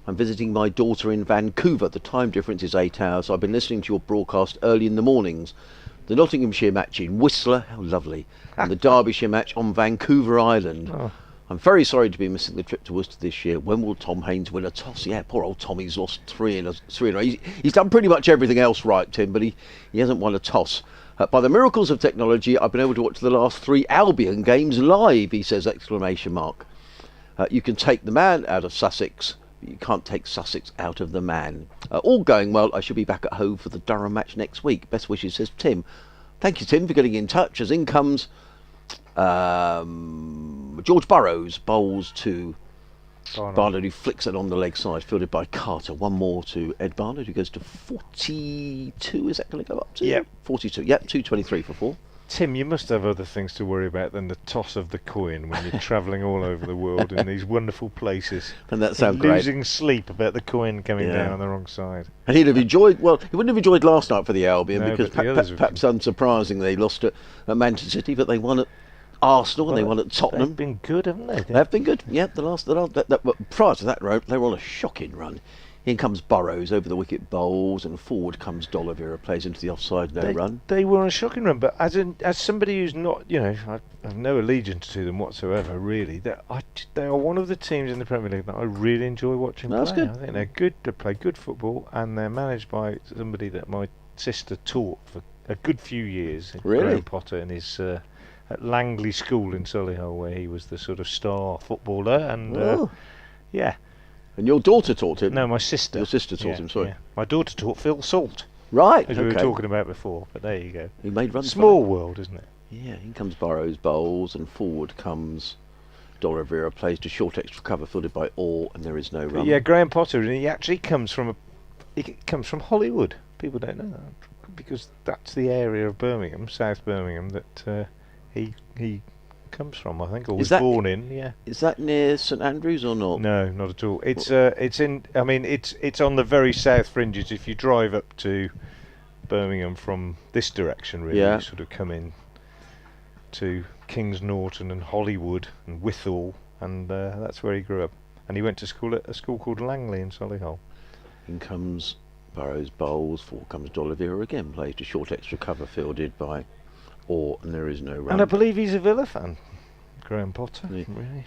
I'm visiting my daughter in Vancouver. The time difference is 8 hours. I've been listening to your broadcast early in the mornings. The Nottinghamshire match in Whistler, how lovely, and the Derbyshire match on Vancouver Island. Oh. I'm very sorry to be missing the trip to Worcester this year. When will Tom Haynes win a toss?" Yeah, poor old Tommy's lost three in a row. He's done pretty much everything else right, Tim, but he hasn't won a toss. By the miracles of technology, I've been able to watch the last 3 Albion games live, he says, exclamation mark. You can take the man out of Sussex, but you can't take Sussex out of the man. All going well. I should be back at home for the Durham match next week. Best wishes, says Tim. Thank you, Tim, for getting in touch. As in comes George Burrows, bowls to Barnard, who flicks it on the leg side, fielded by Carter. One more to Ed Barnard, who goes to 42. Is that going to go up to? Yep. 42. Yep, 2:23 for 4. Tim, you must have other things to worry about than the toss of the coin when you're travelling all over the world in these wonderful places. And that sounds great. Losing sleep about the coin coming down on the wrong side. And he'd have enjoyed, well, he wouldn't have enjoyed last night for the Albion, No, because but the others perhaps unsurprisingly they lost at Manchester City, but they won at Arsenal and they won at Tottenham. They've been good, haven't they? They've been good. Yeah, prior to that, they were on a shocking run. In comes Burrows over the wicket, bowls, and forward comes D'Oliveira, plays into the offside, run. They were on a shocking run, but as somebody who's not, I have no allegiance to them whatsoever, really. They are one of the teams in the Premier League that I really enjoy watching play. That's good. I think they're good. They play good football, and they're managed by somebody that my sister taught for a good few years. Really? Graham Potter in his at Langley School in Solihull, where he was the sort of star footballer, and yeah. And your daughter taught him? No, my sister. Your sister taught him, sorry. Yeah. My daughter taught Phil Salt. Right, As we were talking about before, but there you go. He made runs. Small world, isn't it? Yeah, in comes Burrows, bowls, and forward comes D'Oliveira, plays to short extra cover, fielded by Orr, and there is no run. Yeah, Graham Potter, and he actually comes from Hollywood. People don't know that, because that's the area of Birmingham, South Birmingham, that he comes from, I think, or was born in. Yeah. Is that near St Andrews or not? No, not at all. It's in. I mean, it's on the very south fringes. If you drive up to Birmingham from this direction, really, you sort of come in to Kings Norton and Hollywood and Withall, and that's where he grew up. And he went to school at a school called Langley in Solihull. In comes Burrows, bowls, forward comes D'Oliveira again, plays to short extra cover, fielded by Orr, and there is no run. And I believe he's a Villa fan, Graham Potter. Yeah. Really.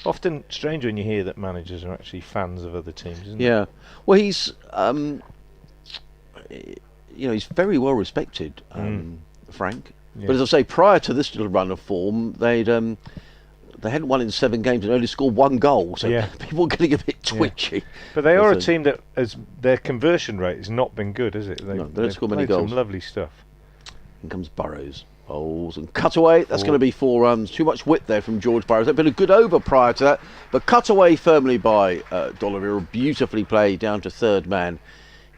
Often strange when you hear that managers are actually fans of other teams, isn't it? Yeah. Well, he's he's very well respected, Frank. Yeah. But as I say, prior to this little run of form, they hadn't won in 7 games and only scored 1 goal, so people were getting a bit twitchy. Yeah. But they are a team that their conversion rate has not been good, has it? They don't score many played goals. Some lovely stuff. In comes Burrows, bowls, and cutaway. That's going to be 4 runs. Too much width there from George Burrows. They'd been a good over prior to that, but cutaway firmly by D'Oliveira, beautifully played down to third man.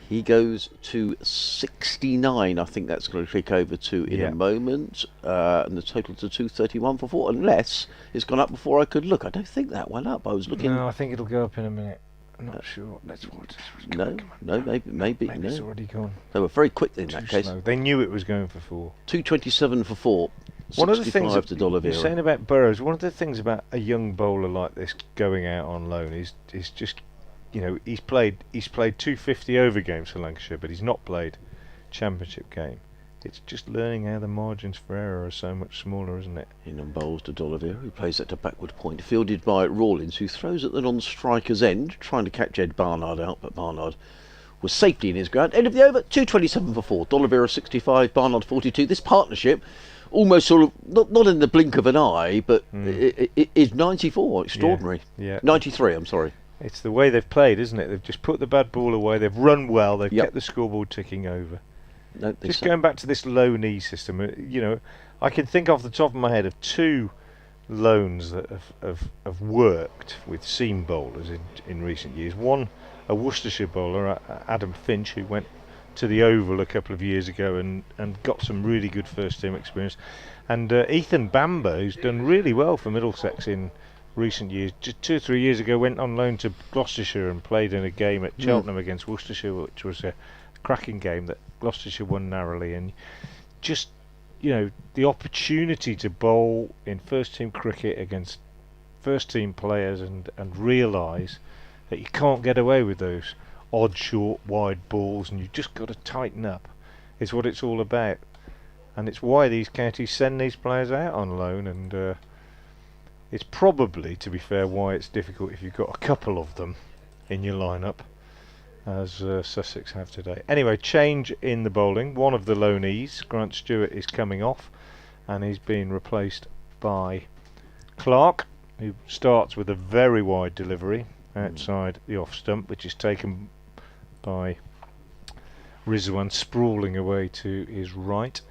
He goes to 69. I think that's going to click over to in a moment, and the total to 231 for 4. Unless it's gone up before I could look. I don't think that went up. I was looking. No, I think it'll go up in a minute. I'm not sure. Let's watch. No, maybe no. It's already gone. They were very quick in that case. Slow. They knew it was going for 4. 227 for 4. One of the things 65 to you're D'Oliveira. saying about Burrows, one of the things about a young bowler like this going out on loan is just, he's played 250 over games for Lancashire, but he's not played championship game. It's just learning how the margins for error are so much smaller, isn't it? In on bowls to D'Oliveira, who plays that to backward point, fielded by Rawlins, who throws at the non-striker's end, trying to catch Ed Barnard out, but Barnard was safely in his ground. End of the over, 227 for 4. D'Oliveira 65, Barnard 42. This partnership, almost sort of not in the blink of an eye, but it is 94. Extraordinary. Yeah. 93. I'm sorry. It's the way they've played, isn't it? They've just put the bad ball away. They've run well. They've kept the scoreboard ticking over. Just going back to this low knee system, I can think off the top of my head of 2 loans that have worked with seam bowlers in recent years. One, a Worcestershire bowler, Adam Finch, who went to the Oval a couple of years ago and got some really good first team experience, and Ethan Bamber, who's done really well for Middlesex in recent years. Just 2 or 3 years ago went on loan to Gloucestershire and played in a game at Cheltenham against Worcestershire, which was a cracking game that Gloucestershire won narrowly. And just the opportunity to bowl in first team cricket against first team players and realise that you can't get away with those odd short wide balls, and you've just got to tighten up, is what it's all about. And it's why these counties send these players out on loan, and it's probably, to be fair, why it's difficult if you've got a couple of them in your lineup, as Sussex have today. Anyway, change in the bowling. One of the loanees, Grant Stewart, is coming off, and he's being replaced by Clark, who starts with a very wide delivery outside the off stump, which is taken by Rizwan, sprawling away to his right.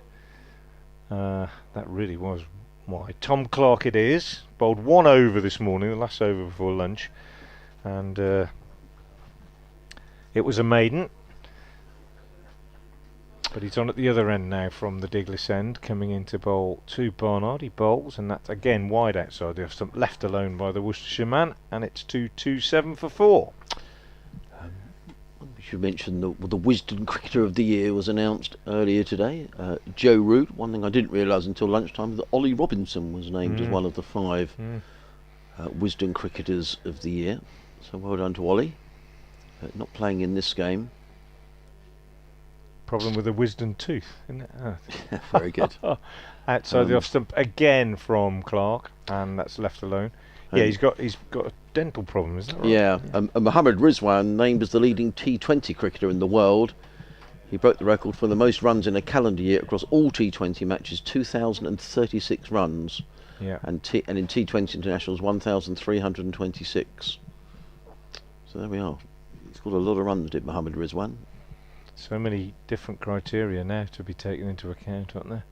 That really was wide. Tom Clark it is, bowled 1 over this morning, the last over before lunch, and it was a maiden, but he's on at the other end now from the Diglis end, coming in to bowl to Barnard. He bowls, and that's again wide outside the off stump, left alone by the Worcestershire man, and it's 227 for 4. We should mention the Wisden Cricketer of the Year was announced earlier today. Joe Root. One thing I didn't realise until lunchtime, that Ollie Robinson was named as one of the 5 Wisden Cricketers of the Year. So well done to Ollie. Not playing in this game. Problem with a Wisden tooth, isn't it? Very good. Outside the off stump again from Clark, and that's left alone. Yeah, he's got a dental problem, isn't that right? Yeah, and Mohammad Rizwan, named as the leading T20 cricketer in the world. He broke the record for the most runs in a calendar year across all T20 matches, 2,036 runs. Yeah. And in T20 internationals, 1,326. So there we are. He's got a lot of runs, did Mohammad Rizwan. So many different criteria now to be taken into account, aren't there?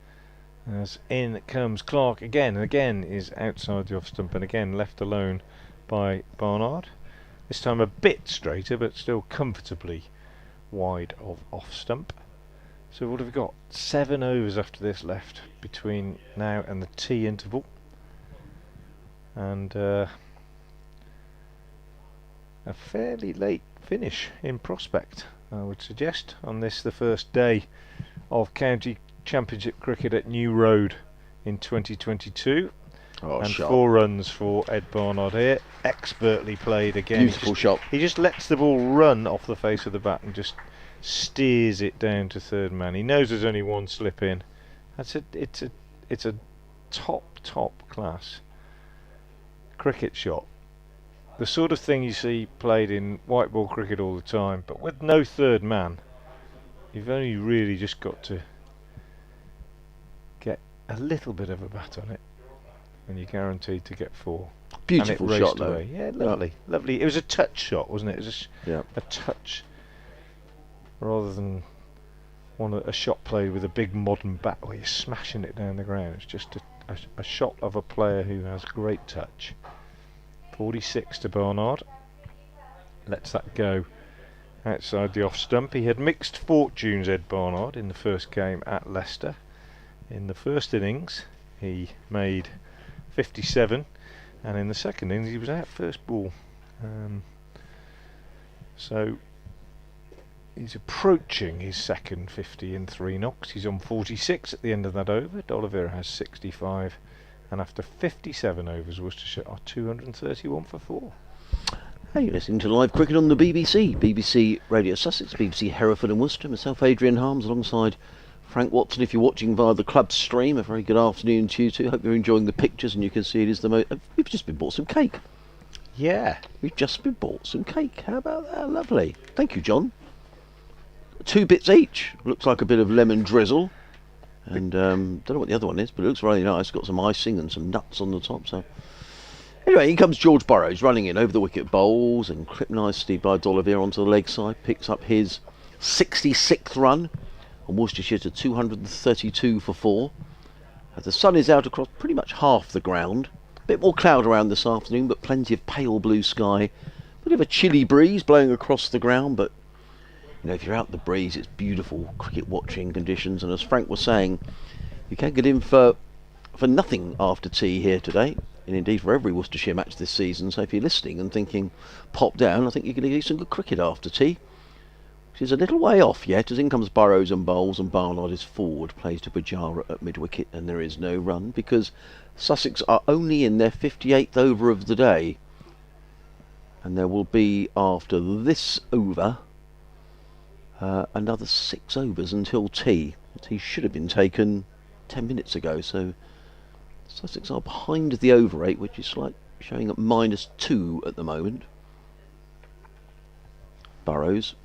As in comes Clark again, and again is outside the off stump, and again left alone by Barnard. This time a bit straighter, but still comfortably wide of off stump. So what have we got? 7 overs after this left between now and the tea interval, and a fairly late finish in prospect, I would suggest, on this, the first day of county championship cricket at New Road in 2022. And shot. 4 runs for Ed Barnard here, expertly played again. Beautiful shot. He just lets the ball run off the face of the bat and just steers it down to third man. He knows there's only one slip in. It's a top class cricket shot. The sort of thing you see played in white ball cricket all the time, but with no third man. You've only really just got to get a little bit of a bat on it, and you're guaranteed to get 4. Beautiful shot, though. Away. Yeah, lovely. It was a touch shot, wasn't it? It was a touch, rather than a shot played with a big modern bat where you're smashing it down the ground. It's just a shot of a player who has great touch. 46 to Barnard. Lets that go outside the off stump. He had mixed fortunes, Ed Barnard, in the first game at Leicester. In the first innings he made 57, and in the second innings he was out first ball. So He's approaching his second 50 in 3 knocks. He's on 46 at the end of that over. D'Oliveira has 65. And after 57 overs, Worcestershire are 231 for 4. Hey, you're listening to live cricket on the BBC. BBC Radio Sussex, BBC Hereford and Worcester. Myself, Adrian Harms, alongside Frank Watson. If you're watching via the club stream, a very good afternoon to you too. Hope you're enjoying the pictures and you can see it is the most... We've just been bought some cake. Yeah. We've just been bought some cake. How about that? Lovely. Thank you, John. 2 bits each. Looks like a bit of lemon drizzle. And don't know what the other one is, but it looks really nice. Got some icing and some nuts on the top. So anyway, in comes George Burrows running in over the wicket, bowls and clipped nicely by D'Oliveira onto the leg side. Picks up his 66th run. And Worcestershire to 232 for 4. As the sun is out across pretty much half the ground. A bit more cloud around this afternoon, but plenty of pale blue sky. Bit of a chilly breeze blowing across the ground, but you know, if you're out the breeze, it's beautiful cricket watching conditions. And as Frank was saying, you can get in for nothing after tea here today, and indeed for every Worcestershire match this season. So if you're listening and thinking, pop down, I think you're going to get some good cricket after tea, which is a little way off yet, as in comes Burrows and bowls, and Barnard is forward, plays to Pujara at mid-wicket, and there is no run because Sussex are only in their 58th over of the day. And there will be, after this over, another 6 overs until tea. Tea should have been taken 10 minutes ago, so Sussex are behind the over rate, which is showing at -2 at the moment. Burrows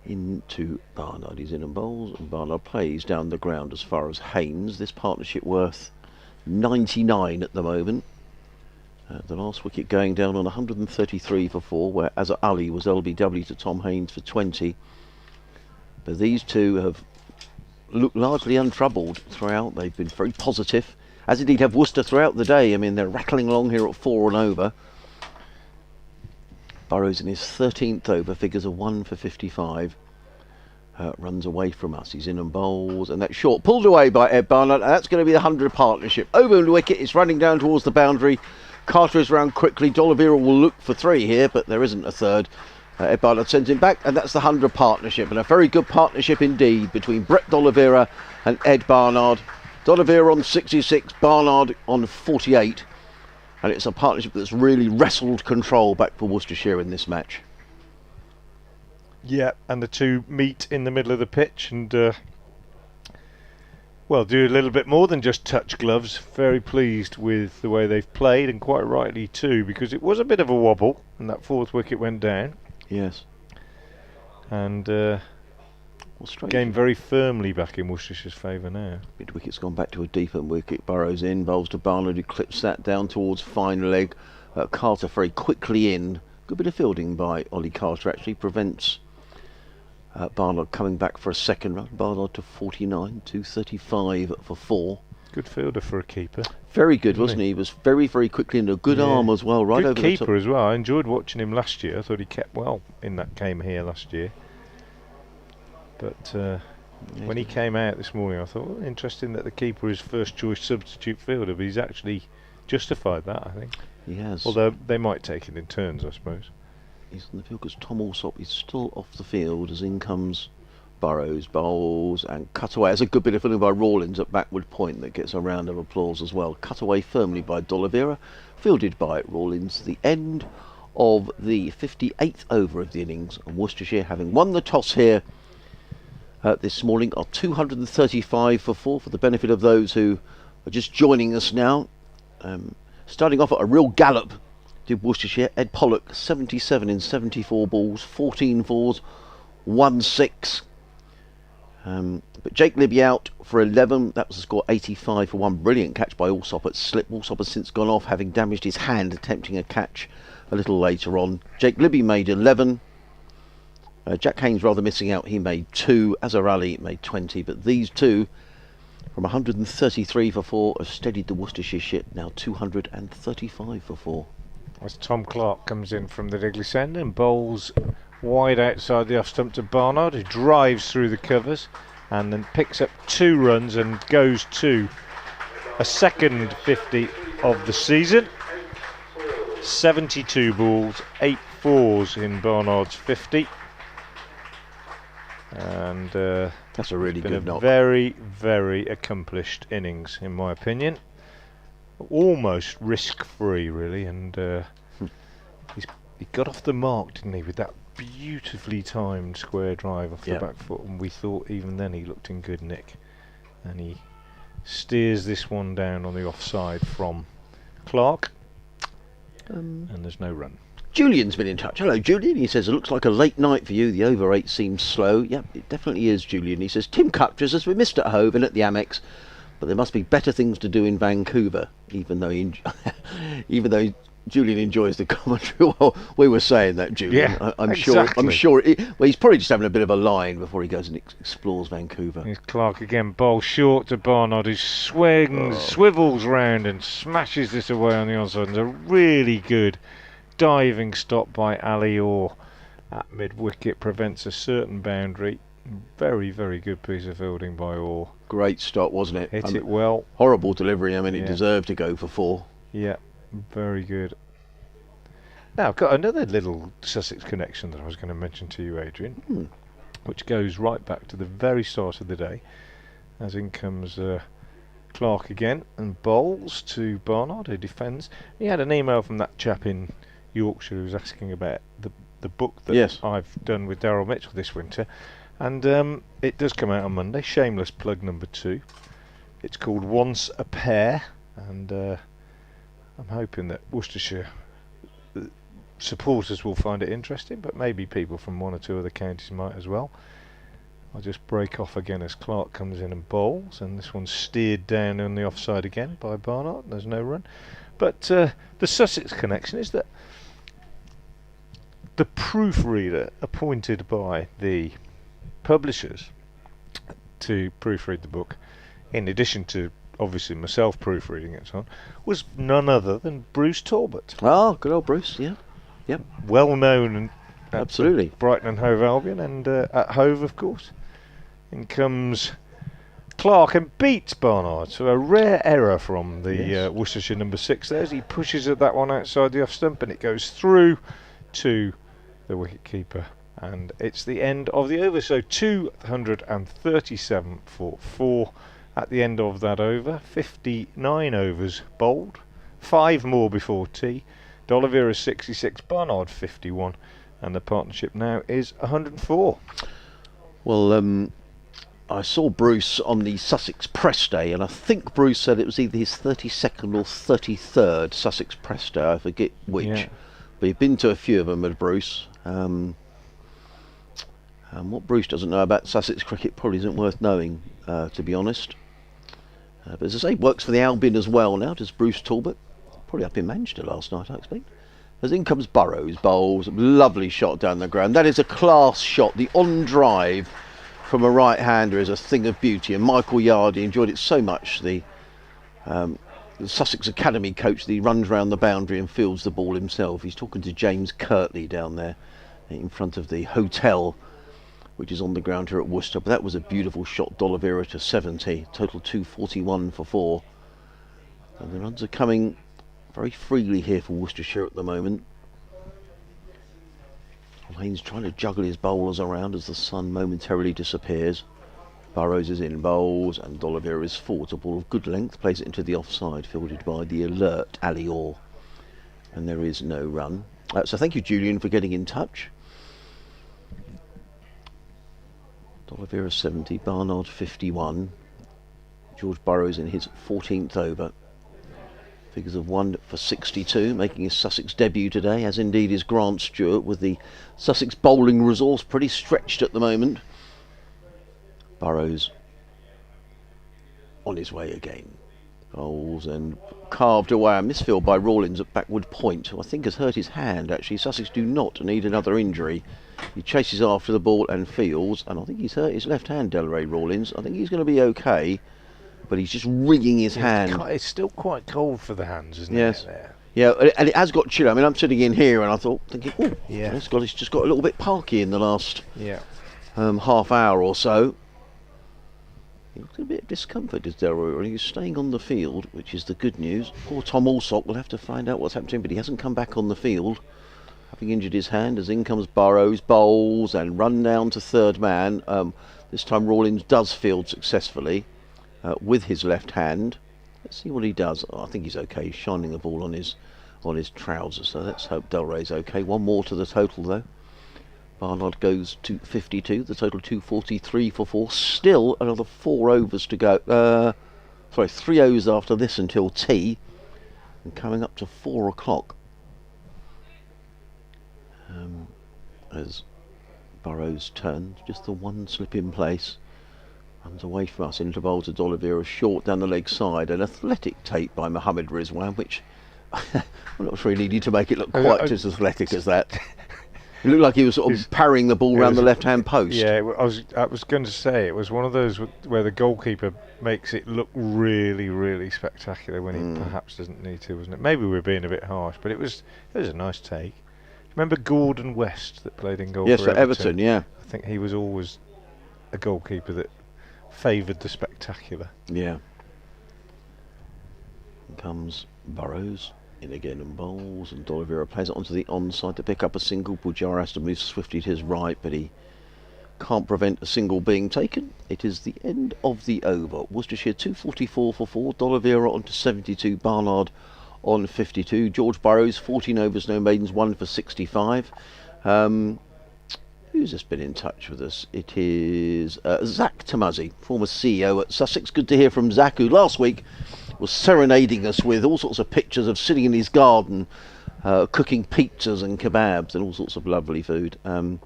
into Barnard. He's in and bowls, and Barnard plays down the ground as far as Haynes. This partnership worth 99 at the moment. The last wicket going down on 133 for 4, where Azhar Ali was LBW to Tom Haynes for 20. But these two have looked largely untroubled throughout. They've been very positive, as indeed have Worcester throughout the day. I mean, they're rattling along here at 4 and over. Burrows in his 13th over figures a 1 for 55. Runs away from us. He's in and bowls, and that short pulled away by Ed Barnard. And that's going to be the 100 partnership. Over the wicket, it's running down towards the boundary. Carter is round quickly. D'Oliveira will look for 3 here, but there isn't a third. Ed Barnard sends him back, and that's the 100 partnership. And a very good partnership indeed between Brett D'Oliveira and Ed Barnard. D'Oliveira on 66, Barnard on 48. And it's a partnership that's really wrestled control back for Worcestershire in this match. Yeah, and the two meet in the middle of the pitch and well, do a little bit more than just touch gloves. Very pleased with the way they've played, and quite rightly too, because it was a bit of a wobble and that 4th wicket went down. Yes. And game very firmly back in Worcestershire's favour now. Mid wicket's gone back to a deeper wicket. Burrows in, bowls to Barnard, who clips that down towards fine leg. Carter very quickly in. Good bit of fielding by Ollie Carter, actually prevents Barnard coming back for a second run. Barnard to 49, 235 for 4. Good fielder for a keeper. Very good, wasn't he? He was very, very quickly in a good arm as well, right good over the top. Keeper as well. I enjoyed watching him last year. I thought he kept well in that game here last year. But when he came out this morning, I thought, well, interesting that the keeper is first choice substitute fielder, but he's actually justified that, I think. He has. Although they might take it in turns, I suppose. He's in the field because Tom Alsop is still off the field as in comes Burrows, bowls and cut away. It's a good bit of fielding by Rawlins at backward point that gets a round of applause as well. Cut away firmly by D'Oliveira, fielded by Rawlins. The end of the 58th over of the innings, and Worcestershire, having won the toss here this morning, are 235 for 4 for the benefit of those who are just joining us now. Starting off at a real gallop did Worcestershire. Ed Pollock 77 in 74 balls, 14 fours, 1 6. But Jake Libby out for 11. That was a score 85 for 1. Brilliant catch by Alsop at slip. Alsop has since gone off, having damaged his hand attempting a catch a little later on. Jake Libby made 11. Jack Haynes rather missing out. He made 2. Azhar Ali made 20. But these two from 133 for 4 have steadied the Worcestershire ship. Now 235 for 4. As Tom Clark comes in from the Diglis end and bowls wide outside the off stump to Barnard, who drives through the covers and then picks up 2 runs and goes to a second 50 of the season. 72 balls, 8 fours in Barnard's 50. and That's a really been good a knock. very, very accomplished innings, in my opinion. Almost risk-free, really, and he got off the mark, didn't he, with that beautifully timed square drive off the back foot, and we thought even then he looked in good nick. And he steers this one down on the offside from Clark, and there's no run. Julian's been in touch. Hello, Julian. He says, it looks like a late night for you. The over 8 seems slow. Yep, it definitely is, Julian. He says, Tim Cutchers has been missed at Hove and at the Amex, but there must be better things to do in Vancouver, even though Julian enjoys the commentary. Well, we were saying that, Julian. Yeah, I'm exactly. sure. Well, he's probably just having a bit of a line before he goes and explores Vancouver. Here's Clark again, bowl short to Barnard, who swivels round and smashes this away on the onside. And a really good diving stop by Ali Orr at mid-wicket, prevents a certain boundary. Very, very good piece of fielding by Orr. Great stop, wasn't it? Hit it well. Horrible delivery. I mean, it deserved to go for 4. Yeah, very good. Now, I've got another little Sussex connection that I was going to mention to you, Adrian, which goes right back to the very start of the day. As in comes Clark again and bowls to Barnard, who defends. He had an email from that chap in Yorkshire who was asking about the book that I've done with Daryl Mitchell this winter, and it does come out on Monday. Shameless plug number 2. It's called Once a Pair, and I'm hoping that Worcestershire supporters will find it interesting, but maybe people from 1 or 2 other counties might as well. I'll just break off again as Clark comes in and bowls, and this one's steered down on the offside again by Barnard. There's no run. But the Sussex connection is that the proofreader appointed by the publishers to proofread the book, in addition to obviously myself proofreading it, so on, was none other than Bruce Talbot. Oh, good old Bruce, yeah. Yep. Well known at Absolutely. Brighton and Hove Albion, and at Hove, of course. In comes Clark and beats Barnard. So a rare error from the Worcestershire number 6 there, as he pushes at that one outside the off stump, and it goes through to the wicket keeper. And it's the end of the over. So 237 for 4 at the end of that over. 59 overs bowled, 5 more before tea. D'Oliveira 66, Barnard 51, and the partnership now is 104. Well, I saw Bruce on the Sussex Press Day, and I think Bruce said it was either his 32nd or 33rd Sussex Press Day, I forget which. Yeah. But he'd been to a few of them with Bruce. And what Bruce doesn't know about Sussex cricket probably isn't worth knowing, to be honest. But as I say, works for the Albion as well now, does Bruce Talbot. Probably up in Manchester last night, I expect. As in comes Burrows, bowls, lovely shot down the ground. That is a class shot. The on drive from a right-hander is a thing of beauty, and Michael Yardy enjoyed it so much. The Sussex Academy coach, he runs round the boundary and fields the ball himself. He's talking to James Kirtley down there in front of the hotel, which is on the ground here at Worcester. But that was a beautiful shot. D'Oliveira to 70, total 241 for 4. And the runs are coming very freely here for Worcestershire at the moment. Lane's trying to juggle his bowlers around as the sun momentarily disappears. Burrows is in bowls, and D'Oliveira is forward. A ball of good length, plays it into the offside, fielded by the alert Ali Orr. And there is no run. So thank you, Julian, for getting in touch. D'Oliveira 70, Barnard 51. George Burrows in his 14th over. Figures of 1 for 62, making his Sussex debut today, as indeed is Grant Stewart, with the Sussex bowling resource pretty stretched at the moment. Burrows on his way again. Bowls and carved away. A misfield by Rawlins at backward point, who I think has hurt his hand actually. Sussex do not need another injury. He chases after the ball and fields, and I think he's hurt his left hand, Delray Rawlins. I think he's going to be okay, but he's just wringing his hand. It's still quite cold for the hands, isn't Yes. it? There? Yeah, and it has got chilly. I mean, I'm sitting in here and I thought, thinking, oh, Yeah. it's just got a little bit parky in the last Yeah. half hour or so. He looks a bit of discomfort, does Delroy. He's staying on the field, which is the good news. Poor Tom Alsop will have to find out what's happened to him, but he hasn't come back on the field. having injured his hand, as in comes Burrows, bowls and run down to third man. This time Rawlins does field successfully with his left hand. Let's see what he does. I think he's okay. He's shining the ball on his trousers, so let's hope Delray's okay. One more to the total though. Barnard goes to 52, the total 243 for 4. Still another 4 overs to go. 3 overs after this until tea. And coming up to 4 o'clock. As Burrows turns, just the one slip in place. Runs away from us into bowl to D'Oliveira, short down the leg side. An athletic take by Mohammad Rizwan, which I'm not sure he needed to make it look quite as athletic as that. It looked like he was sort of parrying the ball around the left-hand post. Yeah, I was going to say it was one of those where the goalkeeper makes it look really, really spectacular when he perhaps doesn't need to, wasn't it? Maybe we're being a bit harsh, but it was a nice take. Remember Gordon West that played in goal for Everton? Yes, Everton, yeah. I think he was always a goalkeeper that favoured the spectacular. Yeah. In comes Burrows. In again and bowls, and D'Oliveira plays it onto the onside to pick up a single. Pujara has to move swiftly to his right, but he can't prevent a single being taken. It is the end of the over. Worcestershire 244 for 4. D'Oliveira on to 72. Barnard on 52. George Burrows 14 overs, no maidens, 1 for 65. Who's just been in touch with us? It is Zach Tamazzi, former CEO at Sussex. Good to hear from Zach, who last week was serenading us with all sorts of pictures of sitting in his garden, cooking pizzas and kebabs and all sorts of lovely food. And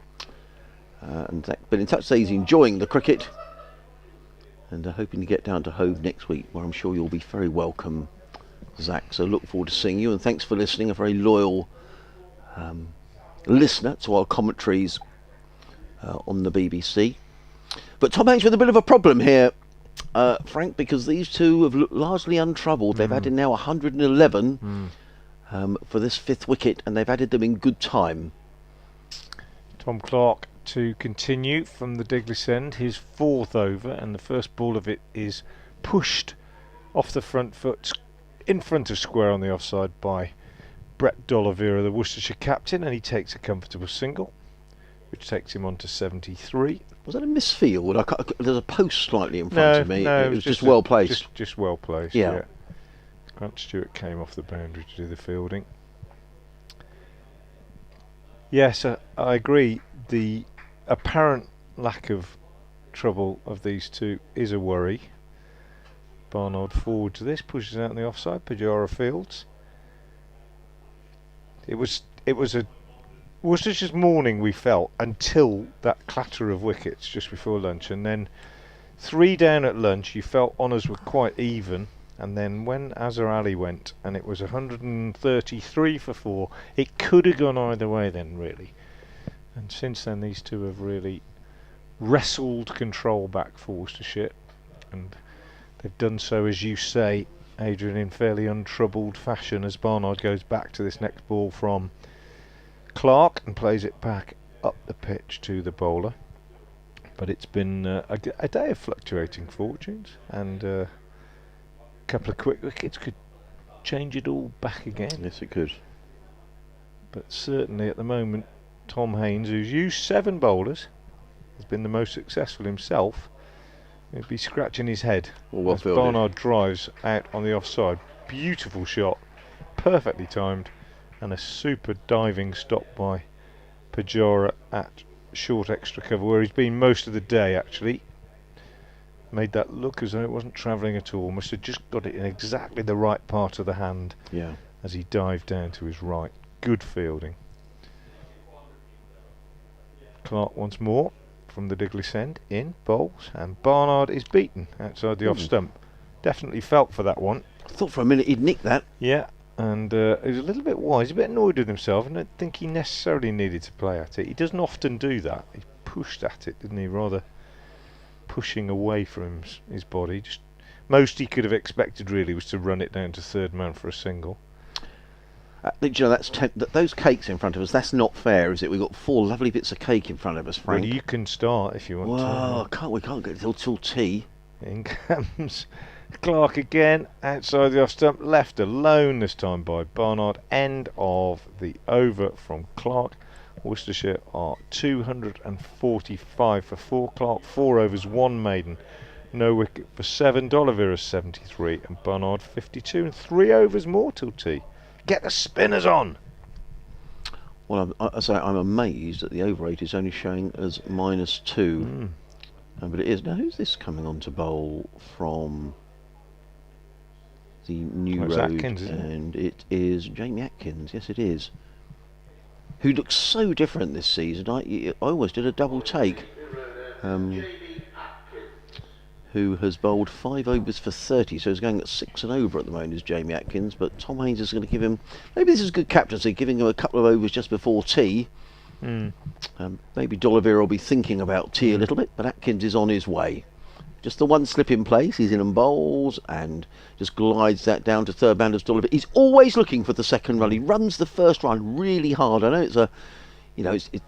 Zach been in touch, says he's enjoying the cricket and hoping to get down to Hove next week, where I'm sure you'll be very welcome, Zach. So look forward to seeing you, and thanks for listening. A very loyal listener to our commentaries on the BBC. But Tom Hanks with a bit of a problem here, Frank, because these two have looked largely untroubled. They've added now 111 for this 5th wicket, and they've added them in good time. Tom Clark to continue from the Diglis end, his 4th over, and the first ball of it is pushed off the front foot in front of square on the offside by Brett D'Oliveira, the Worcestershire captain, and he takes a comfortable single, which takes him on to 73. Was that a misfield? There's a post slightly in front of me. No, it was just well placed. Just well placed. Yeah. Grant Stewart came off the boundary to do the fielding. Yes, I agree. The apparent lack of trouble of these two is a worry. Barnard forward to this, pushes out on the offside. Pujara fields. It was a Worcestershire's morning, we felt, until that clatter of wickets just before lunch, and then 3 down at lunch. You felt honours were quite even, and then when Azhar Ali went and it was 133 for 4, it could have gone either way then, really. And since then these two have really wrestled control back for Worcestershire, and they've done so, as you say, Adrian, in fairly untroubled fashion, as Barnard goes back to this next ball from Clark and plays it back up the pitch to the bowler. But it's been a day of fluctuating fortunes, and a couple of quick wickets could change it all back again. Yes, it could. But certainly at the moment, Tom Haynes, who's used 7 bowlers, has been the most successful himself. He'll be scratching his head as Barnard drives out on the offside. Beautiful shot, perfectly timed, and a super diving stop by Pujara at short extra cover, where he's been most of the day actually. Made that look as though it wasn't travelling at all. Must have just got it in exactly the right part of the hand as he dived down to his right. Good fielding. Clark once more from the Diglis end, in, bowls, and Barnard is beaten outside the off stump. Definitely felt for that one. I thought for a minute he'd nicked that. Yeah. And he was a little bit wise, a bit annoyed with himself, and I don't think he necessarily needed to play at it. He doesn't often do that. He pushed at it, didn't he? Rather pushing away from his body. Just most he could have expected really was to run it down to third man for a single. You know, that's those cakes in front of us. That's not fair, is it? We've got 4 lovely bits of cake in front of us, Frank. Well, you can start if you want to. We can't get it till tea. In comes Clark again, outside the off stump, left alone this time by Barnard. End of the over from Clark. Worcestershire are 245 for 4. Clark 4 overs, 1 maiden. No wicket for 7. D'Oliveira 73 and Barnard 52 and 3 overs more till tea. Get the spinners on! Well, I'm amazed that the over 8 is only showing as -2. But it is. Now, who's this coming on to bowl from the New Road? Atkins, isn't it? And it is Jamie Atkins. Yes, it is. Who looks so different this season. I always did a double take. Who has bowled 5 overs for 30, so he's going at 6 and over at the moment, is Jamie Atkins. But Tom Haynes is going to give him, maybe this is good captaincy, giving him a couple of overs just before tea. Maybe D'Oliveira will be thinking about tea a little bit, but Atkins is on his way. Just the one slip in place, he's in and bowls and just glides that down to third man as D'Oliveira. He's always looking for the second run. He runs the first run really hard. I know it's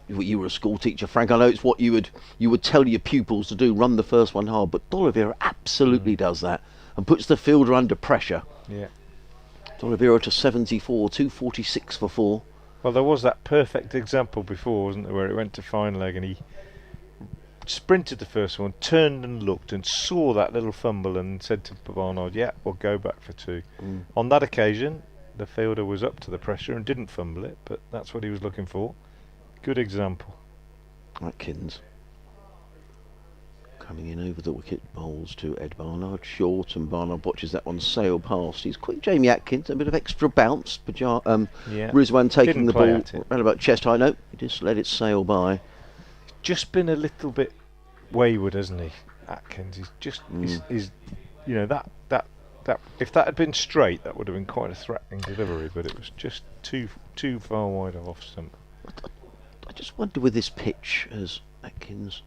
you were a school teacher, Frank. I know it's what you would tell your pupils to do, run the first one hard. But D'Oliveira absolutely does that and puts the fielder under pressure. Yeah. D'Oliveira to 74, 246 for 4. Well, there was that perfect example before, wasn't there, where it went to fine leg and he sprinted the first one, turned and looked and saw that little fumble and said to Barnard, yeah, we'll go back for 2. On that occasion, the fielder was up to the pressure and didn't fumble it, but that's what he was looking for. Good example. Atkins coming in over the wicket, bowls to Ed Barnard, short, and Barnard watches that one sail past. He's quick, Jamie Atkins, a bit of extra bounce. Rizwan taking the ball around about chest high. No, he just let it sail by. Just been a little bit wayward, hasn't he, Atkins? He's just, he's that if that had been straight, that would have been quite a threatening delivery, but it was just too far wide off stump. I just wonder with this pitch, as Atkins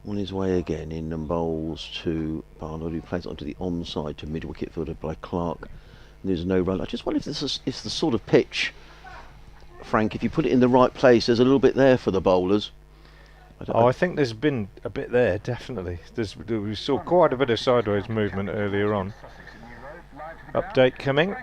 on his way again in and bowls to Barnard, who plays onto the onside to mid-wicket fielded by Clark. And there's no run. I just wonder if this is the sort of pitch, Frank, if you put it in the right place, there's a little bit there for the bowlers. I think there's been a bit there, definitely. We saw quite a bit of sideways movement earlier on. Update coming.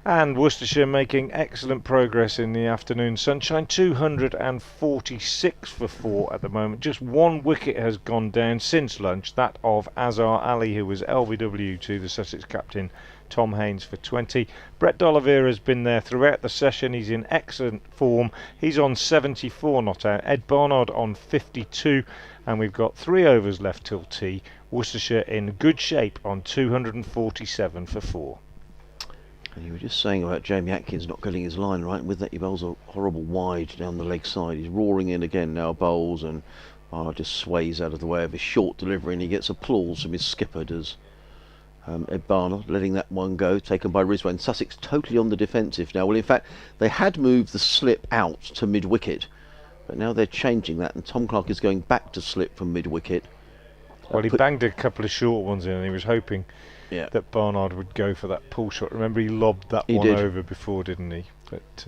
And Worcestershire making excellent progress in the afternoon sunshine. 246 for 4 at the moment. Just 1 wicket has gone down since lunch, that of Azhar Ali, who was LBW to the Sussex captain Tom Haynes for 20. Brett D'Oliveira has been there throughout the session. He's in excellent form. He's on 74 not out. Ed Barnard on 52. And we've got 3 overs left till tea. Worcestershire in good shape on 247 for 4. And you were just saying about Jamie Atkins not getting his line right, and with that he bowls a horrible wide down the leg side. He's roaring in again now, bowls, and just sways out of the way of his short delivery, and he gets applause from his skipper, does Ed Barnard, letting that one go, taken by Rizwan. Sussex totally on the defensive now. Well, in fact, they had moved the slip out to mid-wicket, but now they're changing that, and Tom Clark is going back to slip from mid-wicket. Well, he banged a couple of short ones in, and he was hoping that Barnard would go for that pull shot. Remember, he lobbed that one over before, didn't he? But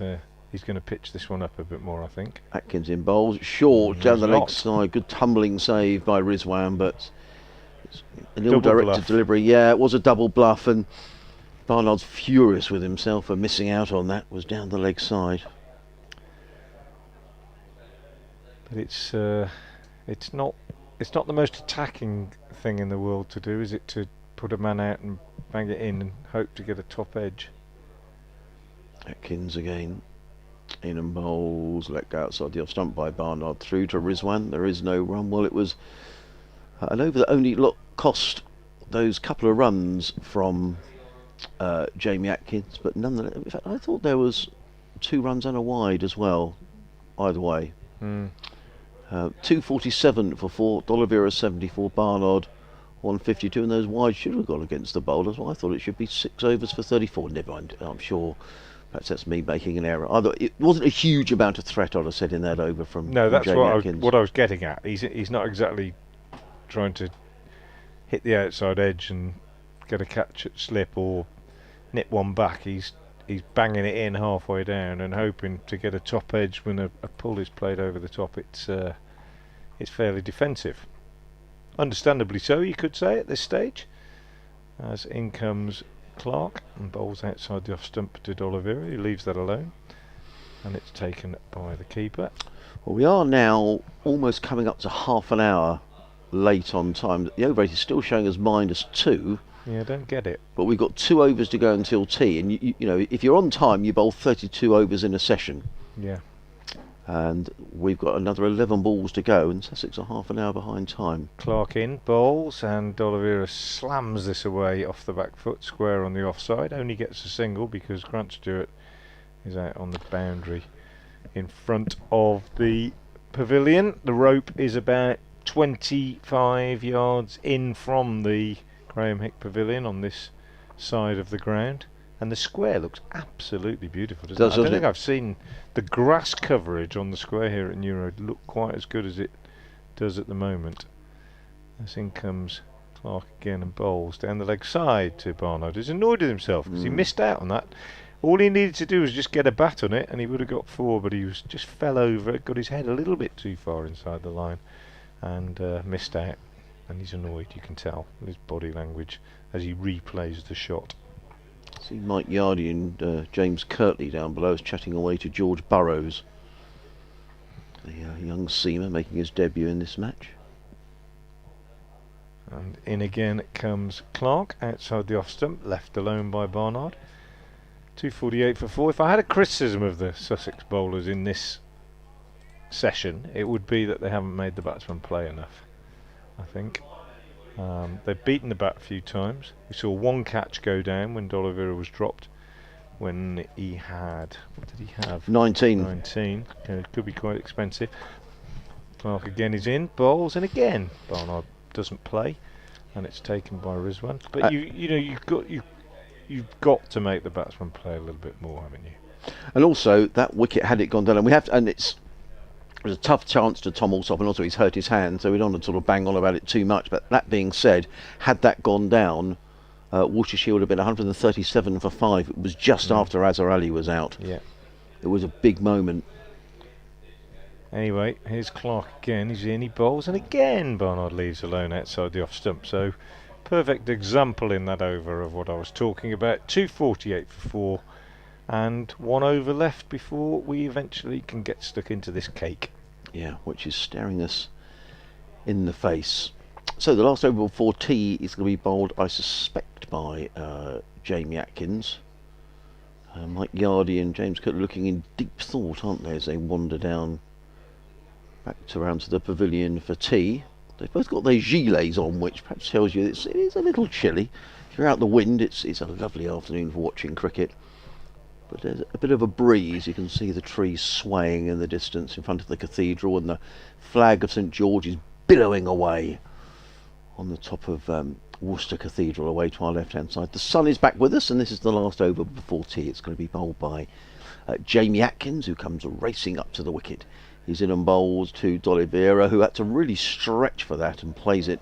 he's going to pitch this one up a bit more, I think. Atkins in bowls, short down the leg side. Good tumbling save by Rizwan, but it's an ill-directed delivery. Yeah, it was a double bluff, and Barnard's furious with himself for missing out on that. Was down the leg side. But it's not the most attacking thing in the world to do, is it? To put a man out and bang it in and hope to get a top edge. Atkins again, in and bowls, let go outside the off stump by Barnard, through to Rizwan. There is no run. Well, it was an over that only cost those couple of runs from Jamie Atkins, but nonetheless, in fact, I thought there was 2 runs and a wide as well, either way. 247 for 4, D'Oliveira 74, Barnard 152, and those wide should have gone against the bowlers. Well, I thought it should be 6 overs for 34. Never mind, I'm sure perhaps that's me making an error. I thought it wasn't a huge amount of threat, I'd have said, in that over from Jamie Atkins. What I was getting at. He's not exactly trying to hit the outside edge and get a catch at slip or nip one back. He's banging it in halfway down and hoping to get a top edge when a pull is played over the top. It's fairly defensive. Understandably so, you could say, at this stage. as in comes Clark and bowls outside the off stump to D'Oliveira, who leaves that alone, and it's taken by the keeper. Well, we are now almost coming up to half an hour late on time. The over rate is still showing us -2. Yeah, I don't get it. But we've got 2 overs to go until tea, and you know, if you're on time, you bowl 32 overs in a session. Yeah. And we've got another 11 balls to go, and Sussex are half an hour behind time. Clark in, bowls, and D'Oliveira slams this away off the back foot, square on the offside. Only gets a single because Grant Stewart is out on the boundary in front of the pavilion. The rope is about 25 yards in from the Graham Hick pavilion on this side of the ground, and the square looks absolutely beautiful, doesn't it? I don't think I've seen the grass coverage on the square here at New Road look quite as good as it does at the moment. As in comes Clark again and bowls down the leg side to Barnard, who's annoyed with himself because he missed out on that. All he needed to do was just get a bat on it and he would have got 4, but he was just fell over, got his head a little bit too far inside the line and missed out. And he's annoyed, you can tell, with his body language as he replays the shot. See Mike Yardy and James Kirtley down below is chatting away to George Burrows, the young seamer making his debut in this match. And in again comes Clark outside the off stump, left alone by Barnard. 248 for 4. If I had a criticism of the Sussex bowlers in this session, it would be that they haven't made the batsman play enough. I think they've beaten the bat a few times. We saw one catch go down when D'Oliveira was dropped, when he had, what did he have? 19. It could be quite expensive. Clark again is in, bowls, and again Barnard doesn't play, and it's taken by Rizwan. But you've got to make the batsman play a little bit more, haven't you? And also that wicket, had it gone down, and it was a tough chance to Tom Alsop, and also he's hurt his hand, so we don't want to sort of bang on about it too much. But that being said, had that gone down, Worcestershire would have been 137 for 5. It was just after Azhar Ali was out. Yeah, it was a big moment. Anyway, here's Clark again. He's in, he bowls, and again Barnard leaves alone outside the off stump. So perfect example in that over of what I was talking about. 248 for 4, and 1 over left before we eventually can get stuck into this cake. Yeah, which is staring us in the face. So the last over before tea is going to be bowled, I suspect, by Jamie Atkins. Mike Yardy and James Cook looking in deep thought, aren't they, as they wander down back around to the pavilion for tea. They've both got their gilets on, which perhaps tells you it is a little chilly. If you're out the wind, it's a lovely afternoon for watching cricket. But there's a bit of a breeze. You can see the trees swaying in the distance in front of the cathedral, and the flag of St George is billowing away on the top of Worcester Cathedral, away to our left-hand side. The sun is back with us, and this is the last over before tea. It's going to be bowled by Jamie Atkins, who comes racing up to the wicket. He's in and bowls to D'Oliveira, who had to really stretch for that and plays it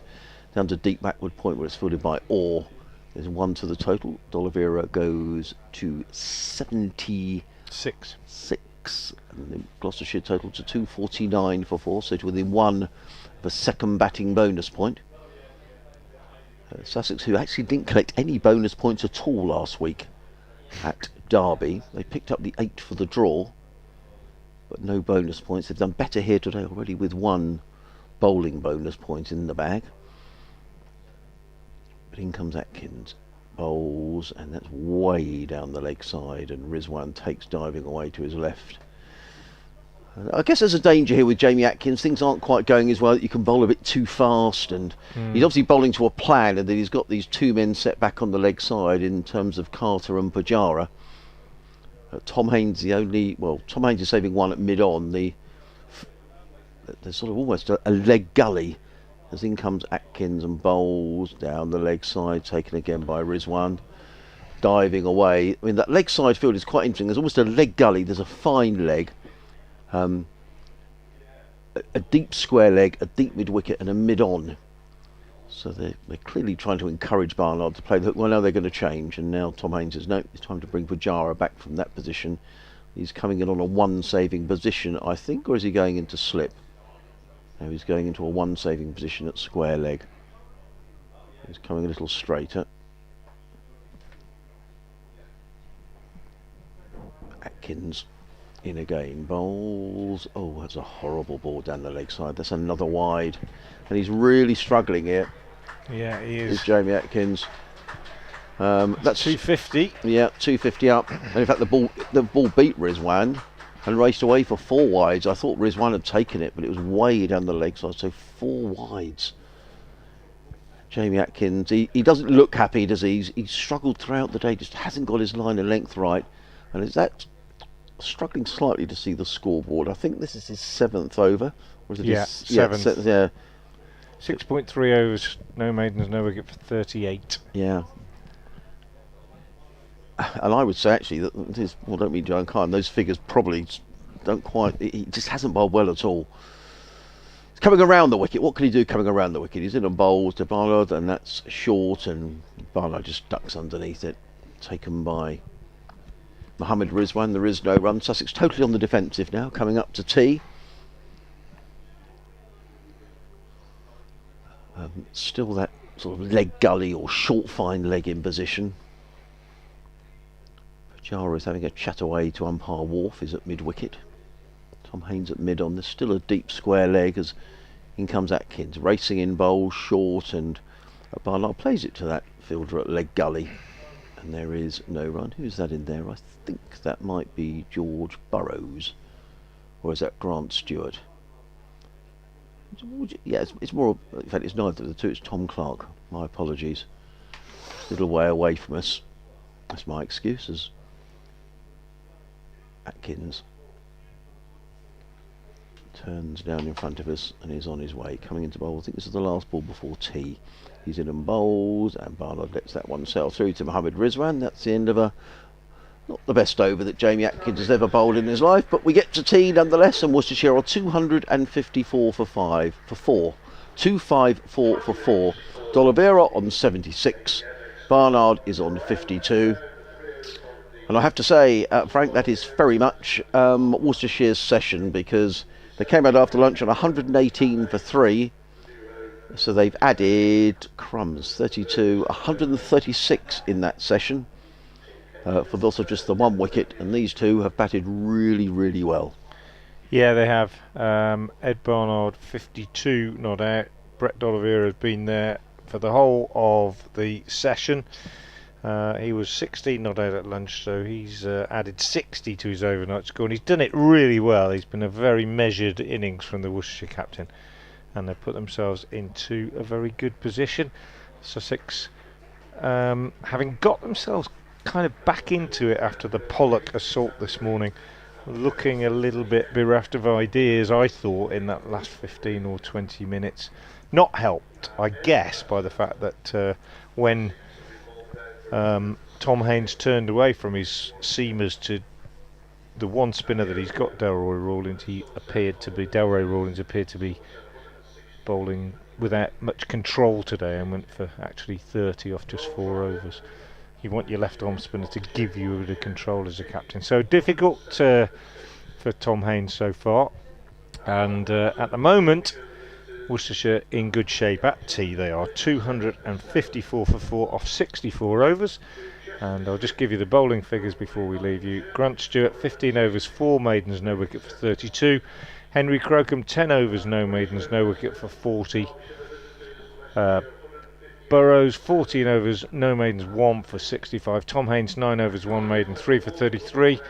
down to deep backward point where it's fielded by Orr. There's 1 to the total. D'Oliveira goes to 76. And the Gloucestershire total to 249 for 4, so to within 1 of a second batting bonus point. Sussex, who actually didn't collect any bonus points at all last week at Derby. They picked up the 8 for the draw, but no bonus points. They've done better here today already with 1 bowling bonus point in the bag. But in comes Atkins, bowls, and that's way down the leg side, and Rizwan takes diving away to his left. I guess there's a danger here with Jamie Atkins. Things aren't quite going as well. You can bowl a bit too fast, and he's obviously bowling to a plan, and then he's got these 2 men set back on the leg side in terms of Carter and Pujara. Tom Haynes Tom Haynes is saving 1 at mid-on. There's sort of almost a leg gully. As in comes Atkins and bowls down the leg side, taken again by Rizwan, diving away. I mean, that leg side field is quite interesting. There's almost a leg gully. There's a fine leg, a deep square leg, a deep mid-wicket, and a mid-on. So they're clearly trying to encourage Barnard to play the hook. Well, now they're going to change, and now Tom Haynes says, no, it's time to bring Pujara back from that position. He's coming in on a 1 saving position, I think, or is he going into slip? Now he's going into a 1 saving position at square leg. He's coming a little straighter. Atkins in again. Bowls. Oh, that's a horrible ball down the leg side. That's another wide. And he's really struggling here. Yeah, he Is is. Jamie Atkins. That's 250. Yeah, 250 up. And in fact, the ball beat Rizwan and raced away for 4 wides. I thought Rizwan had taken it, but it was way down the leg side, so 4 wides. Jamie Atkins, he doesn't look happy, does he? He's struggled throughout the day, just hasn't got his line of length right. And is that struggling slightly to see the scoreboard? I think this is his 7th over. Or is it Yeah, his 7th. Yeah. 6.3 overs, no maidens, no wicket for 38. Yeah. And I would say actually that well, don't mean Joe Kine, those figures probably don't quite. He just hasn't bowled well at all. He's coming around the wicket. What can he do coming around the wicket? He's in and bowls to Barnard, and that's short, and Barnard just ducks underneath it. Taken by Mohammad Rizwan. There is no run. Sussex totally on the defensive now, coming up to tee. Still that sort of leg gully or short fine leg in position. Pujara is having a chat away to umpire. Wharf is at mid-wicket. Tom Haynes at mid on. There's still a deep square leg as in comes Atkins. Racing in bowl, short, and Barnard plays it to that fielder at leg gully. And there is no run. Who's that in there? I think that might be George Burrows. Or is that Grant Stewart? Yeah, it's more. In fact, it's neither of the two. It's Tom Clark. My apologies. A little way away from us. That's my excuses. Atkins turns down in front of us and is on his way, coming into bowl. I think this is the last ball before tea. He's in and bowls, and Barnard lets that one sail through to Mohammad Rizwan. That's the end of not the best over that Jamie Atkins has ever bowled in his life, but we get to tea nonetheless, and Worcestershire are 254 for 4. 254 for 4. D'Oliveira on 76. Barnard is on 52. And I have to say, Frank, that is very much Worcestershire's session, because they came out after lunch on 118 for 3. So they've added, 32, 136 in that session. For also just the 1 wicket, and these two have batted really, really well. Yeah, they have. Ed Barnard, 52 not out. Brett D'Oliveira has been there for the whole of the session. He was 16 not out at lunch, so he's added 60 to his overnight score, and he's done it really well. He's been a very measured innings from the Worcestershire captain, and they've put themselves into a very good position. Sussex, having got themselves kind of back into it after the Pollock assault this morning, looking a little bit bereft of ideas, I thought, in that last 15 or 20 minutes. Not helped, I guess, by the fact that when Tom Haynes turned away from his seamers to the one spinner that he's got, Delroy Rawlins, Delroy Rawlins appeared to be bowling without much control today, and went for actually 30 off just 4 overs. You want your left arm spinner to give you a bit of control as a captain. So difficult for Tom Haynes so far. And at the moment, Worcestershire in good shape at tea. They are 254 for 4 off 64 overs. And I'll just give you the bowling figures before we leave you. Grant Stewart, 15 overs, 4 maidens, no wicket for 32. Henry Crocombe, 10 overs, no maidens, no wicket for 40. Burrows, 14 overs, no maidens, 1 for 65. Tom Haynes, 9 overs, 1 maiden, 3 for 33.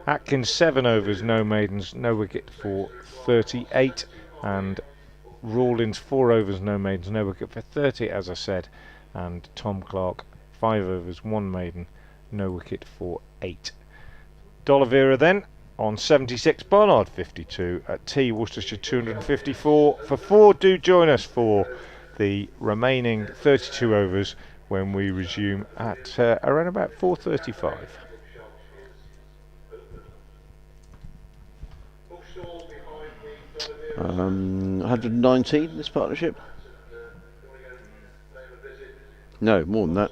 Atkins, 7 overs, no maidens, no wicket for 38. And Rawlins, 4 overs, no maidens, no wicket for 30, as I said. And Tom Clark, 5 overs, 1 maiden, no wicket for 8. D'Oliveira then on 76, Barnard 52 at tea. Worcestershire 254 for 4. Do join us for the remaining 32 overs when we resume at around about 4:35. 119 this partnership? No, more than that.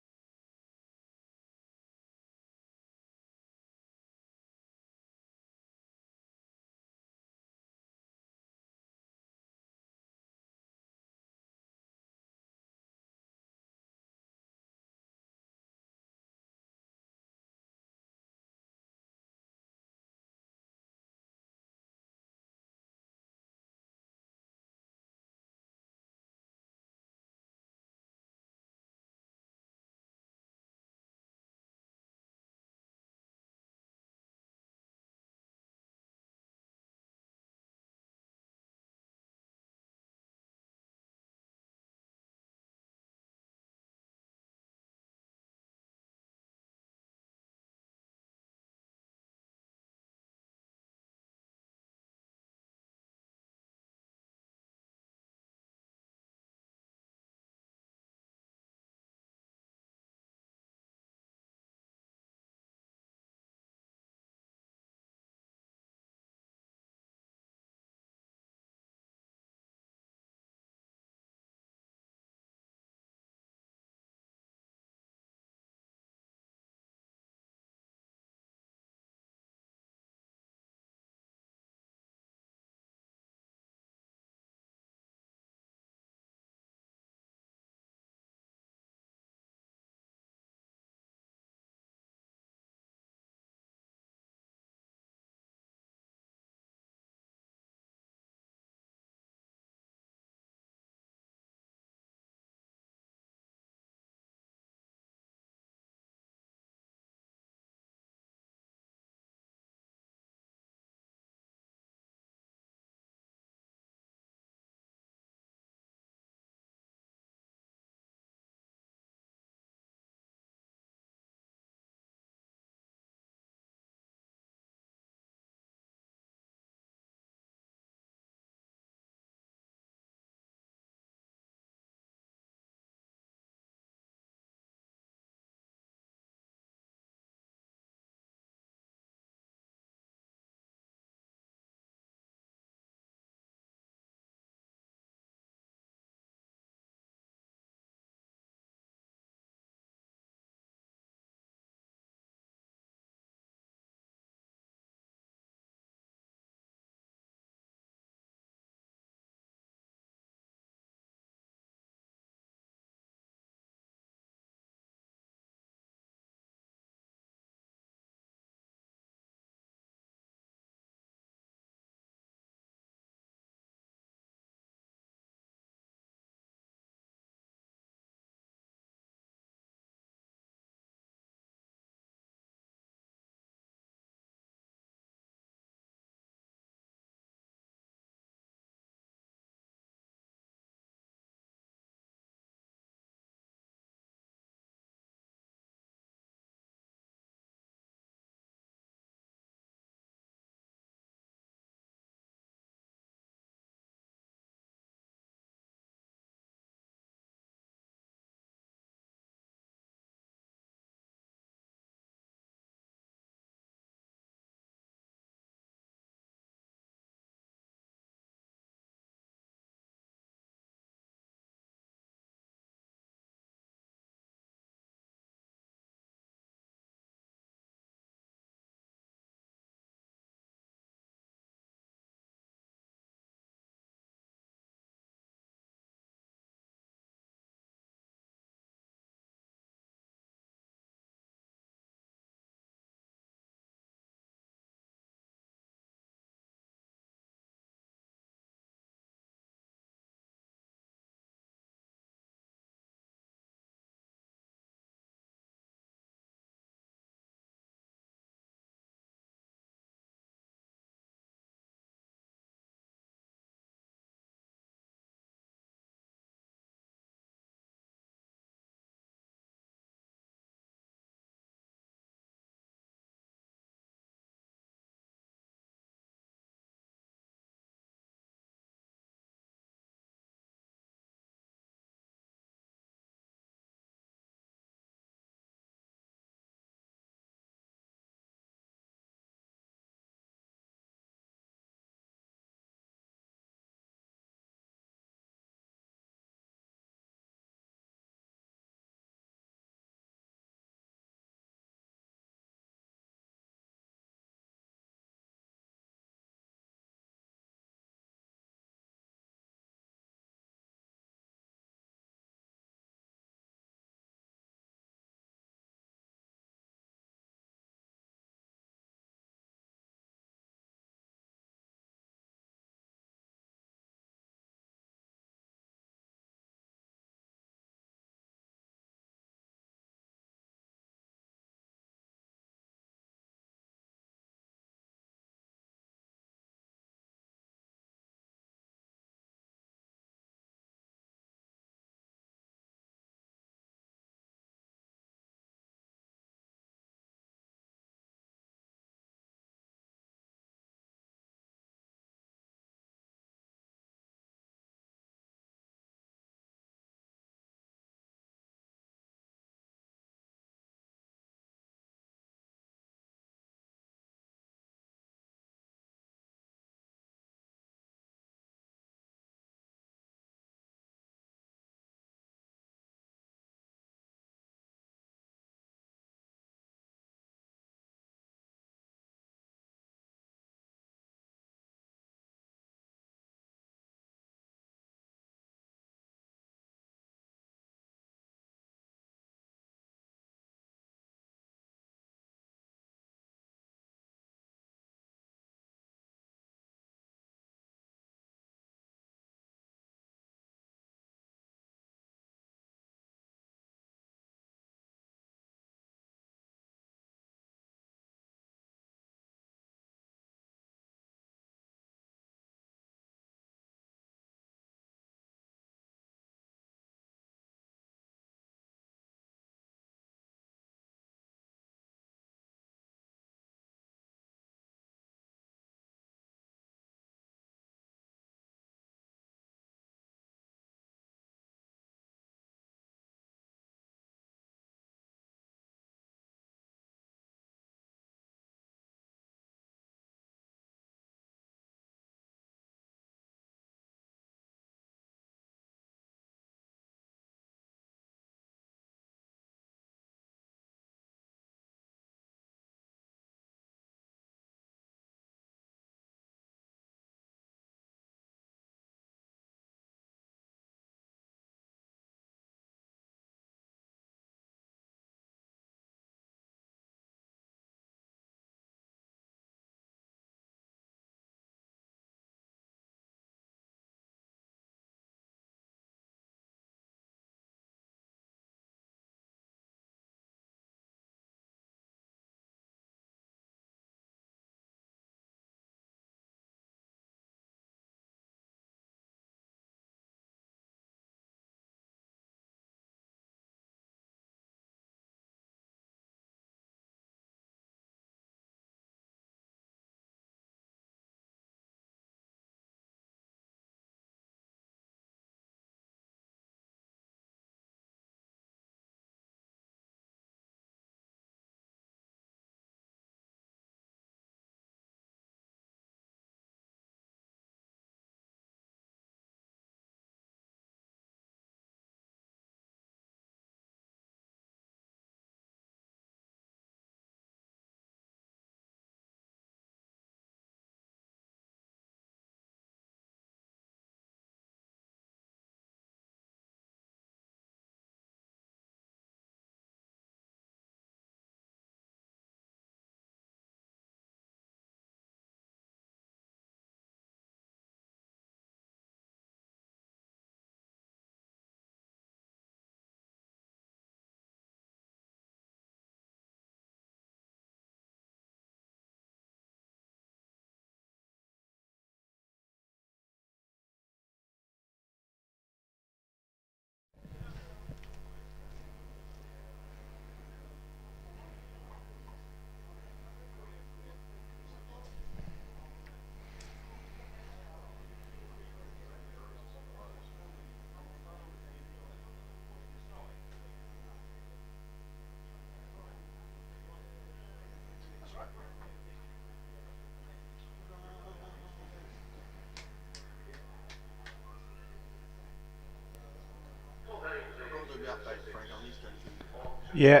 Yeah.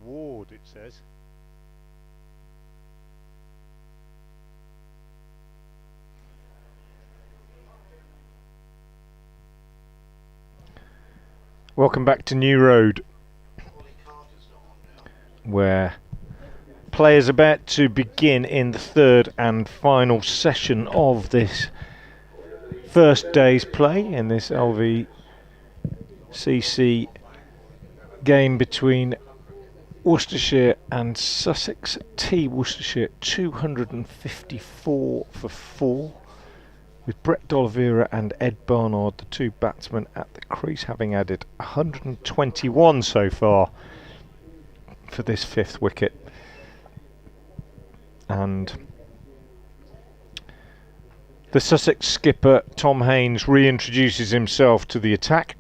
Ward, it says. Welcome back to New Road, where play is about to begin in the third and final session of this first day's play in this LVCC game between Worcestershire and Sussex. T Worcestershire 254 for 4, with Brett D'Oliveira and Ed Barnard, the two batsmen at the crease, having added 121 so far for this fifth wicket. And the Sussex skipper Tom Haynes reintroduces himself to the attack.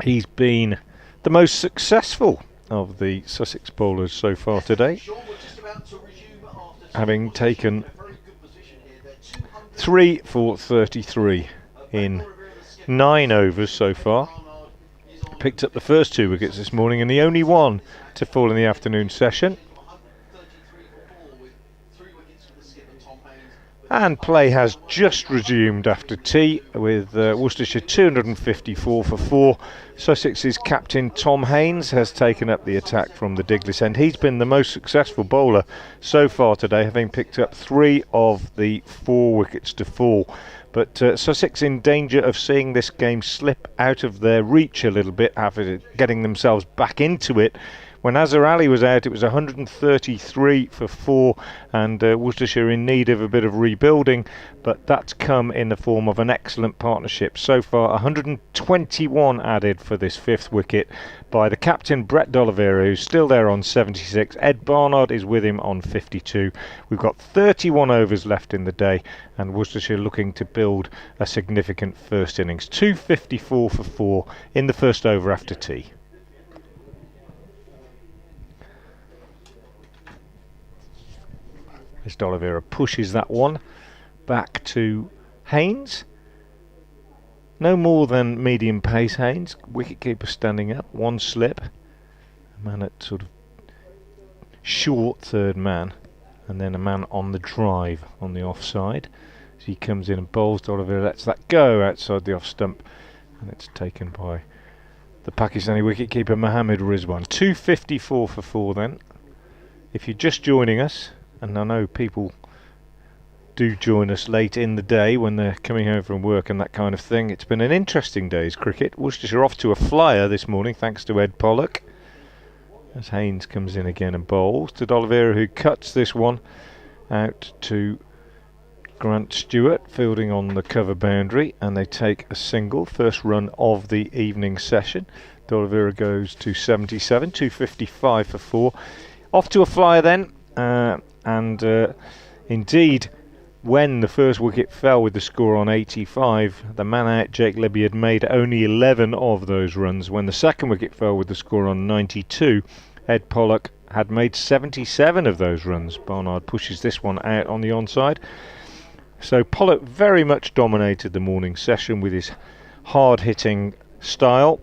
He's been the most successful of the Sussex bowlers so far today, having taken 3 for 33 in 9 overs so far. Picked up the first 2 wickets this morning and the only one to fall in the afternoon session. And play has just resumed after tea, with Worcestershire 254 for 4. Sussex's captain Tom Haynes has taken up the attack from the Diglis end. He's been the most successful bowler so far today, having picked up 3 of the 4 wickets to fall. But Sussex in danger of seeing this game slip out of their reach a little bit, after getting themselves back into it. When Azhar Ali was out, it was 133 for 4, and Worcestershire in need of a bit of rebuilding, but that's come in the form of an excellent partnership. So far, 121 added for this fifth wicket by the captain Brett D'Oliveira, who's still there on 76. Ed Barnard is with him on 52. We've got 31 overs left in the day, and Worcestershire looking to build a significant first innings. 254 for 4 in the first over after tea. As D'Oliveira pushes that one back to Haynes. No more than medium pace Haynes. Wicketkeeper standing up, one slip. A man at sort of short third man, and then a man on the drive on the offside. As he comes in and bowls, D'Oliveira lets that go outside the off stump, and it's taken by the Pakistani wicketkeeper Mohammad Rizwan. 254 for 4 then. If you're just joining us, and I know people do join us late in the day when they're coming home from work and that kind of thing, it's been an interesting day's cricket. Worcestershire off to a flyer this morning thanks to Ed Pollock, as Haynes comes in again and bowls to D'Oliveira, who cuts this one out to Grant Stewart, fielding on the cover boundary, and they take a single. First run of the evening session. D'Oliveira goes to 77, 255 for 4. Off to a flyer then. Indeed, when the first wicket fell with the score on 85, the man out Jake Libby had made only 11 of those runs. When the second wicket fell with the score on 92, Ed Pollock had made 77 of those runs. Barnard pushes this one out on the onside. So Pollock very much dominated the morning session with his hard-hitting style.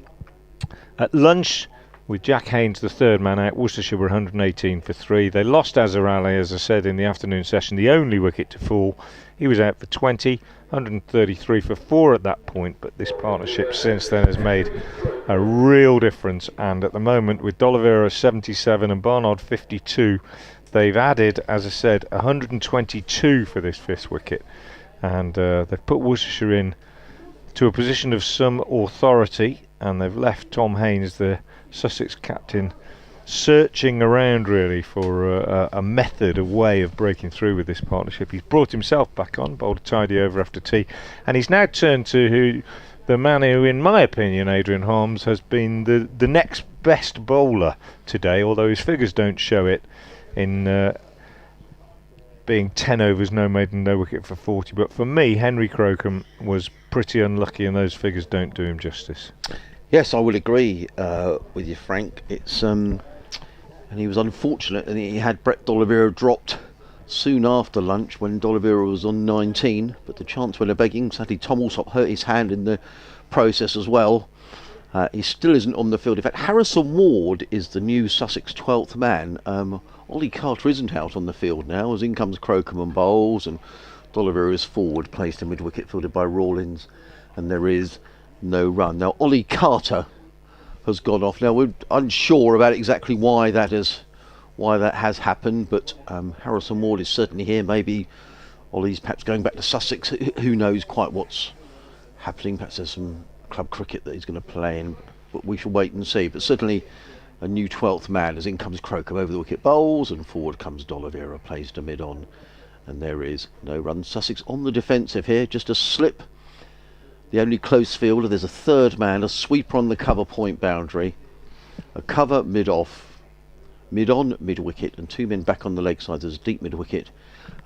At lunch, with Jack Haynes the third man out, Worcestershire were 118 for 3. They lost Azhar Ali, as I said, in the afternoon session, the only wicket to fall. He was out for 20, 133 for 4 at that point, but this partnership since then has made a real difference, and at the moment, with D'Oliveira 77 and Barnard 52, they've added, as I said, 122 for this fifth wicket, and they've put Worcestershire in to a position of some authority, and they've left Tom Haynes, the Sussex captain, searching around really for a method, a way of breaking through with this partnership. He's brought himself back on, bowled a tidy over after tea, and he's now turned to the man who, in my opinion, Adrian Harms, has been the next best bowler today, although his figures don't show it in being 10 overs, no maiden, no wicket for 40. But for me, Henry Crocombe was pretty unlucky, and those figures don't do him justice. Yes, I will agree with you, Frank. It's and he was unfortunate, and he had Brett D'Oliveira dropped soon after lunch when D'Oliveira was on 19, but the chance went a begging. Sadly, Tom Alsop hurt his hand in the process as well. He still isn't on the field. In fact, Harrison Ward is the new Sussex 12th man. Ollie Carter isn't out on the field now, as in comes Crocombe and bowls, and D'Oliveira is forward, placed in mid-wicket, fielded by Rawlins, and there is no run. Now, Ollie Carter has gone off. Now, we're unsure about exactly why that has happened, but Harrison Ward is certainly here. Maybe Ollie's perhaps going back to Sussex. Who knows quite what's happening? Perhaps there's some club cricket that he's going to play in, but we shall wait and see. But certainly a new 12th man, as in comes Crocombe over the wicket, bowls, and forward comes D'Oliveira, plays to mid-on, and there is no run. Sussex on the defensive here, just a slip. The only close fielder, there's a third man, a sweeper on the cover point boundary, a cover mid-off, mid-on, mid-wicket, and two men back on the leg side. There's a deep mid-wicket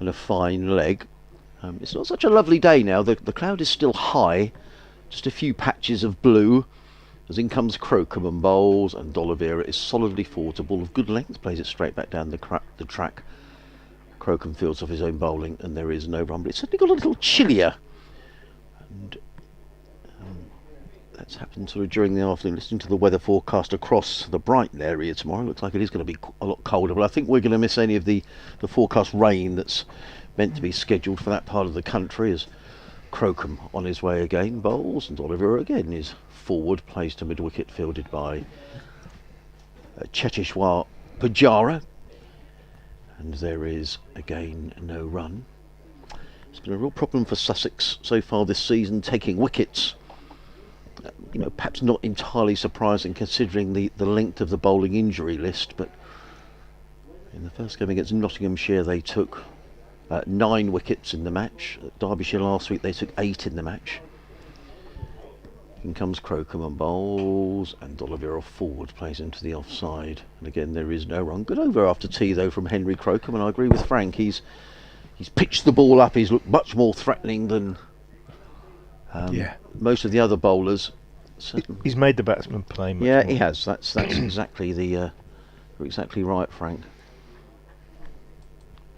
and a fine leg. It's not such a lovely day now. The cloud is still high, just a few patches of blue, as in comes Crocombe and bowls, and D'Oliveira is solidly forward. A ball of good length, plays it straight back down the track. Crocombe fields off his own bowling, and there is no run, but it's certainly got a little chillier. And that's happened sort of during the afternoon. Listening to the weather forecast across the Brighton area tomorrow, looks like it is going to be a lot colder, but I think we're going to miss any of the forecast rain that's meant to be scheduled for that part of the country, as Crocombe on his way again, bowls, and D'Oliveira again is forward, plays to mid-wicket, fielded by Cheteshwar Pujara, and there is again no run. It's been a real problem for Sussex so far this season, taking wickets. Perhaps not entirely surprising considering the length of the bowling injury list, but in the first game against Nottinghamshire they took 9 wickets in the match. At Derbyshire last week they took 8 in the match. In comes Crocombe and bowls, and D'Oliveira forward, plays into the offside, and again there is no run. Good over after tea though from Henry Crocombe, and I agree with Frank, he's pitched the ball up, he's looked much more threatening than most of the other bowlers. He's made the batsman play much yeah, more. He has. That's exactly you're exactly right, Frank.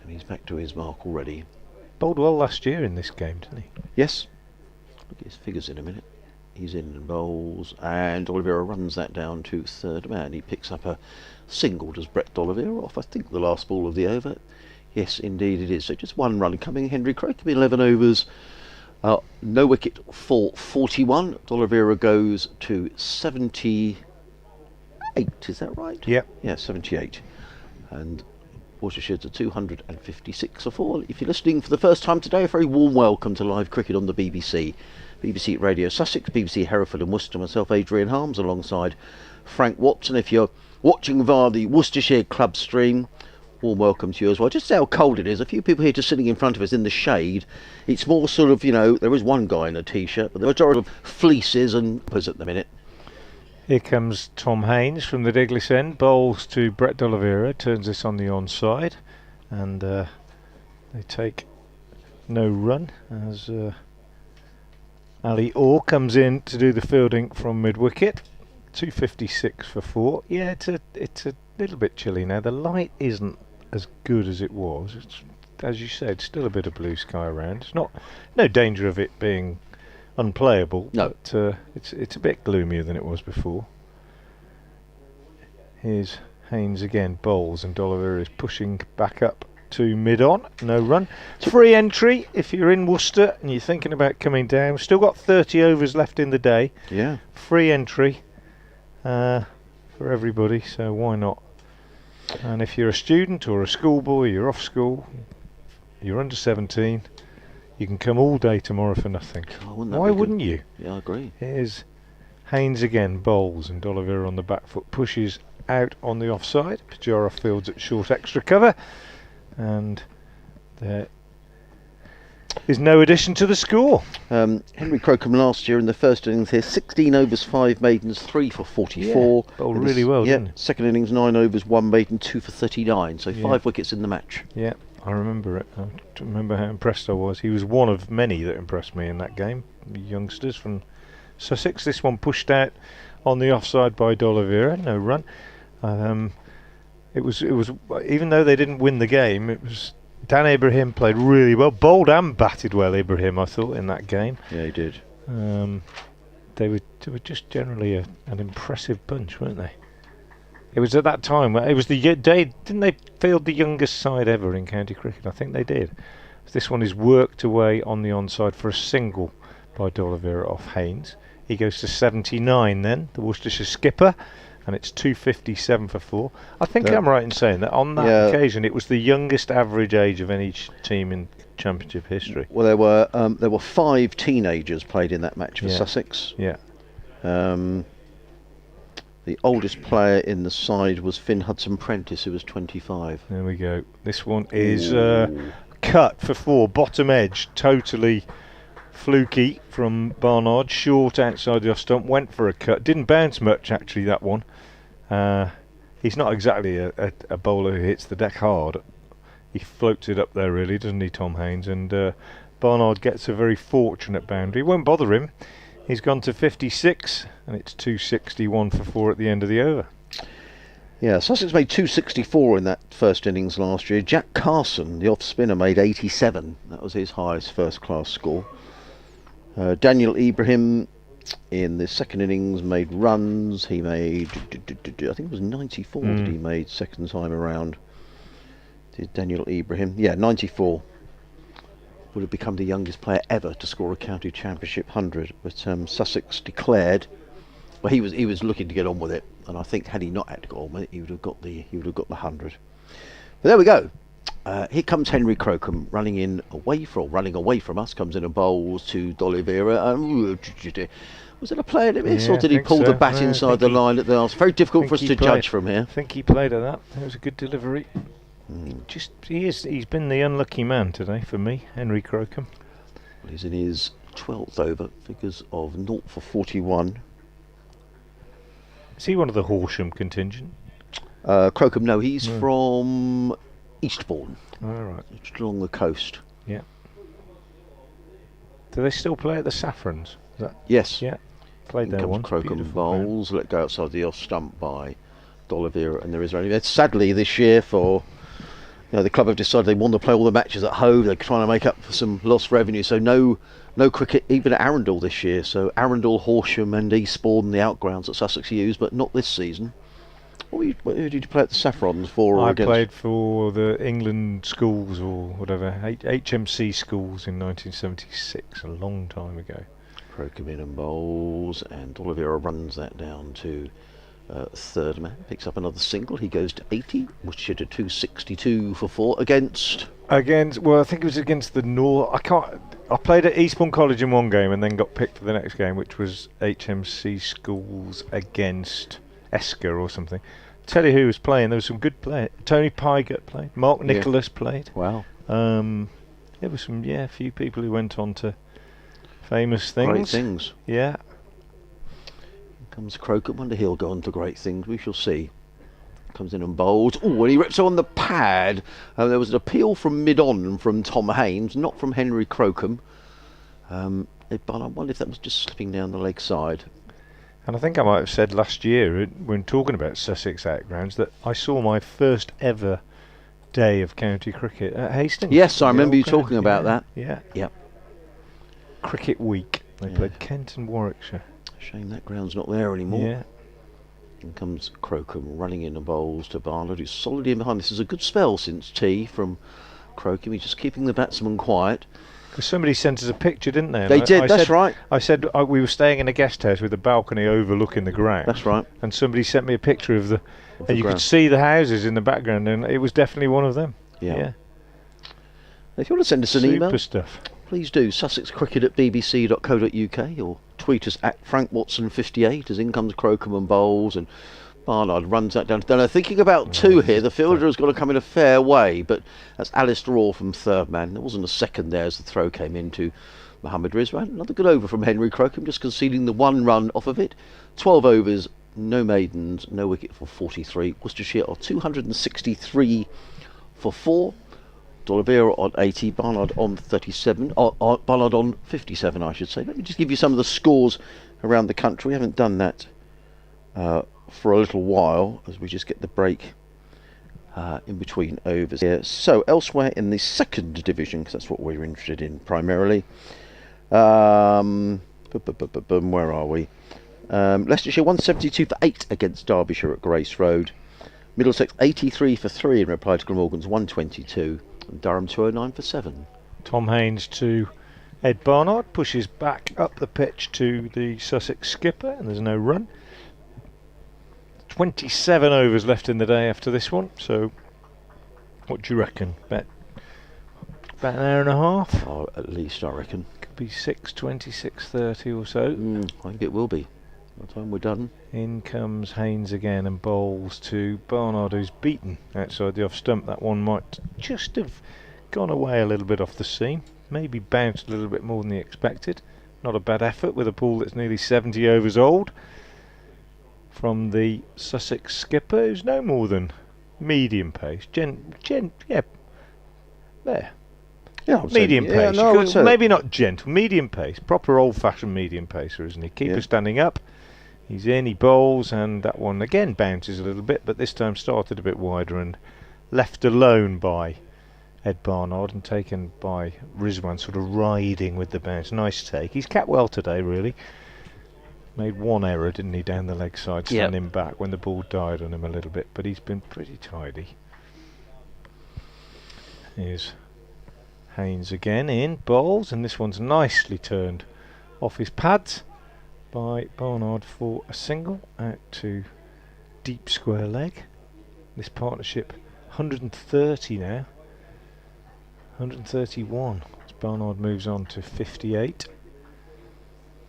And he's back to his mark already. Bowled well last year in this game, didn't he? Yes. Look at his figures in a minute. He's in and bowls, and D'Oliveira runs that down to third man. He picks up a single. Does Brett D'Oliveira off, I think, the last ball of the over? Yes, indeed it is. So just one run coming. Henry Crocombe, 11 overs. No wicket for 41. D'Oliveira goes to 78. Is that right? Yep. Yeah, 78. And Worcestershire to 256 for 4. If you're listening for the first time today, a very warm welcome to live cricket on the BBC. BBC Radio Sussex, BBC Hereford and Worcester. Myself, Adrian Harms, alongside Frank Watson. If you're watching via the Worcestershire Club stream, warm welcome to you as well. Just how cold it is. A few people here just sitting in front of us in the shade. It's more sort of, there is one guy in a t-shirt, but the majority of fleeces and puzzles at the minute. Here comes Tom Haynes from the Diglis end, bowls to Brett D'Oliveira, turns this on the onside, and they take no run as Ali Orr comes in to do the fielding from mid-wicket. 256 for 4. Yeah, it's a little bit chilly now. The light isn't as good as it was. It's, as you said, still a bit of blue sky around. It's no danger of it being unplayable. No. But it's a bit gloomier than it was before. Here's Haynes again, bowls, and D'Oliveira is pushing back up to mid-on. No run. Free entry if you're in Worcester and you're thinking about coming down. We've still got 30 overs left in the day. Yeah. Free entry for everybody, so why not? And if you're a student or a schoolboy, you're off school, you're under 17, you can come all day tomorrow for nothing. Why wouldn't you? Yeah, I agree. Here's Haynes again, bowls, and D'Oliveira on the back foot pushes out on the offside. Pujara fields at short extra cover, and there is no addition to the score. Henry Crocombe last year in the first innings here, 16 overs, 5 maidens, 3 for 44. Yeah, bowled really well, didn't he? Second innings, 9 overs, 1 maiden, 2 for 39. So 5 wickets in the match. Yeah, I remember it. I remember how impressed I was. He was one of many that impressed me in that game. Youngsters from Sussex. This one pushed out on the offside by D'Oliveira, no run. It was even though they didn't win the game, it was Dan Ibrahim played really well, bowled and batted well. Ibrahim, I thought, in that game. Yeah, he did. They were just generally an impressive bunch, weren't they? It was at that time where it was the day. Didn't they field the youngest side ever in county cricket? I think they did. This one is worked away on the onside for a single by D'Oliveira off Haynes. He goes to 79 then, the Worcestershire skipper, and it's 257 for 4. I think I'm right in saying that on that occasion it was the youngest average age of any team in Championship history. Well, there were 5 teenagers played in that match for Sussex. Yeah. The oldest player in the side was Finn Hudson-Prentice, who was 25. There we go. This one is cut for 4, bottom edge, totally fluky from Barnard, short outside the off stump, went for a cut, didn't bounce much actually, that one. He's not exactly a bowler who hits the deck hard. He floats it up there really, doesn't he, Tom Haynes? And Barnard gets a very fortunate boundary. Won't bother him. He's gone to 56 and it's 261 for 4 at the end of the over. Yeah, Sussex made 264 in that first innings last year. Jack Carson, the off-spinner, made 87. That was his highest first-class score. Daniel Ibrahim in the second innings made runs. He made, I think it was 94 that he made second time around. Did Daniel Ibrahim? Yeah, 94. Would have become the youngest player ever to score a county championship 100. But Sussex declared, well, he was looking to get on with it, and I think had he not had to go on with it, he would have got the 100. But there we go. Here comes Henry Crocombe running away from us. Comes in and bowls to D'Oliveira. Was it a play that miss, or did he pull the bat inside the line at the last? Very difficult for us to judge from here. I think he played at that. It was a good delivery. He's been the unlucky man today for me, Henry Crocombe. Well, he's in his 12th over, figures of 0 for 41. Is he one of the Horsham contingent? Crocombe, no, he's from Eastbourne. Right. Just along the coast. Yeah. Do they still play at the Saffrons? Yes. Yeah. Played there once. Crocombe bowls, let go outside the off stump by D'Oliveira, and there is only. Sadly, this year the club have decided they want to play all the matches at home. They're trying to make up for some lost revenue, so no cricket even at Arundel this year. So Arundel, Horsham, and Eastbourne, the outgrounds that Sussex use, but not this season. Who did you play at the Saffrons for? Or against? I played for the England schools or whatever, HMC schools in 1976, a long time ago. Crocombe in and bowls, and D'Oliveira runs that down to third man. Picks up another single. He goes to 80, which hit a 262 for 4 against. Well, I think it was against the North. I played at Eastbourne College in one game and then got picked for the next game, which was HMC schools against Esker or something. Tell you who was playing. There was some good players. Tony Pygott played. Mark Nicholas played. Wow. There was some few people who went on to famous things. Great things. Yeah. Here comes Crocombe. Wonder he'll go on to great things. We shall see. Comes in and bowls. Oh, and he rips on the pad. There was an appeal from mid-on from Tom Haynes, not from Henry Crocombe. But I wonder if that was just slipping down the leg side. And I think I might have said last year, when talking about Sussex outgrounds, that I saw my first ever day of county cricket at Hastings. Yes, I remember you talking about that. Yeah. Yeah. Cricket week. They played Kent and Warwickshire. Shame that ground's not there anymore. Yeah. In comes Crocombe running in the bowls to Barnard, who's solidly in behind. This is a good spell since tea from Crocombe. He's just keeping the batsman quiet. Because somebody sent us a picture, didn't they? They did, that's right. I said we were staying in a guest house with a balcony overlooking the ground. That's right. And somebody sent me a picture of and you could see the houses in the background, and it was definitely one of them. Yeah. If you want to send us an email, super stuff. Please do. sussexcricket@bbc.co.uk, or tweet us at FrankWatson58 as in comes Crocombe and bowls, and Barnard runs that down. Now thinking about two here, the fielder has got to come in a fair way, but that's Alistair Orr from third man. There wasn't a second there as the throw came into Mohammad Rizwan. Another good over from Henry Crocombe, just conceding the 1 run off of it. 12 overs, no maidens, no wicket for 43. Worcestershire are 263 for 4. D'Oliveira on 80, Barnard on 37, Barnard on 57 I should say. Let me just give you some of the scores around the country. We haven't done that for a little while as we just get the break in between overs here. So elsewhere in the second division, because that's what we're interested in primarily, where are we? Leicestershire 172 for 8 against Derbyshire at Grace Road. Middlesex 83 for 3 in reply to Glamorgan's 122. And Durham 209 for 7. Tom Haynes to Ed Barnard, pushes back up the pitch to the Sussex skipper, and there's no run. 27 overs left in the day after this one, so what do you reckon? About an hour and a half? Oh, at least I reckon. Could be 6:20, 6:30 or so. I think it will be. By the time we're done. In comes Haynes again and bowls to Barnard, who's beaten outside the off stump. That one might just have gone away a little bit off the seam, maybe bounced a little bit more than he expected. Not a bad effort with a ball that's nearly 70 overs old from the Sussex skipper, who's no more than medium pace. Medium pace. Maybe not gentle, medium pace. Proper old-fashioned medium pacer, isn't he? Keeper standing up. He's in, he bowls, and that one again bounces a little bit, but this time started a bit wider and left alone by Ed Barnard and taken by Rizwan, sort of riding with the bounce. Nice take. He's capped well today, really. Made one error, didn't he, down the leg side, standing back when the ball died on him a little bit, but he's been pretty tidy. Here's Haynes again in, bowls, and this one's nicely turned off his pads by Barnard for a single out to deep square leg. This partnership 130 now, 131 as Barnard moves on to 58.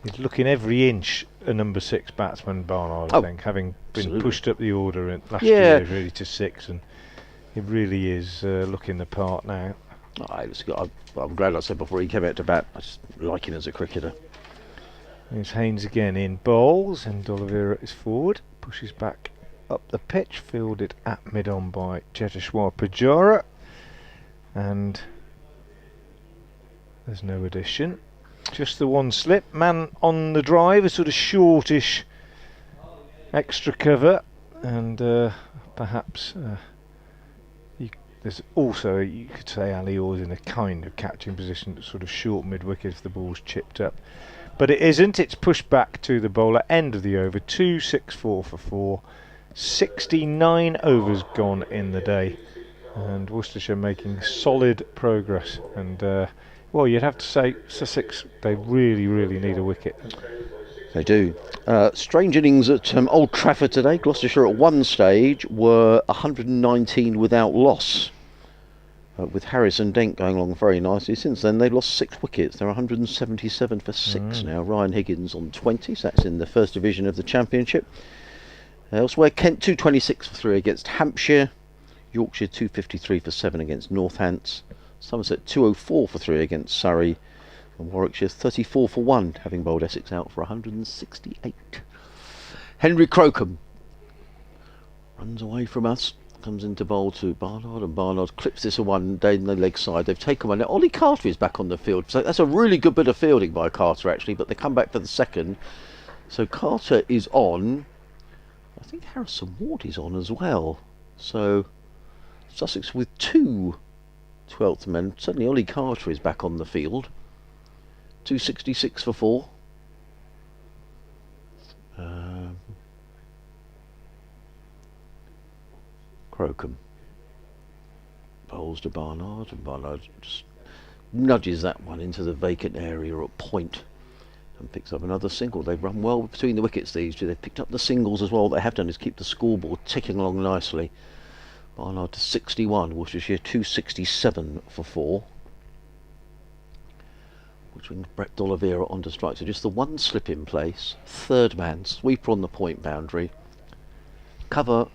He's looking every inch a number 6 batsman, Barnard, I think, having been pushed up the order in last year really to 6, and he really is looking the part now. I'm glad I said before he came out to bat, I just like him as a cricketer. There's Haynes again in bowls, and D'Oliveira is forward, pushes back up the pitch, fielded at mid-on by Cheteshwar Pujara, and there's no addition. Just the one slip. Man on the drive, a sort of shortish extra cover, and perhaps there's also, you could say, Ali Orr's in a kind of catching position, sort of short mid-wicket if the ball's chipped up. But it isn't, it's pushed back to the bowler, end of the over, 264 for 4, 69 overs gone in the day, and Worcestershire making solid progress, and well, you'd have to say Sussex, they really, really need a wicket. They do. Strange innings at Old Trafford today. Gloucestershire at one stage were 119 without loss, with Harris and Dent going along very nicely. Since then, they've lost 6 wickets. They're 177 for 6 now. Ryan Higgins on 20, so that's in the first division of the Championship. Elsewhere, Kent 226 for 3 against Hampshire. Yorkshire 253 for 7 against Northants. Somerset 204 for 3 against Surrey. And Warwickshire 34 for 1, having bowled Essex out for 168. Henry Crocombe runs away from us, comes into bowl to Barnard, and Barnard clips this one down the leg side. They've taken one. Now, Ollie Carter is back on the field, so that's a really good bit of fielding by Carter actually, but they come back for the second. So Carter is on. I think Harrison Ward is on as well. So Sussex with 2 12th men. Certainly Ollie Carter is back on the field. 266 for 4. Crocombe bowls to Barnard, and Barnard just nudges that one into the vacant area at point and picks up another single. They've run well between the wickets, these two. They've picked up the singles as well. What they have done is keep the scoreboard ticking along nicely. Barnard to 61, Worcestershire 267 for 4. Which brings Brett D'Oliveira onto strike. So just the one slip in place. Third man, sweeper on the point boundary. Cover,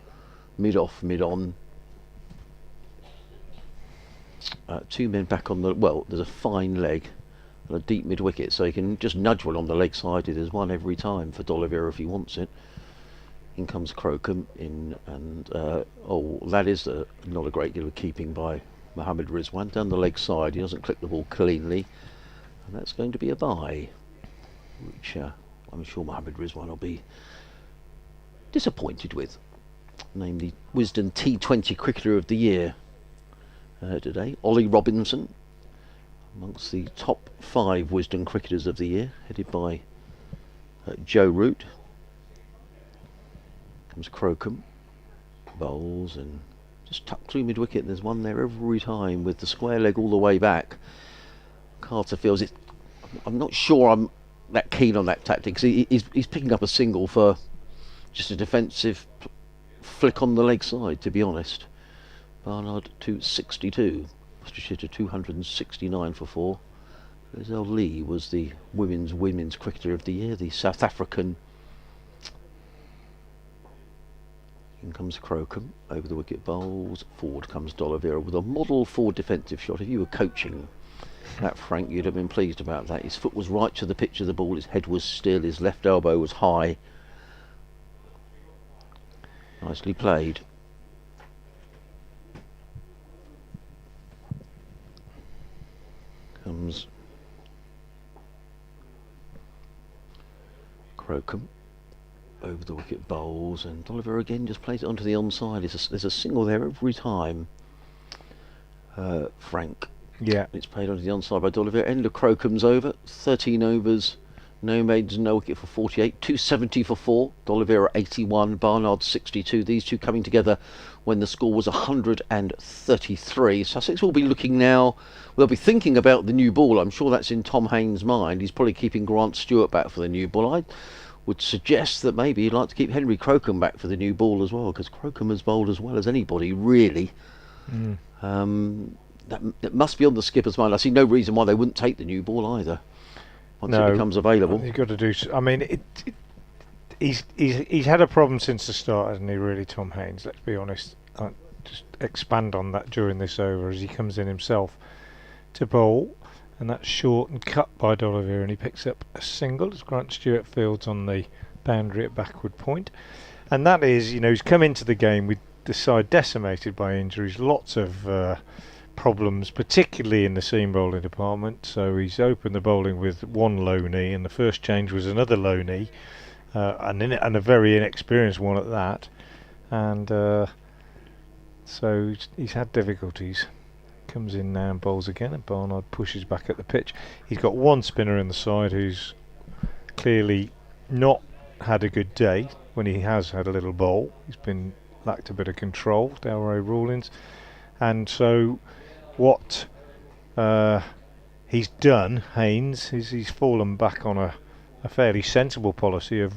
mid-off, mid-on. 2 men back on the, well, there's a fine leg and a deep mid-wicket, so he can just nudge one on the leg side. There's one every time for D'Oliveira if he wants it. In comes Crocombe in, and oh, that is not a great deal of keeping by Mohammad Rizwan. Down the leg side, he doesn't clip the ball cleanly, and that's going to be a bye, which I'm sure Mohammad Rizwan will be disappointed with. Named the Wisden T20 Cricketer of the Year today. Ollie Robinson, amongst the top 5 Wisden Cricketers of the Year, headed by Joe Root. Comes Crocombe, bowls and just tucked through mid-wicket. There's one there every time with the square leg all the way back. Carter feels it. I'm not sure I'm that keen on that tactic, because he's picking up a single for just a defensive flick on the leg side, to be honest. Barnard 262, Worcestershire to 269 for 4. Azhar Ali was the women's cricketer of the year, the South African. In comes Crocombe, over the wicket bowls. Forward comes D'Oliveira with a model forward defensive shot. If you were coaching that Frank, you'd have been pleased about that. His foot was right to the pitch of the ball, his head was still, his left elbow was high. Nicely played. Comes Crocombe, over the wicket bowls, and D'Oliveira again just plays it onto the onside. There's a single there every time. Frank. Yeah. It's played onto the onside by D'Oliveira. End of Crocombe's over. 13 overs. No maidens, no wicket for 48. 270 for 4. D'Oliveira 81. Barnard 62. These two coming together when the score was 133. Sussex will be looking now. They'll be thinking about the new ball. I'm sure that's in Tom Haynes' mind. He's probably keeping Grant Stewart back for the new ball. I would suggest that maybe he'd like to keep Henry Crocombe back for the new ball as well, because Crocombe has bowled as well as anybody, really. That must be on the skipper's mind. I see no reason why they wouldn't take the new ball either once it becomes available. You've got to do. I mean, he's had a problem since the start, hasn't he? Really, Tom Haynes. Let's be honest. I'll just expand on that during this over as he comes in himself to bowl, and that's short and cut by D'Oliveira, and he picks up a single as Grant Stewart fields on the boundary at backward point. And that is, he's come into the game with the side decimated by injuries, lots of problems, particularly in the seam bowling department. So he's opened the bowling with one low knee, and the first change was another low knee, and a very inexperienced one at that. And so he's had difficulties. Comes in now and bowls again, and Barnard pushes back at the pitch. He's got one spinner in the side who's clearly not had a good day when he has had a little bowl. He's been lacked a bit of control, Delray Rawlins, and so what he's done, Haynes, is he's fallen back on a fairly sensible policy of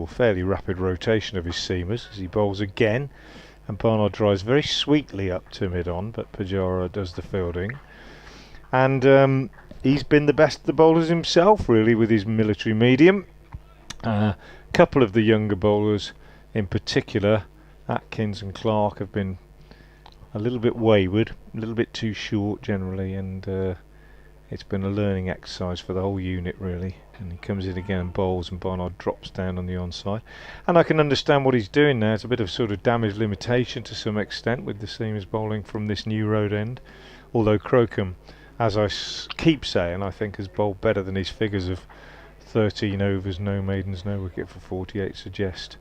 fairly rapid rotation of his seamers as he bowls again, and Barnard drives very sweetly up to mid-on, but Pujara does the fielding, and he's been the best of the bowlers himself, really, with his military medium. Couple of the younger bowlers in particular, Atkins and Clark, have been a little bit wayward, a little bit too short generally, and it's been a learning exercise for the whole unit, really. And he comes in again and bowls, and Barnard drops down on the onside, and I can understand what he's doing there. It's a bit of sort of damage limitation to some extent with the seamers bowling from this new road end, although Crocombe, as I keep saying, I think has bowled better than his figures of 13 overs, no maidens, no wicket for 48 suggest,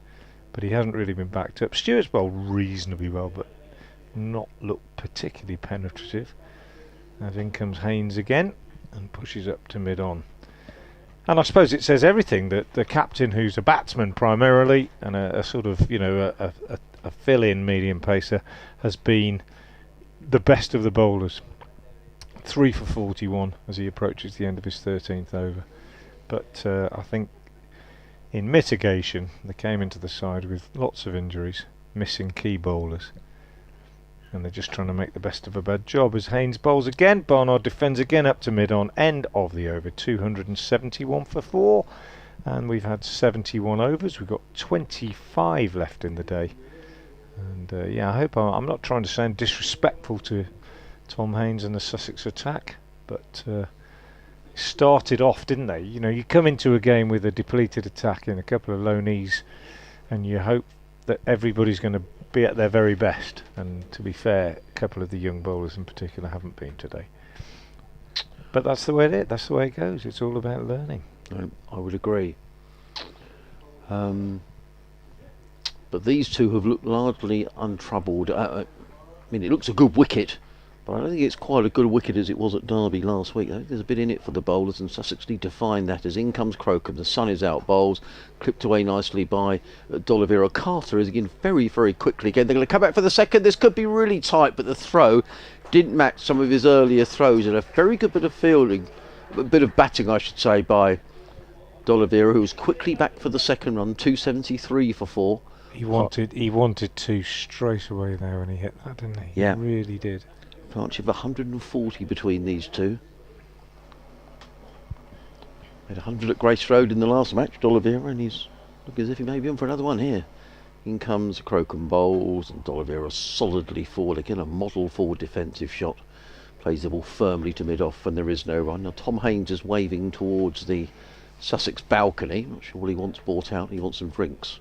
but he hasn't really been backed up. Stewart's bowled reasonably well, but not looked particularly penetrative. As in comes Haynes again and pushes up to mid-on. And I suppose it says everything that the captain, who's a batsman primarily and a sort of, a fill-in medium pacer, has been the best of the bowlers. 3 for 41 as he approaches the end of his 13th over. But I think in mitigation, they came into the side with lots of injuries, missing key bowlers, and they're just trying to make the best of a bad job. As Haynes bowls again, Barnard defends again up to mid-on, end of the over, 271 for 4, and we've had 71 overs. We've got 25 left in the day, and yeah, I hope I'm not trying to sound disrespectful to Tom Haynes and the Sussex attack, but started off, didn't they? You know, you come into a game with a depleted attack and a couple of low knees, and you hope that everybody's going to be at their very best, and to be fair, a couple of the young bowlers in particular haven't been today. But that's the way it is. That's the way it goes. It's all about learning. I would agree. But these two have looked largely untroubled. I mean, it looks a good wicket, but I don't think it's quite a good wicket as it was at Derby last week. I think there's a bit in it for the bowlers, and Sussex need to find that. As in comes Crocombe, the sun is out, bowls clipped away nicely by D'Oliveira. Carter is again very, very quickly again. They're going to come back for the second. This could be really tight, but the throw didn't match some of his earlier throws, and a very good bit of fielding, a bit of batting, I should say, by D'Oliveira, who was quickly back for the second run. 273 for 4. He wanted to straight away there when he hit that, didn't he? Yeah, he really did. Partnership of 140 between these two. Made 100 at Grace Road in the last match, D'Oliveira, and he's looking as if he may be in for another one here. In comes Crocombe bowls, and D'Oliveira solidly forward again, a model forward defensive shot. Plays the ball firmly to mid-off, and there is no run. Now Tom Haynes is waving towards the Sussex balcony. Not sure what he wants brought out. He wants some drinks.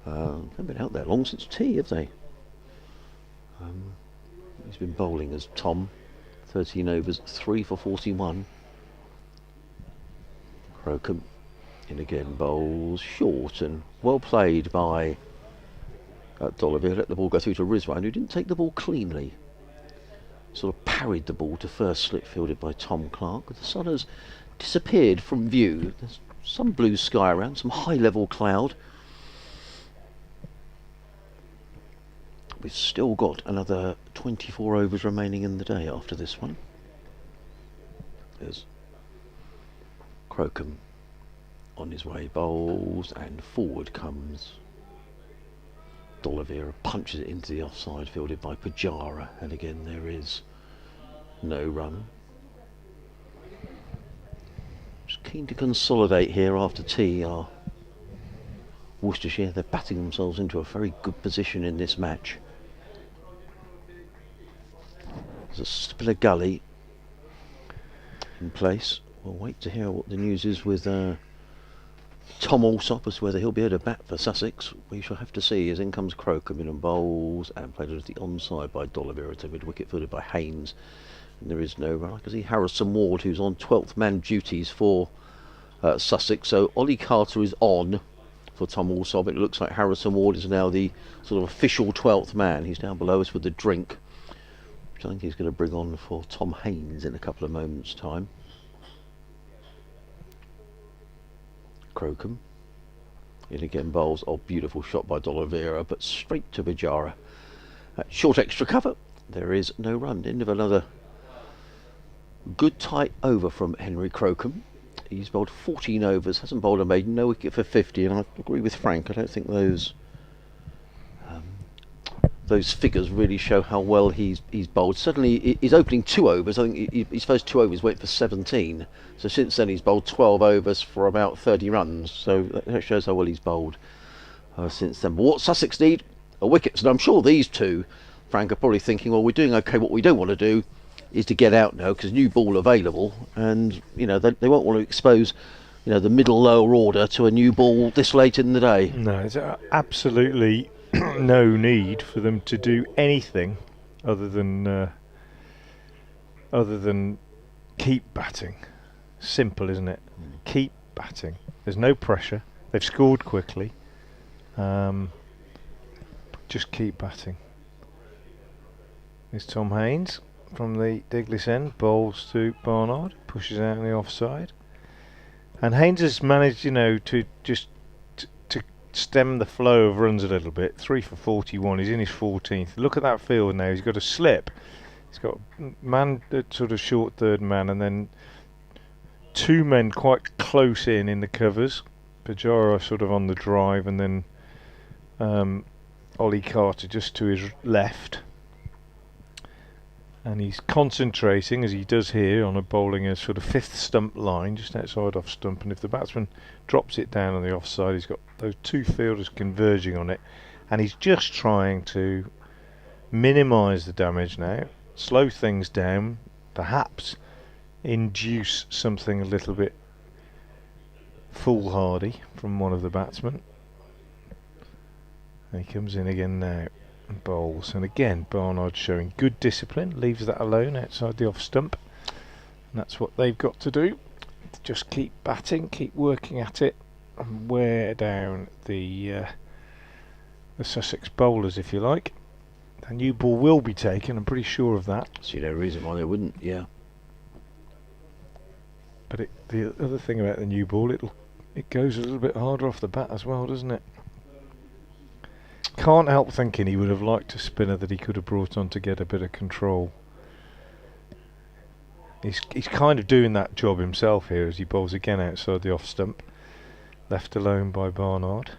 Haven't been out there long since tea, have they? He's been bowling as Tom. 13 overs, 3 for 41. Crocombe in again, bowls short, and well played by D'Oliveira. Let the ball go through to Rizwan, who didn't take the ball cleanly. Sort of parried the ball to first slip, fielded by Tom Clark. The sun has disappeared from view. There's some blue sky around, some high level cloud. We've still got another 24 overs remaining in the day after this one. There's Crocombe on his way, bowls, and forward comes D'Oliveira, punches it into the offside, fielded by Pujara, and again there is no run. Just keen to consolidate here after tea are Worcestershire. They're batting themselves into a very good position in this match. There's a spiller gully in place. We'll wait to hear what the news is with Tom Alsop as to whether he'll be able to bat for Sussex. We shall have to see. As in comes Crocombe in and bowls, and played at the onside by D'Oliveira to mid-wicket, fielded by Haynes. And there is no run. I can see Harrison Ward, who's on 12th man duties for Sussex. So Ollie Carter is on for Tom Alsop. It looks like Harrison Ward is now the sort of official 12th man. He's down below us with the drink, which I think he's going to bring on for Tom Haynes in a couple of moments' time. Crocombe in again, bowls. Oh, beautiful shot by D'Oliveira, but straight to Pujara. Short extra cover. There is no run. End of another good tight over from Henry Crocombe. He's bowled 14 overs, hasn't bowled a maiden, no wicket for 50, and I agree with Frank. I don't think those figures really show how well he's bowled. Certainly his opening 2 overs, I think his first 2 overs went for 17, so since then he's bowled 12 overs for about 30 runs, so that shows how well he's bowled since then. But what Sussex need are wickets, and I'm sure these two, Frank, are probably thinking, well, we're doing okay. What we don't want to do is to get out now, because new ball available, and you know they won't want to expose the middle lower order to a new ball this late in the day. No, it's absolutely no need for them to do anything other than keep batting. Simple, isn't it? Keep batting. There's no pressure. They've scored quickly. Just keep batting. Here's Tom Haynes from the Diglis end, bowls to Barnard, pushes out on the offside, and Haynes has managed, to just to stem the flow of runs a little bit. 3 for 41. He's in his 14th. Look at that field now. He's got a slip. He's got man, sort of short third man, and then 2 men quite close in the covers. Pujara sort of on the drive, and then Ollie Carter just to his left. and he's concentrating, as he does here, on bowling a sort of fifth stump line just outside off stump, and if the batsman drops it down on the offside, he's got those two fielders converging on it, and he's just trying to minimise the damage now, slow things down, perhaps induce something a little bit foolhardy from one of the batsmen. And he comes in again now and bowls, and again Barnard showing good discipline, leaves that alone outside the off stump, and that's what they've got to do. Just keep batting, keep working at it, and wear down the Sussex bowlers, if you like. A new ball will be taken, I'm pretty sure of that. See no reason why they wouldn't, yeah. But the other thing about the new ball, it goes a little bit harder off the bat as well, doesn't it? Can't help thinking he would have liked a spinner that he could have brought on to get a bit of control. He's kind of doing that job himself here as he bowls again outside the off stump, left alone by Barnard.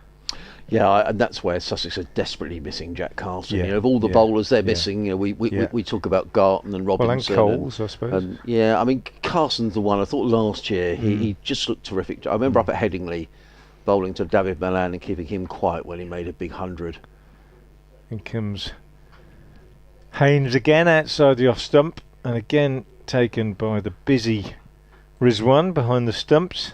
Yeah, and that's where Sussex are desperately missing Jack Carlson. Yeah, You know, of all the bowlers they're missing, you know, we Yeah. talk about Garton and Robinson. Well, and Coles, I suppose. Yeah, I mean, Carson's the one. I thought last year he just looked terrific. I remember up at Headingley bowling to David Malan and keeping him quiet when he made a big 100. In comes Haynes again outside the off stump, and again taken by the busy Rizwan behind the stumps.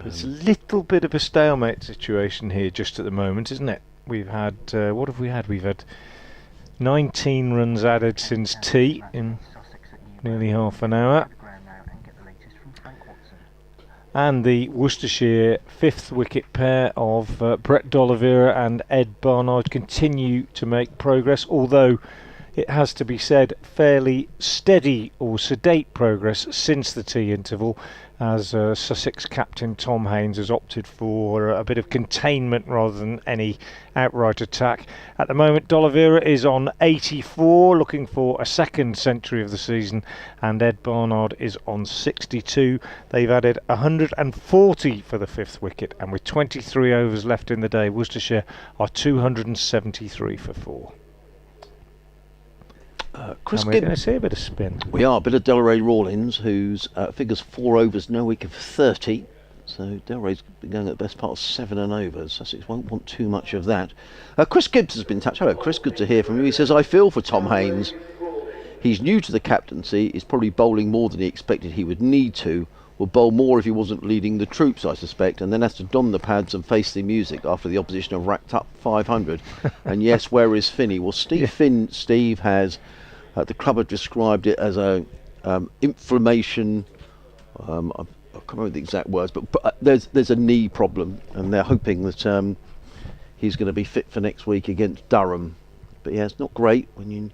It's a little bit of a stalemate situation here just at the moment, isn't it? We've had, what have we had? We've had 19 runs added since tea in nearly half an hour. And the Worcestershire fifth wicket pair of Brett D'Oliveira and Ed Barnard continue to make progress, although it has to be said fairly steady or sedate progress since the tea interval, as Sussex captain Tom Haynes has opted for a bit of containment rather than any outright attack. At the moment, D'Oliveira is on 84, looking for a second century of the season, and Ed Barnard is on 62. They've added 140 for the fifth wicket, and with 23 overs left in the day, Worcestershire are 273 for 4. Chris and we're Gibb. going to see a bit of spin. We are, a bit of Delray Rawlins, whose figures 4 overs, no wicket for 30. So Delray's been going at the best part of 7 and overs. Sussex won't want too much of that. Chris Gibbs has been touched. Hello, Chris, good to hear from you. He says, I feel for Tom Haynes. He's new to the captaincy. He's probably bowling more than he expected he would need to. Will bowl more if he wasn't leading the troops, I suspect, and then has to don the pads and face the music after the opposition have racked up 500. And yes, where is Finney? Well, Steve has... the club have described it as a inflammation. I can't remember the exact words, but there's a knee problem, and they're hoping that he's going to be fit for next week against Durham. But yeah, it's not great when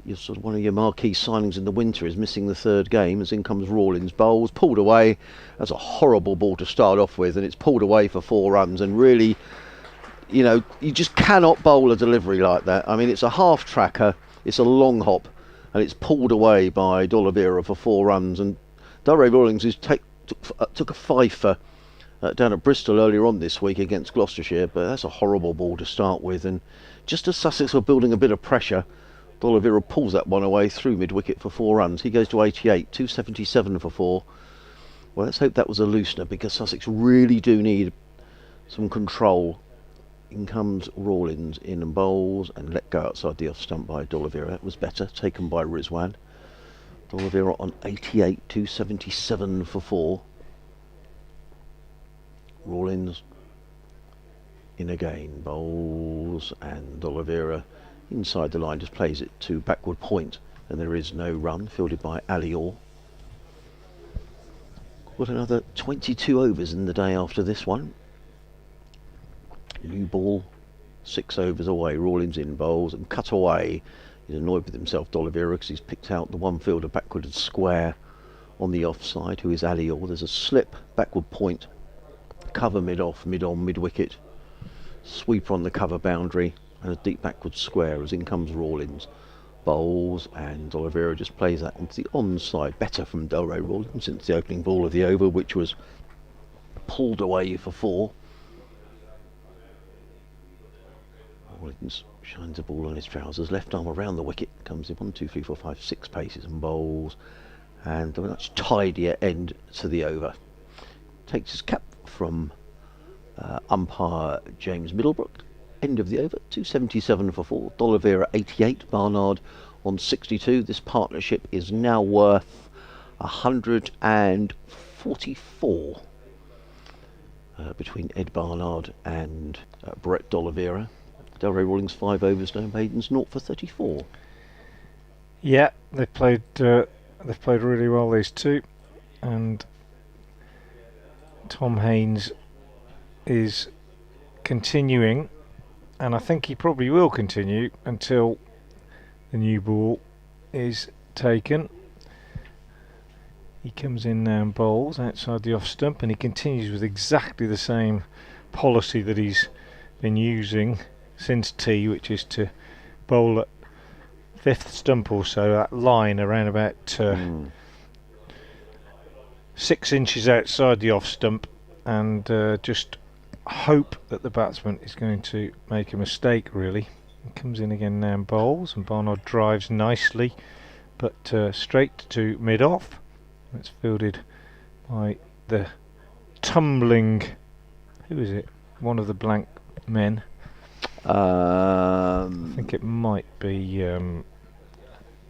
you're sort of one of your marquee signings in the winter is missing the third game. As in comes Rawlins, bowls pulled away. That's a horrible ball to start off with, and it's pulled away for 4 runs. And really, you know, you just cannot bowl a delivery like that. I mean, it's a half tracker. It's a long hop, and it's pulled away by D'Oliveira for 4 runs. And Delray Rawlins took a fifer down at Bristol earlier on this week against Gloucestershire, but that's a horrible ball to start with. And just as Sussex were building a bit of pressure, D'Oliveira pulls that one away through mid-wicket for 4 runs. He goes to 88, 277 for 4. Well, let's hope that was a loosener, because Sussex really do need some control. In comes Rawlins in and bowls and let go outside the off stump by D'Oliveira. That was better, taken by Rizwan. D'Oliveira on 88, 277 for 4. Rawlins in again, bowls, and D'Oliveira inside the line just plays it to backward point, and there is no run, fielded by Ali. Got another 22 overs in the day after this one. New ball, 6 overs away. Rawlins in, bowls and cut away. He's annoyed with himself, D'Oliveira, because he's picked out the one fielder backward and square on the offside, who is Ali. There's a slip, backward point, cover mid-off, mid-on, mid-wicket, sweeper on the cover boundary, and a deep backward square as in comes Rawlins. Bowls, and D'Oliveira just plays that onto the onside. Better from Delray Rawlins since the opening ball of the over, which was pulled away for 4. Rawlins shines the ball on his trousers, left arm around the wicket, comes in 1, 2, 3, 4, 5, 6 paces and bowls, and a much tidier end to the over. Takes his cap from umpire James Middlebrook. End of the over, 277 for 4. D'Oliveira 88, Barnard on 62. This partnership is now worth 144 between Ed Barnard and Brett D'Oliveira. Delray Rawlings 5 overs, no maidens, 0 for 34. Yeah, they've played really well, these two, and Tom Haynes is continuing, and I think he probably will continue until the new ball is taken. He comes in now and bowls outside the off stump, and he continues with exactly the same policy that he's been using since tee, which is to bowl at fifth stump or so, that line around about 6 inches outside the off stump, and just hope that the batsman is going to make a mistake, really. He comes in again now and bowls, and Barnard drives nicely, but straight to mid-off. It's fielded by the tumbling, who is it? One of the blank men. I think it might be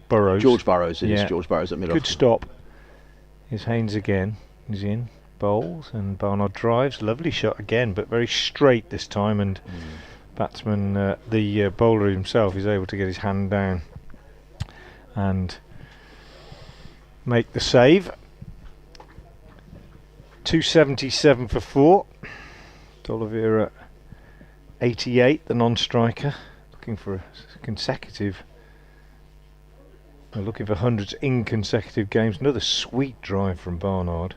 Burrows. George Burrows, it is George Burrows at mid-off. Good stop. Here's Haynes again. He's in, bowls, and Barnard drives. Lovely shot again, but very straight this time, and batsman, the bowler himself, is able to get his hand down and make the save. 277 for 4. D'Oliveira 88, the non-striker, looking for a consecutive. They're looking for hundreds in consecutive games. Another sweet drive from Barnard.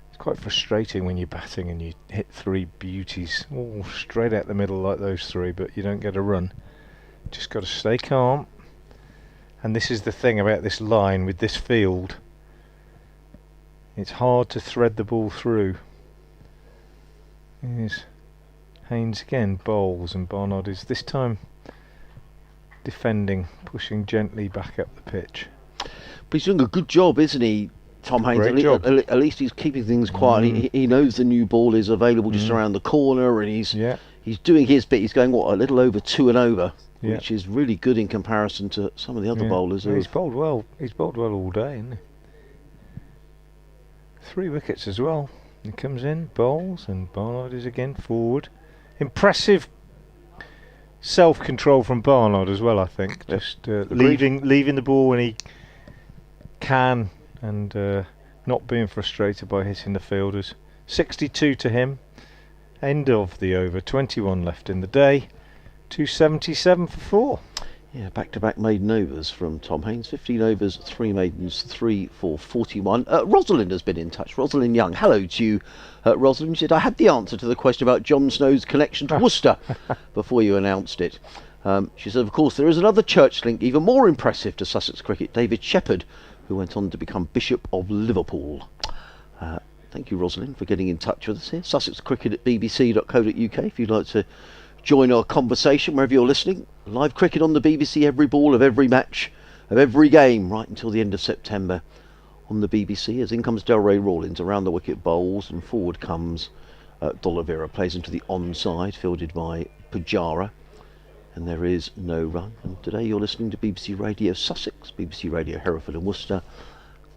It's quite frustrating when you're batting and you hit 3 beauties all straight out the middle like those 3, but you don't get a run. Just got to stay calm. And this is the thing about this line with this field. It's hard to thread the ball through. Here's Haynes again, bowls, and Barnard is this time defending, pushing gently back up the pitch. But he's doing a good job, isn't he, Tom Haynes? At least he's keeping things quiet. He knows the new ball is available just around the corner, and he's doing his bit. He's going, a little over 2 and over, which is really good in comparison to some of the other bowlers. He's bowled well. He's bowled well all day, hasn't he? 3 wickets as well. He comes in, bowls, and Barnard is again forward. Impressive self-control from Barnard as well, I think. Just leaving the ball when he can, and not being frustrated by hitting the fielders. 62 to him. End of the over. 21 left in the day. 277 for 4. Yeah, back-to-back maiden overs from Tom Haynes. 15 overs, 3 maidens, 3 for 41. Rosalind has been in touch. Rosalind Young. Hello to you, Rosalind. She said, I had the answer to the question about Jon Snow's connection to Worcester before you announced it. She said, of course, there is another church link, even more impressive to Sussex cricket, David Shepherd, who went on to become Bishop of Liverpool. Thank you, Rosalind, for getting in touch with us here. Sussex Cricket at bbc.co.uk if you'd like to join our conversation wherever you're listening. Live cricket on the BBC, every ball of every match of every game right until the end of September on the BBC. As in comes Delray Rawlings around the wicket, bowls, and forward comes D'Oliveira, plays into the onside, fielded by Pujara, and there is no run. And today you're listening to BBC Radio Sussex, BBC Radio Hereford and Worcester,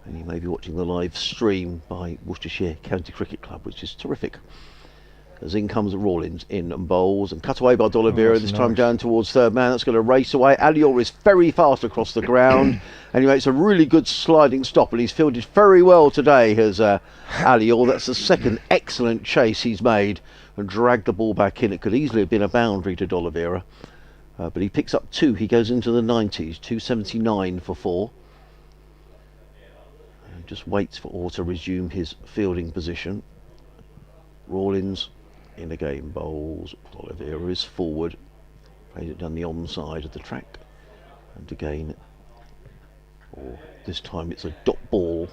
and you may be watching the live stream by Worcestershire County Cricket Club, which is terrific. As in comes Rawlings, in and bowls, and cut away by D'Oliveira, this time down towards third man. That's going to race away. Alior is very fast across the ground, and he makes a really good sliding stop, and he's fielded very well today, has Alior. That's the second excellent chase he's made, and dragged the ball back in. It could easily have been a boundary to D'Oliveira, but he picks up 2. He goes into the 90s, 279 for 4. And just waits for Orr to resume his fielding position. Rawlings in the game, bowls. D'Oliveira is forward, plays it down the onside of the track, and again, or this time it's a dot ball.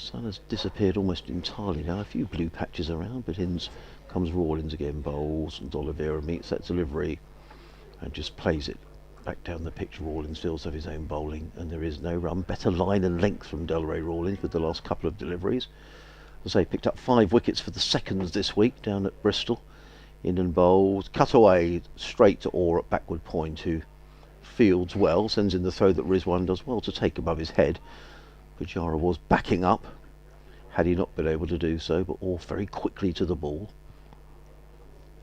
sun has disappeared almost entirely now. A few blue patches around, but in comes Rawlins again, bowls, and D'Oliveira meets that delivery and just plays it back down the pitch. Rawlins feels of his own bowling, and there is no run. Better line and length from Delray Rawlins with the last couple of deliveries. As I say, picked up 5 wickets for the seconds this week down at Bristol. In and bowls, cut away straight to Orr at backward point, who fields well, sends in the throw that Rizwan does well to take above his head. Pujara was backing up, had he not been able to do so, but Orr very quickly to the ball.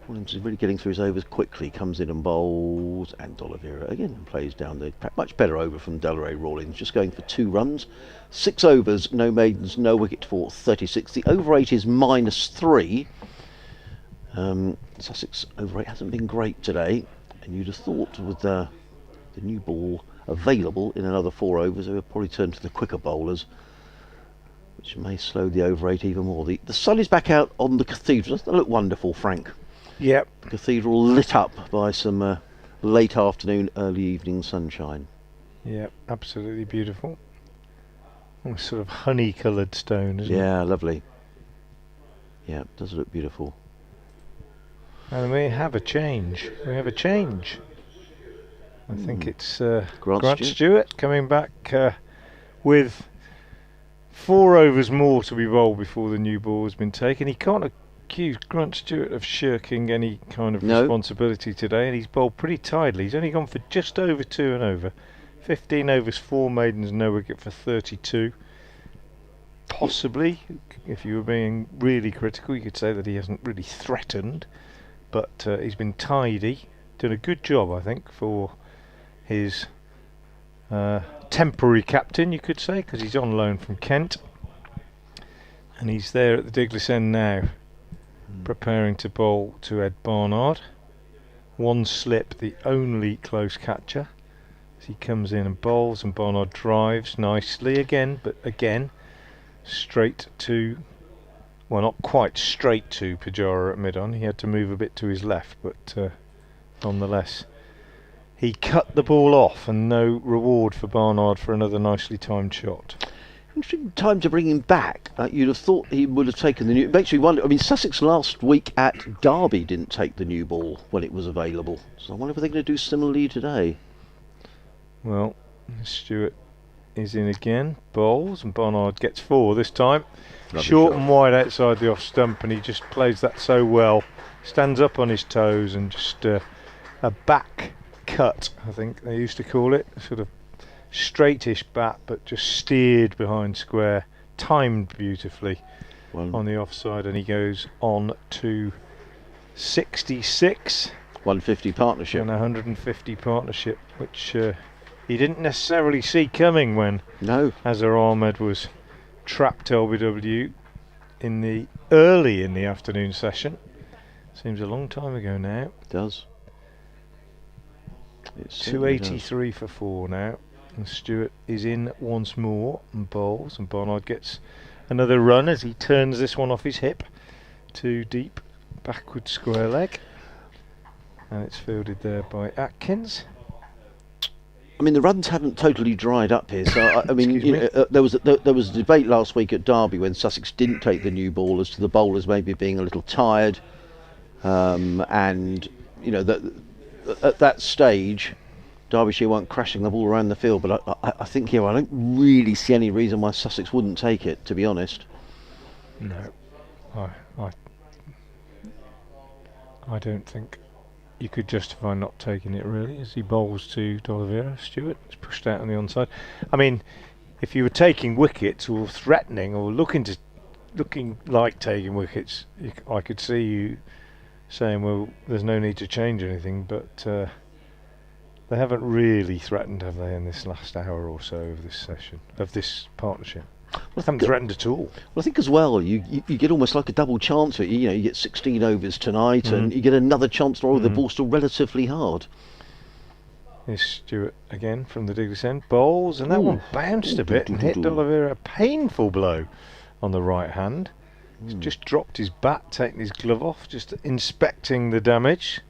Williams is really getting through his overs quickly, comes in and bowls, and D'Oliveira again plays down the much better over from Delray Rawlins, just going for 2 runs. 6 overs, no maidens, no wicket for 36. The over 8 is -3. Sussex over 8 hasn't been great today, and you'd have thought with the new ball available in another 4 overs, they would probably turn to the quicker bowlers, which may slow the over 8 even more. The sun is back out on the cathedral. Doesn't that look wonderful, Frank? Yep. The cathedral lit up by some late afternoon, early evening sunshine. Yep, absolutely beautiful. Almost sort of honey-coloured stone, isn't it? Yeah, lovely. Yeah, it does look beautiful. And we have a change. I think it's Grant Stewart coming back with 4 overs more to be bowled before the new ball has been taken. He can't accuse Grant Stewart of shirking any kind of responsibility today, and he's bowled pretty tidily. He's only gone for just over 2 and over. 15 overs, 4 maidens, no wicket for 32. Possibly, if you were being really critical, you could say that he hasn't really threatened, but he's been tidy, done a good job, I think, for his temporary captain, you could say, because he's on loan from Kent, and he's there at the Diglis end now, preparing to bowl to Ed Barnard. 1 slip, the only close catcher, as he comes in and bowls, and Barnard drives nicely again, but again straight to, well, not quite straight to Pujara at mid-on. He had to move a bit to his left, but nonetheless he cut the ball off, and no reward for Barnard for another nicely timed shot. Interesting time to bring him back. You'd have thought he would have taken the new. It makes me wonder. I mean, Sussex last week at Derby didn't take the new ball when it was available, so I wonder if they're going to do similarly today. Well, Stewart is in again, bowls, and Barnard gets 4 this time. Short and wide outside the off stump, and he just plays that so well. Stands up on his toes, and just a back cut, I think they used to call it, sort of straightish bat, but just steered behind square, timed beautifully on the offside, and he goes on to 66. 150 partnership. And 150 partnership, which he didn't necessarily see coming when Azhar Ali was trapped LBW early in the afternoon session. Seems a long time ago now. It does. 283 for 4 now, and Stewart is in once more and bowls, and Barnard gets another run as he turns this one off his hip to deep backward square leg, and it's fielded there by Atkins. I mean, the runs haven't totally dried up here, so I mean, there was a debate last week at Derby when Sussex didn't take the new ball as to the bowlers maybe being a little tired, and that at that stage Derbyshire weren't crashing the ball around the field, but I think I don't really see any reason why Sussex wouldn't take it, to be honest. No, I don't think you could justify not taking it, really, as he bowls to D'Oliveira. Stewart is pushed out on the onside. I mean, if you were taking wickets or threatening or looking like taking wickets, I could see you saying, well, there's no need to change anything, but they haven't really threatened, have they, in this last hour or so of this session, of this partnership? Well, haven't threatened at all. Well, I think as well, you get almost like a double chance. You get 16 overs tonight, and you get another chance to roll the ball still relatively hard. Here's Stewart again from the Diglis end, bowls, and that one bounced a bit and hit D'Oliveira a painful blow on the right hand. He's just dropped his bat, taken his glove off, just inspecting the damage.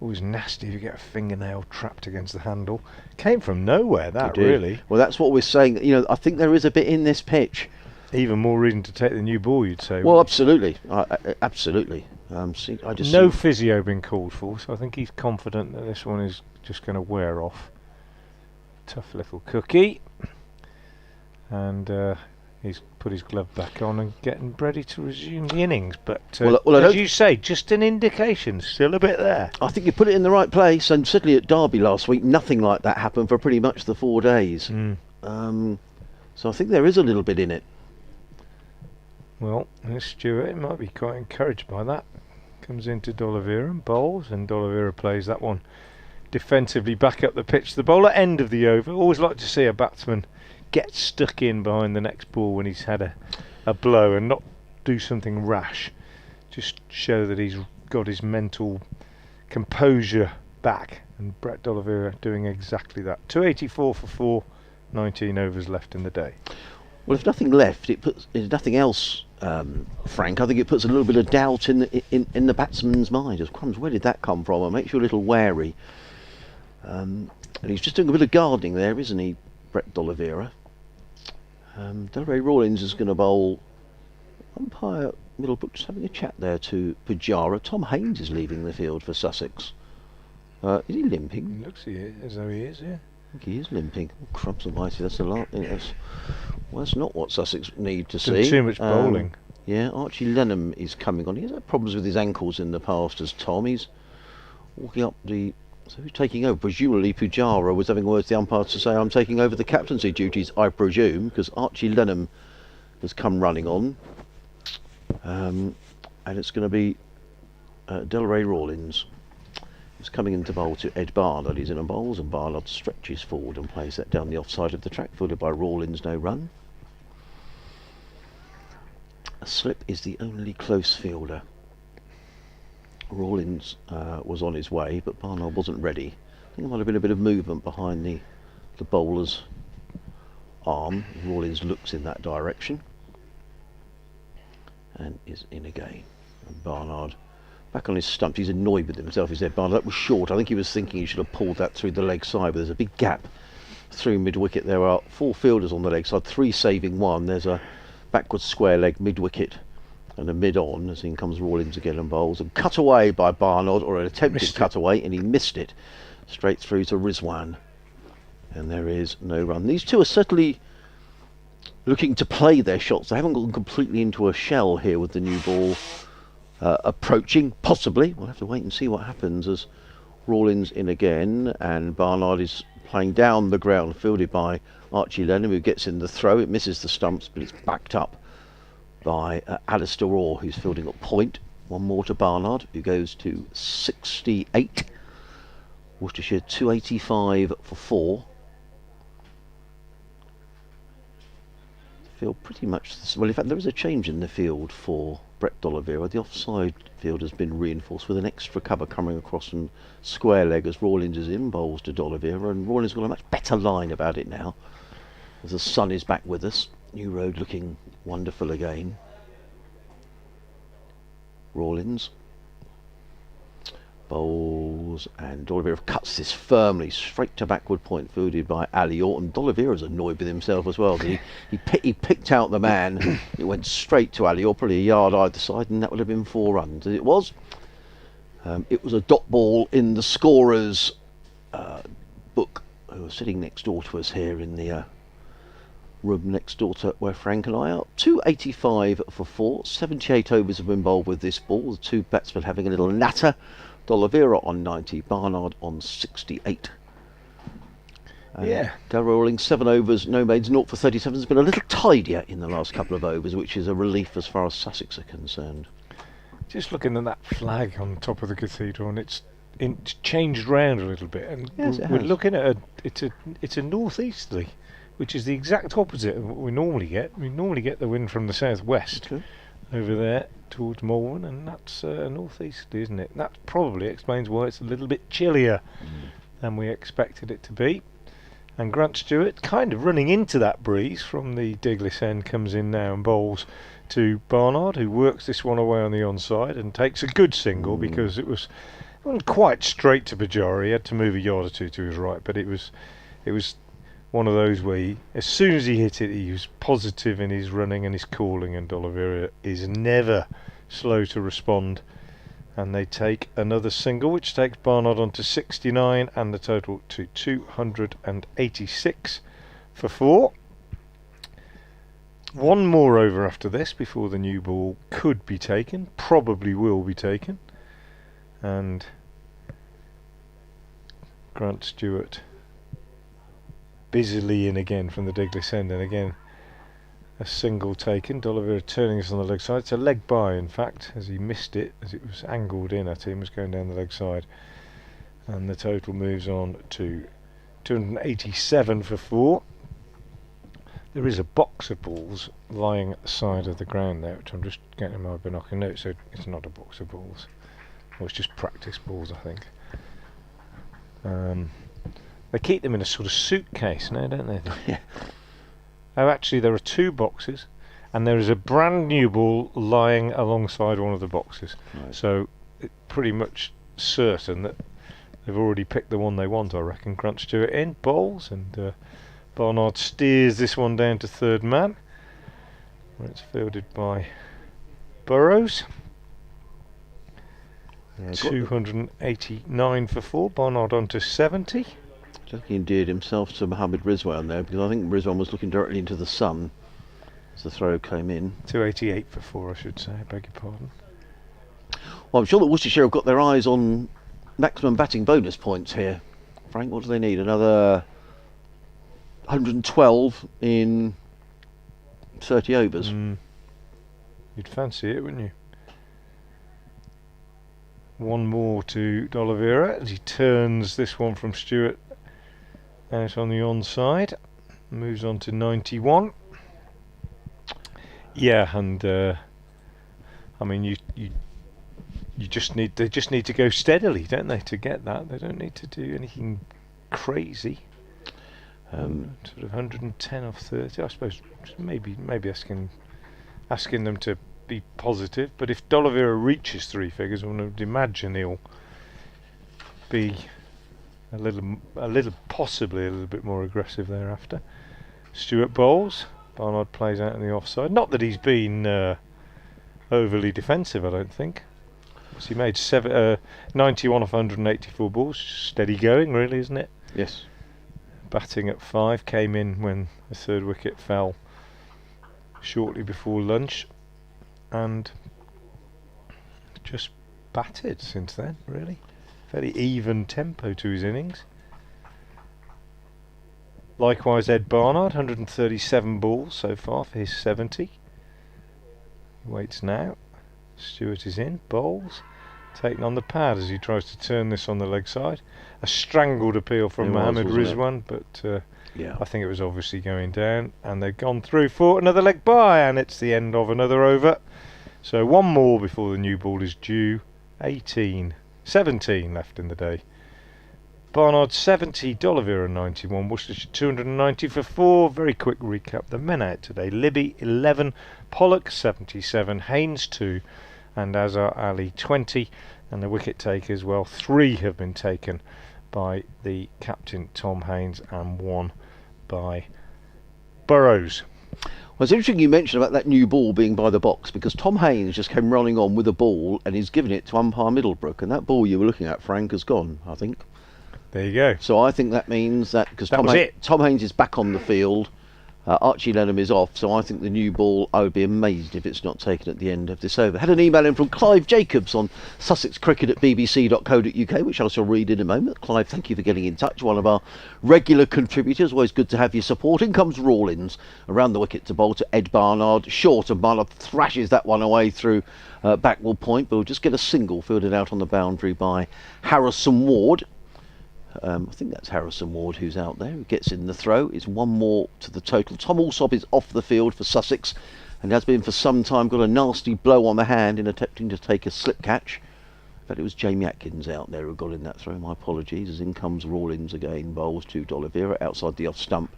Always nasty if you get a fingernail trapped against the handle. Came from nowhere, that, really. Well, that's what we're saying. I think there is a bit in this pitch Even more reason to take the new ball, you'd say. Well, absolutely, absolutely. I just no physio been called for, so I think he's confident that this one is just going to wear off. Tough little cookie. And he's put his glove back on and getting ready to resume the innings. But as you say, just an indication, still a bit there. I think you put it in the right place, and certainly at Derby last week, nothing like that happened for pretty much the 4 days. So I think there is a little bit in it. Well, Stuart might be quite encouraged by that. Comes into D'Oliveira and bowls, and D'Oliveira plays that one defensively back up the pitch. The bowler end of the over. Always like to see a batsman get stuck in behind the next ball when he's had a blow and not do something rash. Just show that he's got his mental composure back. And Brett D'Oliveira doing exactly that. 284 for 4, 19 overs left in the day. Well, if nothing left, if nothing else, Frank, I think it puts a little bit of doubt in the batsman's mind. As crumbs, where did that come from? It makes you a little wary. And he's just doing a bit of gardening there, isn't he, Brett D'Oliveira? Delray Rawlins is going to bowl umpire Middlebrook, just having a chat there to Pujara. Tom Haynes is leaving the field for Sussex. Is he limping? It looks as though he is, yeah. I think he is limping. Oh, crumbs almighty, that's a lot. That's not what Sussex need to see. Too much bowling. Yeah, Archie Lenham is coming on. He's had problems with his ankles in the past as Tom. He's walking up the... So who's taking over? Presumably Pujara was having words with the umpire to say, I'm taking over the captaincy duties, I presume, because Archie Lenham has come running on. And it's going to be Delray Rawlins. He's coming into bowl to Ed Barnard. He's in a bowls, and Barnard stretches forward and plays that down the offside of the track, fielded by Rawlins, no run. A slip is the only close fielder. Rawlins was on his way, but Barnard wasn't ready. I think there might have been a bit of movement behind the bowler's arm. Rawlins looks in that direction and is in again. And Barnard back on his stumps. He's annoyed with himself. He said, Barnard, that was short. I think he was thinking he should have pulled that through the leg side, but there's a big gap through mid-wicket. There are 4 fielders on the leg side, 3 saving 1. There's a backwards square leg mid-wicket and a mid-on, as in comes Rawlins again and bowls, and cut away by Barnard, or an attempted cut away, and he missed it straight through to Rizwan, and there is no run. These two are certainly looking to play their shots. They haven't gone completely into a shell here with the new ball approaching, possibly. We'll have to wait and see what happens as Rawlins in again, and Barnard is playing down the ground, fielded by Archie Lenham, who gets in the throw. It misses the stumps, but it's backed up by Alistair Orr, who's fielding at point. One more to Barnard, who goes to 68. Worcestershire 285 for 4. Field pretty much... Well, in fact, there is a change in the field for Brett D'Oliveira. The offside field has been reinforced with an extra cover coming across from square leg as Rawlins is in, bowls to D'Oliveira, and Rawlins has got a much better line about it now as the sun is back with us. New Road looking wonderful again. Rawlins bowls, and D'Oliveira cuts this firmly straight to backward point, fielded by Ali Orton. D'Oliveira's annoyed with himself as well. He picked out the man. It went straight to Ali Orton, probably a yard either side, and that would have been 4 runs. It was a dot ball in the scorer's book, who are sitting next door to us here in the room next door to where Frank and I are. 285 for 4. 78 overs have been bowled with this ball. The 2 batsmen having a little natter. D'Oliveira on 90, Barnard on 68. Yeah. Delray Rawlins, 7 overs, no maids, 0 for 37. Has been a little tidier in the last couple of overs, which is a relief as far as Sussex are concerned. Just looking at that flag on top of the cathedral, and it's changed round a little bit, and yes, we're looking at it's a northeasterly, which is the exact opposite of what we normally get. We normally get the wind from the southwest over there towards Malvern, and that's northeasterly, isn't it? That probably explains why it's a little bit chillier than we expected it to be. And Grant Stewart, kind of running into that breeze from the Diglis end, comes in now and bowls to Barnard, who works this one away on the onside and takes a good single, because it wasn't quite straight to Pujara. He had to move a yard or two to his right, but it was one of those where as soon as he hit it, he was positive in his running and his calling, and D'Oliveira is never slow to respond. And they take another single, which takes Barnard on to 69 and the total to 286 for 4. One more over after this before the new ball could be taken, probably will be taken. And Grant Stewart busily in again from the Diglis end, and again a single taken. D'Oliveira turning us on the leg side. It's a leg by, in fact, as he missed it, as it was angled in at him, was going down the leg side. And the total moves on to 287 for 4. There is a box of balls lying at the side of the ground there, which I'm just getting my binocular note, so it's not a box of balls. Well, it's just practice balls, I think. They keep them in a sort of suitcase now, don't they? Yeah. Oh, actually, there are 2 boxes, and there is a brand new ball lying alongside one of the boxes. Right. So it's pretty much certain that they've already picked the one they want, I reckon. Grant Stewart in, bowls, and Barnard steers this one down to third man, where it's fielded by Burrows. 289 for 4. Barnard on to 70. I think he endeared himself to Mohammad Rizwan there, because I think Rizwan was looking directly into the sun as the throw came in. 288 for 4, I should say. I beg your pardon. Well, I'm sure that Worcestershire have got their eyes on maximum batting bonus points here. Frank, what do they need? Another 112 in 30 overs. You'd fancy it, wouldn't you? One more to D'Oliveira as he turns this one from Stewart out on the onside. Moves on to 91. Yeah, and I mean, you just need, they just need to go steadily, don't they, to get that? They don't need to do anything crazy. Sort of 110 off 30, I suppose. Maybe asking them to be positive. But if D'Oliveira reaches 3 figures, I would imagine he'll be possibly a little bit more aggressive thereafter. Stewart bowls. Barnard plays out in the offside. Not that he's been overly defensive, I don't think. So he made 91 off 184 balls. Steady going, really, isn't it? Yes. Batting at 5, came in when the third wicket fell shortly before lunch, and just batted since then, really. Very even tempo to his innings. Likewise, Ed Barnard, 137 balls so far for his 70. He waits now. Stewart is in, bowls, taken on the pad as he tries to turn this on the leg side. A strangled appeal from Mohammad Rizwan, but yeah, I think it was obviously going down, and they've gone through for another leg by, and it's the end of another over. So one more before the new ball is due. 17 left in the day. Barnard 70, D'Oliveira 91, Worcestershire 290 for 4. Very quick recap. The men out today: Libby 11, Pollock 77, Haynes 2, and Azhar Ali 20. And the wicket takers, well, 3 have been taken by the captain Tom Haynes and 1 by Burrows. Well, it's interesting you mentioned about that new ball being by the box, because Tom Haynes just came running on with a ball and he's given it to umpire Middlebrook, and that ball you were looking at, Frank, has gone, I think. There you go. So I think that means that, because Tom Haynes is back on the field, Archie Lenham is off, so I think the new ball, I would be amazed if it's not taken at the end of this over. Had an email in from Clive Jacobs on Sussex Cricket at bbc.co.uk, which I shall read in a moment. Clive, thank you for getting in touch, one of our regular contributors. Always good to have your support. In comes Rawlins around the wicket to bowl to Ed Barnard, short, and Barnard thrashes that one away through Backwell Point, but we'll just get a single fielded out on the boundary by Harrison Ward. I think that's Harrison Ward who's out there, who gets in the throw. It's 1 more to the total. Tom Alsop is off the field for Sussex and has been for some time. Got a nasty blow on the hand in attempting to take a slip catch. In fact, it was Jamie Atkins out there who got in that throw. My apologies. As in comes Rawlins again, bowls to D'Oliveira outside the off stump.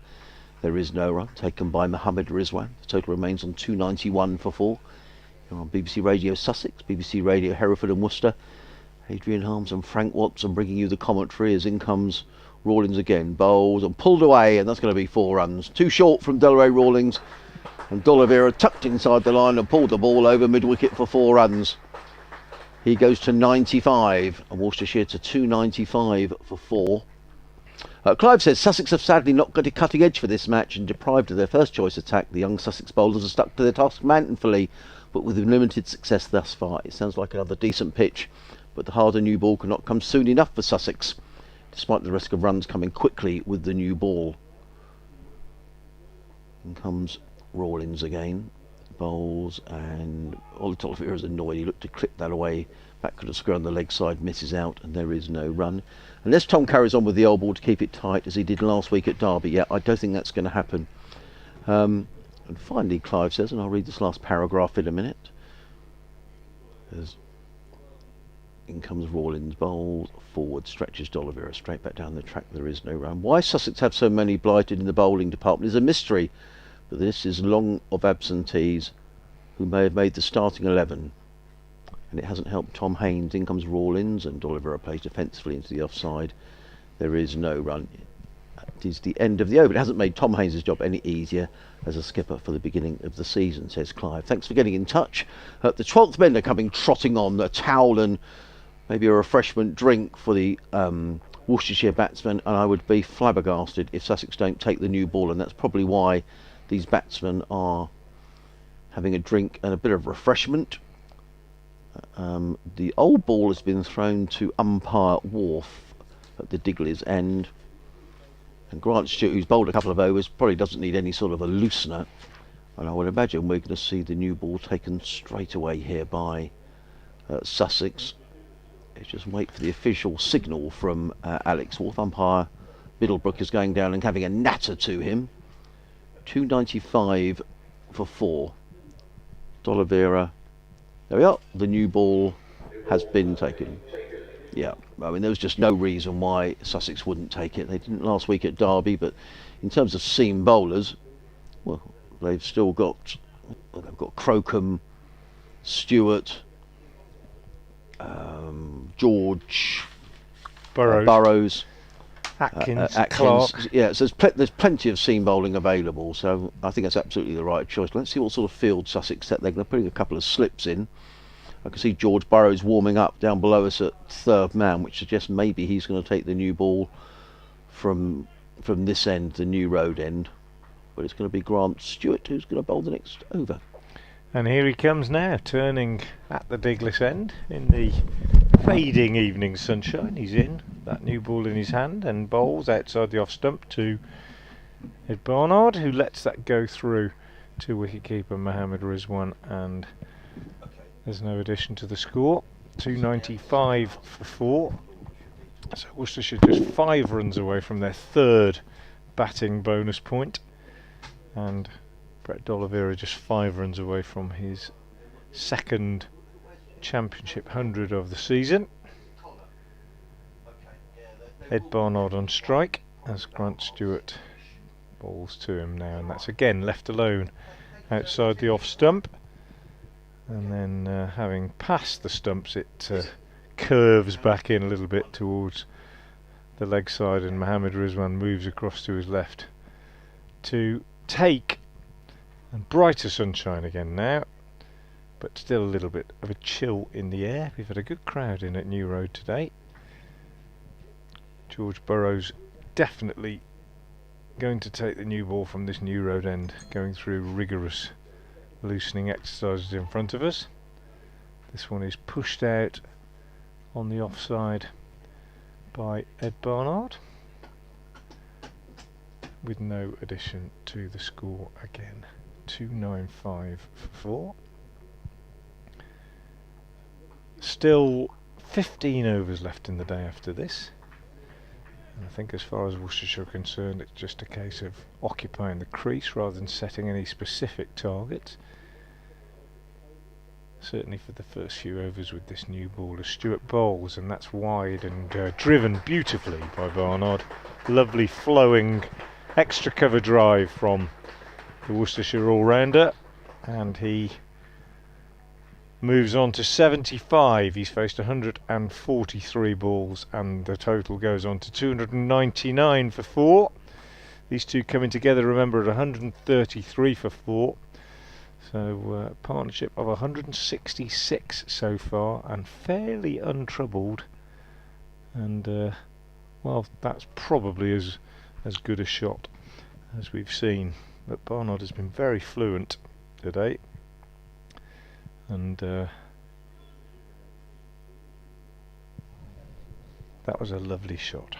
There is no run taken by Mohammad Rizwan. The total remains on 291 for 4. You're on BBC Radio Sussex, BBC Radio Hereford and Worcester. Adrian Harms and Frank Watson bringing you the commentary as in comes Rawlings again, bowls and pulled away, and that's going to be 4 runs. Too short from Delray Rawlings, and D'Oliveira tucked inside the line and pulled the ball over mid-wicket for 4 runs. He goes to 95, and Worcestershire to 295 for 4. Clive says Sussex have sadly not got a cutting edge for this match, and deprived of their first choice attack, the young Sussex bowlers are stuck to their task manfully, but with limited success thus far. It sounds like another decent pitch, but the harder new ball cannot come soon enough for Sussex, despite the risk of runs coming quickly with the new ball. In comes Rawlings again, bowls, and D'Oliveira is annoyed. He looked to clip that away, back to the square on the leg side, misses out, and there is no run. Unless Tom carries on with the old ball to keep it tight, as he did last week at Derby. Yeah, I don't think that's going to happen. And finally, Clive says, and I'll read this last paragraph in a minute. As in comes Rawlings, bowls, forward, stretches D'Oliveira straight back down the track. There is no run. Why Sussex have so many blighted in the bowling department is a mystery, but this is long of absentees who may have made the starting 11. And it hasn't helped Tom Haynes. In comes Rawlings, and D'Oliveira plays defensively into the offside. There is no run. It is the end of the over. It hasn't made Tom Haynes' job any easier as a skipper for the beginning of the season, says Clive. Thanks for getting in touch. The 12th men are coming trotting on. A towel and maybe a refreshment drink for the Worcestershire batsmen, and I would be flabbergasted if Sussex don't take the new ball, and that's probably why these batsmen are having a drink and a bit of refreshment. The old ball has been thrown to umpire Wharf at the Digley's end, and Grant Stewart, who's bowled a couple of overs, probably doesn't need any sort of a loosener, and I would imagine we're going to see the new ball taken straight away here by Sussex. Let's just wait for the official signal from Alex Wharf. Umpire Middlebrook is going down and having a natter to him. 295 for 4. D'Oliveira. There we are. The new ball has been taken. Yeah, I mean, there was just no reason why Sussex wouldn't take it. They didn't last week at Derby, but in terms of seam bowlers, well, they've still got, they've got Crocombe, Stewart, George, Burrows, Atkins, Clark. Clark. Yeah, so there's plenty of seam bowling available, so I think that's absolutely the right choice. Let's see what sort of field Sussex set. They're going to put a couple of slips in. I can see George Burrows warming up down below us at 3rd man, which suggests maybe he's going to take the new ball from this end, the new road end. But it's going to be Grant Stewart who's going to bowl the next over. And here he comes now, turning at the Diglis end in the fading evening sunshine. He's in, that new ball in his hand, and bowls outside the off stump to Ed Barnard, who lets that go through to wicketkeeper Mohammad Rizwan, and there's no addition to the score. 295 for 4. So Worcestershire just 5 runs away from their 3rd batting bonus point, and Brett D'Oliveira just 5 runs away from his 2nd championship 100 of the season. Ed Barnard on strike as Grant Stewart bowls to him now, and that's again left alone outside the off stump. And then having passed the stumps, it curves back in a little bit towards the leg side, and Mohammad Rizwan moves across to his left to take. And brighter sunshine again now, but still a little bit of a chill in the air. We've had a good crowd in at New Road today. George Burrows definitely going to take the new ball from this New Road end, going through rigorous loosening exercises in front of us. This one is pushed out on the offside by Ed Barnard, with no addition to the score again. 295 for 4. Still 15 overs left in the day after this, and I think as far as Worcestershire are concerned, it's just a case of occupying the crease rather than setting any specific targets. Certainly for the first few overs with this new ball, as Stewart bowls, and that's wide and driven beautifully by Barnard. Lovely flowing extra cover drive from the Worcestershire all-rounder, and he moves on to 75. He's faced 143 balls, and the total goes on to 299 for 4. These two coming together, remember, at 133 for 4. So partnership of 166 so far, and fairly untroubled. And well, that's probably as good a shot as we've seen. But Barnard has been very fluent today, and that was a lovely shot.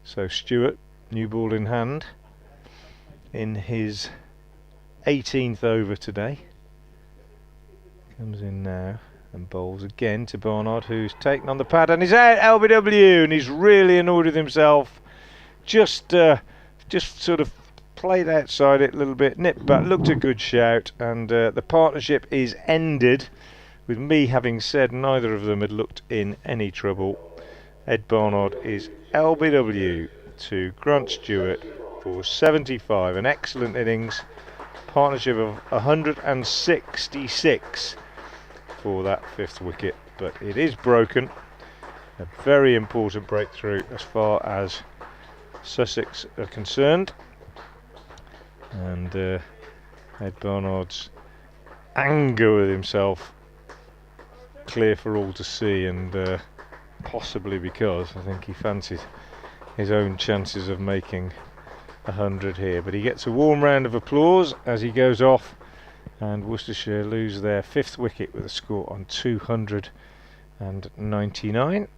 So Stewart, new ball in hand, in his 18th over today, comes in now and bowls again to Barnard, who's taken on the pad and is out LBW, and he's really annoyed with himself. Just sort of played outside it a little bit, nipped back, looked a good shout, and the partnership is ended with me having said neither of them had looked in any trouble. Ed Barnard is LBW to Grant Stewart for 75. An excellent innings, partnership of 166 for that 5th wicket, but it is broken. A very important breakthrough as far as Sussex are concerned, and Ed Barnard's anger with himself clear for all to see, and possibly because I think he fancied his own chances of making 100 here. But he gets a warm round of applause as he goes off, and Worcestershire lose their 5th wicket with a score on 299,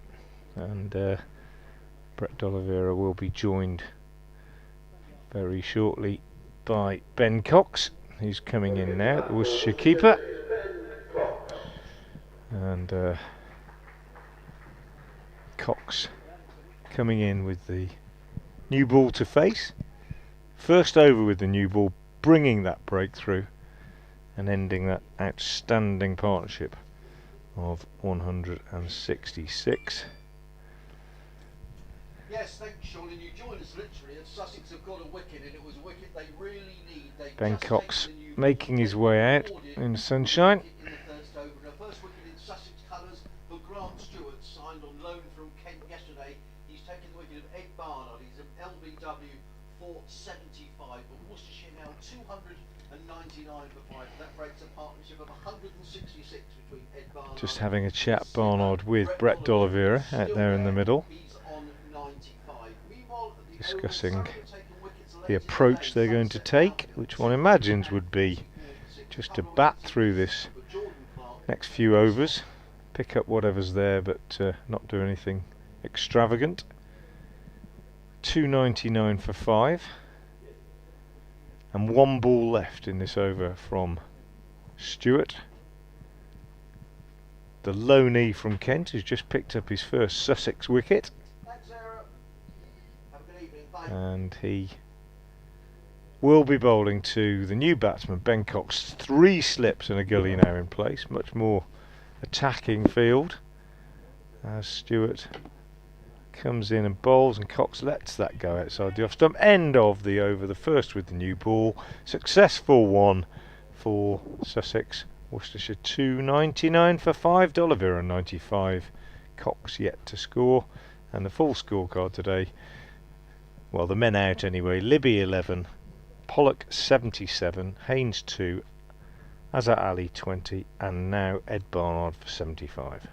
and Brett D'Oliveira will be joined very shortly by Ben Cox, who's coming in now, the Worcestershire keeper. And Cox coming in with the new ball to face. First over with the new ball, bringing that breakthrough and ending that outstanding partnership of 166. Yes, thanks, Sean. And you joined us literally, and Sussex have got a wicket, and it was a wicket they really need. Ben Cox making his way out in the sunshine. In the first over, the first wicket in Sussex colours for Grant Stewart, signed on loan from Kent yesterday. He's taken the wicket of Ed Barnard. He's an LBW for 75, but Worcestershire now 299 for 5. That breaks a partnership of 166 between Ed Barnard. Just having a chat, Barnard, with Brett D'Oliveira out there in the middle, discussing the approach they're going to take, which one imagines would be just to bat through this next few overs, pick up whatever's there, but not do anything extravagant. 299 for 5, and 1 ball left in this over from Stewart. The loanee from Kent, who's just picked up his first Sussex wicket, and he will be bowling to the new batsman Ben Cox. 3 slips and a gully now in place, much more attacking field as Stewart comes in and bowls, and Cox lets that go outside the off stump. End of the over, the first with the new ball. Successful one for Sussex. Worcestershire 299 for 5, D'Oliveira 95, Cox yet to score. And the full scorecard today, well, the men out anyway: Libby 11, Pollock 77, Haynes 2, Azhar Ali 20, and now Ed Barnard for 75.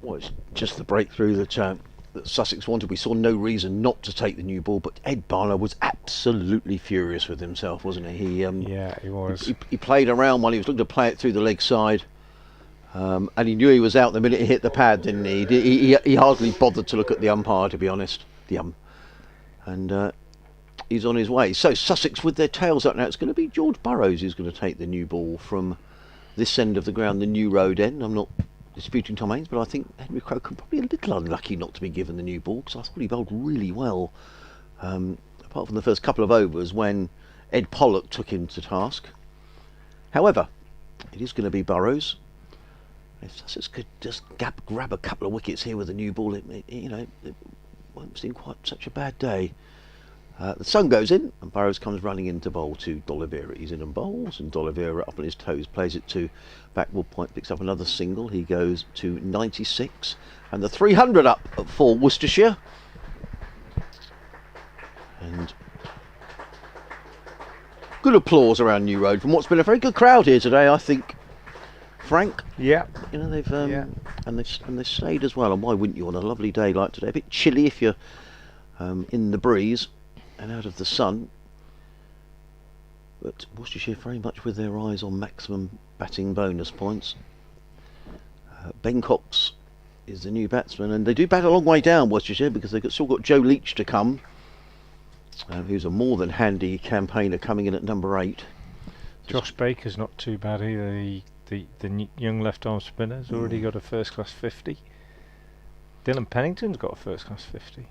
Well, it's just the breakthrough that Sussex wanted. We saw no reason not to take the new ball, but Ed Barnard was absolutely furious with himself, wasn't he? Yeah, he was. He played around while he was looking to play it through the leg side, and he knew he was out the minute he hit the pad, didn't he? He hardly bothered to look at the umpire, to be honest. And he's on his way. So Sussex with their tails up now. It's going to be George Burrows who's going to take the new ball from this end of the ground, the New Road end. I'm not disputing Tom Haynes, but I think Henry Crocombe probably a little unlucky not to be given the new ball, because I thought he bowled really well, apart from the first couple of overs when Ed Pollock took him to task. However, it is going to be Burrows. If Sussex could just grab a couple of wickets here with the new ball, it won't seem quite such a bad day. The sun goes in and Burrows comes running into bowl to D'Oliveira. He's in and bowls, and D'Oliveira up on his toes plays it to backward point, picks up another single. He goes to 96 and the 300 up for Worcestershire. And good applause around New Road from what's been a very good crowd here today, I think. Frank, Yeah. you know they've Yeah. and they've stayed as well. And why wouldn't you on a lovely day like today? A bit chilly if you're in the breeze and out of the sun. But Worcestershire very much with their eyes on maximum batting bonus points. Ben Cox is the new batsman, and they do bat a long way down, Worcestershire, because they've still got Joe Leach to come, who's a more than handy campaigner coming in at number 8. Josh Baker's not too bad either. The young left-arm spinner's already got a first-class 50. Dylan Pennington's got a first-class 50.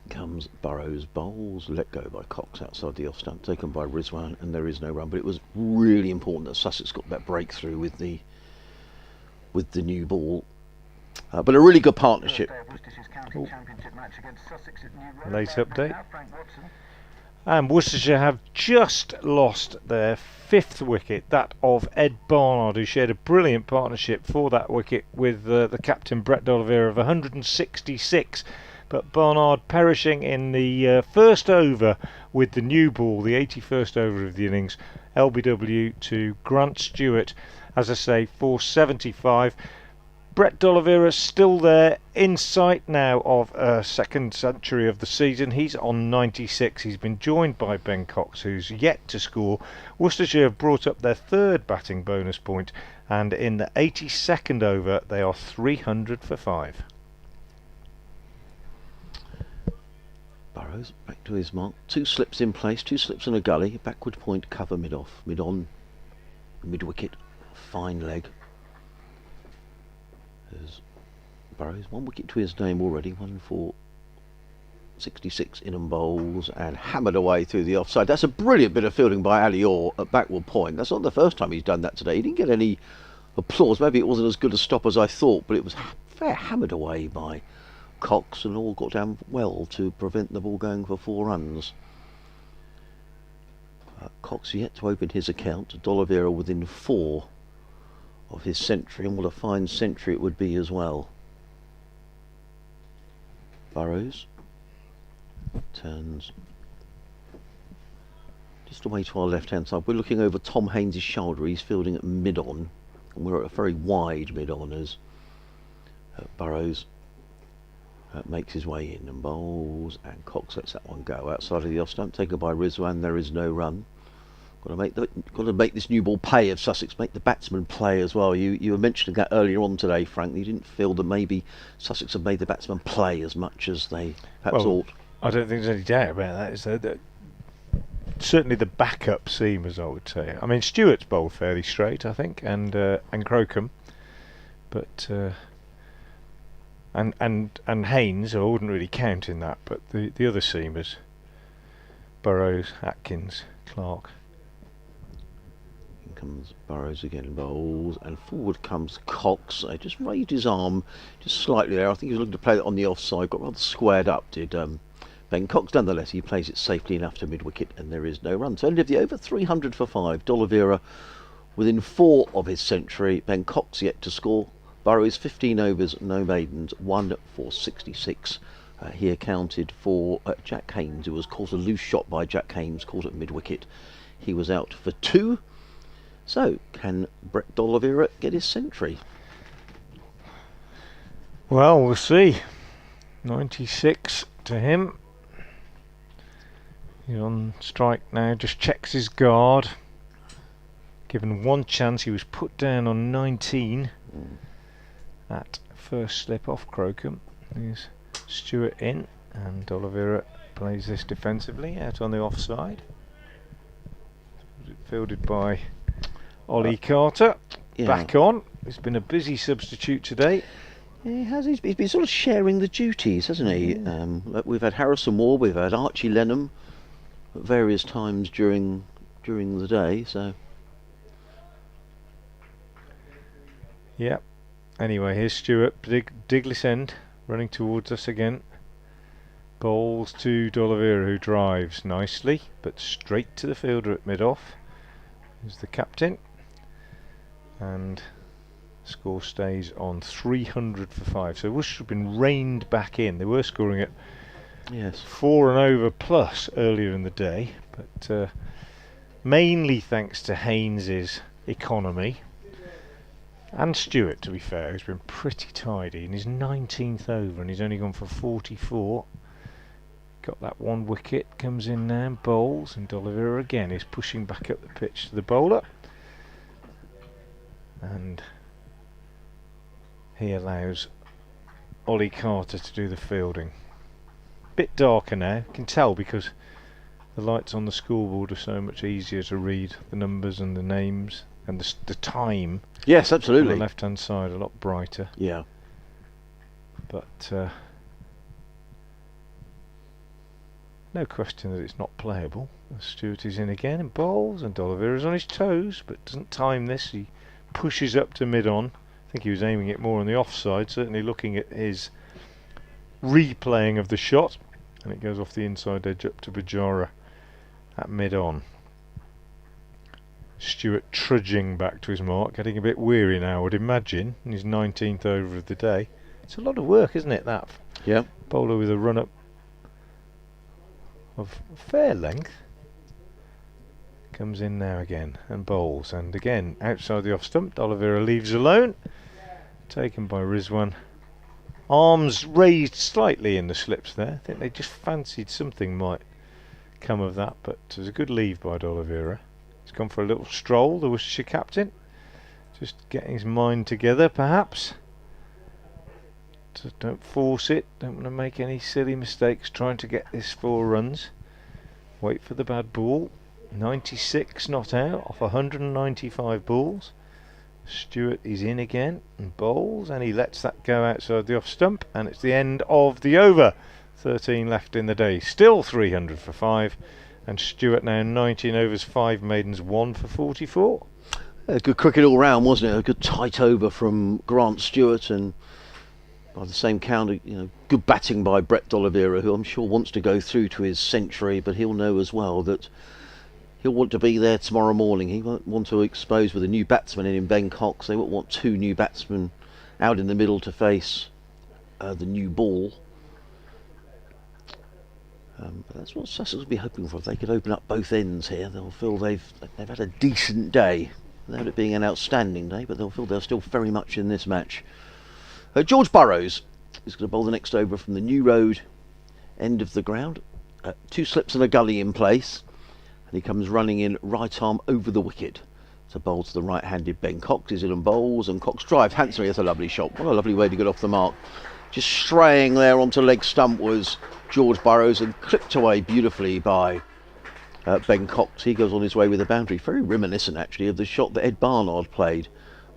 Comes Burrows, bowls, let go by Cox outside the off stump, taken by Rizwan, and there is no run. But it was really important that Sussex got that breakthrough with the new ball. But a really good partnership. Late update. And Worcestershire have just lost their 5th wicket, that of Ed Barnard, who shared a brilliant partnership for that wicket with the captain Brett D'Oliveira of 166. But Barnard perishing in the first over with the new ball, the 81st over of the innings. LBW to Grant Stewart, as I say, for 75. Brett D'Oliveira still there, in sight now of a second century of the season. He's on 96. He's been joined by Ben Cox, who's yet to score. Worcestershire have brought up their 3rd batting bonus point, and in the 82nd over they are 300 for 5. Burrows back to his mark. 2 slips in place, 2 slips and a gully. Backward point, cover mid-off, mid-on, mid-wicket. Fine leg. There's Burrows, 1 wicket to his name already. 1 for 66 in and bowls and hammered away through the offside. That's a brilliant bit of fielding by Ali Orr at backward point. That's not the first time he's done that today. He didn't get any applause. Maybe it wasn't as good a stop as I thought, but it was fair hammered away by Cox, and all got down well to prevent the ball going for 4 runs. Cox yet to open his account. D'Oliveira within 4 of his century, and what a fine century it would be as well. Burrows turns just away to our left hand side. We're looking over Tom Haynes' shoulder. He's fielding at mid-on, and we're at a very wide mid-on as Burrows makes his way in and bowls, and Cox lets that one go outside of the off stump, taken by Rizwan. There is no run. Got to make this new ball pay if Sussex make the batsman play as well. You were mentioning that earlier on today, Frank. You didn't feel that maybe Sussex have made the batsman play as much as they perhaps ought. I don't think there's any doubt about that, is there? Certainly the backup seamers, I would say. I mean, Stewart's bowled fairly straight, I think, and Crocombe, but and Haynes, I wouldn't really count in that, but the other seamers, Burrows, Atkins, Clark. In comes Burrows again, bowls, and forward comes Cox. He just raised his arm just slightly there. I think he was looking to play it on the offside, got rather squared up, did Ben Cox. Nonetheless, he plays it safely enough to mid-wicket, and there is no run. So end of the over, 300 for 5. D'Oliveira within 4 of his century. Ben Cox yet to score. Burrows 15 overs, no maidens, 1 for 66. He accounted for Jack Haynes, who was caught a loose shot by Jack Haynes, caught at mid-wicket. He was out for 2. So, can Brett D'Oliveira get his century? Well, we'll see. 96 to him. He's on strike now, just checks his guard. Given 1 chance, he was put down on 19 at first slip off Crocombe. Here's Stewart in, and D'Oliveira plays this defensively out on the offside. Fielded by Ollie Carter. Yeah. Back on. It's been a busy substitute today. Yeah, he has. He's been sort of sharing the duties, hasn't he? We've had Harrison Moore, we've had Archie Lenham at various times during the day. So yeah. Anyway, here's Stewart, Diglis end, running towards us again. Bowls to D'Oliveira, who drives nicely, but straight to the fielder at mid-off. Is the captain. And score stays on 300 for 5. So Worcester have been reined back in. They were scoring at 4 and over plus earlier in the day, but mainly thanks to Haynes's economy. And Stewart, to be fair, who's been pretty tidy in his 19th over, and he's only gone for 44. Got that one wicket, comes in now and bowls, and D'Oliveira again is pushing back up the pitch to the bowler. And he allows Ollie Carter to do the fielding. Bit darker now, you can tell because the lights on the scoreboard are so much easier to read the numbers and the names and the time. Yes, absolutely. On the left hand side a lot brighter. Yeah. But no question that it's not playable. Stewart is in again and bowls, and D'Oliveira's on his toes but doesn't time this. He pushes up to mid-on. I think he was aiming it more on the offside, certainly looking at his replaying of the shot, and it goes off the inside edge up to Pujara at mid-on. Stewart trudging back to his mark, getting a bit weary now, I would imagine, in his 19th over of the day. It's a lot of work, isn't it, that? Yeah. Bowler with a run-up of fair length. Comes in now again and bowls, and again outside the off stump. D'Oliveira leaves alone, taken by Rizwan. Arms raised slightly in the slips there. I think they just fancied something might come of that, but it was a good leave by D'Oliveira. He's gone for a little stroll, the Worcestershire captain, just getting his mind together perhaps. So don't force it, don't want to make any silly mistakes trying to get this 4 runs. Wait for the bad ball. 96 not out off 195 balls. Stewart is in again and bowls, and he lets that go outside the off stump, and it's the end of the over. 13 left in the day, still 300 for 5, and Stewart now 19 overs, 5 maidens, 1 for 44. Good cricket all round, wasn't it? A good tight over from Grant Stewart, and by the same count, good batting by Brett D'Oliveira, who I'm sure wants to go through to his century, but he'll know as well that he'll want to be there tomorrow morning. He won't want to expose with a new batsman in Ben Cox. They won't want 2 new batsmen out in the middle to face the new ball. But that's what Sussex will be hoping for. If they could open up both ends here, they'll feel they've had a decent day, without it being an outstanding day, but they'll feel they're still very much in this match. George Burrows is going to bowl the next over from the New Road end of the ground. 2 slips and a gully in place. And he comes running in right arm over the wicket to bowl to the right-handed Ben Cox. He's in and bowls, and Cox drives handsomely. That's a lovely shot. What a lovely way to get off the mark. Just straying there onto leg stump was George Burrows, and clipped away beautifully by Ben Cox. He goes on his way with a boundary. Very reminiscent, actually, of the shot that Ed Barnard played.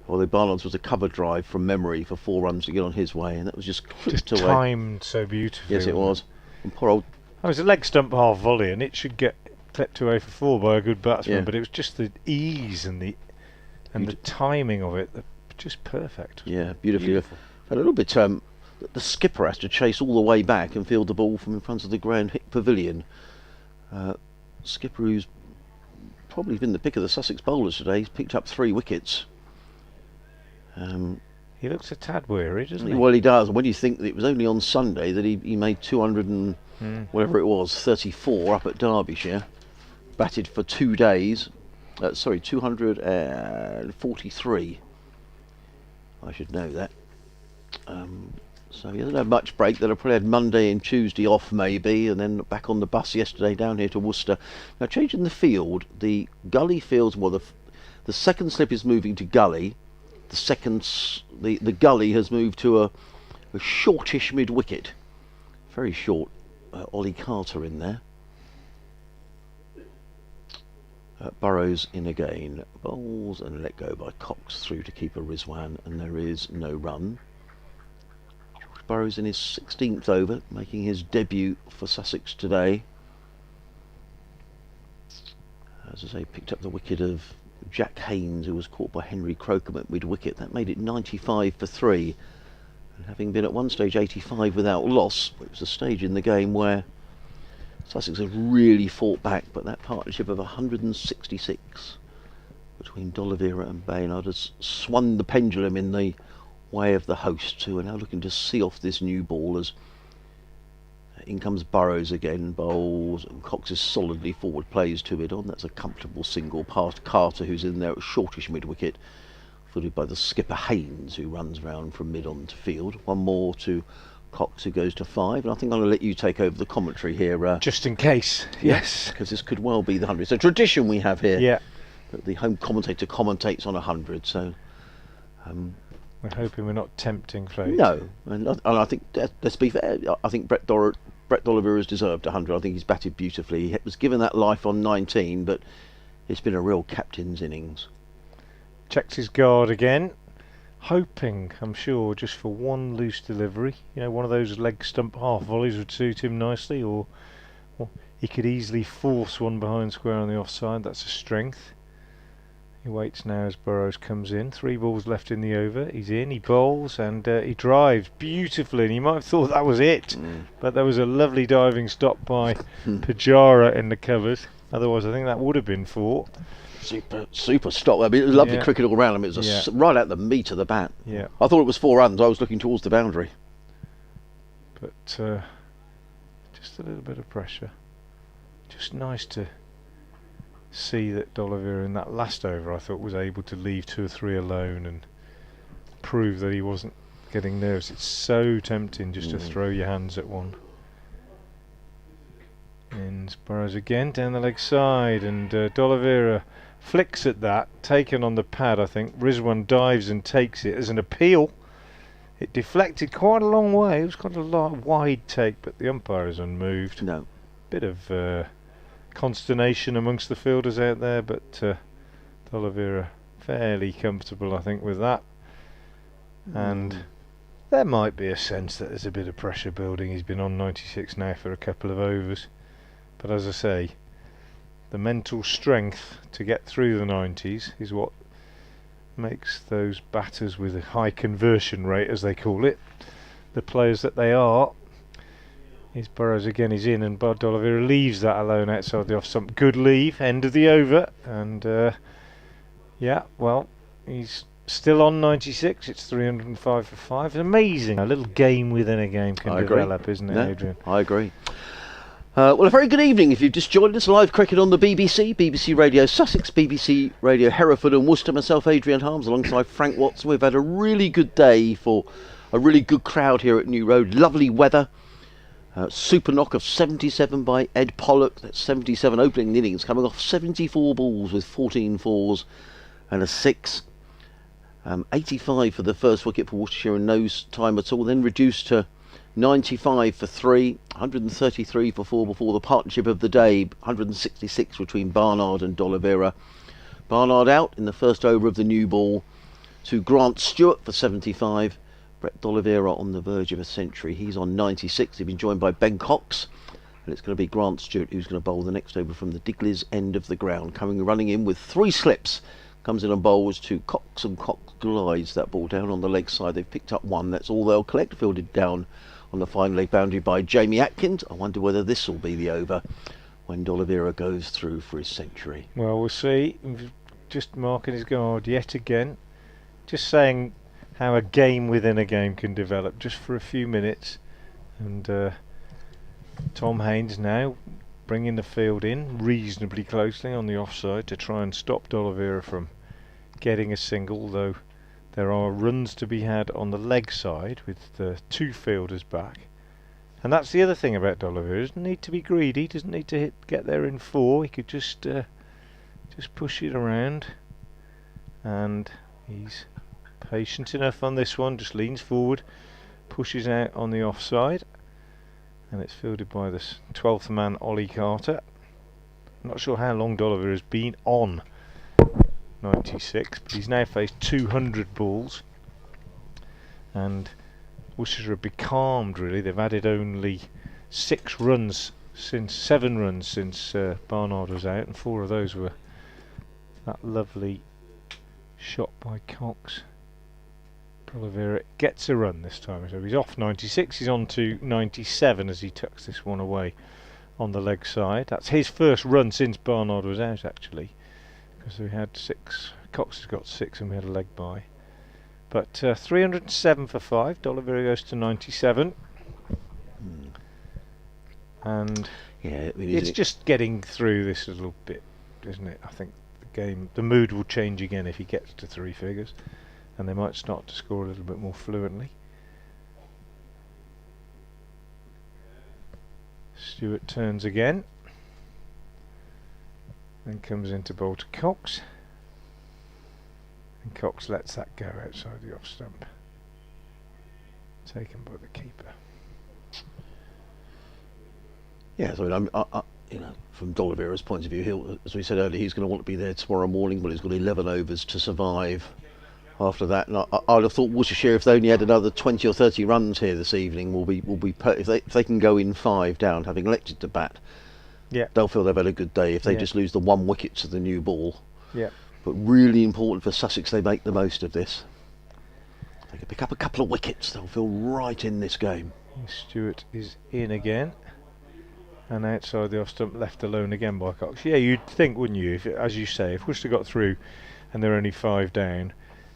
Although Barnard's was a cover drive from memory for 4 runs to get on his way, and that was just clipped away. Timed so beautifully. Yes, it was. And poor old... It was a leg stump half volley, and it should get clipped away for 4 by a good batsman, but it was just the ease and the timing of it, just perfect. Yeah, beautiful. A little bit, the skipper has to chase all the way back and field the ball from in front of the ground hit pavilion. Skipper, who's probably been the pick of the Sussex bowlers today, he's picked up 3 wickets. He looks a tad weary, doesn't he? Well, he does. When you think that it was only on Sunday that he made 200 and whatever it was, 34 up at Derbyshire, batted for 2 days. 243. I should know that. So he hasn't had much break. They'll have probably had Monday and Tuesday off maybe, and then back on the bus yesterday down here to Worcester. Now, changing the field, the gully fields, well, the second slip is moving to gully. The gully has moved to a shortish mid-wicket. Very short. Ollie Carter in there. Burrows in again. Bowls and let go by Cox through to keeper Rizwan, and there is no run. Burrows in his 16th over, making his debut for Sussex today. As I say, picked up the wicket of Jack Haynes, who was caught by Henry Crocombe at mid-wicket. That made it 95 for 3. And having been at one stage 85 without loss, it was a stage in the game where Sussex have really fought back, but that partnership of 166 between D'Oliveira and Barnard has swung the pendulum in the way of the hosts, who are now looking to see off this new ball as in comes Burrows again, bowls, and Cox is solidly forward, plays to mid on. That's a comfortable single past Carter, who's in there at shortish mid wicket, footed by the skipper Haynes, who runs round from mid on to field. One more to Cox, who goes to 5, and I think I'm going to let you take over the commentary here. Just in case, yes. Because this could well be the 100. It's a tradition we have here. Yeah. That the home commentator commentates on 100, so... we're hoping we're not tempting fate. No, and I think, let's be fair, I think Brett D'Oliveira has deserved 100. I think he's batted beautifully. He was given that life on 19, but it's been a real captain's innings. Checks his guard again, hoping, I'm sure, just for one loose delivery. You know, one of those leg stump half volleys would suit him nicely, or he could easily force one behind square on the offside. That's a strength. He waits now as Burrows comes in. 3 balls left in the over. He's in, he bowls, and he drives beautifully. And you might have thought that was it, but there was a lovely diving stop by Pujara in the covers. Otherwise, I think that would have been 4. Super stop. I mean, it was lovely Yeah. cricket all round him. It was right at the meat of the bat. Yeah. I thought it was 4 runs. I was looking towards the boundary. But just a little bit of pressure. Just nice to see that D'Oliveira in that last over, I thought, was able to leave 2 or 3 alone and prove that he wasn't getting nervous. It's so tempting just to throw your hands at one. And Burrows again down the leg side, and D'Oliveira flicks at that, taken on the pad, I think. Rizwan dives and takes it as an appeal. It deflected quite a long way. It was quite a wide take, but the umpire is unmoved. No. Bit of consternation amongst the fielders out there, but D'Oliveira fairly comfortable, I think, with that. And there might be a sense that there's a bit of pressure building. He's been on 96 now for a couple of overs, but as I say, the mental strength to get through the 90s is what makes those batters with a high conversion rate, as they call it, the players that they are. His Burrows again is in, and D'Oliveira leaves that alone outside the off stump. Good leave, end of the over, and yeah, well, he's still on 96. It's 305 for 5. It's amazing. A little game within a game can develop, isn't it, Adrian? I agree. Well, a very good evening. If you've just joined us, live cricket on the BBC, BBC Radio Sussex, BBC Radio Hereford and Worcester. Myself, Adrian Harms, alongside Frank Watson. We've had a really good day for a really good crowd here at New Road. Lovely weather. Super knock of 77 by Ed Pollock. That's 77 opening innings, coming off 74 balls with 14 fours and a 6. 85 for the first wicket for Worcestershire in no time at all. Then reduced to 95 for 3, 133 for 4 before the partnership of the day. 166 between Barnard and D'Oliveira. Barnard out in the first over of the new ball to Grant Stewart for 75. Brett D'Oliveira on the verge of a century. He's on 96. He's been joined by Ben Cox, and it's going to be Grant Stewart who's going to bowl the next over from the Digley's end of the ground. Running in with 3 slips. Comes in and bowls to Cox, and Cox glides that ball down on the leg side. They've picked up 1. That's all they'll collect. Fielded down on the final leg boundary by Jamie Atkins. I wonder whether this will be the over when D'Oliveira goes through for his century. Well, we'll see. Just marking his guard yet again. Just saying how a game within a game can develop just for a few minutes. And Tom Haynes now bringing the field in reasonably closely on the offside to try and stop D'Oliveira from getting a single, though there are runs to be had on the leg side with the 2 fielders back. And that's the other thing about D'Oliveira. He doesn't need to be greedy, he doesn't need to get there in 4. He could just push it around, and he's patient enough on this one. Just leans forward, pushes out on the offside, and it's fielded by the 12th man, Ollie Carter. I'm not sure how long D'Oliveira has been on 96, but he's now faced 200 balls, and Worcestershire have becalmed, really. They've added only 7 runs since Barnard was out, and 4 of those were that lovely shot by Cox. Oliveira gets a run this time, so he's off 96, he's on to 97 as he tucks this one away on the leg side. That's his first run since Barnard was out, actually, because we had 6, Cox has got 6 and we had a leg by. But 307 for 5, Oliveira goes to 97. And yeah, I mean, it's just getting through this a little bit, isn't it? I think the mood will change again if he gets to 3 figures, and they might start to score a little bit more fluently. Stewart turns again and comes into bowl to Cox, and Cox lets that go outside the off stump, taken by the keeper. Yeah, so you know, from Oliveira's point of view, as we said earlier, he's going to want to be there tomorrow morning, but he's got 11 overs to survive after that. And I'd have thought Worcestershire, if they only had another 20 or 30 runs here this evening, will be if they can go in 5 down, having elected to bat, yeah, they'll feel they've had a good day. If they just lose the 1 wicket to the new ball, yeah. But really important for Sussex, they make the most of this. If they can pick up a couple of wickets, they'll feel right in this game. Stewart is in again, and outside the off stump, left alone again by Cox. Yeah, you'd think, wouldn't you, if, as you say, if Worcester got through and they're only 5 down,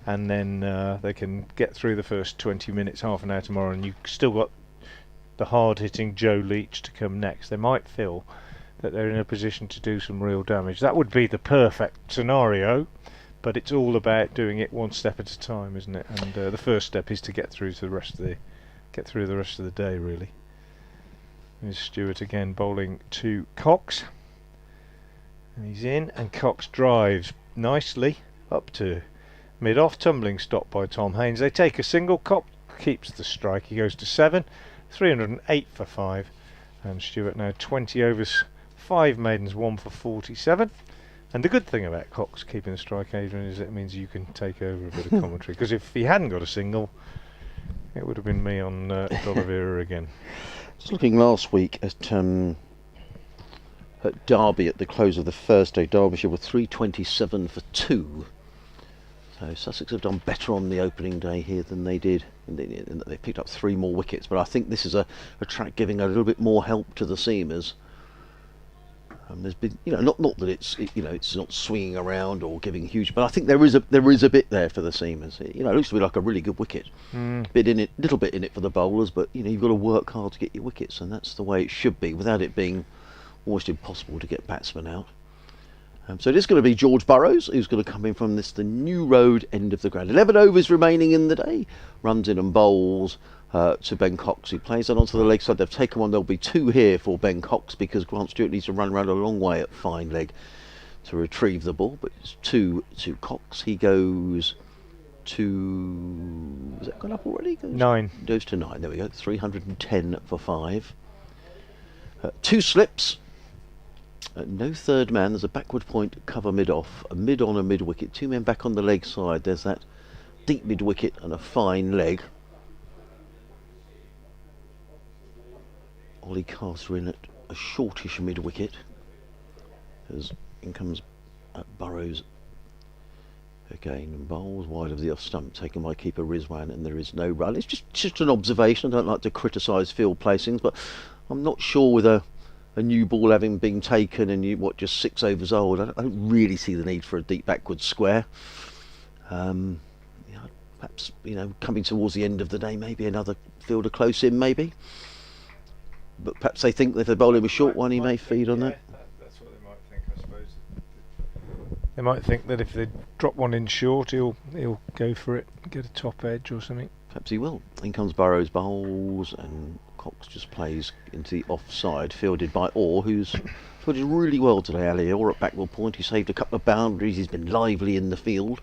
and then they can get through the first 20 minutes, half an hour tomorrow, and you've still got the hard-hitting Joe Leach to come next, they might feel that they're in a position to do some real damage. That would be the perfect scenario, but it's all about doing it one step at a time, isn't it? And the first step is to get through to the rest of the day, really. Here's Stewart again bowling to Cox, and he's in, and Cox drives nicely up to mid-off, tumbling stop by Tom Haynes. They take a single, Cox keeps the strike, he goes to 7, 308 for 5, and Stewart now 20 overs, 5 maidens, 1 for 47. And the good thing about Cox keeping the strike, Adrian, is it means you can take over a bit of commentary, because if he hadn't got a single, it would have been me on Oliveira again. Just looking last week at Derby at the close of the first day, Derbyshire were 327 for 2. So Sussex have done better on the opening day here than they did. They picked up 3 more wickets, but I think this is a track giving a little bit more help to the seamers. There's been, not that it's not swinging around or giving huge, but I think there is a bit there for the seamers. It looks to be like a really good wicket. Little bit in it for the bowlers, but you've got to work hard to get your wickets, and that's the way it should be, without it being almost impossible to get batsmen out. So it is going to be George Burrows who's going to come in from the New Road end of the ground. 11 overs remaining in the day. Runs in and bowls to Ben Cox, who plays that onto the leg side. They've taken one. There'll be 2 here for Ben Cox because Grant Stewart needs to run around a long way at fine leg to retrieve the ball. But it's 2 to Cox. He goes to... Has that gone up already? 9. Goes to 9. There we go. 310 for 5. 2 slips. No third man. There's a backward point cover mid-off, a mid-on and mid-wicket. 2 men back on the leg side. There's that deep mid-wicket and a fine leg. Ollie Carter in at a shortish mid-wicket. As in comes Burrows again, and bowls wide of the off stump, taken by keeper Rizwan, and there is no run. It's just an observation. I don't like to criticise field placings, but I'm not sure with a new ball having been taken and just 6 overs old, I don't really see the need for a deep backward square. Perhaps coming towards the end of the day, maybe another fielder close in, maybe. But perhaps they think that if they bowl him a short one, he may feed on that. That's what they might think, I suppose. They might think that if they drop one in short, he'll go for it, get a top edge or something. Perhaps he will. In comes Burrows, bowls, and Cox just plays into the offside, fielded by Orr, who's fielded really well today. Ali Orr at backward point. He saved a couple of boundaries. He's been lively in the field.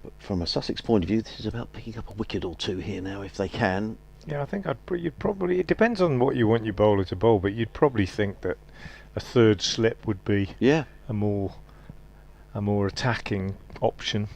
But from a Sussex point of view, this is about picking up a wicket or 2 here now, if they can. Yeah, I think you'd probably. It depends on what you want your bowler to bowl, but you'd probably think that a 3rd slip would be a more attacking option.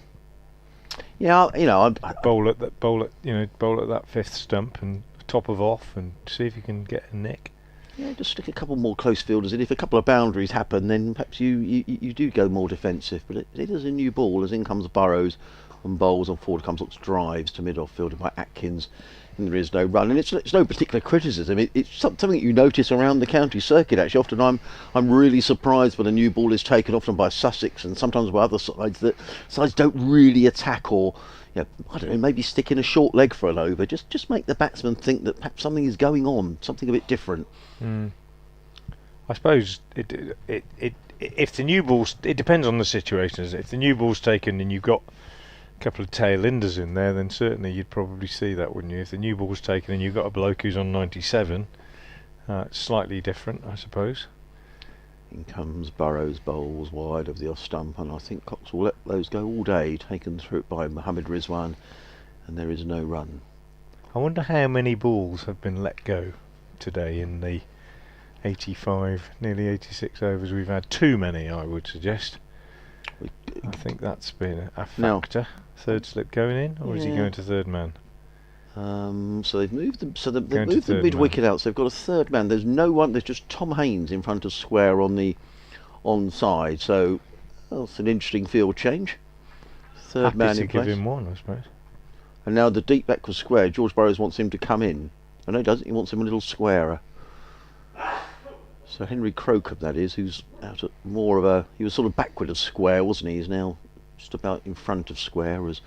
Yeah, I bowl at that 5th stump and top of off, and see if you can get a nick. Yeah, just stick a couple more close fielders in. If a couple of boundaries happen, then perhaps you do go more defensive. But it is a new ball as in comes Burrows, and bowls, and forward comes Looks drives to mid-off, fielded by Atkins, and there is no run. And it's no particular criticism. It's something that you notice around the county circuit. Actually, often I'm really surprised when a new ball is taken, often by Sussex and sometimes by other sides, that sides don't really attack, or I don't know, maybe stick in a short leg for an over. Just make the batsman think that perhaps something is going on, something a bit different. I suppose if the new ball's, it depends on the situation. If the new ball's taken and you've got a couple of tail-enders in there, then certainly you'd probably see that, wouldn't you? If the new ball's taken and you've got a bloke who's on 97, it's slightly different, I suppose. In comes Burrows, bowls wide of the off stump, and I think Cox will let those go all day, taken through by Mohammad Rizwan, and there is no run. I wonder how many balls have been let go today in the 85, nearly 86 overs we've had. Too many, I would suggest. I think that's been a factor. Third slip going in, or is he going to third man? So they've moved them. So they've moved the mid wicket out. So they've got a third man. There's no one. There's just Tom Haynes in front of Square on the onside. So that's an interesting field change. Third man in place. Give him one, I suppose. And now the deep back was Square. George Burrows wants him to come in. I know he doesn't. He wants him a little squarer. So Henry Crocombe, that is, who's out at more of a... He was sort of backward of Square, wasn't he? He's now just about in front of Square, as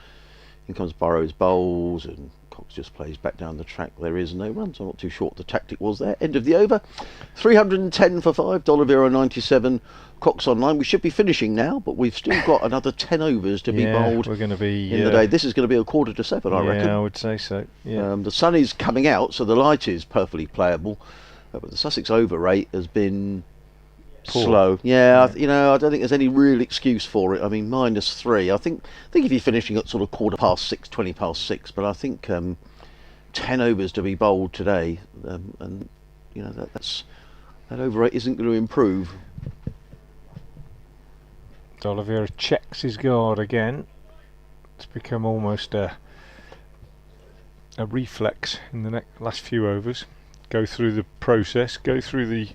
in comes Burrows, bowls, and Cox just plays back down the track. There is no run, so I'm not too sure what the tactic was there. End of the over. 310 for 5, $0 97. Cox online. We should be finishing now, but we've still got another 10 overs to be bowled. We're going to be in the day. This is going to be a 6:45, I reckon. Yeah, I would say so. Yeah. The sun is coming out, so the light is perfectly playable. But the Sussex over rate has been poor. Slow. Yeah, I don't think there's any real excuse for it. I mean, -3. I think if you're finishing at sort of 6:15, 20 past 6, but I think 10 overs to be bowled today, and that over rate isn't going to improve. D'Oliveira checks his guard again. It's become almost a reflex in the last few overs. Go through the process, the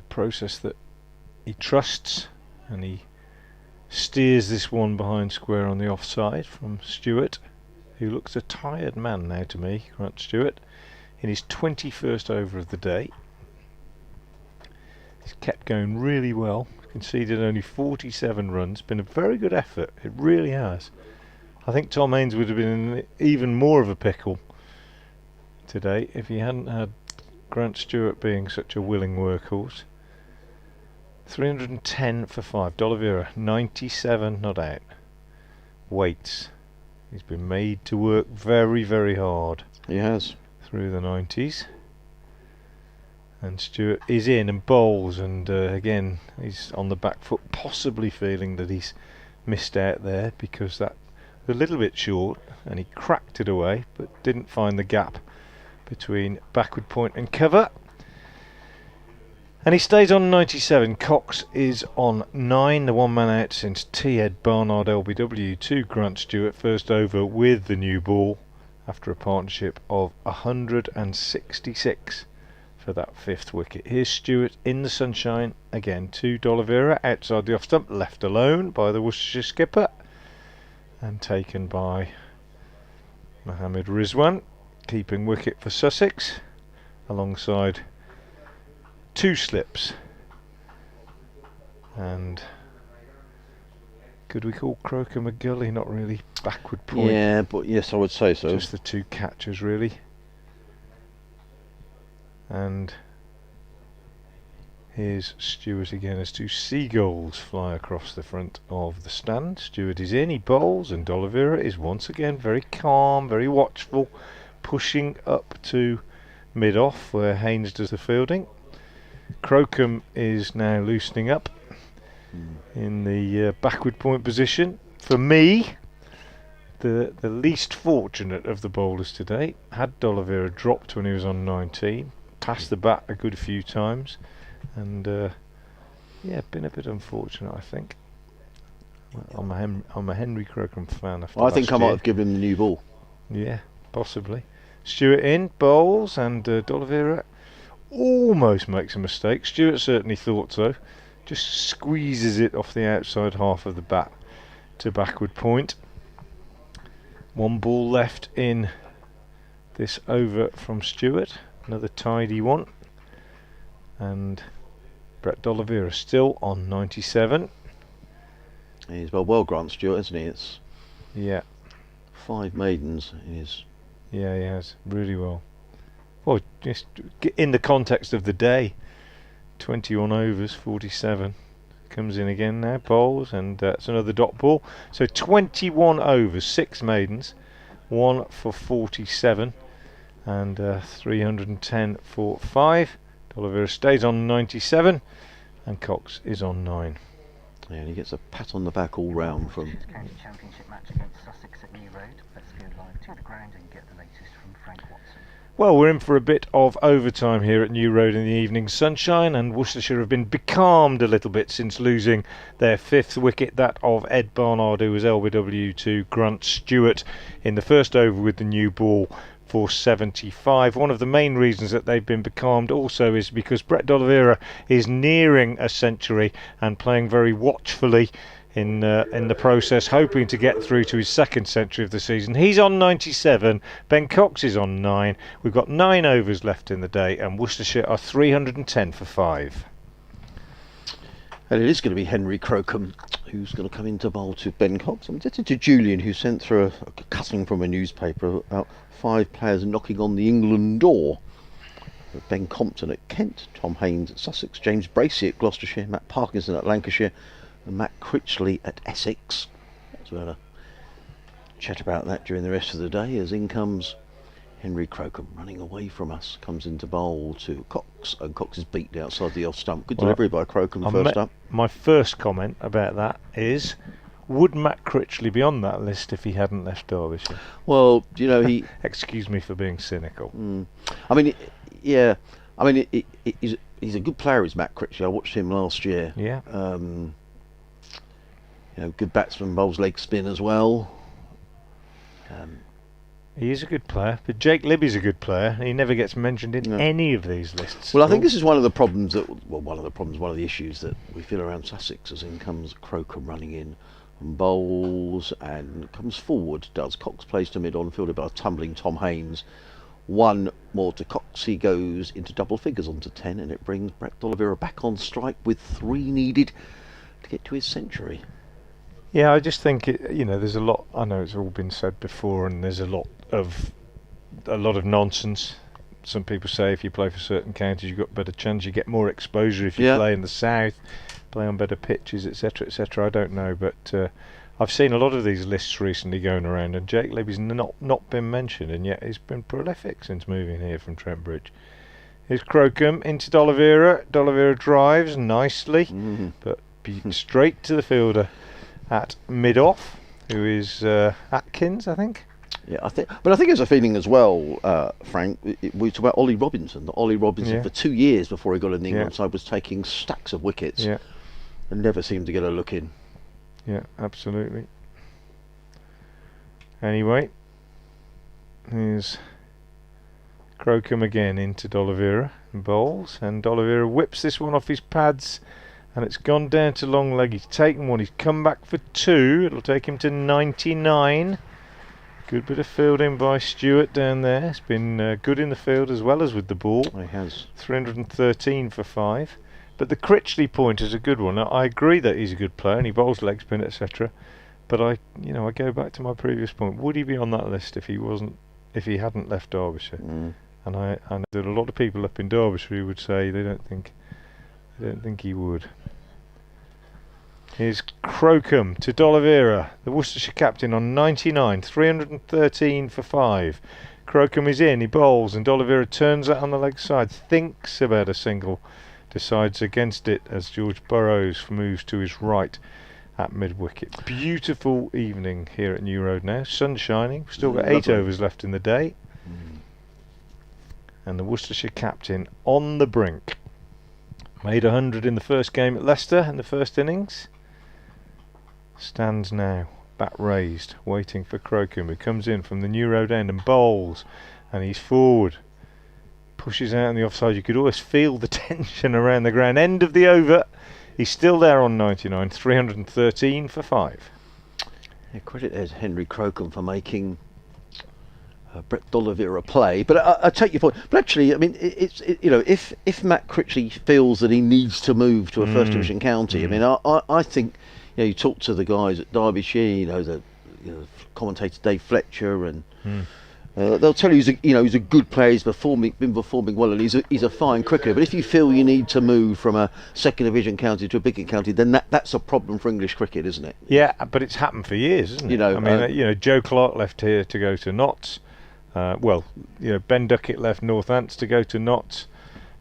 process that he trusts, and he steers this one behind Square on the offside from Stewart, who looks a tired man now to me, Grant Stewart, in his 21st over of the day. He's kept going really well, conceded only 47 runs, been a very good effort, it really has. I think Tom Haynes would have been in even more of a pickle today if he hadn't had Grant Stewart being such a willing workhorse. 310 for 5. D'Oliveira 97 not out. Waits. He's been made to work very, very hard. He has. Through the 90s. And Stewart is in and bowls, and again he's on the back foot, possibly feeling that he's missed out there because that was a little bit short, and he cracked it away but didn't find the gap between backward point and cover, and he stays on 97. Cox is on 9, the one man out since T-Ed Barnard LBW to Grant Stewart, first over with the new ball after a partnership of 166 for that 5th wicket. Here's Stewart in the sunshine again to D'Oliveira outside the off stump, left alone by the Worcestershire skipper and taken by Mohammad Rizwan, keeping wicket for Sussex alongside 2 slips. And could we call Crocombe a gully? Not really. Backward point. Yeah, but yes, I would say so. Just the 2 catchers really. And here's Stewart again as 2 seagulls fly across the front of the stand. Stewart is in, he bowls, and D'Oliveira is once again very calm, very watchful, pushing up to mid-off where Haynes does the fielding. Crocombe is now loosening up in the backward point position. For me, the least fortunate of the bowlers today. Had D'Oliveira dropped when he was on 19, passed the bat a good few times, and been a bit unfortunate, I think. I'm a Henry Crocombe fan. I think I might have given him the new ball. Yeah, possibly. Stewart in, bowls, and D'Oliveira almost makes a mistake. Stewart certainly thought so. Just squeezes it off the outside half of the bat. to backward point. 1 ball left in this over from Stewart, another tidy one, and Brett D'Oliveira still on 97. He's well Grant Stewart, isn't he? It's Yeah, 5 maidens in his. yeah, he has really well. Well, just in the context of the day, 21 overs, 47. Comes in again now, bowls, and it's another dot ball. So 21 overs, 6 maidens, 1 for 47, and 310 for 5. D'Oliveira stays on 97, and Cox is on 9. Yeah, and he gets a pat on the back all round from. County Championship match against Sussex at New Road. Let's go live to the ground and get the latest from Frank Watson. Well, we're in for a bit of overtime here at New Road in the evening sunshine, and Worcestershire have been becalmed a little bit since losing their 5th wicket, that of Ed Barnard, who was LBW to Grant Stewart in the first over with the new ball for 75. One of the main reasons that they've been becalmed also is because Brett D'Oliveira is nearing a century and playing very watchfully in the process, hoping to get through to his 2nd century of the season. He's on 97, Ben Cox is on 9. We've got 9 overs left in the day, and Worcestershire are 310 for 5. And it is going to be Henry Crocombe who's going to come into bowl to Ben Cox. I'm getting to Julian, who sent through a cutting from a newspaper about 5 players knocking on the England door. Ben Compton at Kent, Tom Haynes at Sussex, James Bracey at Gloucestershire, Matt Parkinson at Lancashire, and Matt Critchley at Essex. So we'll have a chat about that during the rest of the day, as in comes Henry Crocombe running away from us, comes into bowl to Cox, and Cox is beaten outside the off stump. Good delivery by Crocombe first up. My first comment about that is, would Matt Critchley be on that list if he hadn't left Derbyshire? Well, you know, he... Excuse me for being cynical. I mean, yeah, I mean, he's a good player, is Matt Critchley. I watched him last year. Yeah. You know, good batsman, bowls leg spin as well. He is a good player, but Jake Libby's a good player. He never gets mentioned in any of these lists. Well, I think this is one of the problems one of the issues that we feel around Sussex, as in comes Crocombe running in and bowls and comes forward, does. Cox plays to mid-on, fielded by a tumbling Tom Haynes. 1 more to Cox, he goes into double figures onto 10, and it brings Brett D'Oliveira back on strike with 3 needed to get to his century. Yeah, I just think there's a lot. I know it's all been said before, and there's a lot of nonsense. Some people say if you play for certain counties, you've got a better chance. You get more exposure if you play in the south, play on better pitches, etc., etc. I don't know, but I've seen a lot of these lists recently going around, and Jake Libby's not been mentioned, and yet he's been prolific since moving here from Trent Bridge. Here's Crocombe into D'Oliveira. D'Oliveira drives nicely, but straight to the fielder at mid-off, who is Atkins, I think. Yeah, I think there's a feeling as well, Frank. We talk about Ollie Robinson. That Ollie Robinson for 2 years before he got in the England side was taking stacks of wickets and never seemed to get a look in. Yeah, absolutely. Anyway, here's Crocombe again into D'Oliveira and bowls, and D'Oliveira whips this one off his pads, and it's gone down to long leg. He's taken 1, he's come back for 2. It'll take him to 99. Good bit of fielding by Stewart down there. It's been good in the field as well as with the ball. He has. 313 for 5. But the Critchley point is a good one. Now, I agree that he's a good player and he bowls leg spin, etc. But I go back to my previous point. Would he be on that list if he hadn't left Derbyshire? And I know that a lot of people up in Derbyshire who would say they don't think he would. Here's Crocombe to D'Oliveira, the Worcestershire captain, on 99, 313 for 5. Crocombe is in, he bowls, and D'Oliveira turns that on the leg side, thinks about a single, decides against it as George Burrows moves to his right at mid-wicket. Beautiful evening here at New Road now, sun shining, we've still got 8 overs left in the day. And the Worcestershire captain on the brink. Made 100 in the first game at Leicester in the first innings. Stands now, bat raised, waiting for Crocombe, who comes in from the New Road end and bowls, and he's forward. Pushes out on the offside. You could always feel the tension around the ground. End of the over. He's still there on 99, 313 for 5. Yeah, credit there to Henry Crocombe for making Brett D'Oliveira play. But I take your point. But actually, I mean, you know, if Matt Critchley feels that he needs to move to a first division county, I mean, I think, you know, you talk to the guys at Derbyshire, you know, the commentator Dave Fletcher, and they'll tell you he's a good player. He's been performing well, and he's a fine cricketer. But if you feel you need to move from a second division county to a bigger county, then that's a problem for English cricket, isn't it? Yeah, but it's happened for years, isn't it? You know, I mean, you know, Joe Clark left here to go to Notts. Well, you know, Ben Duckett left Northants to go to Notts.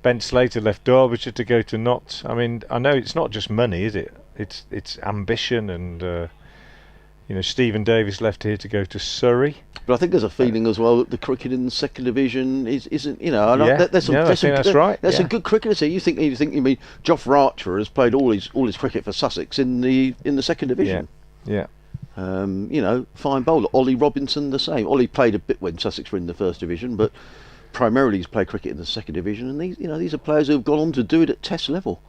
Ben Slater left Derbyshire to go to Notts. I mean, I know it's not just money, is it? It's ambition, and you know, Stephen Davis left here to go to Surrey. But I think there's a feeling as well that the cricket in the second division isn't, you know. Yeah, That's right. There's Yeah. some good cricketers here. You mean Joff Archer has played all his cricket for Sussex in the second division. Yeah. You know, fine bowler. Ollie Robinson the same. Ollie played a bit when Sussex were in the first division, but primarily he's played cricket in the second division. And these are players who have gone on to do it at Test level.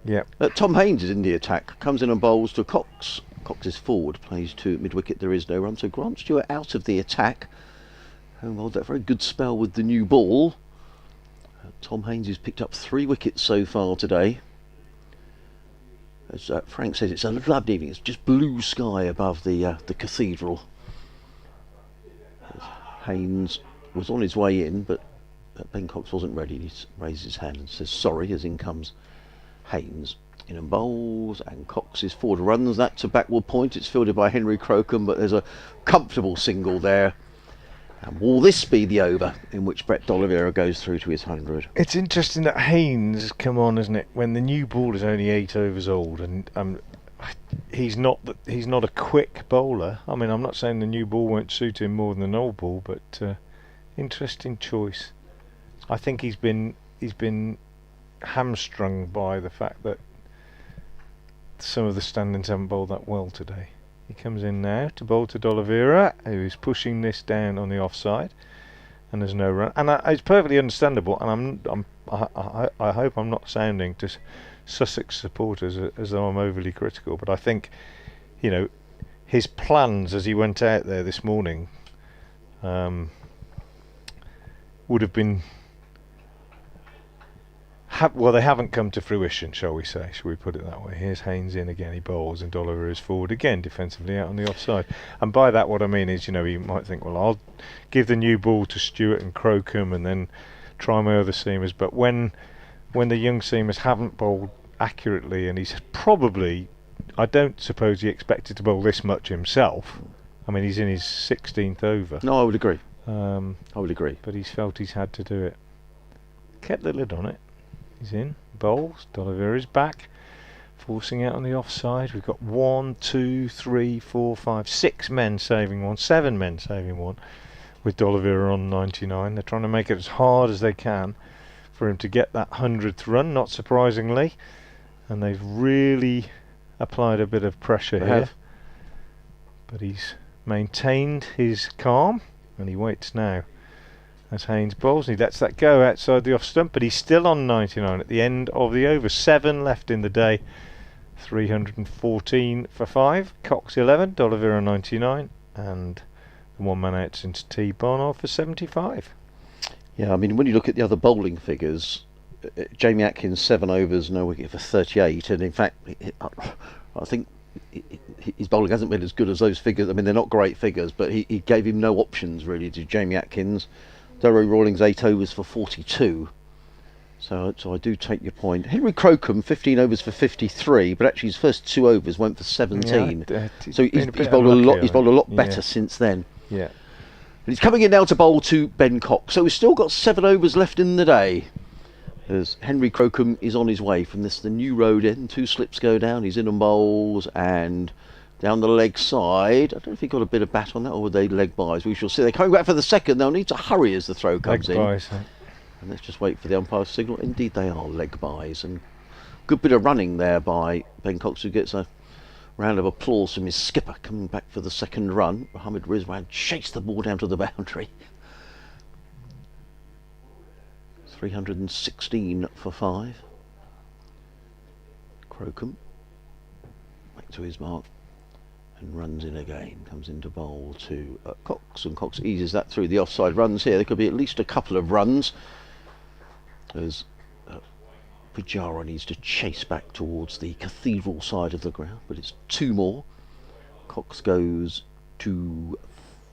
Yeah. Tom Haynes is in the attack. Comes in and bowls to Cox. Cox is forward, plays to mid-wicket. There is no run, so Grant Stewart out of the attack. Home bowled that very good spell with the new ball. Tom Haynes has picked up 3 wickets so far today. As Frank says, it's a lovely evening. It's just blue sky above the cathedral. Haynes was on his way in, but Ben Cox wasn't ready. He raises his hand and says sorry, as in comes Haynes. In and bowls, and Cox is forward, runs that to backward point. It's fielded by Henry Crocombe, but there's a comfortable single there. And will this be the over in which Brett D'Oliveira goes through to his 100? It's interesting that Haynes has come on, isn't it? When the new ball is only 8 overs old, and he's not a quick bowler. I mean, I'm not saying the new ball won't suit him more than an old ball, but interesting choice. I think he's been hamstrung by the fact that some of the stand-ins haven't bowled that well today. He comes in now to bowl to D'Oliveira, who is pushing this down on the offside, and there's no run. And it's perfectly understandable. And I hope I'm not sounding to Sussex supporters as though I'm overly critical. But I think, you know, his plans as he went out there this morning would have been. Well, they haven't come to fruition, shall we say? Shall we put it that way? Here's Haynes in again. He bowls, and D'Oliveira is forward again, defensively out on the offside. And by that, what I mean is, you know, you might think, well, I'll give the new ball to Stewart and Crocombe, and then try my other seamers. But when the young seamers haven't bowled accurately, and he's probably, I don't suppose he expected to bowl this much himself. I mean, he's in his 16th over. No, I would agree. I would agree. But he's felt he's had to do it. Kept the lid on it. He's in, bowls, D'Oliveira's back, forcing out on the offside. We've got 1, 2, 3, 4, 5, 6 men saving one, 7 men saving one, with D'Oliveira on 99. They're trying to make it as hard as they can for him to get that 100th run, not surprisingly. And they've really applied a bit of pressure here. But he's maintained his calm, and he waits now. As Haynes bowls, and he lets that go outside the off stump, but he's still on 99 at the end of the over. 7 left in the day. 314 for 5. Cox 11, D'Oliveira 99, and the one man out since tea, Barnard for 75. Yeah, I mean, when you look at the other bowling figures, Jamie Atkins 7 overs, no wicket for 38, and in fact, I think his bowling hasn't been as good as those figures. I mean, they're not great figures, but he gave him no options really to Jamie Atkins. Durrow Rawlings 8 overs for 42. So I do take your point. Henry Crocombe 15 overs for 53, but actually his first 2 overs went for 17. Yeah, so he's bowled a lot. He's bowled a lot better since then. Yeah. And he's coming in now to bowl to Ben Cox. So we've still got 7 overs left in the day. As Henry Crocombe is on his way from the new road end. 2 slips go down. He's in and bowls, and down the leg side. I don't know if he got a bit of bat on that, or were they leg buys? We shall see. They're coming back for the second. They'll need to hurry as the throw comes in. Buys, and let's just wait for the umpire's signal. Indeed, they are leg buys. And good bit of running there by Ben Cox, who gets a round of applause from his skipper coming back for the second run. Mohammad Rizwan chased the ball down to the boundary. 316 for 5. Crocombe back to his mark. and runs in again. Comes into bowl to Cox, and Cox eases that through. The offside runs here. There could be at least a couple of runs as Pujara needs to chase back towards the cathedral side of the ground, but it's 2 more. Cox goes to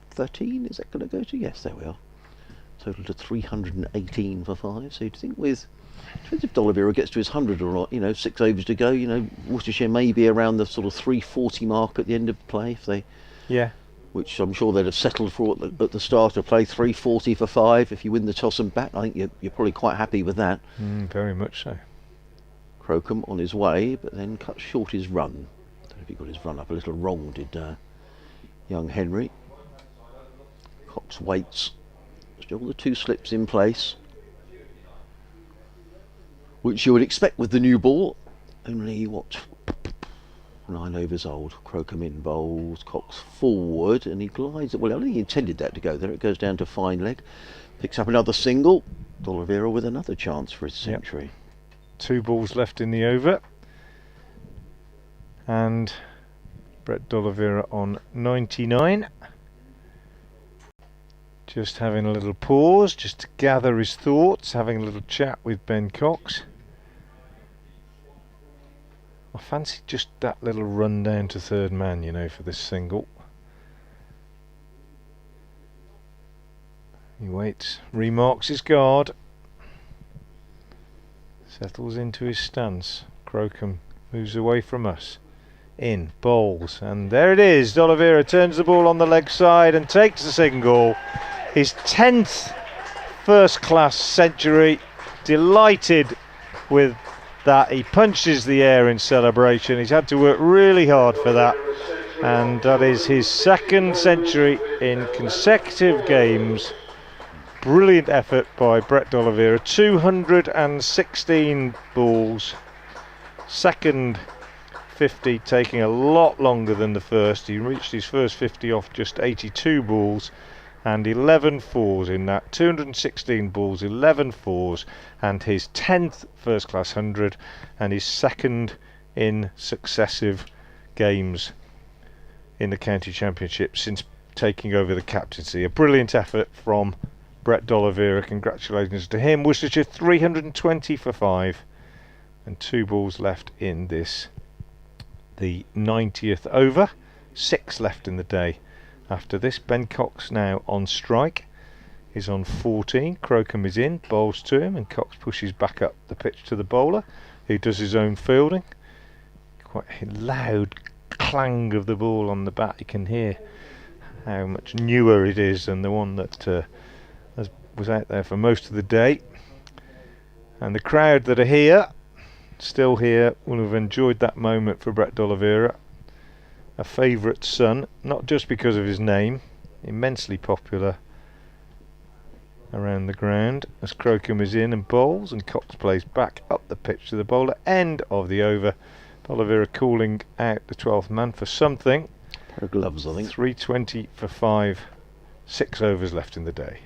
13. Is that going to go to? Yes, there we are. Total to 318 for 5. So you'd think with, depends if D'Oliveira gets to his 100 or not. You know, 6 overs to go. You know, Worcestershire may be around the sort of 340 mark at the end of play if they. Yeah. Which I'm sure they'd have settled for at the start of play. 340 for 5. If you win the toss and bat, I think you're probably quite happy with that. Very much so. Crocombe on his way, but then cut short his run. I don't know if he got his run up a little wrong, did young Henry. Cox waits. Still the 2 slips in place, which you would expect with the new ball. Only, what, 9 overs old. Crocombe in bowls, Cox forward, and he glides. Well, I think he intended that to go there. It goes down to fine leg. Picks up another single. D'Oliveira with another chance for his century. 2 balls left in the over, and Brett D'Oliveira on 99. Just having a little pause, just to gather his thoughts, having a little chat with Ben Cox. I fancy just that little run down to 3rd man, you know, for this single. He waits, remarks his guard, settles into his stance. Crocombe moves away from us. In, bowls, and there it is. D'Oliveira turns the ball on the leg side and takes the single. His 10th first-class century. Delighted with that. He punches the air in celebration. He's had to work really hard for that, and that is his 2nd century in consecutive games. Brilliant effort by Brett D'Oliveira. 216 balls. 2nd 50 taking a lot longer than the first. He reached his first 50 off just 82 balls and 11 fours in that. 216 balls, 11 fours, and his 10th first class 100 and his 2nd in successive games in the county championship since taking over the captaincy. A brilliant effort from Brett D'Oliveira. Congratulations to him. Worcestershire 320 for 5 and 2 balls left in this, the 90th over. 6 left in the day. After this, Ben Cox now on strike. He's on 14. Crocombe is in, bowls to him, and Cox pushes back up the pitch to the bowler, who does his own fielding. Quite a loud clang of the ball on the bat. You can hear how much newer it is than the one that was out there for most of the day. And the crowd that are here, still here, will have enjoyed that moment for Brett D'Oliveira. A favourite son, not just because of his name, immensely popular around the ground, as Crocombe is in and bowls, and Cox plays back up the pitch to the bowler. End of the over. D'Oliveira calling out the 12th man for something. Pair of gloves, I think. 320 for 5. 6 overs left in the day.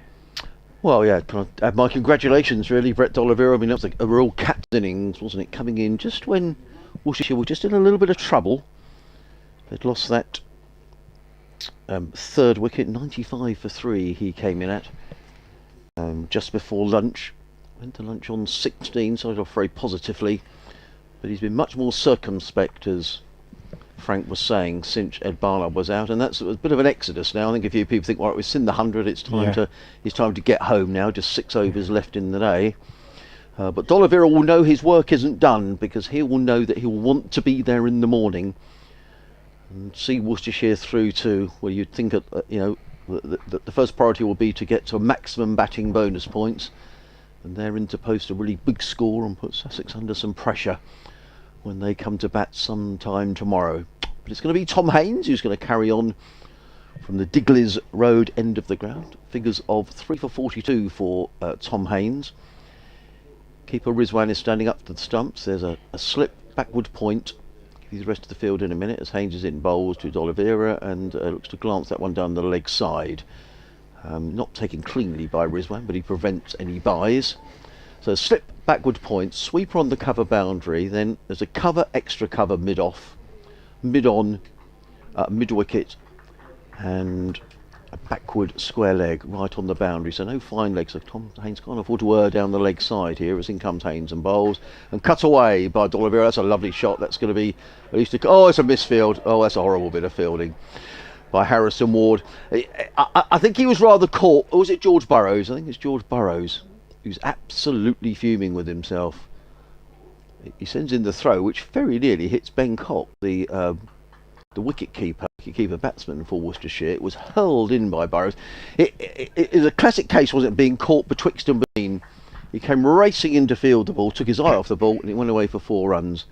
Well, yeah, can I add my congratulations, really, Brett D'Oliveira. I mean, that was a real captain innings, wasn't it? Coming in just when Worcestershire were just in a little bit of trouble. They'd lost that 3rd wicket, 95 for 3 he came in at just before lunch. Went to lunch on 16, started off very positively, but he's been much more circumspect, as Frank was saying, since Ed Barnard was out, and that's a bit of an exodus now. I think a few people think, well, it was in the 100, it's time to get home now. Just 6 overs left in the day. But D'Oliveira will know his work isn't done, because he will know that he will want to be there in the morning and see Worcestershire through to, well, you'd think the first priority will be to get to a maximum batting bonus points, and therein to post a really big score and put Sussex under some pressure when they come to bat sometime tomorrow. But it's going to be Tom Haynes who's going to carry on from the Digley's Road end of the ground. Figures of 3 for 42 for Tom Haynes. Keeper Rizwan is standing up to the stumps. There's a slip backward point. Give you the rest of the field in a minute as Haynes is in bowls to D'Oliveira and looks to glance that one down the leg side. Not taken cleanly by Rizwan, but he prevents any buys. So slip backward point, sweeper on the cover boundary, then there's a cover, extra cover mid-off, mid-on, mid wicket, and a backward square leg right on the boundary. So no fine legs. So Tom Haynes can't afford to err down the leg side here, as in comes Haynes and bowls, and cut away by D'Oliveira. That's a lovely shot. That's going to be at least oh, it's a misfield. Oh, that's a horrible bit of fielding by Harrison Ward. I think he was rather caught. Or was it George Burrows? I think it's George Burrows who's absolutely fuming with himself. He sends in the throw, which very nearly hits Ben Cock, the wicket keeper batsman for Worcestershire. It was hurled in by Burrows. It is a classic case, wasn't it, being caught betwixt and between. He came racing into field the ball, took his eye off the ball, and it went away for 4 runs.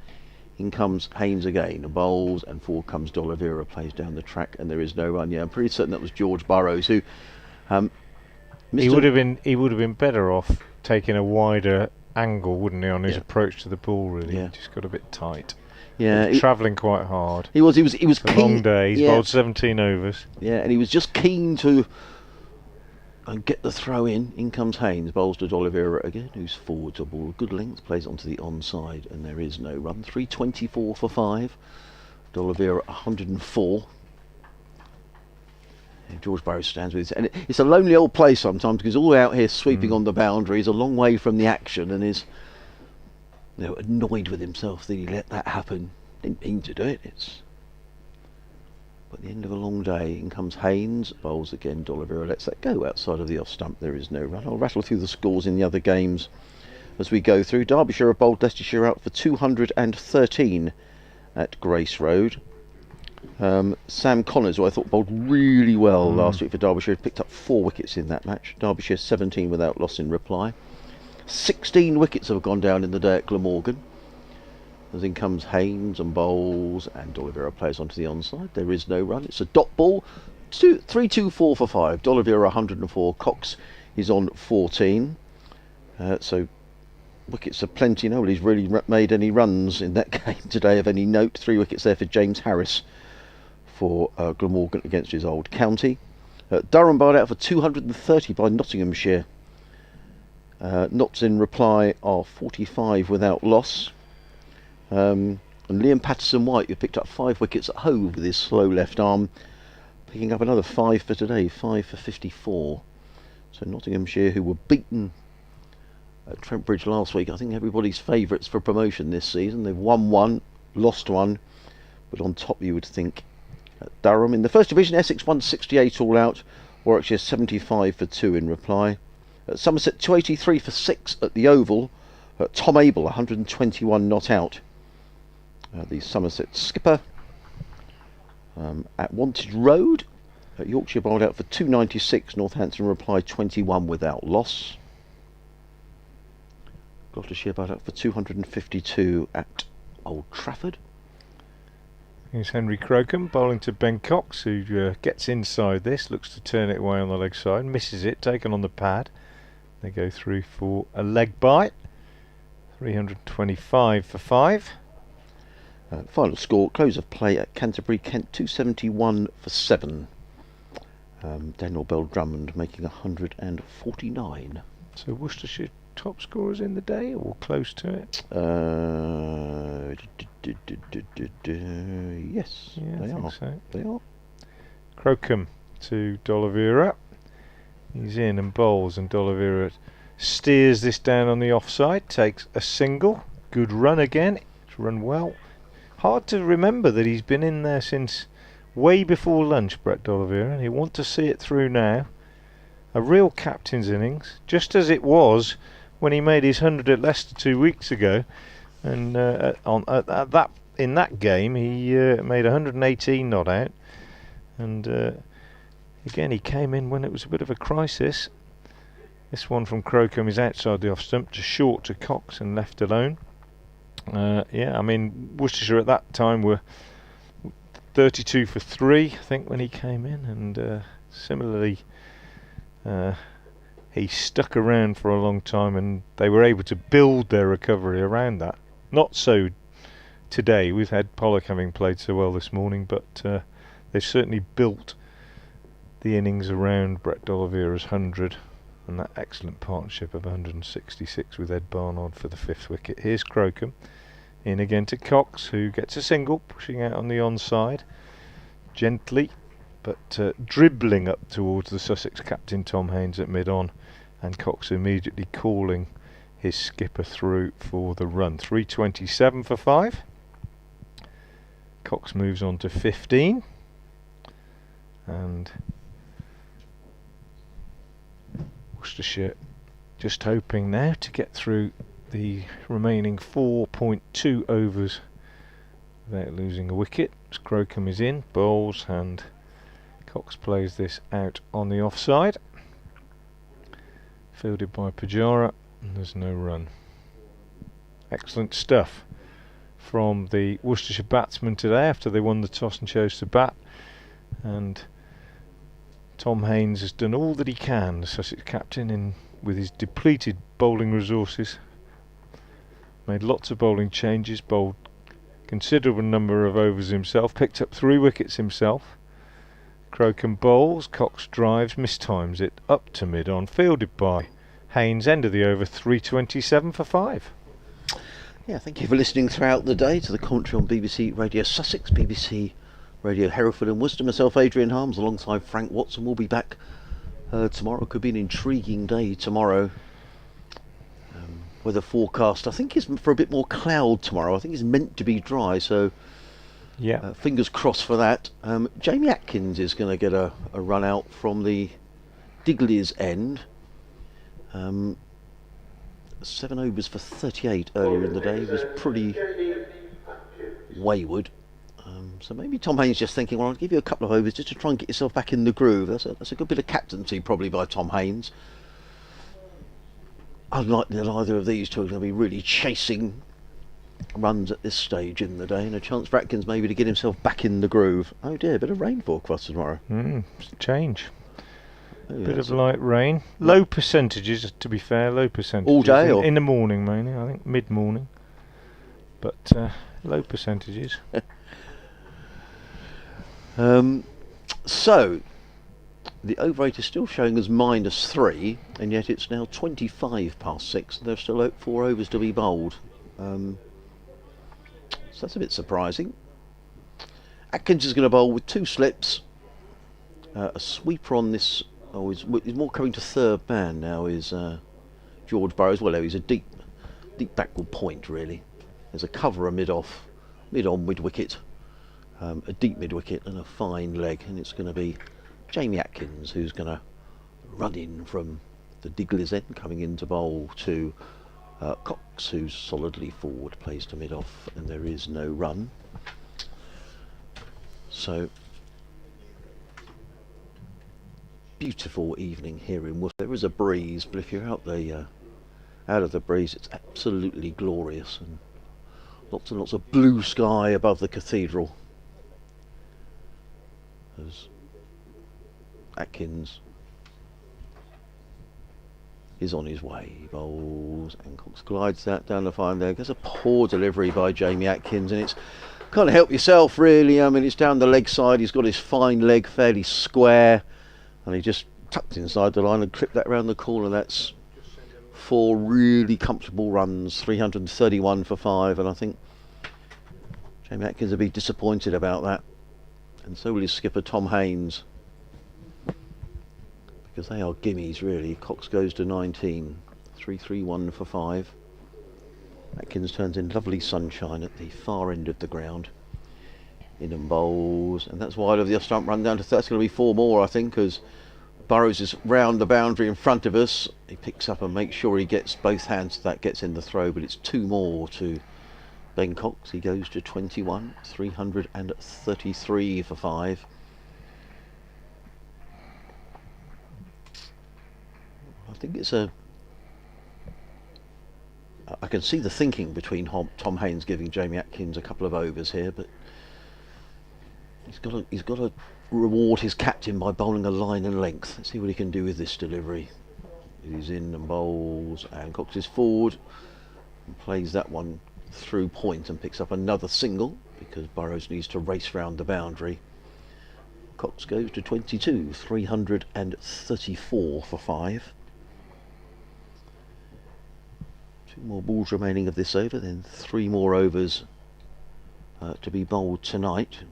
In comes Haynes again, bowls, and forward comes D'Oliveira, plays down the track, and there is no run. Yeah, I'm pretty certain that was George Burrows who. He would have been better off taking a wider angle, wouldn't he, on his approach to the ball? Really, he just got a bit tight. Yeah, travelling quite hard. He was keen. A long day. He's bowled 17 overs. Yeah, and he was just keen to get the throw in. In comes Haynes, bowls to D'Oliveira again, who's forward to ball. Good length, plays onto the onside, and there is no run. 324 for 5. D'Oliveira 104. And George Burrows stands with it. And it's a lonely old place sometimes, because all out here sweeping on the boundary is a long way from the action, and is annoyed with himself that he let that happen. Didn't mean to do it. But at the end of a long day, in comes Haynes, bowls again. D'Oliveira lets that go outside of the off stump. There is no run. I'll rattle through the scores in the other games as we go through. Derbyshire have bowled Leicestershire out for 213 at Grace Road. Sam Connors, who I thought bowled really well last week for Derbyshire, picked up 4 wickets in that match. Derbyshire 17 without loss in reply. 16 wickets have gone down in the day at Glamorgan. As in comes Haynes and bowls, and D'Oliveira plays onto the onside. There is no run. It's a dot ball. 3-2-4 for 5. D'Oliveira 104. Cox is on 14. So wickets are plenty. Nobody's really made any runs in that game today of any note. 3 wickets there for James Harris for Glamorgan against his old county. Durham barred out for 230 by Nottinghamshire. Knots in reply are 45 without loss. And Liam Patterson-White, who picked up 5 wickets at Hove with his slow left arm, picking up another 5 for today, 5 for 54. So Nottinghamshire, who were beaten at Trent Bridge last week, I think everybody's favourites for promotion this season. They've won 1, lost 1, but on top you would think Durham. In the First Division, Essex 168 all out, Warwickshire 75 for 2 in reply. At Somerset 283 for 6 at the Oval. Tom Abel 121 not out. The Somerset skipper. At Wantage Road, Yorkshire bowled out for 296. Northampton replied 21 without loss. Gloucestershire bowled out for 252 at Old Trafford. Here's Henry Crocombe bowling to Ben Cox, who gets inside this, looks to turn it away on the leg side, misses it, taken on the pad. They go through for a leg bite. 325 for 5. Final score, close of play at Canterbury, Kent 271 for 7. Daniel Bell Drummond making 149. So Worcestershire top scorers in the day, or close to it? Yes, yeah, they are. So. They are. Crocombe to D'Oliveira. He's in and bowls, and D'Oliveira steers this down on the offside, takes a single. Good run again. It's run well. Hard to remember that he's been in there since way before lunch, Brett D'Oliveira. He'll want to see it through now. A real captain's innings, just as it was when he made his 100 at Leicester 2 weeks ago. And in that game, he made 118 not out. And again, he came in when it was a bit of a crisis. This one from Crocombe is outside the off stump, just short to Cox and left alone. Yeah, I mean, Worcestershire at that time were 32 for 3, I think, when he came in, and similarly, he stuck around for a long time, and they were able to build their recovery around that. Not so today, with had Pollock having played so well this morning, but they've certainly built the innings around Brett D'Oliveira's 100 and that excellent partnership of 166 with Ed Barnard for the 5th wicket. Here's Crocombe in again to Cox, who gets a single, pushing out on the onside. gently but dribbling up towards the Sussex captain Tom Haynes at mid-on, and Cox immediately calling his skipper through for the run. 327 for 5. Cox moves on to 15, and Worcestershire just hoping now to get through the remaining 4.2 overs without losing a wicket. Crocombe is in, bowls, and Cox plays this out on the offside. Fielded by Pujara, and there's no run. Excellent stuff from the Worcestershire batsmen today after they won the toss and chose to bat. And Tom Haynes has done all that he can, the Sussex captain, with his depleted bowling resources. Made lots of bowling changes, bowled considerable number of overs himself, picked up 3 wickets himself. Crocombe bowls, Cox drives, mistimes it up to mid-on, fielded by Haynes. End of the over, 327 for 5. Yeah, thank you for listening throughout the day to the commentary on BBC Radio Sussex, BBC Radio Hereford and Worcester. Myself, Adrian Harms, alongside Frank Watson. We'll be back tomorrow. Could be an intriguing day tomorrow. Weather forecast, I think, is for a bit more cloud tomorrow. I think it's meant to be dry, so yeah, fingers crossed for that. Jamie Atkins is going to get a run out from the Digley's end. 7 overs for 38 earlier in the day was pretty wayward. So maybe Tom Haynes just thinking, well, I'll give you a couple of overs just to try and get yourself back in the groove. That's a good bit of captaincy probably by Tom Haynes. Unlikely that either of these two are going to be really chasing runs at this stage in the day, and a chance for Atkins maybe to get himself back in the groove. Oh dear, a bit of rain forecast tomorrow. Change. Oh, Bit of light rain. Low percentages, to be fair, low percentages. All day? In the morning mainly, I think mid-morning. But low percentages. So, the over 8 is still showing as -3, and yet it's now 25 past 6. There's still 4 overs to be bowled. So that's a bit surprising. Atkins is going to bowl with 2 slips. A sweeper on this. Oh, he's more coming to third man now. Is George Burrows? Well, he's a deep backward point really. There's a cover, a mid-on, mid-wicket, a deep mid-wicket, and a fine leg, and it's going to be Jamie Atkins who's going to run in from the Digley's end, coming into bowl to Cox, who's solidly forward, plays to mid-off, and there is no run. So, beautiful evening here in Worcester. There is a breeze, but if you're out of the breeze, it's absolutely glorious, and lots of blue sky above the cathedral. As Atkins is on his way, he bowls, and Cox glides that down the fine there. There's a poor delivery by Jamie Atkins, and it's can't help yourself really. I mean, it's down the leg side. He's got his fine leg fairly square, and he just tucked inside the line and clipped that around the corner. That's 4 really comfortable runs, 331 for 5, and I think Jamie Atkins will be disappointed about that, and so will his skipper Tom Haynes, because they are gimmies really. Cox goes to 19, 331 for 5. Atkins turns in lovely sunshine at the far end of the ground. In and bowls, and that's wide of the stump, run down to 30. That's going to be 4 more, I think, because Burrows is round the boundary in front of us. He picks up and makes sure he gets both hands to that, gets in the throw, but it's 2 more to Ben Cox. He goes to 21, 333 for 5. I think it's I can see the thinking between Tom Haynes giving Jamie Atkins a couple of overs here, but he's got to reward his captain by bowling a line and length. Let's see what he can do with this delivery. He's in and bowls, and Cox is forward and plays that one through point and picks up another single because Burrows needs to race round the boundary. Cox goes to 22, 334 for 5. 2 more balls remaining of this over, then 3 more overs to be bowled tonight.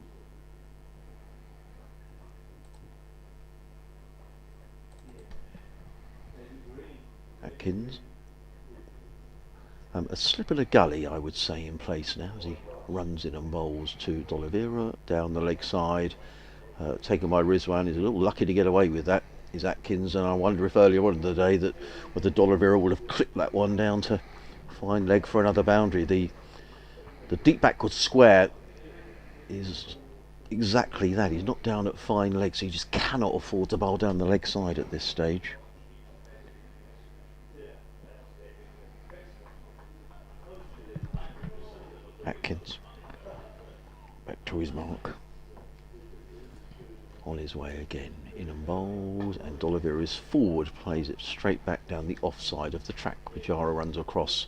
Atkins. A slip and a gully, I would say, in place now as he runs in and bowls to D'Oliveira down the leg side. Taken by Rizwan. He's a little lucky to get away with that, is Atkins, and I wonder if earlier on in the day that whether D'Oliveira would have clipped that one down to fine leg for another boundary. The deep backward square is exactly that. He's not down at fine legs, so he just cannot afford to bowl down the leg side at this stage. Atkins back to his mark, on his way again, in and bowls, and D'Oliveira is forward, plays it straight back down the offside of the track. Pujara runs across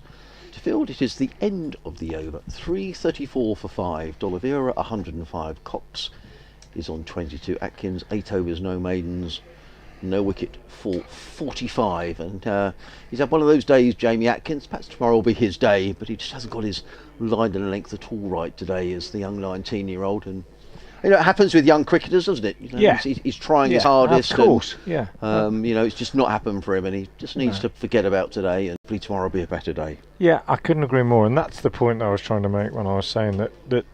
to field. It is the end of the over. 3:34 for 5. D'Oliveira 105. Cox is on 22. Atkins 8 overs, no maidens, no wicket for 45. And he's had one of those days, Jamie Atkins. Perhaps tomorrow will be his day, but he just hasn't got his line and length at all right today as the young 19-year-old. And you know, it happens with young cricketers, doesn't it? You know, yeah. He's trying his hardest. Of course, and, you know, it's just not happened for him, and he just needs to forget about today, and hopefully tomorrow will be a better day. Yeah, I couldn't agree more, and that's the point I was trying to make when I was saying that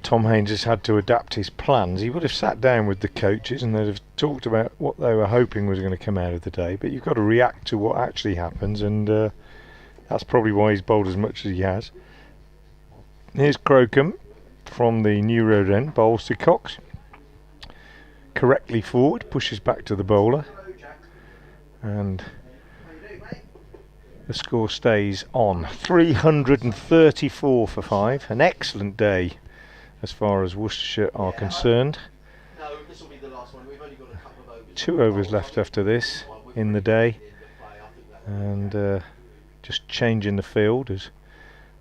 Tom Haynes has had to adapt his plans. He would have sat down with the coaches and they'd have talked about what they were hoping was going to come out of the day, but you've got to react to what actually happens, and that's probably why he's bowled as much as he has. Here's Crocombe from the New Road end, bowls to Cox, correctly forward, pushes back to the bowler, and the score stays on 334 for 5. An excellent day as far as Worcestershire are concerned. 2 overs left after this in the day, and just changing the field as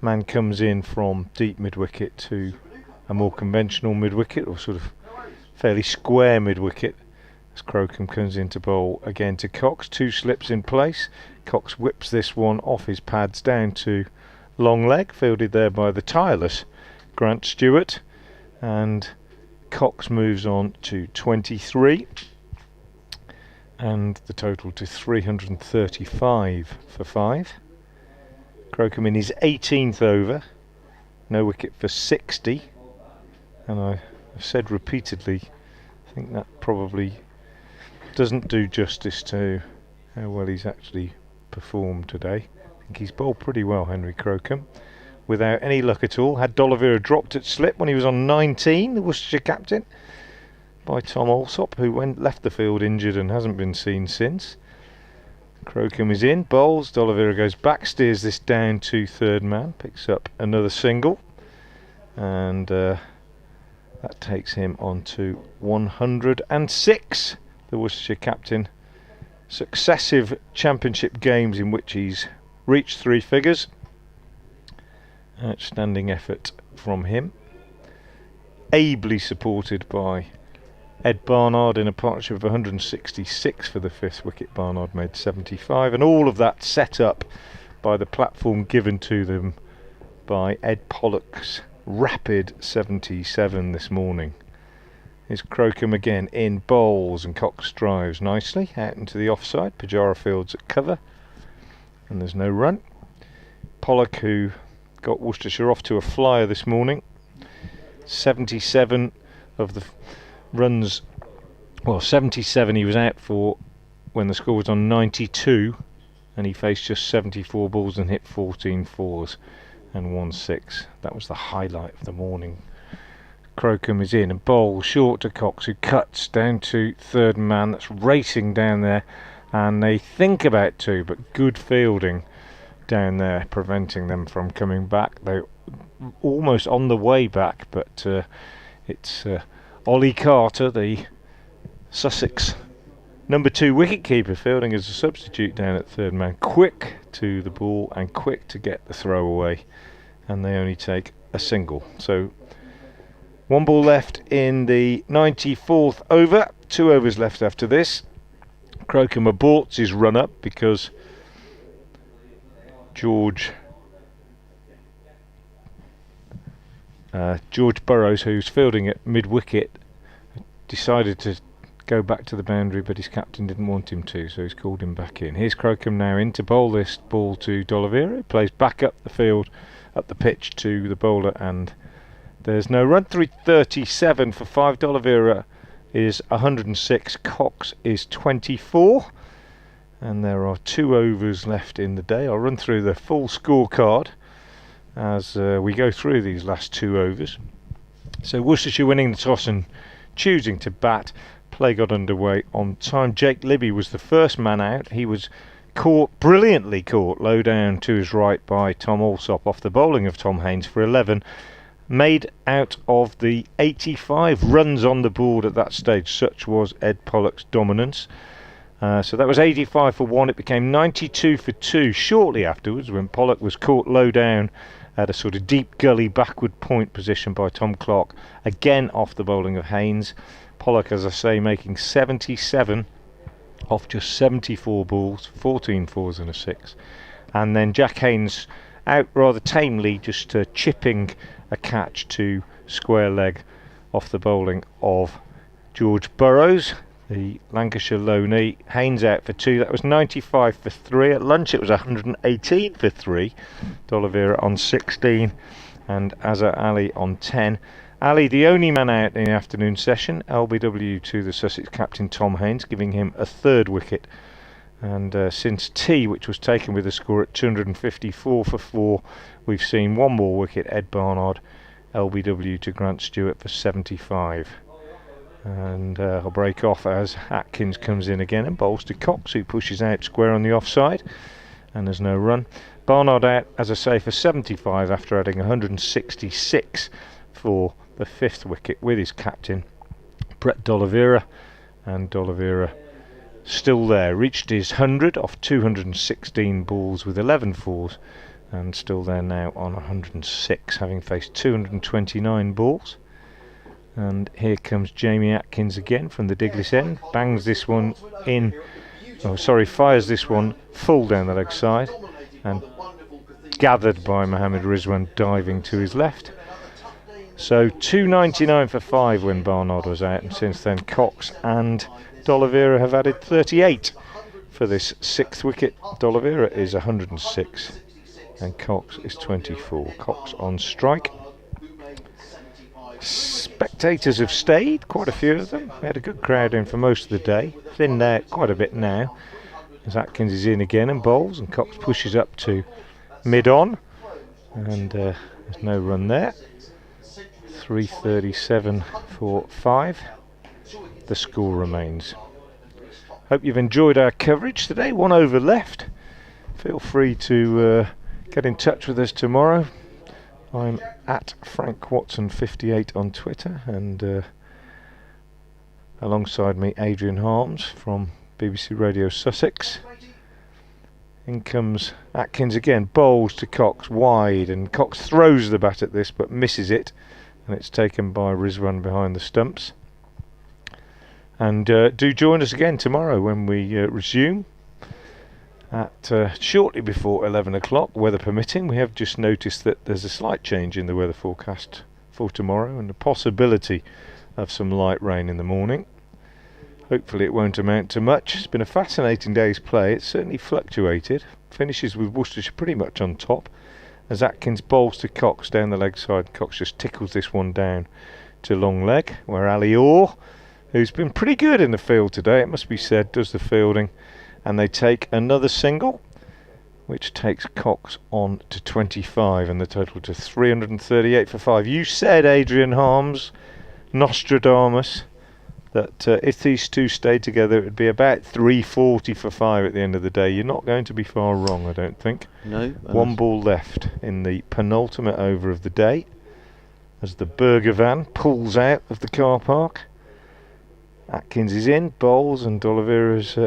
man comes in from deep mid-wicket to a more conventional mid-wicket, or sort of fairly square mid-wicket, as Crocombe comes in to bowl again to Cox. 2 slips in place. Cox whips this one off his pads down to long leg, fielded there by the tireless Grant Stewart, and Cox moves on to 23, and the total to 335 for 5. Crocombe in his 18th over, no wicket for 60, and I've said repeatedly, I think that probably doesn't do justice to how well he's actually performed today. I think he's bowled pretty well, Henry Crocombe, without any luck at all. Had D'Oliveira dropped at slip when he was on 19, the Worcestershire captain, by Tom Alsop, who left the field injured and hasn't been seen since. Crocombe is in, bowls, D'Oliveira goes back, steers this down to third man, picks up another single, and that takes him on to 106. The Worcestershire captain, successive championship games in which he's reached 3 figures. Outstanding effort from him, ably supported by Ed Barnard in a partnership of 166 for the 5th wicket. Barnard made 75, and all of that set up by the platform given to them by Ed Pollock's rapid 77 this morning. Here's Crocombe again in, bowls, and Cox drives nicely out into the offside. Pujara fields at cover, and there's no run. Pollock, who got Worcestershire off to a flyer this morning, 77 of the runs, well, 77 he was out for when the score was on 92, and he faced just 74 balls and hit 14 fours and 1 6. That was the highlight of the morning. Crocombe is in and bowls short to Cox, who cuts down to third man. That's racing down there, and they think about 2, but good fielding down there, preventing them from coming back. They're almost on the way back, but it's Ollie Carter, the Sussex number 2 wicket-keeper, fielding as a substitute down at third man. Quick to the ball and quick to get the throw away, and they only take a single. So 1 ball left in the 94th over, 2 overs left after this. Crocombe aborts his run-up because George Burrows, who's fielding at mid-wicket, decided to go back to the boundary, but his captain didn't want him to, so he's called him back in. Here's Crocombe now in to bowl this ball to D'Oliveira, who plays back up the field, up the pitch to the bowler, and there's no run. 337 for 5. D'Oliveira is 106, Cox is 24, and there are 2 overs left in the day. I'll run through the full scorecard as we go through these last 2 overs. So Worcestershire winning the toss and choosing to bat. Play got underway on time. Jake Libby was the first man out. He was brilliantly caught low down to his right by Tom Alsop off the bowling of Tom Haines for 11. Made out of the 85 runs on the board at that stage. Such was Ed Pollock's dominance. So that was 85 for 1. It became 92 for 2 shortly afterwards when Pollock was caught low down at a sort of deep gully backward point position by Tom Clark, again off the bowling of Haines. Pollock, as I say, making 77 off just 74 balls, 14 fours and a 6. And then Jack Haines out rather tamely, just chipping a catch to square leg off the bowling of George Burrows, the Lancashire low knee. Haines out for 2. That was 95 for 3. At lunch it was 118 for 3. D'Oliveira on 16 and Azhar Ali on 10. Ali, the only man out in the afternoon session. LBW to the Sussex captain Tom Haines, giving him a 3rd wicket. And since tea, which was taken with a score at 254 for 4, we've seen 1 more wicket. Ed Barnard, LBW to Grant Stewart for 75. And I'll break off as Atkins comes in again and bowls to Cox, who pushes out square on the offside, and there's no run. Barnard out, as I say, for 75 after adding 166 for the 5th wicket with his captain Brett D'Oliveira, and D'Oliveira still there, reached his 100 off 216 balls with 11 fours, and still there now on 106, having faced 229 balls. And here comes Jamie Atkins again from the Diglis end, bangs this one in, fires this one full down the leg side, and gathered by Mohammad Rizwan diving to his left. So 299 for 5 when Barnard was out, and since then Cox and D'Oliveira have added 38 for this 6th wicket. D'Oliveira is 106 and Cox is 24. Cox on strike. Spectators have stayed, quite a few of them. We had a good crowd in for most of the day. Thin there quite a bit now, as Atkins is in again and bowls, and Cox pushes up to mid-on, and there's no run there. 337 for 5. The score remains. Hope you've enjoyed our coverage today. 1 over left. Feel free to get in touch with us tomorrow. I'm at Frank Watson 58 on Twitter, and alongside me Adrian Harms from BBC Radio Sussex. In comes Atkins again, bowls to Cox wide, and Cox throws the bat at this but misses it, and it's taken by Rizwan behind the stumps. And do join us again tomorrow when we resume at shortly before 11 o'clock, weather permitting. We have just noticed that there's a slight change in the weather forecast for tomorrow, and the possibility of some light rain in the morning. Hopefully it won't amount to much. It's been a fascinating day's play. It's certainly fluctuated. Finishes with Worcestershire pretty much on top, as Atkins bowls to Cox down the leg side. Cox just tickles this one down to long leg, where Ali Orr, who's been pretty good in the field today, it must be said, does the fielding. And they take another single, which takes Cox on to 25, and the total to 338 for 5. You said, Adrian Harms, Nostradamus, that if these two stayed together it would be about 340 for 5 at the end of the day. You're not going to be far wrong, I don't think. No. 1 ball left in the penultimate over of the day, as the burger van pulls out of the car park. Atkins is in, bowls, and D'Oliveira's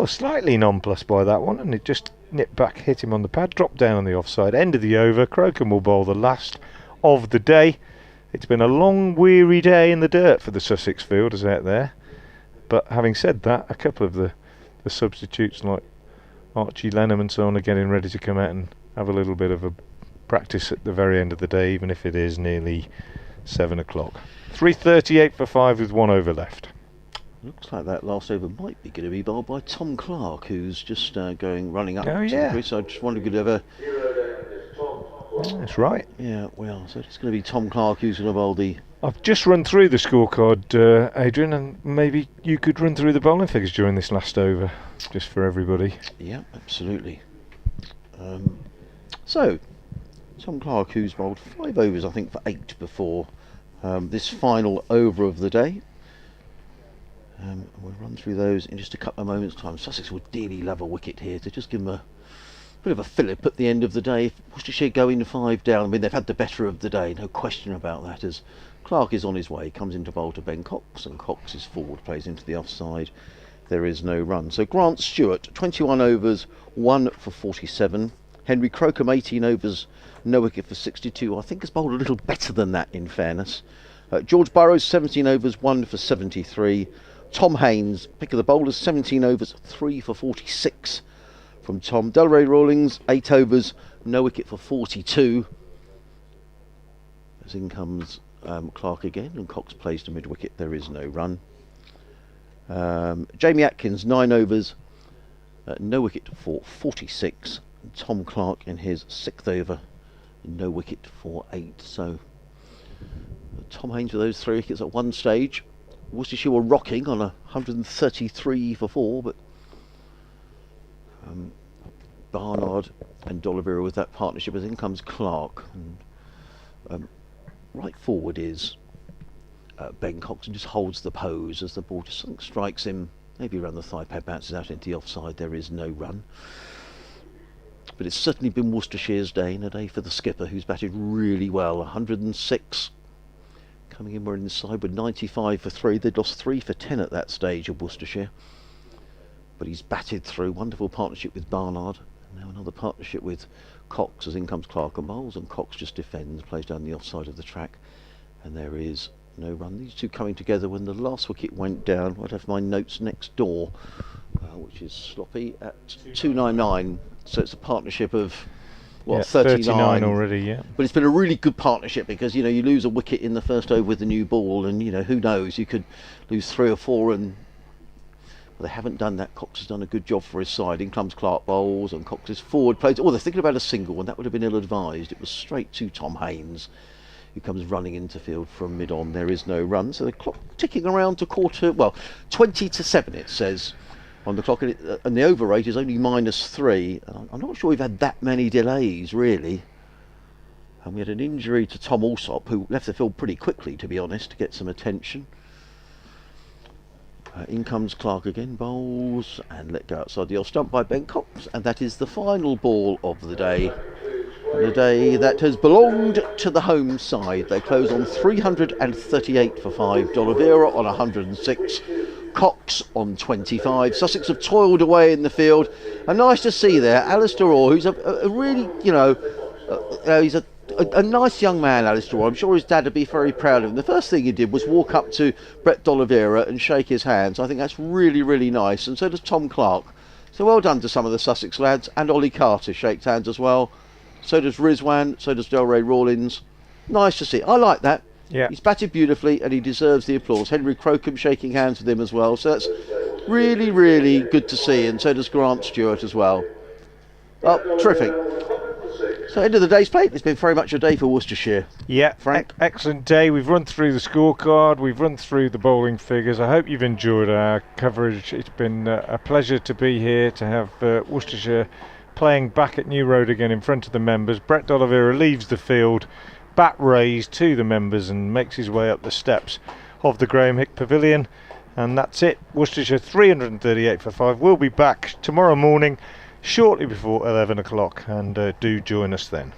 slightly nonplussed by that one, and it just nipped back, hit him on the pad, dropped down on the offside. End of the over. Crocombe will bowl the last of the day. It's been a long, weary day in the dirt for the Sussex fielders out there. But having said that, a couple of the substitutes like Archie Lenham and so on are getting ready to come out and have a little bit of a practice at the very end of the day, even if it is nearly 7 o'clock. 338 for 5 with 1 over left. Looks like that last over might be going to be bowled by Tom Clark, who's just running up Oh, to yeah. the crease. I just wondered if we could ever... That's right. Yeah, well, so it's going to be Tom Clark who's going to bowl the... I've just run through the scorecard, Adrian, and maybe you could run through the bowling figures during this last over, just for everybody. Yeah, absolutely. So, Tom Clark, who's bowled 5 overs, I think, for 8 before this final over of the day. We'll run through those in just a couple of moments' time. Sussex would dearly love a wicket here to just give them a bit of a fillip at the end of the day. If Worcestershire go in 5 down, I mean, they've had the better of the day, no question about that, as Clark is on his way, comes into bowl to Ben Cox, and Cox is forward, plays into the offside. There is no run. So Grant Stewart, 21 overs, 1 for 47. Henry Crocombe, 18 overs, no wicket for 62. I think has bowled a little better than that, in fairness. George Burrows, 17 overs, 1 for 73. Tom Haynes, pick of the bowlers, 17 overs, 3 for 46 from Tom. Delray Rawlings, 8 overs, no wicket for 42. As in comes Clark again, and Cox plays to mid-wicket. There is no run. Jamie Atkins, 9 overs, no wicket for 46. And Tom Clark in his 6th over, no wicket for 8. So Tom Haynes with those 3 wickets at one stage. Worcestershire were rocking on 133 for 4, but Barnard and D'Oliveira with that partnership. As in comes Clark, and right forward is Ben Cox, and just holds the pose as the ball just strikes him, maybe around the thigh pad, bounces out into the offside. There is no run. But it's certainly been Worcestershire's day, and a day for the skipper, who's batted really well. 106. Coming in, we're inside with 95 for 3. They'd lost 3 for 10 at that stage of Worcestershire. But he's batted through. Wonderful partnership with Barnard. And now another partnership with Cox, as in comes Clark and bowls, and Cox just defends, plays down the offside of the track. And there is no run. These two coming together when the last wicket went down. I'd have my notes next door, which is sloppy at 299. So it's a partnership of... Well, 39 already, yeah. But it's been a really good partnership because, you know, you lose a wicket in the first over with the new ball, and, you know, who knows, you could lose 3 or 4, and well, they haven't done that. Cox has done a good job for his side. In comes Clark bowls, and Cox is forward, plays. Oh, they're thinking about a single, and that would have been ill-advised. It was straight to Tom Haynes, who comes running into field from mid-on. There is no run, so the clock ticking around to 20 to 7, it says on the clock, and the over rate is only -3. I'm not sure we've had that many delays, really. And we had an injury to Tom Alsop, who left the field pretty quickly, to be honest, to get some attention. In comes Clark again, bowls, and let go outside the off stump by Ben Cox, and that is the final ball of the day. The day that has belonged to the home side. They close on 338 for 5. D'Oliveira on 106. Cox on 25. Sussex have toiled away in the field, and nice to see there Alistair Orr, who's a really, he's a nice young man, Alistair Orr. I'm sure his dad would be very proud of him. The first thing he did was walk up to Brett D'Oliveira and shake his hands. I think that's really, really nice, and so does Tom Clark. So well done to some of the Sussex lads, and Ollie Carter shakes hands as well. So does Rizwan, so does Delray Rawlings. Nice to see. I like that. Yeah. He's batted beautifully, and he deserves the applause. Henry Crocombe shaking hands with him as well. So that's really, really good to see, and so does Grant Stewart as well. Oh, terrific. So end of the day's play. It's been very much a day for Worcestershire. Yeah, Frank. Excellent day. We've run through the scorecard, we've run through the bowling figures. I hope you've enjoyed our coverage. It's been a pleasure to be here, to have Worcestershire playing back at New Road again in front of the members. Brett D'Oliveira leaves the field, bat raised to the members, and makes his way up the steps of the Graham Hick Pavilion. And that's it. Worcestershire 338 for 5. We'll be back tomorrow morning shortly before 11 o'clock, and do join us then.